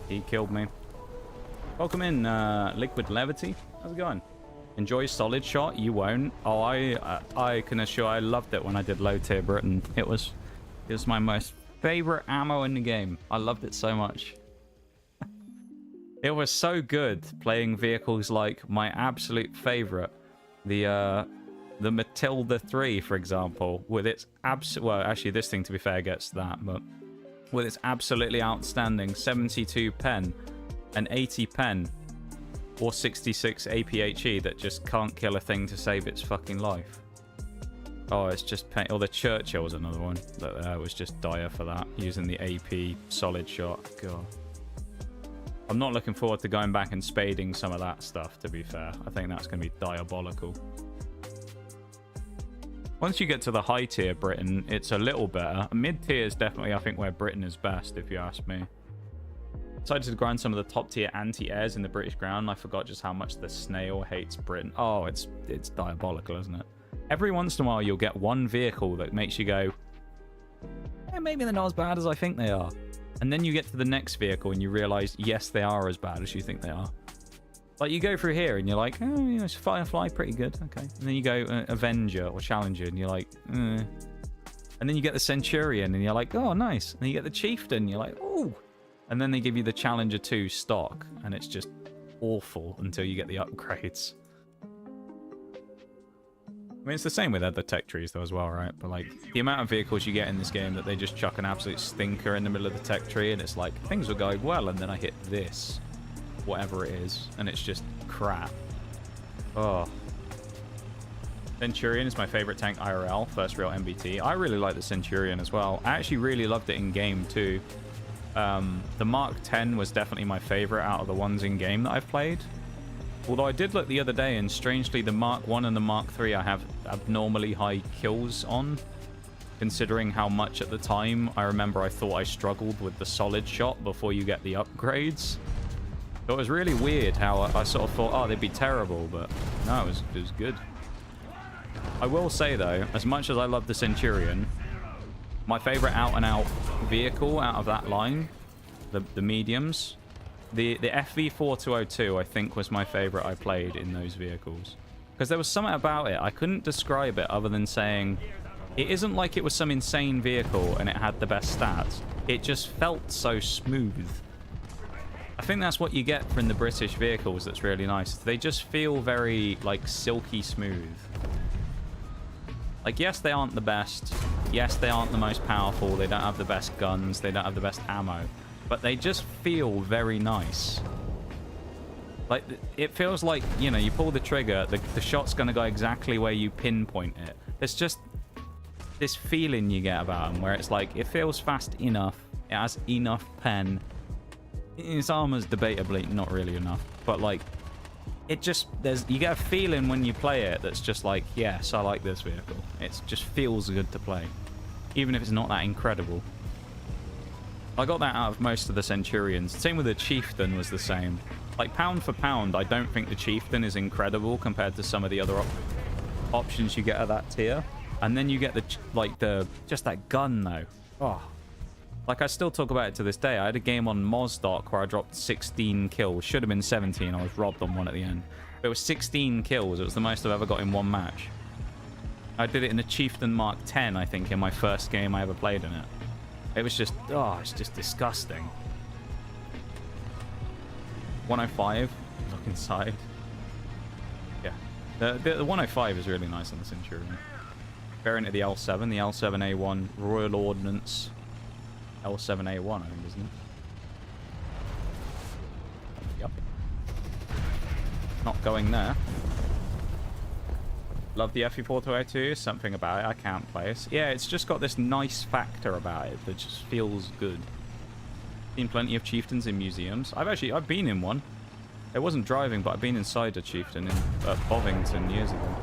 He killed me. Welcome in, Liquid Levity. How's it going? Enjoy Solid Shot? You won't. Oh, I can assure I loved it when I did low tier Britain. It was my most favorite ammo in the game. I loved it so much. It was so good playing vehicles like my absolute favorite, the Matilda 3, for example, with its well, actually this thing, to be fair, gets that, but with its absolutely outstanding 72 pen and 80 pen or 66 APHE that just can't kill a thing to save its fucking life. Oh, it's just pain. Or the Churchill was another one that was just dire for that, using the AP solid shot. God. I'm not looking forward to going back and spading some of that stuff, to be fair. I think that's going to be diabolical. Once you get to the high tier Britain, it's a little better. Mid tier is definitely, I think, where Britain is best, if you ask me. Decided to grind some of the top tier anti-airs in the British ground. I forgot just how much the snail hates Britain. Oh, it's diabolical, isn't it? Every once in a while, you'll get one vehicle that makes you go, eh, maybe they're not as bad as I think they are. And then you get to the next vehicle and you realize, yes, they are as bad as you think they are. Like, you go through here and you're like, oh, you know, Firefly, pretty good, okay. And then you go Avenger or Challenger and you're like, eh. And then you get the Centurion and you're like, oh, nice. And then you get the Chieftain, you're like, ooh. And then they give you the Challenger 2 stock, and it's just awful until you get the upgrades. I mean, it's the same with other tech trees, though, as well, right? But, like, the amount of vehicles you get in this game that they just chuck an absolute stinker in the middle of the tech tree, and it's like, things were going well, and then I hit this, whatever it is, and it's just crap. Oh. Centurion is my favorite tank IRL, first real MBT. I really like the Centurion as well. I actually really loved it in game, too. The Mark 10 was definitely my favorite out of the ones in game that I've played. Although I did look the other day, and strangely the Mark 1 and the Mark 3 I have abnormally high kills on, considering how much at the time I remember I thought I struggled with the solid shot before you get the upgrades. So it was really weird how I sort of thought, oh, they'd be terrible, but no, it was good. I will say, though, as much as I love the Centurion, my favorite out-and-out vehicle out of that line, the mediums, the FV4202, I think, was my favorite I played in those vehicles. Because there was something about it. I couldn't describe it other than saying it isn't like it was some insane vehicle and it had the best stats. It just felt so smooth. I think that's what you get from the British vehicles that's really nice. They just feel very, like, silky smooth. Like, yes, they aren't the best. Yes, they aren't the most powerful. They don't have the best guns. They don't have the best ammo. But they just feel very nice. Like, it feels like, you know, you pull the trigger, the shot's going to go exactly where you pinpoint it. There's just this feeling you get about them where it's like, it feels fast enough. It has enough pen. Its armor's debatably not really enough. But, like, it just, you get a feeling when you play it that's just like, yes, I like this vehicle. It just feels good to play. Even if it's not that incredible. I got that out of most of the Centurions. Same with the Chieftain was the same. Like, pound for pound, I don't think the Chieftain is incredible compared to some of the other options you get at that tier. And then you get just that gun, though. Oh. Like, I still talk about it to this day. I had a game on Mosdoc where I dropped 16 kills. Should have been 17. I was robbed on one at the end. But it was 16 kills. It was the most I've ever got in one match. I did it in the Chieftain Mark 10, I think, in my first game I ever played in it. It was just, oh, it's just disgusting. 105, look inside. Yeah, the 105 is really nice on the Centurion. Variant of the L7, the L7A1 Royal Ordnance. L7A1, I think, isn't it? Yep. Not going there. Love the FE4202, something about it I can't place. Yeah, it's just got this nice factor about it that just feels good. Seen plenty of Chieftains in museums. I've been in one. It wasn't driving, but I've been inside a Chieftain in Bovington years ago.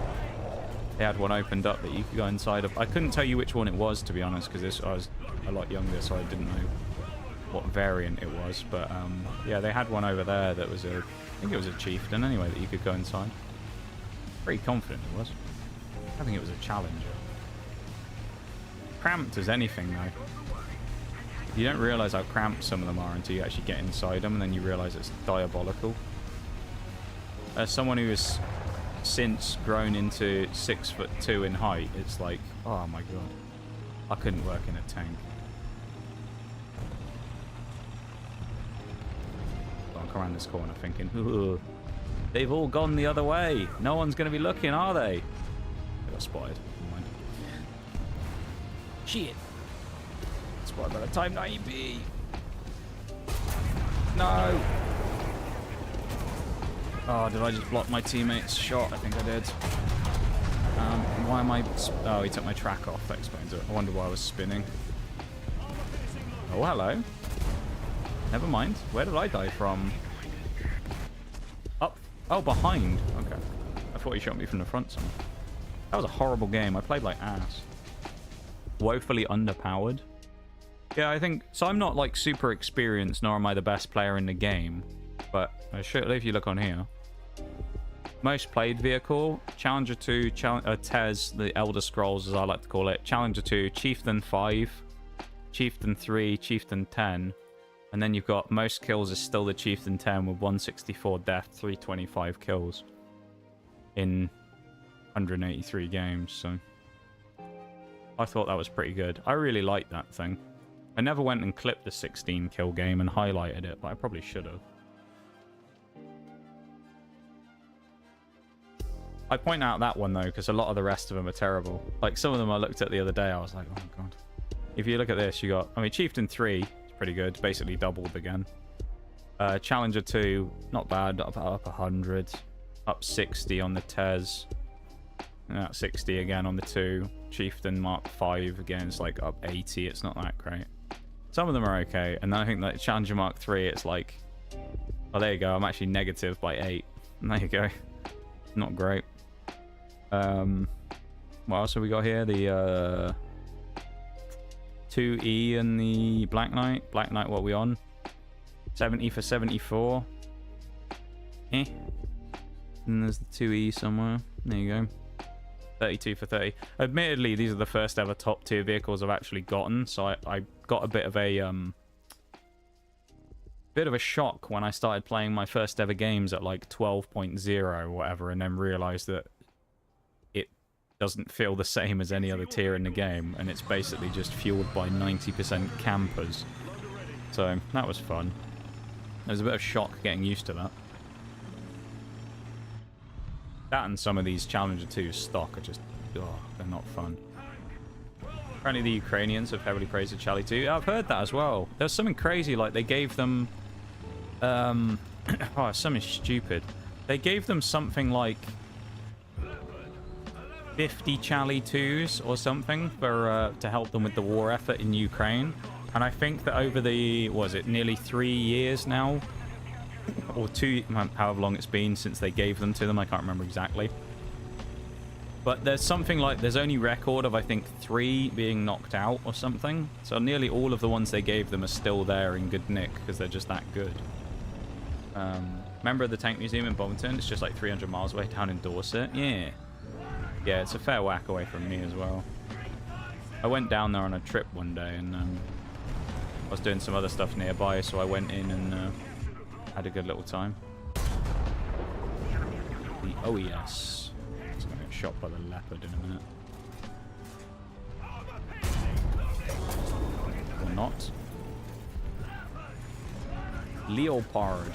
They had one opened up that you could go inside of. I couldn't tell you which one it was, to be honest, because I was a lot younger, so I didn't know what variant it was. But yeah, they had one over there that was I think it was a Chieftain anyway, that you could go inside. Pretty confident it was. I think it was a Challenger. Cramped as anything, though. You don't realise how cramped some of them are until you actually get inside them, and then you realise it's diabolical. As someone who has since grown into 6'2" in height, it's like, oh my god, I couldn't work in a tank. I'll come around this corner thinking, ooh, they've all gone the other way. No one's going to be looking, are they? They got spotted. Never mind. Shit. Spotted by the time 90B. No. Oh, did I just block my teammate's shot? I think I did. Why am I... Oh, he took my track off. That explains it. I wonder why I was spinning. Oh, hello. Never mind. Where did I die from? Up. Oh, behind. Okay. I thought he shot me from the front somewhere. That was a horrible game. I played like ass. Woefully underpowered. Yeah, I think... So I'm not, like, super experienced, nor am I the best player in the game. But if you look on here, most played vehicle, Challenger 2, Tez, the Elder Scrolls as I like to call it, Challenger 2, Chieftain 5, Chieftain 3, Chieftain 10, and then you've got most kills is still the Chieftain 10 with 164 death, 325 kills in 183 games, so I thought that was pretty good. I really liked that thing. I never went and clipped the 16 kill game and highlighted it, but I probably should have. I point out that one, though, because a lot of the rest of them are terrible. Like, some of them I looked at the other day, I was like, oh, God. If you look at this, you got... I mean, Chieftain 3 is pretty good. Basically doubled again. Challenger 2, not bad. Up 100. Up 60 on the Tez. Up 60 again on the 2. Chieftain Mark 5, again, it's like up 80. It's not that great. Some of them are okay. And then I think that Challenger Mark 3, it's like... Oh, there you go. I'm actually negative by 8. And there you go. Not great. What else have we got here? The 2E and the Black Knight. Black Knight, what are we on? 70 for 74. Eh. And there's the 2E somewhere. There you go. 32 for 30. Admittedly, these are the first ever top tier vehicles I've actually gotten, so I got a bit of a shock when I started playing my first ever games at like 12.0 or whatever, and then realized that it doesn't feel the same as any other tier in the game, and it's basically just fueled by 90% campers. So that was fun. There was a bit of shock getting used to that. That and some of these Challenger 2 stock are just, oh, they're not fun. Apparently the Ukrainians have heavily praised the Charlie 2. I've heard that as well. There's something crazy, like they gave them, oh, something stupid. They gave them something like 50 Charlie 2s or something for to help them with the war effort in Ukraine. And I think that over the, what was it, nearly 3 years now, or 2, however long it's been since they gave them to them, I can't remember exactly. But there's something like, there's only record of, I think, 3 being knocked out or something. So nearly all of the ones they gave them are still there in good nick, because they're just that good. Remember the Tank Museum in Bovington? It's just like 300 miles away down in Dorset. Yeah. Yeah, it's a fair whack away from me as well. I went down there on a trip one day, and I was doing some other stuff nearby, so I went in and had a good little time. The OES. It's going to get shot by the leopard in a minute. Or not. Leopard.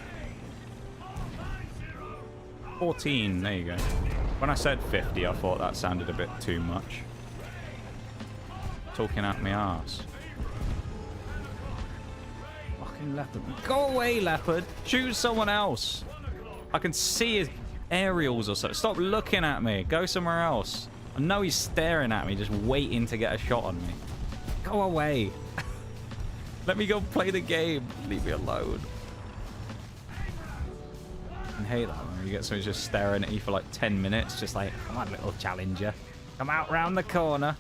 14, there you go. When I said 50, I thought that sounded a bit too much. Talking at me ass. Fucking leopard. Go away, leopard. Choose someone else. I can see his aerials or something. Stop looking at me. Go somewhere else. I know he's staring at me, just waiting to get a shot on me. Go away. Let me go play the game. Leave me alone. I hate that when you get someone just staring at you for like 10 minutes, just like, come on, little challenger. Come out round the corner.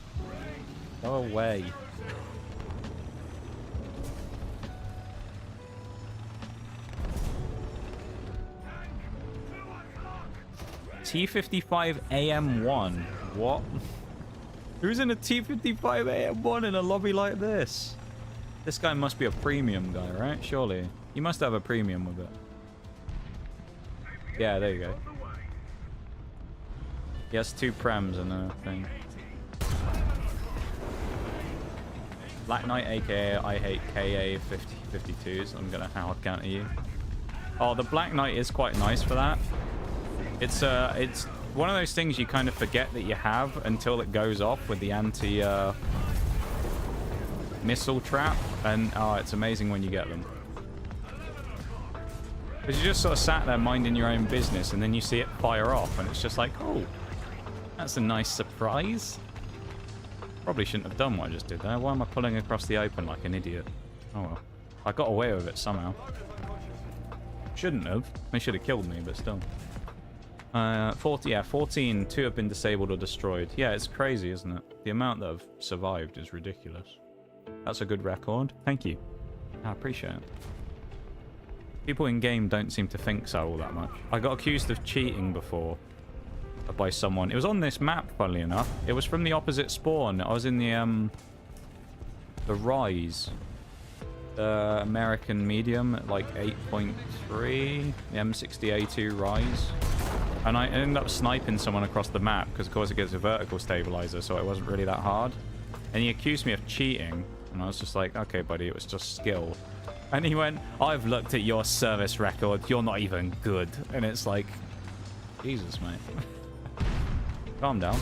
Go away. T55 AM1. What? Who's in a T55 AM1 in a lobby like this? This guy must be a premium guy, right? Surely. He must have a premium with it. Yeah, there you go. He has 2 prems and a thing. Black Knight, aka I hate KA 5052s. I'm gonna hard counter you. Oh, the Black Knight is quite nice for that. It's one of those things you kind of forget that you have until it goes off with the anti missile trap, and oh, it's amazing when you get them. Because you just sort of sat there minding your own business, and then you see it fire off, and it's just like, oh, that's a nice surprise. Probably shouldn't have done what I just did there. Why am I pulling across the open like an idiot? Oh well. I got away with it somehow. Shouldn't have. They should have killed me, but still. 14. 2 have been disabled or destroyed. Yeah, it's crazy, isn't it? The amount that have survived is ridiculous. That's a good record. Thank you. I appreciate it. People in game don't seem to think so all that much. I got accused of cheating before by someone. It was on this map, funnily enough. It was from the opposite spawn. I was in the Rise. American medium at like 8.3. The M60A2 Rise. And I ended up sniping someone across the map because, of course, it gives a vertical stabilizer, so it wasn't really that hard. And he accused me of cheating. And I was just like, okay, buddy, it was just skill. And he went, I've looked at your service record. You're not even good. And it's like, Jesus, mate. Calm down.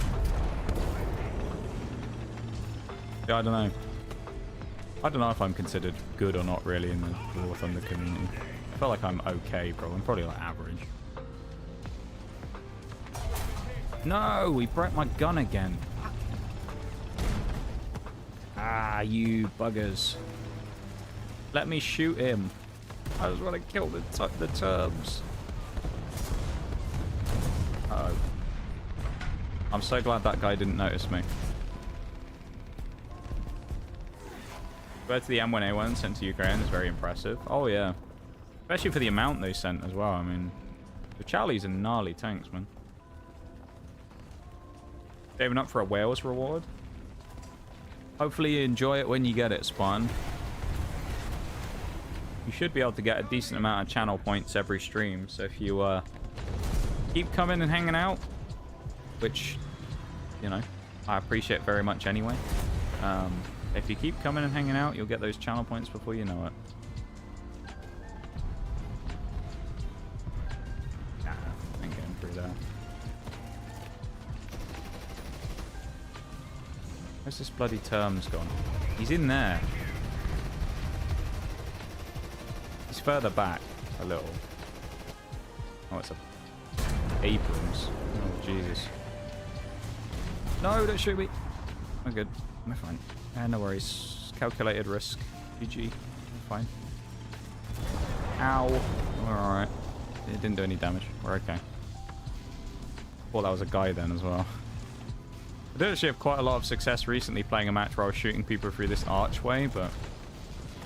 Yeah, I don't know. I don't know if I'm considered good or not really in the War Thunder community. I feel like I'm okay, probably. I'm probably like average. No, he broke my gun again. Ah, you buggers. Let me shoot him. I just want to kill the terms. Uh-oh. I'm so glad that guy didn't notice me. Compared to the M1A1 sent to Ukraine is very impressive. Oh, yeah. Especially for the amount they sent as well. I mean, the Charlies are gnarly tanks, man. Saving up for a whales reward. Hopefully you enjoy it when you get it, Spawn. You should be able to get a decent amount of channel points every stream. So if you keep coming and hanging out, which, you know, I appreciate very much anyway. If you keep coming and hanging out, you'll get those channel points before you know it. Nah, I ain't getting through there. Where's this bloody terms gone? He's in there. He's further back a little. Oh, it's a aprons. Oh, Jesus. No, don't shoot me. I'm good. I'm fine. No worries. Calculated risk. GG. I'm fine. Ow. We're alright. It didn't do any damage. We're okay. Thought that was a guy then as well. I did actually have quite a lot of success recently playing a match where I was shooting people through this archway, but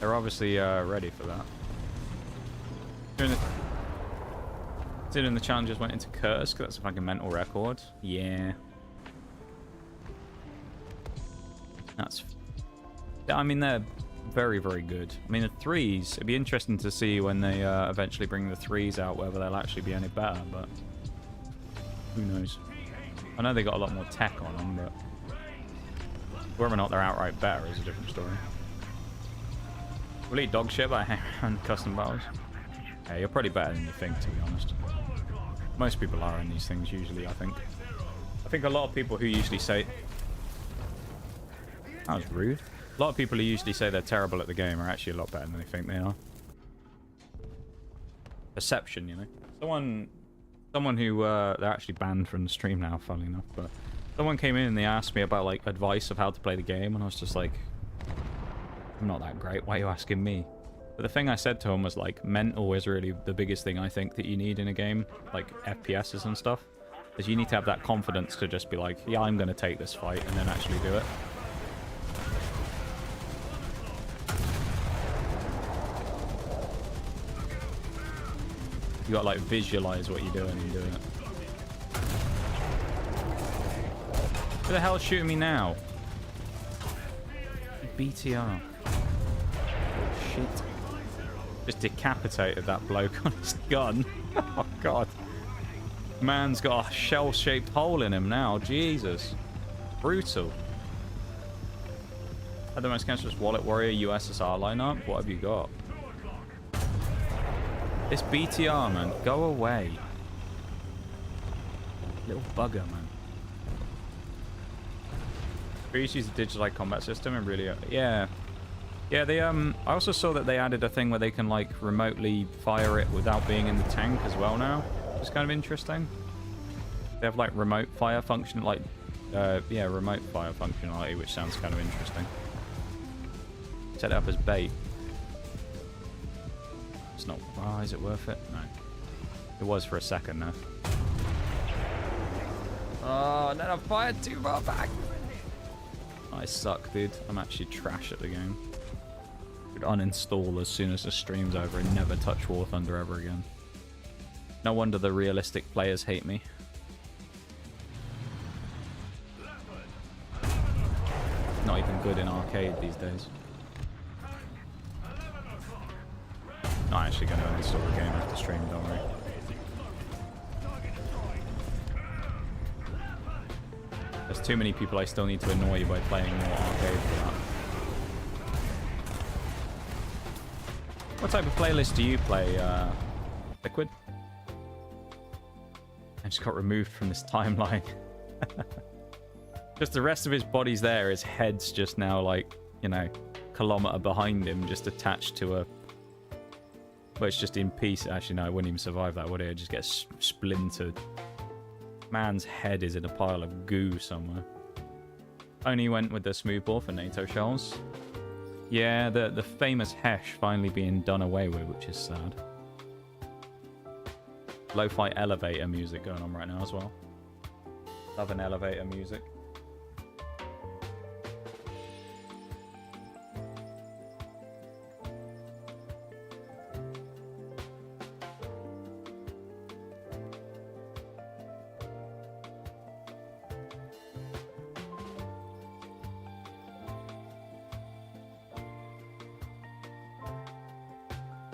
they're obviously ready for that. Considering the challenges went into Kursk, that's a fucking mental record. Yeah. That's... I mean, they're very, very good. I mean, the threes, it'd be interesting to see when they eventually bring the threes out, whether they'll actually be any better, but who knows. I know they got a lot more tech on them, but whether or not they're outright better is a different story. We'll eat dog shit by hanging around custom battles. Yeah, you're probably better than you think, to be honest. Most people are in these things, usually, I think. I think a lot of people who usually say... That was rude. A lot of people who usually say they're terrible at the game are actually a lot better than they think they are. Perception, you know? Someone who, they're actually banned from the stream now, funnily enough, but someone came in and they asked me about, like, advice of how to play the game, and I was just like, I'm not that great, why are you asking me? But the thing I said to him was, like, mental is really the biggest thing I think that you need in a game, like FPSs and stuff, is you need to have that confidence to just be like, yeah, I'm going to take this fight, and then actually do it. You got to, like, visualize what you're doing and doing it. Who the hell's shooting me now? BTR. Oh, shit. Just decapitated that bloke on his gun. Oh, God. Man's got a shell-shaped hole in him now. Jesus. Brutal. Had the most cancerous Wallet Warrior USSR lineup. What have you got? This BTR, man. Go away. Little bugger, man. Please use the digitalized combat system and really... Yeah. Yeah, they, I also saw that they added a thing where they can, like, remotely fire it without being in the tank as well now. It's kind of interesting. They have, like, remote fire function, like... yeah, remote fire functionality, which sounds kind of interesting. Set it up as bait. It's not... Oh, is it worth it? No. It was for a second, though. Oh, no, I fired too far back. I suck, dude. I'm actually trash at the game. Could uninstall as soon as the stream's over and never touch War Thunder ever again. No wonder the realistic players hate me. Not even good in arcade these days. Not actually going to uninstall the game after stream, don't worry. There's too many people I still need to annoy by playing more arcade for that. What type of playlist do you play, Liquid? I just got removed from this timeline. Just the rest of his body's there, his head's just now, like, you know, kilometer behind him, just attached to a... Well, it's just in peace. Actually, no, I wouldn't even survive that, would it? It'd just get splintered. Man's head is in a pile of goo somewhere. Only went with the smoothbore for NATO shells. Yeah, the famous Hesh finally being done away with, which is sad. Lo-fi elevator music going on right now as well. Love an elevator music.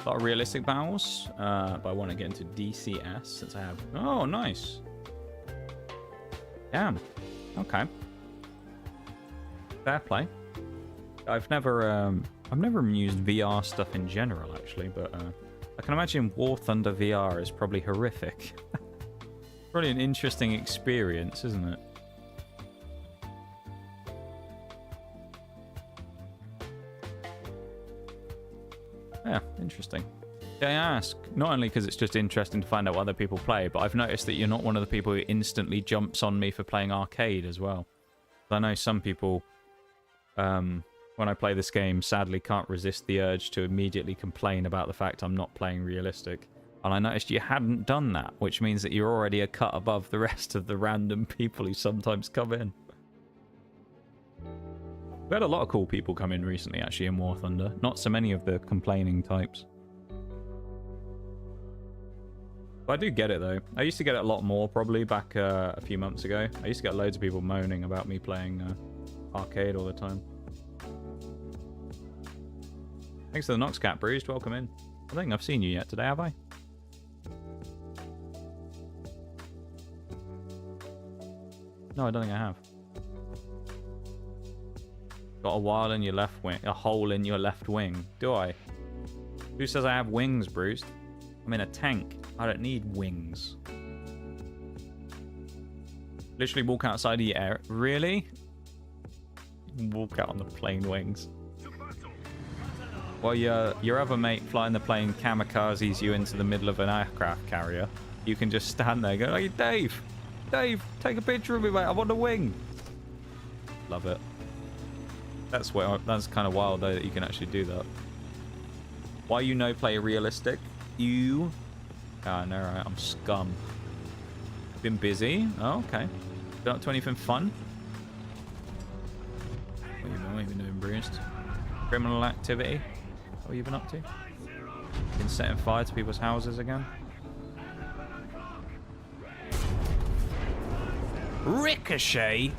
A lot of realistic battles, but I want to get into DCS since I have... Oh, nice. Damn. Okay. Fair play. I've never used VR stuff in general, actually, but I can imagine War Thunder VR is probably horrific. Probably an interesting experience, isn't it? Yeah, interesting. I ask, not only because it's just interesting to find out what other people play, but I've noticed that you're not one of the people who instantly jumps on me for playing arcade as well. I know some people, when I play this game, sadly can't resist the urge to immediately complain about the fact I'm not playing realistic. And I noticed you hadn't done that, which means that you're already a cut above the rest of the random people who sometimes come in. We had a lot of cool people come in recently, actually, in War Thunder. Not so many of the complaining types. But I do get it, though. I used to get it a lot more, probably, back a few months ago. I used to get loads of people moaning about me playing arcade all the time. Thanks to the Noxcat Bruised. Welcome in. I don't think I've seen you yet today, have I? No, I don't think I have. Got a while in your left wing, a hole in your left wing. Do I? Who says I have wings, Bruce? I'm in a tank. I don't need wings. Literally walk outside of the air. Really? Walk out on the plane wings. Well, your other mate flying the plane kamikazes you into the middle of an aircraft carrier. You can just stand there and go, hey, Dave, take a picture of me, mate. I'm on the wing. Love it. That's kind of wild, though, that you can actually do that. Why play realistic? You... Ah, no, right. I'm scum. Been busy? Oh, okay. Been up to anything fun? What have you been doing, Bruce? Criminal activity? What have you been up to? Been setting fire to people's houses again? Ricochet?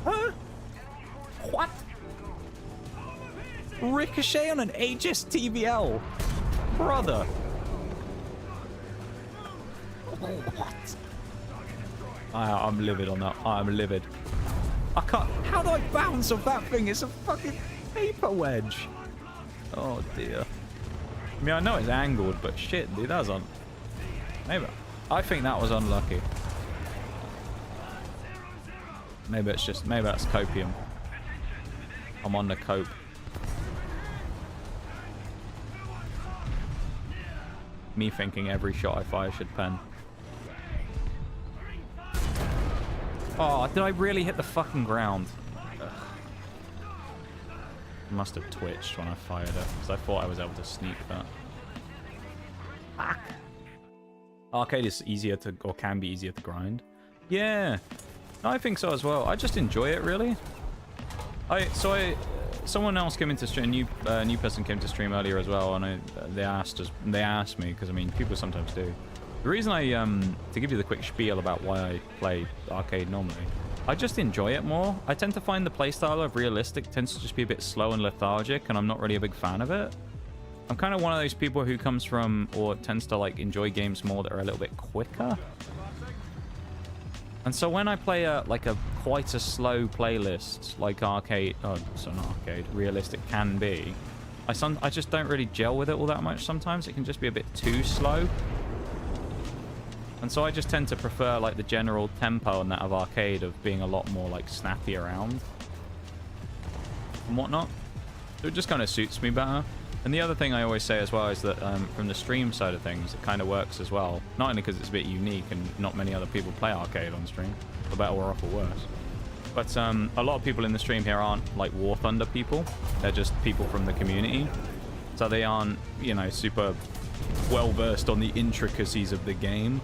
Huh? What? Ricochet on an Aegis TVL? Brother. What? I'm livid on that. I'm livid. I can't... How do I bounce off that thing? It's a fucking paper wedge. Oh, dear. I mean, I know it's angled, but shit, dude, that was on... Maybe... I think that was unlucky. Maybe it's just... Maybe that's copium. I'm on the cope. Me thinking every shot I fire should pen. Oh, did I really hit the fucking ground? Ugh. I must have twitched when I fired it, because I thought I was able to sneak that. Fuck. Arcade is easier to, or can be easier to grind. Yeah, I think so as well. I just enjoy it, really. Someone else came into stream. A new person came to stream earlier as well, and they asked me, because I mean, people sometimes do. The reason to give you the quick spiel about why I play arcade normally, I just enjoy it more. I tend to find the playstyle of realistic tends to just be a bit slow and lethargic, and I'm not really a big fan of it. I'm kind of one of those people who comes from, or tends to like enjoy games more that are a little bit quicker. And so when I play quite a slow playlist, like arcade, oh, so not arcade, realistic can be, I just don't really gel with it all that much sometimes. It can just be a bit too slow. And so I just tend to prefer like the general tempo and that of arcade of being a lot more like snappy around and whatnot. So it just kind of suits me better. And the other thing I always say as well is that from the stream side of things, it kind of works as well. Not only because it's a bit unique and not many other people play arcade on stream, for better or for worse. But a lot of people in the stream here aren't like War Thunder people. They're just people from the community. So they aren't, you know, super well versed on the intricacies of the game.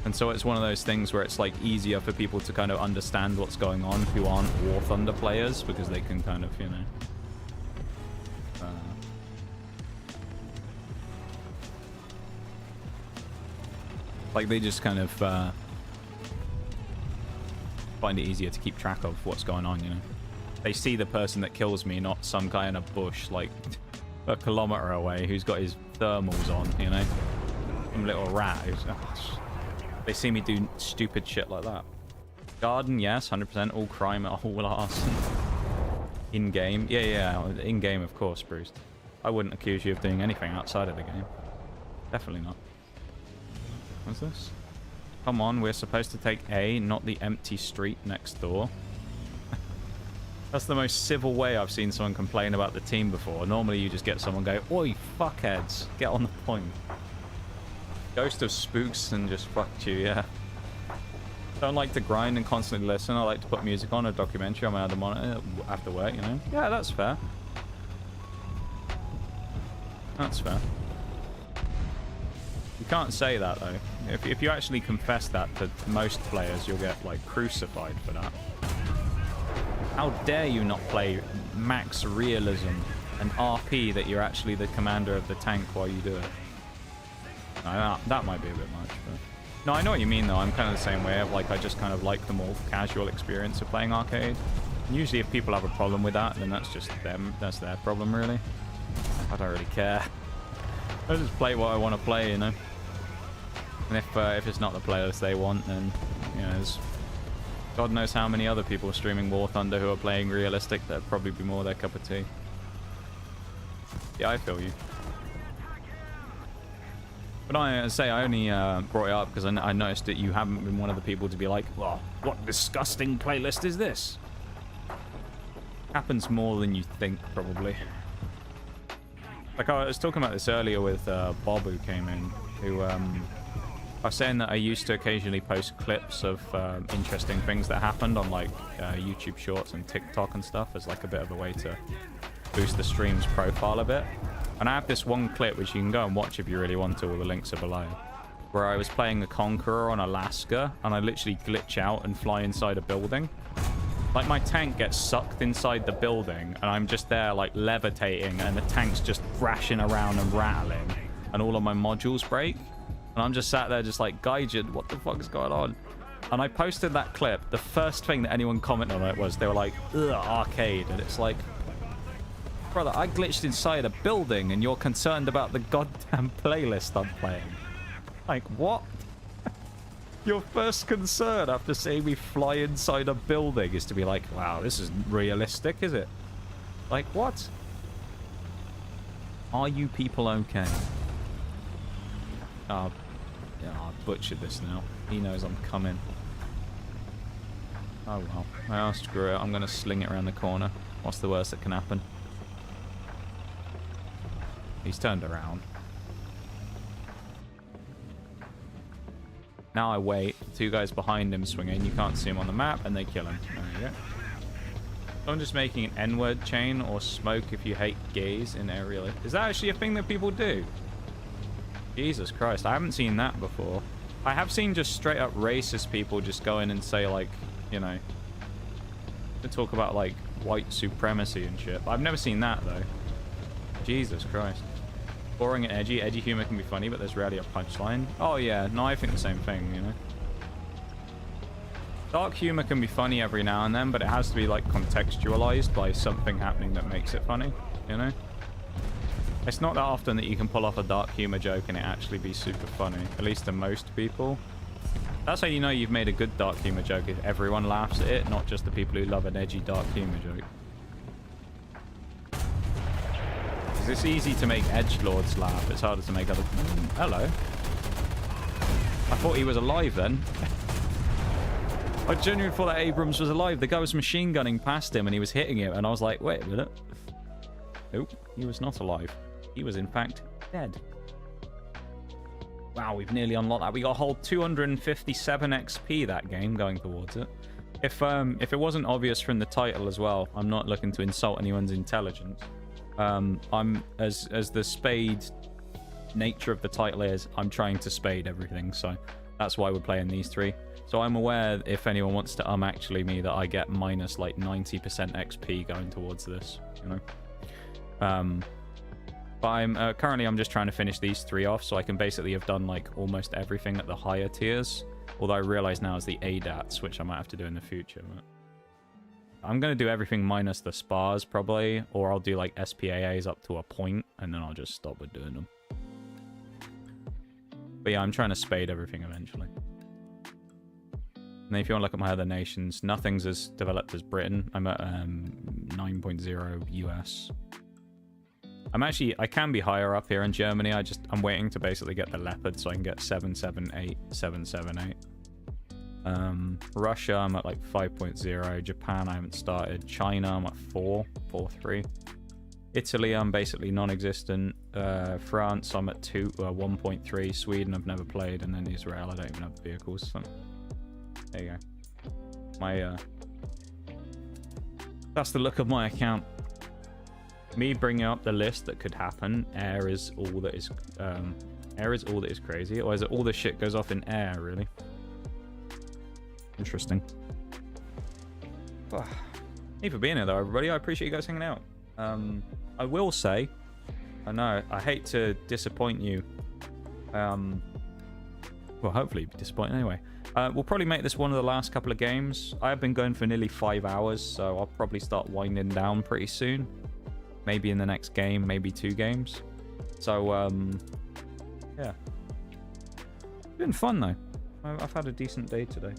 And so it's one of those things where it's like easier for people to kind of understand what's going on who aren't War Thunder players, because they can kind of, you know... like they just kind of find it easier to keep track of what's going on, you know. They see the person that kills me, not some guy in a bush, like a kilometer away who's got his thermals on, you know? Some little rat who's... Oh, they see me do stupid shit like that. Garden, yes, 100%. All crime, all arson. In-game. Yeah, in-game, of course, Bruce. I wouldn't accuse you of doing anything outside of the game. Definitely not. What's this? Come on, we're supposed to take A, not the empty street next door. That's the most civil way I've seen someone complain about the team before. Normally you just get someone go, oi, fuckheads, get on the point. Ghost of Spooks and just fucked you, yeah. Don't like to grind and constantly listen. I like to put music on, a documentary on my other monitor after work, you know? Yeah, that's fair. That's fair. You can't say that, though. If you actually confess that to most players, you'll get, like, crucified for that. How dare you not play max realism and RP that you're actually the commander of the tank while you do it? No, that might be a bit much, but... No, I know what you mean, though. I'm kind of the same way. I just kind of like the more casual experience of playing arcade. And usually if people have a problem with that, then that's just them. That's their problem, really. I don't really care. I just play what I want to play, you know? And if it's not the playlist they want, then, you know, there's God knows how many other people streaming War Thunder who are playing realistic. That'd probably be more their cup of tea. Yeah, I feel you. But I only brought it up because I noticed that you haven't been one of the people to be like, well, what disgusting playlist is this? Happens more than you think, probably. Like, I was talking about this earlier with Bob, who came in, who... I was saying that I used to occasionally post clips of interesting things that happened on, like, YouTube Shorts and TikTok and stuff as, like, a bit of a way to boost the stream's profile a bit. And I have this one clip, which you can go and watch if you really want to, all the links are below, where I was playing the Conqueror on Alaska, and I literally glitch out and fly inside a building. Like, my tank gets sucked inside the building, and I'm just there, like, levitating, and the tank's just thrashing around and rattling, and all of my modules break. And I'm just sat there just like, Gaijin, what the fuck is going on? And I posted that clip. The first thing that anyone commented on it was, they were like, ugh, arcade. And it's like, brother, I glitched inside a building and you're concerned about the goddamn playlist I'm playing. Like, what? Your first concern after seeing me fly inside a building is to be like, wow, this isn't realistic, is it? Like, what? Are you people okay? Oh, yeah, I butchered this now. He knows I'm coming. Oh well. Well, screw it. I'm going to sling it around the corner. What's the worst that can happen? He's turned around. Now I wait. Two guys behind him swinging. You can't see him on the map, and they kill him. There you go. Someone just making an N-word chain or smoke if you hate gays in aerial. Is that actually a thing that people do? Jesus Christ, I haven't seen that before. I have seen just straight up racist people just go in and say, like, you know, to talk about, like, white supremacy and shit. But I've never seen that, though. Jesus Christ. Boring and edgy. Edgy humor can be funny, but there's rarely a punchline. Oh, yeah. No, I think the same thing, you know. Dark humor can be funny every now and then, but it has to be, like, contextualized by something happening that makes it funny, you know? It's not that often that you can pull off a dark humor joke and it actually be super funny, at least to most people. That's how you know you've made a good dark humor joke, if everyone laughs at it, not just the people who love an edgy dark humor joke. Because it's easy to make edgelords laugh, it's harder to make other... hello. I thought he was alive then. I genuinely thought that Abrams was alive. The guy was machine gunning past him and he was hitting him, and I was like, wait a minute. Nope, he was not alive. He was, in fact, dead. Wow, we've nearly unlocked that. We got a whole 257 XP that game going towards it. If it wasn't obvious from the title as well, I'm not looking to insult anyone's intelligence. I'm, as the spade nature of the title is, I'm trying to spade everything, so that's why we're playing these three. So I'm aware if anyone wants to actually me that I get minus like 90% XP going towards this, you know. But I'm currently I'm just trying to finish these three off, so I can basically have done like almost everything at the higher tiers. Although I realize now is the ADATs, which I might have to do in the future. But I'm going to do everything minus the spars, probably. Or I'll do, like, SPAAs up to a point, and then I'll just stop with doing them. But yeah, I'm trying to spade everything eventually. And if you want to look at my other nations, nothing's as developed as Britain. I'm at 9.0 US. I can be higher up here in Germany. I'm waiting to basically get the leopard so I can get 778, 778. Russia, I'm at like 5.0. Japan, I haven't started. China, I'm at 4.3. Italy, I'm basically non-existent. France, I'm at 1.3. Sweden, I've never played. And then Israel, I don't even have vehicles. So there you go. That's the look of my account. Me bringing up the list that could happen. Air is all that is crazy. Or is it all the shit goes off in air, really? Interesting. Thank you for being here, though, everybody. I appreciate you guys hanging out. I will say, I know, I hate to disappoint you. Well, hopefully disappoint anyway. We'll probably make this one of the last couple of games. I have been going for nearly 5 hours, so I'll probably start winding down pretty soon. Maybe in the next game, maybe 2 games. So, yeah. It's been fun, though. I've had a decent day today.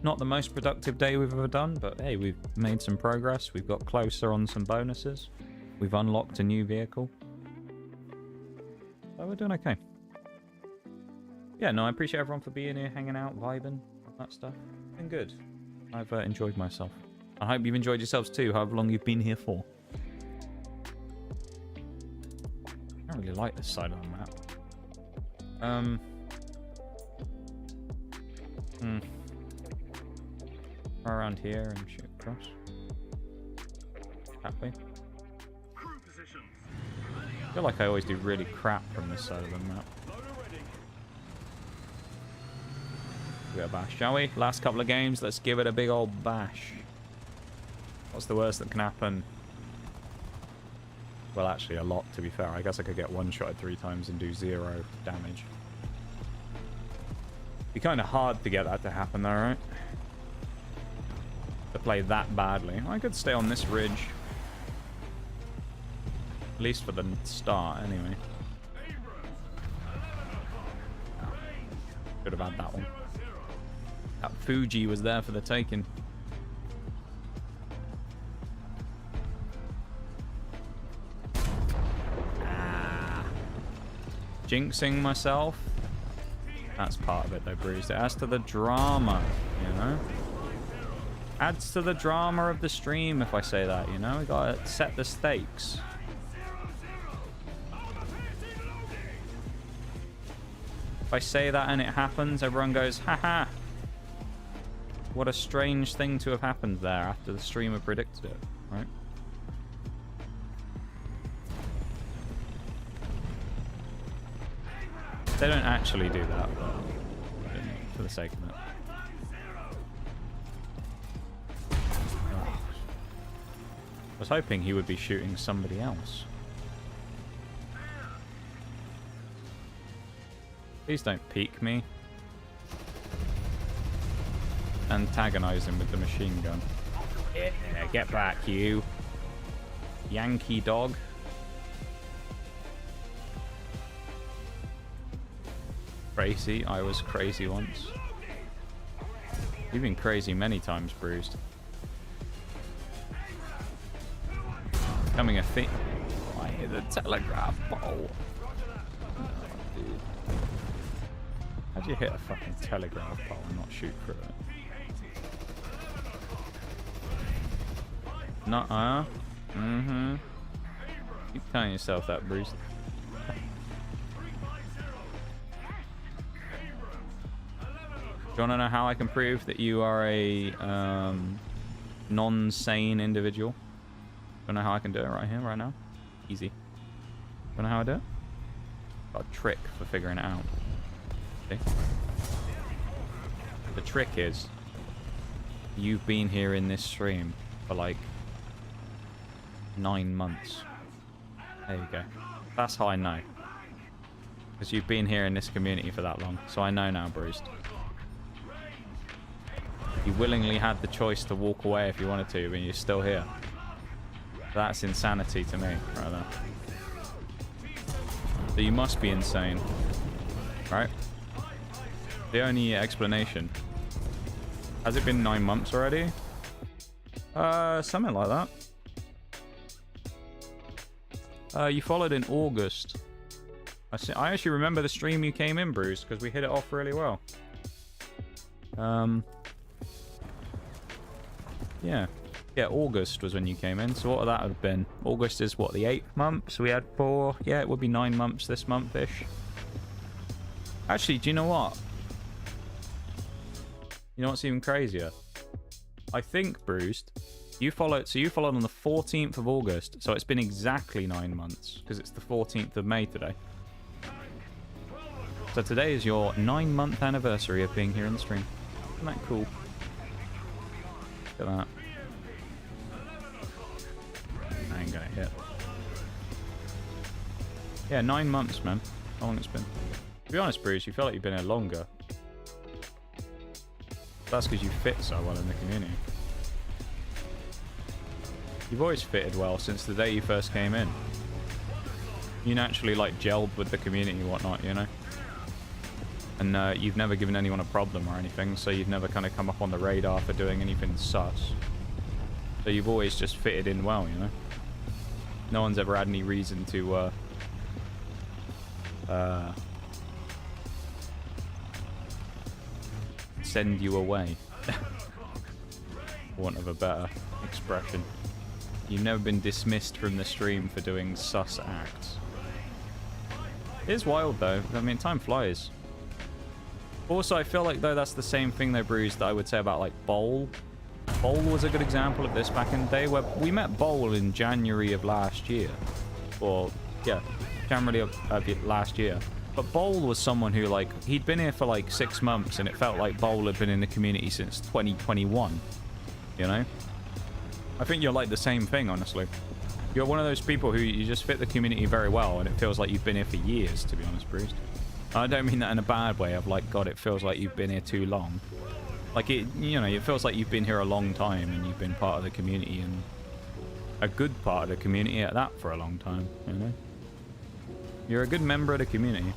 Not the most productive day we've ever done, but hey, we've made some progress. We've got closer on some bonuses. We've unlocked a new vehicle. So we're doing okay. Yeah, no, I appreciate everyone for being here, hanging out, vibing, all that stuff. It's been good. I've enjoyed myself. I hope you've enjoyed yourselves too, however long you've been here for. I don't really like this side of the map. Around here and shoot across. Happy. I feel like I always do really crap from this side of the map. Give it a bash, shall we? Last couple of games, let's give it a big old bash. What's the worst that can happen? Well, actually, a lot, to be fair. I guess I could get one-shotted 3 times and do 0 damage. Be kind of hard to get that to happen, though, right? To play that badly. I could stay on this ridge. At least for the start, anyway. Oh. Could have had that one. That Fuji was there for the taking. Jinxing myself. That's part of it, though, Bruce. It adds to the drama, you know? Adds to the drama of the stream, if I say that, you know? We gotta set the stakes. If I say that and it happens, everyone goes, haha. What a strange thing to have happened there after the streamer predicted it, right? They don't actually do that, but for the sake of it. Oh. I was hoping he would be shooting somebody else. Please don't peek me. Antagonize him with the machine gun. Yeah, get back, you. Yankee dog. Crazy. I was crazy once. You've been crazy many times, Bruised. Coming a thing. Oh, I hear the telegraph pole. Oh, dude. How'd you hit a fucking telegraph pole and not shoot through it? Nuh-uh. Mm-hmm. Keep telling yourself that, Bruce. Do you want to know how I can prove that you are a non-sane individual? Do you know how I can do it right here, right now? Easy. Do you know how I do it? Got a trick for figuring it out. See? The trick is, you've been here in this stream for like 9 months. There you go. That's how I know. Because you've been here in this community for that long. So I know now, Bruised. You willingly had the choice to walk away if you wanted to, but you're still here. That's insanity to me, right there. So you must be insane, right? The only explanation. Has it been 9 months already? Something like that. You followed in August. I actually remember the stream you came in, Bruce, because we hit it off really well. Yeah. Yeah, August was when you came in. So what would that have been? August is what, the 8th month? So we had 4. Yeah, it would be 9 months this month-ish. Actually, do you know what? You know what's even crazier? I think, Bruised, you followed on the 14th of August. So it's been exactly 9 months because it's the 14th of May today. So today is your 9-month anniversary of being here in the stream. Isn't that cool? Look at that. I ain't gonna hit. Yeah, 9 months, man. How long it's been. To be honest, Bruce, you feel like you've been here longer. That's because you fit so well in the community. You've always fitted well since the day you first came in. You naturally, like, gelled with the community and whatnot, you know? And you've never given anyone a problem or anything, so you've never kind of come up on the radar for doing anything sus. So you've always just fitted in well, you know? No one's ever had any reason to, send you away. For want of a better expression. You've never been dismissed from the stream for doing sus acts. It is wild, though. I mean, time flies. Also, I feel like, though, that's the same thing, though, Bruce, that I would say about, like, Bowl. Bowl was a good example of this back in the day, where we met Bowl in January of last year. Or, yeah, January of last year. But Bowl was someone who, like, he'd been here for, like, 6 months, and it felt like Bowl had been in the community since 2021. You know? I think you're, like, the same thing, honestly. You're one of those people who you just fit the community very well, and it feels like you've been here for years, to be honest, Bruce. I don't mean that in a bad way of, like, God, it feels like you've been here too long. Like, it, you know, it feels like you've been here a long time, and you've been part of the community, and a good part of the community at that for a long time, you know? You're a good member of the community.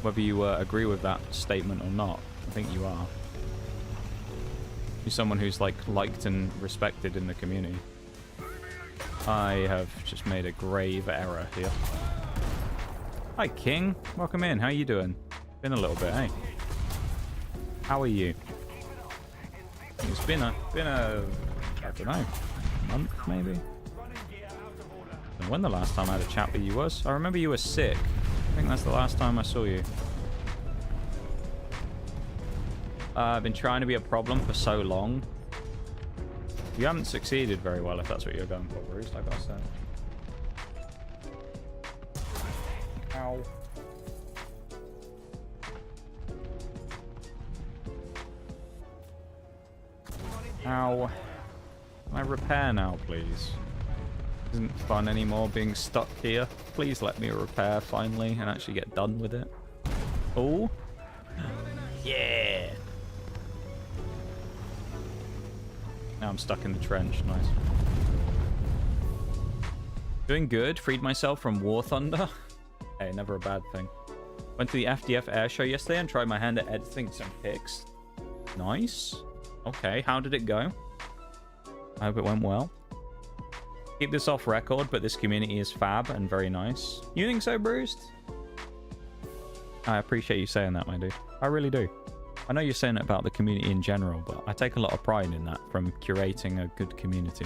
Whether you agree with that statement or not, I think you are. You're someone who's, like, liked and respected in the community. I have just made a grave error here. Hi, King. Welcome in. How you doing? Been a little bit, hey? How are you? It's been a, I don't know, month maybe? And when the last time I had a chat with you was? I remember you were sick. I think that's the last time I saw you. I've been trying to be a problem for so long. You haven't succeeded very well, if that's what you're going for, Bruce, like I said. Ow. Ow. Can I repair now, please? Isn't fun anymore being stuck here. Please let me repair finally and actually get done with it. Oh. Yeah. Now I'm stuck in the trench. Nice. Doing good. Freed myself from War Thunder. Hey, never a bad thing. Went to the FDF air show yesterday and tried my hand at editing some pics. Nice. Okay, how did it go? I hope it went well. Keep this off record, but this community is fab and very nice. You think so, Bruised? I appreciate you saying that, my dude. I really do. I know you're saying it about the community in general, but I take a lot of pride in that from curating a good community.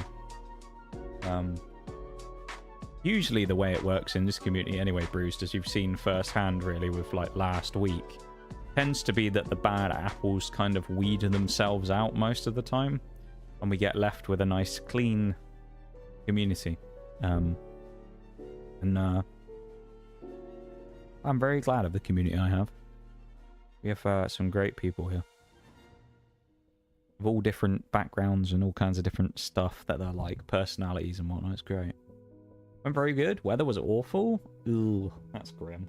Usually the way it works in this community anyway, Bruised, as you've seen firsthand really with like last week, tends to be that the bad apples kind of weed themselves out most of the time, and we get left with a nice clean community. I'm very glad of the community I have. We have some great people here. Of all different backgrounds and all kinds of different stuff that they're like, personalities and whatnot. It's great. Went very good. Weather was awful. Ooh, that's grim.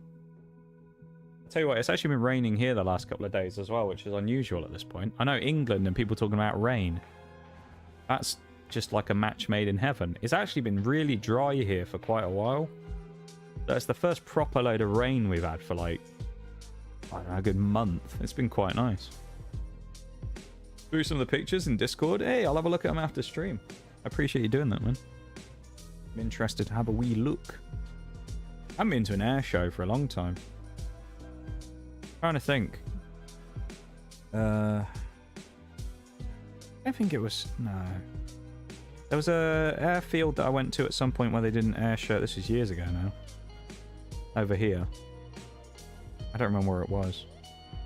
Tell you what, it's actually been raining here the last couple of days as well, which is unusual at this point. I know England and people talking about rain. That's just like a match made in heaven. It's actually been really dry here for quite a while. That's the first proper load of rain we've had for like, I don't know, a good month. It's been quite nice. Through some of the pictures in Discord. Hey, I'll have a look at them after stream. I appreciate you doing that, man. I'm interested to have a wee look. I haven't been to an air show for a long time. Trying to think. I don't think it was... No. There was a airfield that I went to at some point where they did an air show. This is years ago now. Over here. I don't remember where it was.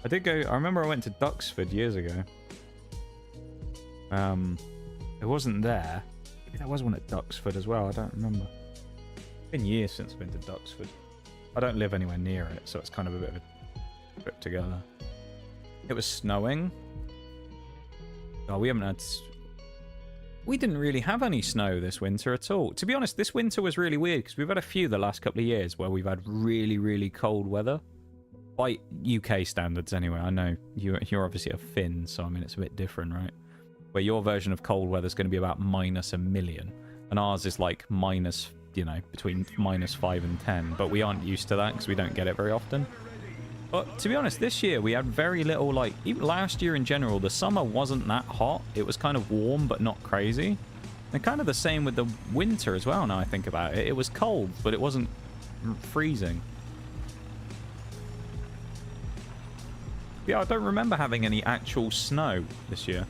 I did go... I remember I went to Duxford years ago. It wasn't there. Maybe there was one at Duxford as well. I don't remember. It's been years since I've been to Duxford. I don't live anywhere near it, so it's kind of a bit of a trip together. It was snowing. Oh, we haven't had... We didn't really have any snow this winter at all. To be honest, this winter was really weird because we've had a few the last couple of years where we've had really, really cold weather. By UK standards anyway. I know you're obviously a Finn, so I mean it's a bit different, right? Where your version of cold weather is going to be about -1,000,000. And ours is like minus, you know, between -5 and 10. But we aren't used to that because we don't get it very often. But to be honest, this year we had very little, like, even last year in general, the summer wasn't that hot. It was kind of warm, but not crazy. And kind of the same with the winter as well, now I think about it. It was cold, but it wasn't freezing. Yeah, I don't remember having any actual snow this year.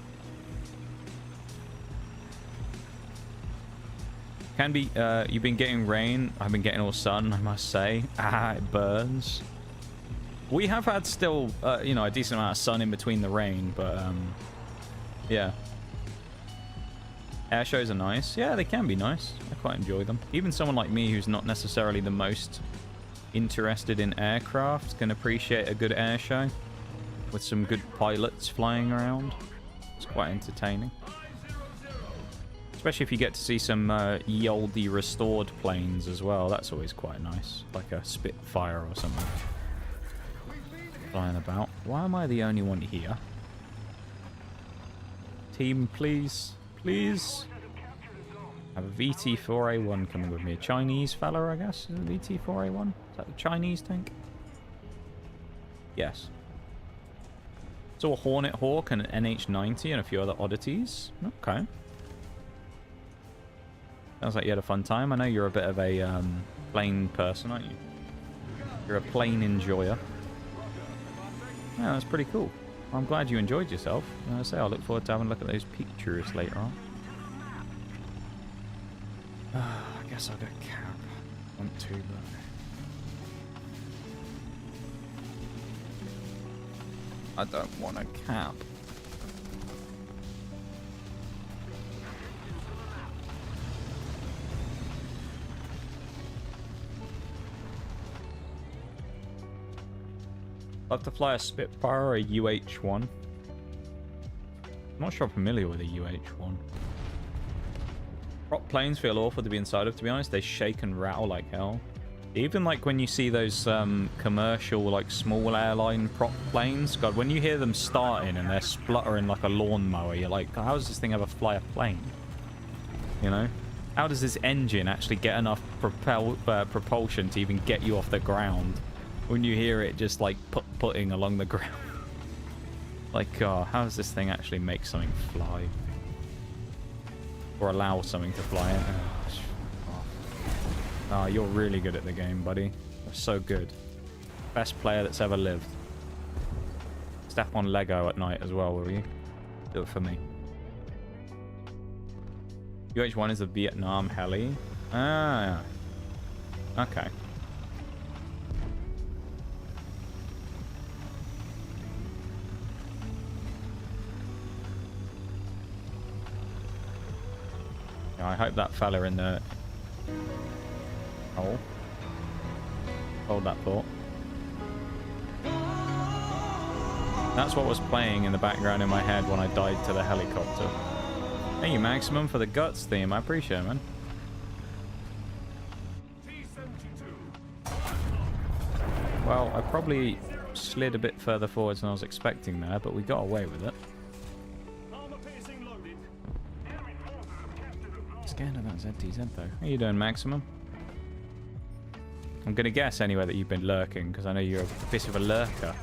Can be, you've been getting rain. I've been getting all sun, I must say. Ah, it burns. We have had still, you know, a decent amount of sun in between the rain, but, yeah. Air shows are nice. Yeah, they can be nice. I quite enjoy them. Even someone like me who's not necessarily the most interested in aircraft can appreciate a good air show with some good pilots flying around. It's quite entertaining. Especially if you get to see some ye olde restored planes as well. That's always quite nice. Like a Spitfire or something. Flying about. Why am I the only one here? Team, please. Please. I have a VT-4A1 coming with me. A Chinese fella, I guess. Is it a VT-4A1? Is that the Chinese tank? Yes. So a Hornet Hawk and an NH-90 and a few other oddities. Okay. Sounds like you had a fun time. I know you're a bit of a plane person, aren't you? You're a plane enjoyer. Yeah, that's pretty cool. I'm glad you enjoyed yourself. I say I'll look forward to having a look at those pictures later on. I guess I'll go cap. Want to, but I don't want a cap. Love to fly a Spitfire or a UH-1. I'm not sure I'm familiar with a UH-1. Prop planes feel awful to be inside of, to be honest. They shake and rattle like hell. Even like when you see those commercial, like small airline prop planes, God, when you hear them starting and they're spluttering like a lawnmower, you're like, how does this thing ever fly a plane? You know? How does this engine actually get enough propulsion to even get you off the ground? When you hear it just like putting along the ground. Like, how does this thing actually make something fly? Or allow something to fly in? Oh, you're really good at the game, buddy. You're so good. Best player that's ever lived. Step on Lego at night as well, will you? Do it for me. UH-1 is a Vietnam heli. Ah, okay. I hope that fella in the hole. Hold that thought. That's what was playing in the background in my head when I died to the helicopter. Thank you, Maximum, for the guts theme. I appreciate it, man. Well, I probably slid a bit further forwards than I was expecting there, but we got away with it. Scared of that ZTZ though. How you doing, Maximum? I'm gonna guess anyway that you've been lurking, because I know you're a bit of a lurker.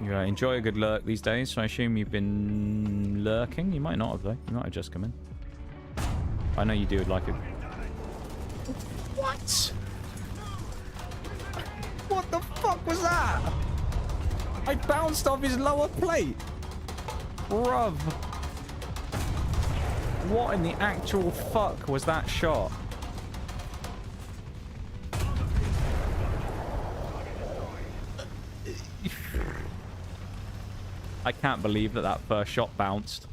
You enjoy a good lurk these days, so I assume you've been lurking. You might not have though. You might have just come in. I know you do like it. What? What the fuck was that? I bounced off his lower plate. Bruv. What in the actual fuck was that shot? I can't believe that that first shot bounced.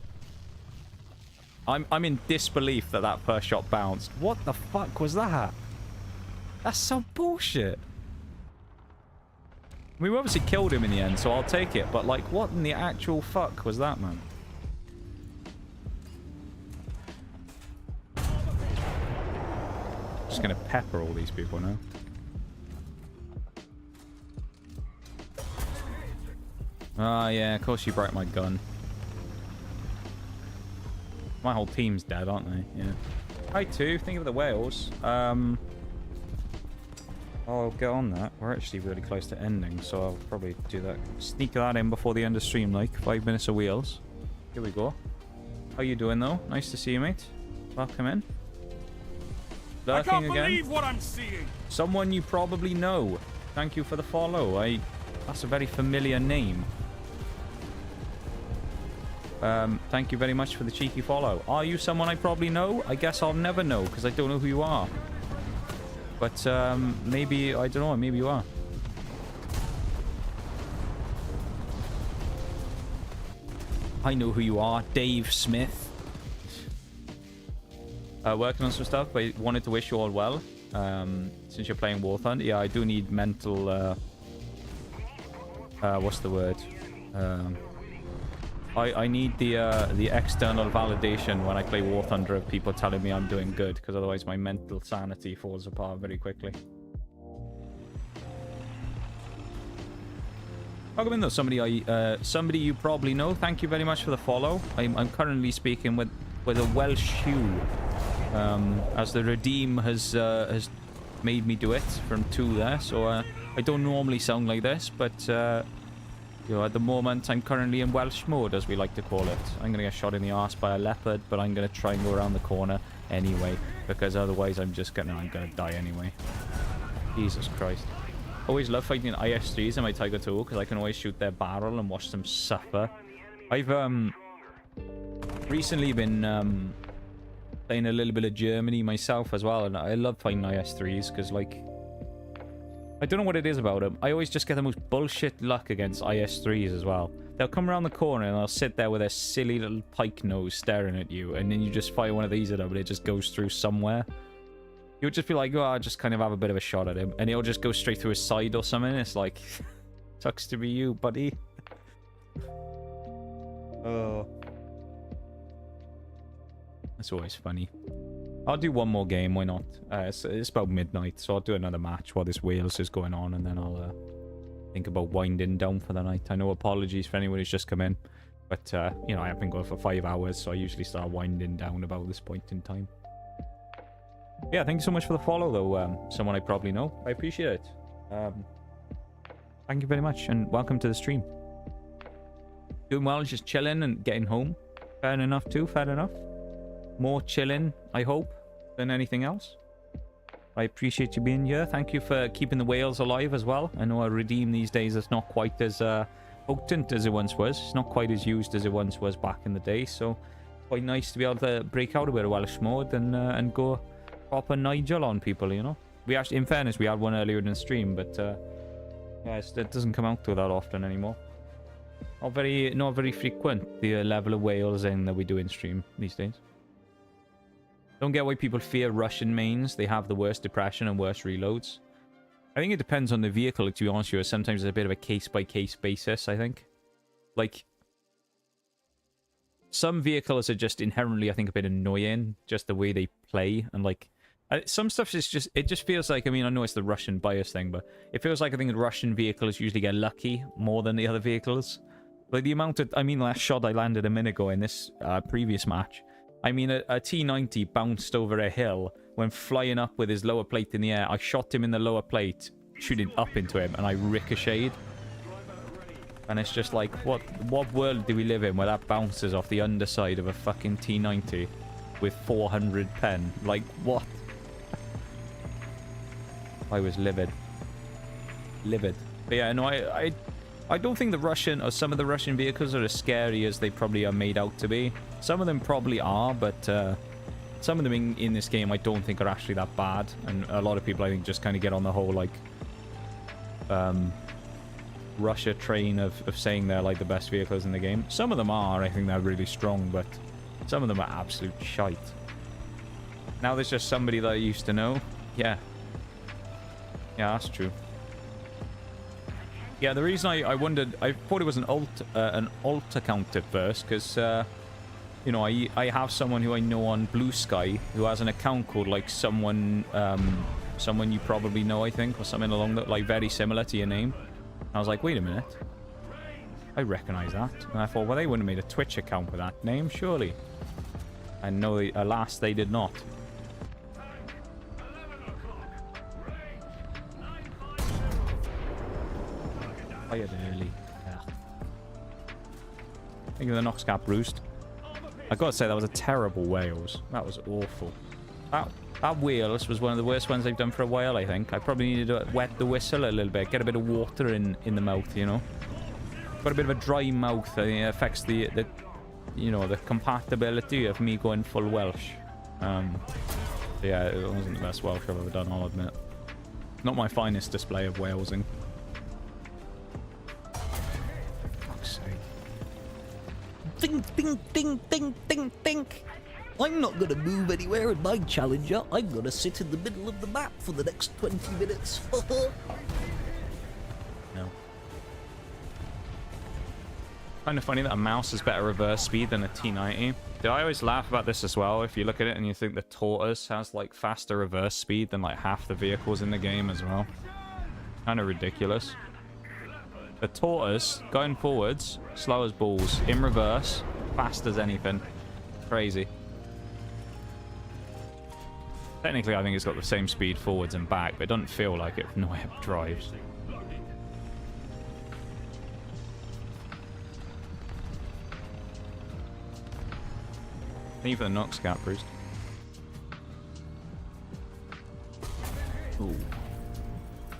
I'm in disbelief that that first shot bounced. What the fuck was that? That's so bullshit. We obviously killed him in the end, so I'll take it. But, like, what in the actual fuck was that, man? Just gonna pepper all these people now. Ah, yeah, of course you broke my gun. My whole team's dead, aren't they? Yeah. Hi, too. Think of the whales. I'll get on that. We're actually really close to ending, so I'll probably do that. Sneak that in before the end of stream, like 5 minutes of wheels. Here we go. How you doing, though? Nice to see you, mate. Welcome in. Lurking I can't again. believe what I'm seeing. Someone you probably know. Thank you for the follow. That's a very familiar name. Thank you very much for the cheeky follow. Are you someone I probably know? I guess I'll never know because I don't know who you are. But maybe, I don't know, maybe you are. I know who you are, Dave Smith. Working on some stuff, but I wanted to wish you all well. Since you're playing War Thunder, yeah, I do need mental, what's the word? I need the external validation when I play War Thunder of people telling me I'm doing good, because otherwise my mental sanity falls apart very quickly. Welcome in though, somebody you probably know. Thank you very much for the follow. I'm currently speaking with a Welsh hue, as the redeem has made me do it from 2 there. So I don't normally sound like this, but. You know, at the moment, I'm currently in Welsh mode, as we like to call it. I'm going to get shot in the arse by a leopard, but I'm going to try and go around the corner anyway, because otherwise I'm going to die anyway. Jesus Christ. Always love fighting IS-3s in my Tiger 2, because I can always shoot their barrel and watch them suffer. I've recently been playing a little bit of Germany myself as well, and I love fighting IS-3s, because, like, I don't know what it is about them. I always just get the most bullshit luck against IS-3s as well. They'll come around the corner and they'll sit there with their silly little pike nose staring at you, and then you just fire one of these at them and it just goes through somewhere. You'll just be like, oh, I'll just kind of have a bit of a shot at him, and it'll just go straight through his side or something. It's like, sucks to be you, buddy. Oh. That's always funny. I'll do one more game, why not? It's about midnight, so I'll do another match while this Wales is going on, and then I'll think about winding down for the night. I know, apologies for anyone who's just come in, but, you know, I have been going for 5 hours, so I usually start winding down about this point in time. Yeah, thank you so much for the follow, though, someone I probably know. I appreciate it. Thank you very much, and welcome to the stream. Doing well, just chilling and getting home. Fair enough, too, fair enough. More chilling, I hope, than anything else. I appreciate you being here. Thank you for keeping the whales alive as well. I know a redeem these days is not quite as potent as it once was. It's not quite as used as it once was back in the day. So quite nice to be able to break out a bit of Welsh mode and go proper Nigel on people, you know. We actually, in fairness, we had one earlier in the stream, but yeah, it doesn't come out to that often anymore. Not very frequent, the level of whales in that we do in stream these days. Don't get why people fear Russian mains. They have the worst depression and worst reloads. I think it depends on the vehicle, to be honest with you. Sometimes it's a bit of a case-by-case basis, I think. Like, some vehicles are just inherently, I think, a bit annoying. Just the way they play. And, like, Some stuff is just, it just feels like, I mean, I know it's the Russian bias thing, but it feels like I think the Russian vehicles usually get lucky more than the other vehicles. Like the amount of, I mean, last shot I landed a minute ago in this previous match, I mean, a T90 bounced over a hill, went flying up with his lower plate in the air. I shot him in the lower plate, shooting up into him, and I ricocheted. And it's just like, what world do we live in where that bounces off the underside of a fucking T90 with 400 pen? Like, what? I was livid. Livid. But yeah, no, I don't think the Russian, or some of the Russian vehicles are as scary as they probably are made out to be. Some of them probably are, but some of them in this game I don't think are actually that bad. And a lot of people, I think, just kind of get on the whole, like, Russia train of saying they're, like, the best vehicles in the game. Some of them are, I think they're really strong, but some of them are absolute shite. Now there's just somebody that I used to know. Yeah. Yeah, that's true. Yeah, the reason I wondered, I thought it was an alt account at first, because, you know, I have someone who I know on Blue Sky who has an account called, like, someone you probably know, I think, or something along that, like, very similar to your name. And I was like, wait a minute. I recognize that. And I thought, well, they wouldn't have made a Twitch account with that name, surely. And no, alas, they did not. Fired early. Yeah. Thank you for the Noxcap Roost. I gotta say, that was a terrible Wales. That was awful. That Wales was one of the worst ones they've done for a while, I think. I probably needed to wet the whistle a little bit. Get a bit of water in the mouth, you know. Got a bit of a dry mouth. I think it affects the you know, the compatibility of me going full Welsh. Yeah, it wasn't the best Welsh I've ever done, I'll admit. Not my finest display of Walesing. Ding, ding, ding, ding, ding, ding. I'm not going to move anywhere in my Challenger. I'm going to sit in the middle of the map for the next 20 minutes. No. Kind of funny that a mouse has better reverse speed than a T90. Do I always laugh about this as well? If you look at it and you think the Tortoise has, like, faster reverse speed than, like, half the vehicles in the game as well. Kind of ridiculous. The Tortoise, going forwards, slow as balls. In reverse, fast as anything. Crazy. Technically, I think it's got the same speed forwards and back, but it doesn't feel like it from the way it drives. Thank you for the Nox Scout Boost. Ooh.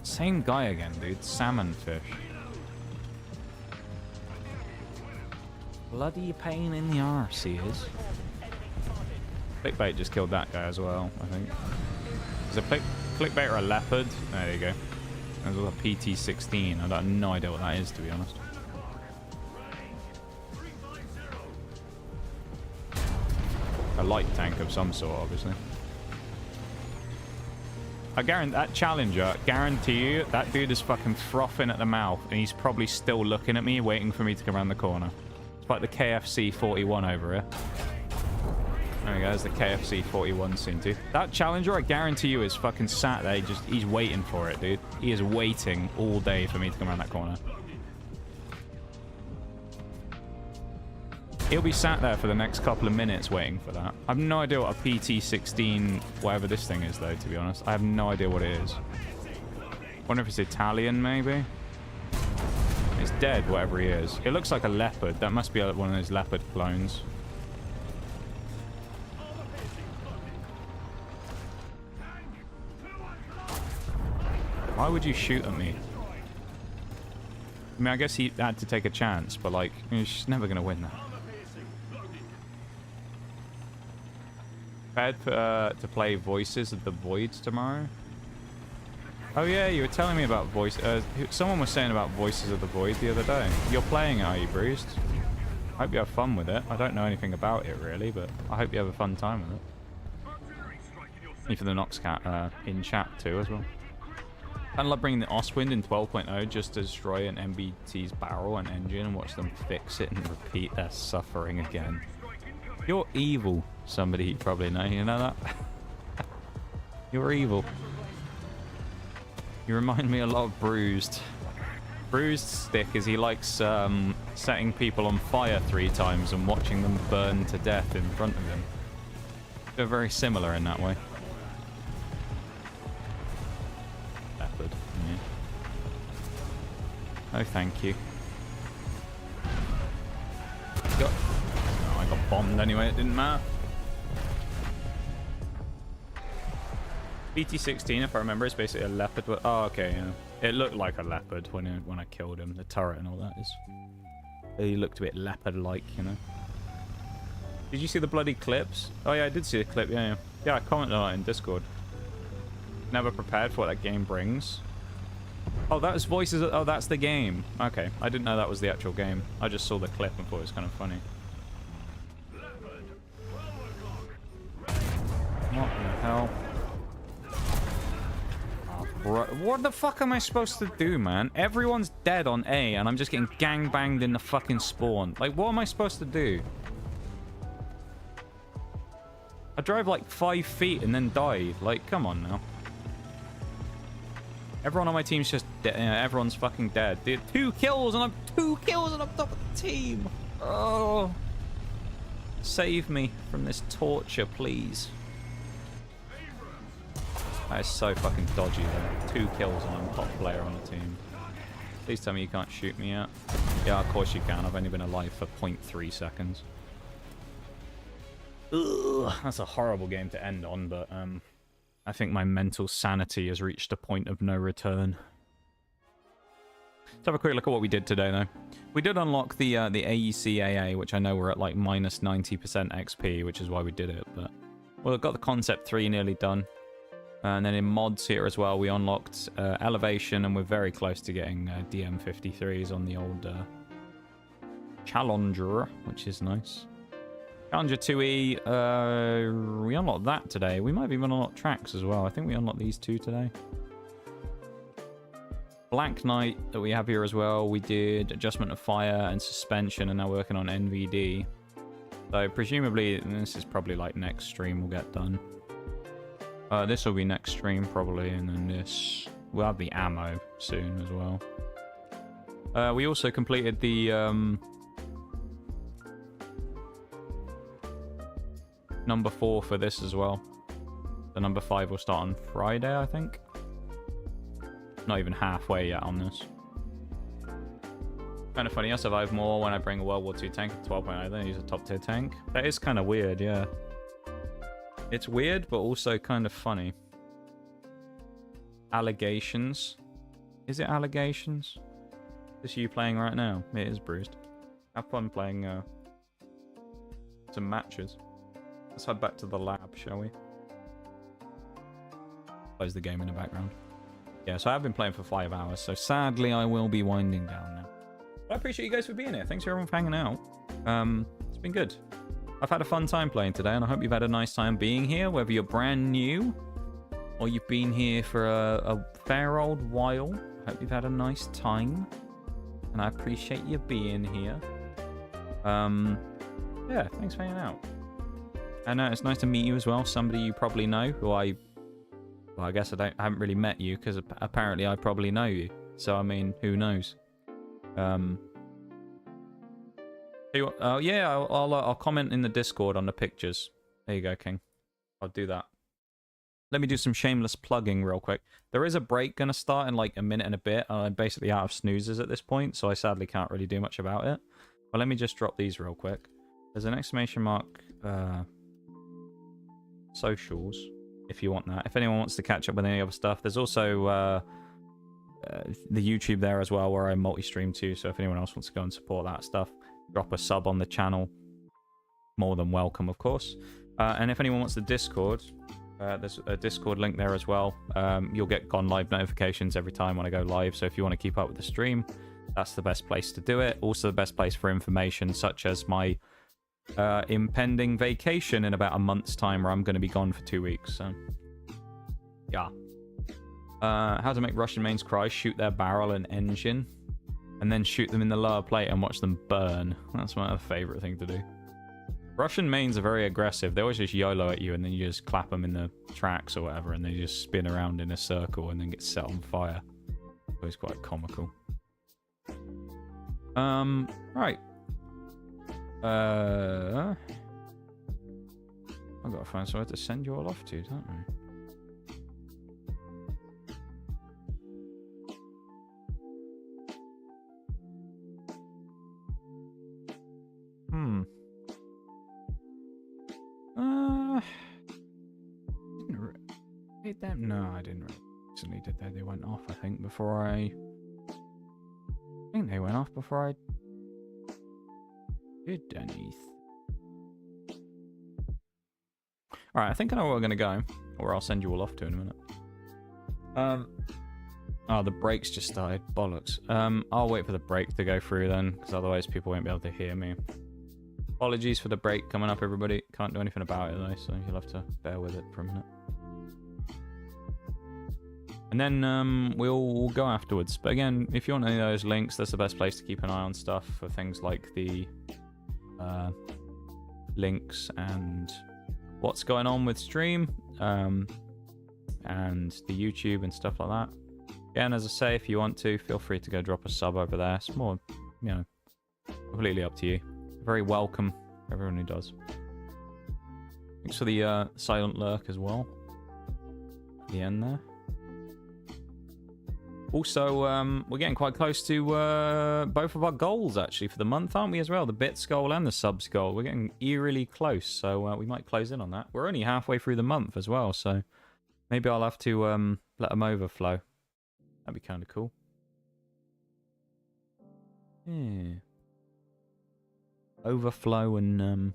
Same guy again, dude. Salmon fish. Bloody pain in the arse, he is. Clickbait just killed that guy as well, I think. Is a clickbait or a leopard? There you go. There's a PT-16. I have no idea what that is, to be honest. A light tank of some sort, obviously. I guarantee that Challenger, guarantee you, that dude is fucking frothing at the mouth, and he's probably still looking at me, waiting for me to come around the corner. It's like the KFC 41 over here. There we go, there's the KFC 41 scene too. That Challenger, I guarantee you, is fucking sat there. He's waiting for it, dude. He is waiting all day for me to come around that corner. He'll be sat there for the next couple of minutes waiting for that. I have no idea what a PT-16, whatever this thing is, though, to be honest. I have no idea what it is. Wonder if it's Italian, maybe? It's dead, whatever he is. It looks like a leopard. That must be one of those leopard clones. Why would you shoot at me? I mean, I guess he had to take a chance, but, like, he's just never going to win that. Prepared to play Voices of the Void tomorrow? Oh yeah, you were telling me about someone was saying about Voices of the Void the other day. You're playing it, are you, Bruised? I hope you have fun with it. I don't know anything about it, really, but I hope you have a fun time with it. Thank you for the Noxcat in chat, too, as well. I love bringing the Ostwind in 12.0 just to destroy an MBT's barrel and engine and watch them fix it and repeat their suffering again. You're evil. Somebody you probably know. You know that? You're evil. You remind me a lot of Bruised. Bruised stick is he likes setting people on fire 3 times and watching them burn to death in front of him. They're very similar in that way. Leopard. Yeah. Oh, thank you. Oh, I got bombed anyway, it didn't matter. BT-16, if I remember, is basically a leopard. Oh, okay, yeah. It looked like a leopard when I killed him. The turret and all that is. He looked a bit leopard-like, you know. Did you see the bloody clips? Oh yeah, I did see the clip. Yeah, yeah. Yeah, I commented on it in Discord. Never prepared for what that game brings. Oh, that was voices. Oh, that's the game. Okay, I didn't know that was the actual game. I just saw the clip and thought it was kind of funny. What the hell? What the fuck am I supposed to do, man? Everyone's dead on A, and I'm just getting gangbanged in the fucking spawn. Like, what am I supposed to do? I drove like 5 feet and then died. Like, come on now. Everyone on my team's just dead. Everyone's fucking dead. Dude, 2 kills and I'm 2 kills and I'm top of the team. Oh. Save me from this torture, please. That is so fucking dodgy though. 2 kills and I'm top player on the team. Please tell me you can't shoot me yet. Yeah, of course you can. I've only been alive for 0.3 seconds. Ugh, that's a horrible game to end on, but I think my mental sanity has reached a point of no return. Let's have a quick look at what we did today, though. We did unlock the AECAA, which I know we're at like minus 90% XP, which is why we did it. But well, we've got the Concept 3 nearly done. And then in mods here as well, we unlocked Elevation, and we're very close to getting DM53s on the old Challenger, which is nice. Challenger 2E, we unlocked that today. We might have even unlocked tracks as well. I think we unlocked these 2 today. Black Knight that we have here as well. We did Adjustment of Fire and Suspension, and now working on NVD. So presumably, this is probably like next stream will get done. This will be next stream probably, and then this. We'll have the ammo soon as well. We also completed the number 4 for this as well. The number 5 will start on Friday, I think. Not even halfway yet on this. Kind of funny, I survive more when I bring a World War II tank at 12.8 than I use a top tier tank. That is kind of weird, yeah. It's weird, but also kind of funny. Allegations. Is it allegations? Is this you playing right now? It is, Bruised. Have fun playing some matches. Let's head back to the lab, shall we? Close the game in the background. Yeah, so I've been playing for 5 hours, so sadly I will be winding down now. But I appreciate you guys for being here. Thanks for everyone for hanging out. It's been good. I've had a fun time playing today, and I hope you've had a nice time being here, whether you're brand new or you've been here for a fair old while. I hope you've had a nice time, and I appreciate you being here. Yeah, thanks for hanging out. And it's nice to meet you as well. Somebody you probably know, who I guess I haven't really met you, because apparently I probably know you. So I mean, who knows? Yeah, I'll comment in the Discord on the pictures. There you go, King. I'll do that. Let me do some shameless plugging real quick. There is a break going to start in like a minute and a bit. I'm basically out of snoozes at this point, so I sadly can't really do much about it. But let me just drop these real quick. There's an exclamation mark socials, if you want that. If anyone wants to catch up with any other stuff, there's also the YouTube there as well, where I multi-stream too. So if anyone else wants to go and support that stuff, drop a sub on the channel. More than welcome, of course. And if anyone wants the Discord, there's a Discord link there as well. You'll get gone live notifications every time when I go live. So if you want to keep up with the stream, that's the best place to do it. Also the best place for information such as my impending vacation in about a month's time, where I'm going to be gone for 2 weeks. So yeah. How to make Russian mains cry: shoot their barrel and engine, and then shoot them in the lower plate and watch them burn. That's my favorite thing to do. Russian mains are very aggressive. They always just YOLO at you, and then you just clap them in the tracks or whatever, and they just spin around in a circle and then get set on fire. It's always quite comical. Right. I've got to find somewhere to send you all off to, don't I? Did them? No, I didn't recently did they? They went off, I think, before I think they went off before I did anything. Alright, I think I know where we're gonna go. Or I'll send you all off to in a minute. Oh, the break's just started. Bollocks. I'll wait for the break to go through then, because otherwise people won't be able to hear me. Apologies for the break coming up, everybody. Can't do anything about it though, so you'll have to bear with it for a minute. And then we'll go afterwards. But again, if you want any of those links, that's the best place to keep an eye on stuff for things like the links and what's going on with stream and the YouTube and stuff like that. Again, as I say, if you want to, feel free to go drop a sub over there. It's more, you know, completely up to you. Very welcome, everyone who does. Thanks for the silent lurk as well. At the end there. Also, we're getting quite close to both of our goals, actually, for the month, aren't we, as well? The bits goal and the subs goal. We're getting eerily close, so we might close in on that. We're only halfway through the month as well, so maybe I'll have to let them overflow. That'd be kind of cool. Yeah. Overflow and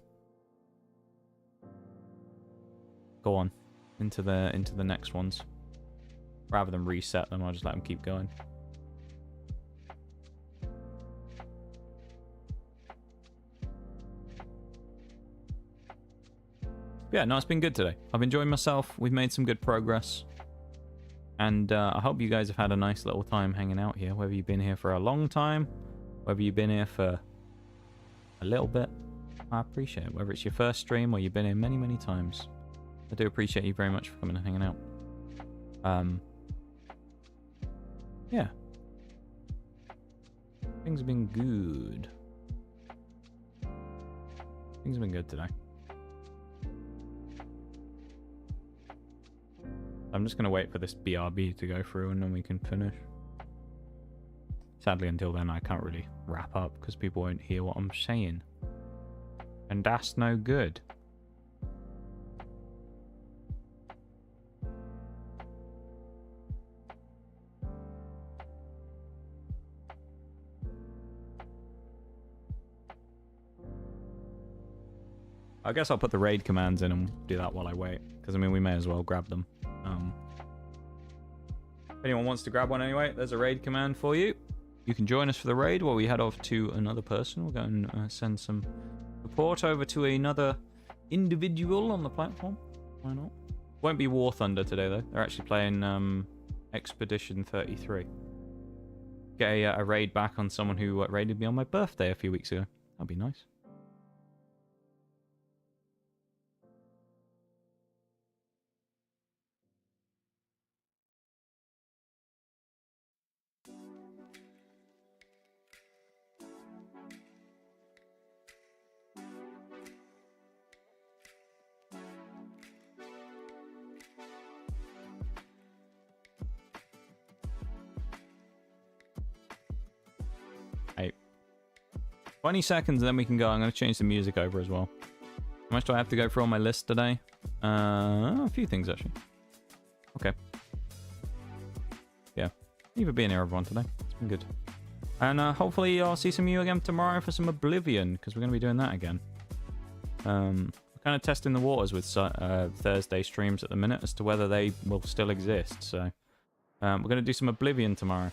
go on into the next ones. Rather than reset them, I'll just let them keep going. Yeah, no, it's been good today. I've enjoyed myself. We've made some good progress. And I hope you guys have had a nice little time hanging out here. Whether you've been here for a long time, whether you've been here for a little bit, I appreciate it. Whether it's your first stream or you've been here many, many times. I do appreciate you very much for coming and hanging out. Yeah. Things have been good. Things have been good today. I'm just going to wait for this BRB to go through and then we can finish. Sadly, until then, I can't really wrap up because people won't hear what I'm saying. And that's no good. I guess I'll put the raid commands in and do that while I wait. Because, I mean, we may as well grab them. If anyone wants to grab one anyway, there's a raid command for you. You can join us for the raid while we head off to another person. We'll go and send some support over to another individual on the platform. Why not? Won't be War Thunder today, though. They're actually playing Expedition 33. Get a raid back on someone who raided me on my birthday a few weeks ago. That'd be nice. Hey. 20 seconds and then we can go. I'm going to change the music over as well. How much do I have to go through on my list today? A few things, actually. Okay. Yeah. Thank you for being here, everyone, today. It's been good. And hopefully I'll see some of you again tomorrow for some Oblivion, because we're going to be doing that again. We're kind of testing the waters with Thursday streams at the minute as to whether they will still exist. So we're going to do some Oblivion tomorrow.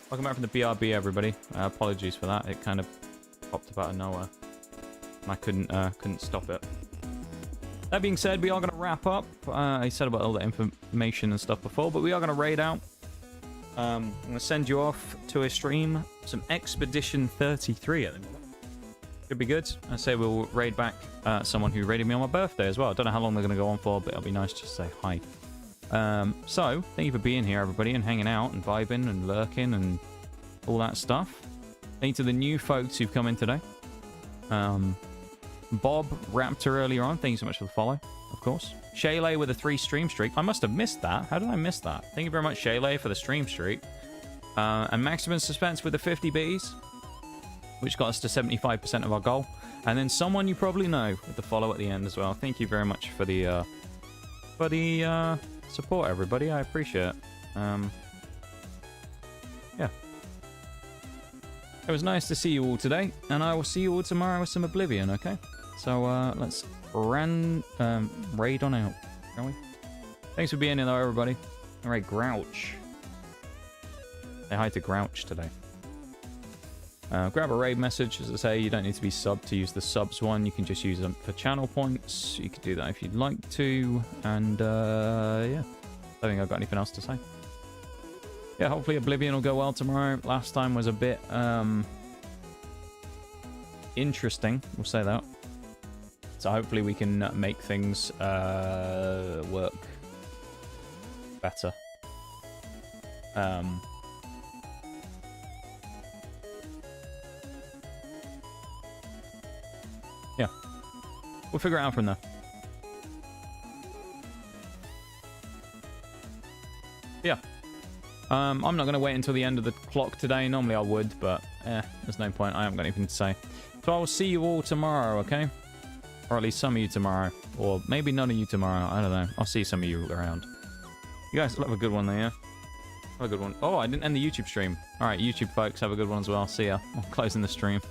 Welcome back from the BRB, everybody. Apologies for that. It kind of popped up out of nowhere. And I couldn't stop it. That being said, we are going to wrap up. I said about all the information and stuff before, but we are going to raid out. I'm going to send you off to a stream, some Expedition 33 at the minute. Should be good. I say we'll raid back someone who raided me on my birthday as well. I don't know how long they're going to go on for, but it'll be nice just to say hi. So, thank you for being here, everybody, and hanging out and vibing and lurking and all that stuff. Thank you to the new folks who've come in today. Bob Raptor earlier on, thank you so much for the follow, of course. Shaylay with a 3 stream streak. I must have missed that. How did I miss that? Thank you very much, Shaylay, for the stream streak. And Maximum Suspense with the 50 Bs, which got us to 75% of our goal. And then someone you probably know with the follow at the end as well. Thank you very much for the support, everybody. I appreciate it. Yeah. It was nice to see you all today, and I will see you all tomorrow with some Oblivion, okay? So, let's raid on out, shall we? Thanks for being here, though, everybody. Alright, Grouch. Say hi to Grouch today. Grab a raid message, as I say, you don't need to be subbed to use the subs one. You can just use them for channel points. You can do that if you'd like to. And, yeah. I don't think I've got anything else to say. Yeah, hopefully Oblivion will go well tomorrow. Last time was a bit, interesting. We'll say that. So hopefully we can make things, work better. Yeah. We'll figure it out from there. Yeah. I'm not going to wait until the end of the clock today. Normally I would, but there's no point. I haven't got anything to say. So I will see you all tomorrow, okay? Or at least some of you tomorrow. Or maybe none of you tomorrow. I don't know. I'll see some of you around. You guys have a good one there, yeah? Have a good one. Oh, I didn't end the YouTube stream. Alright, YouTube folks, have a good one as well. See ya. I'm closing the stream.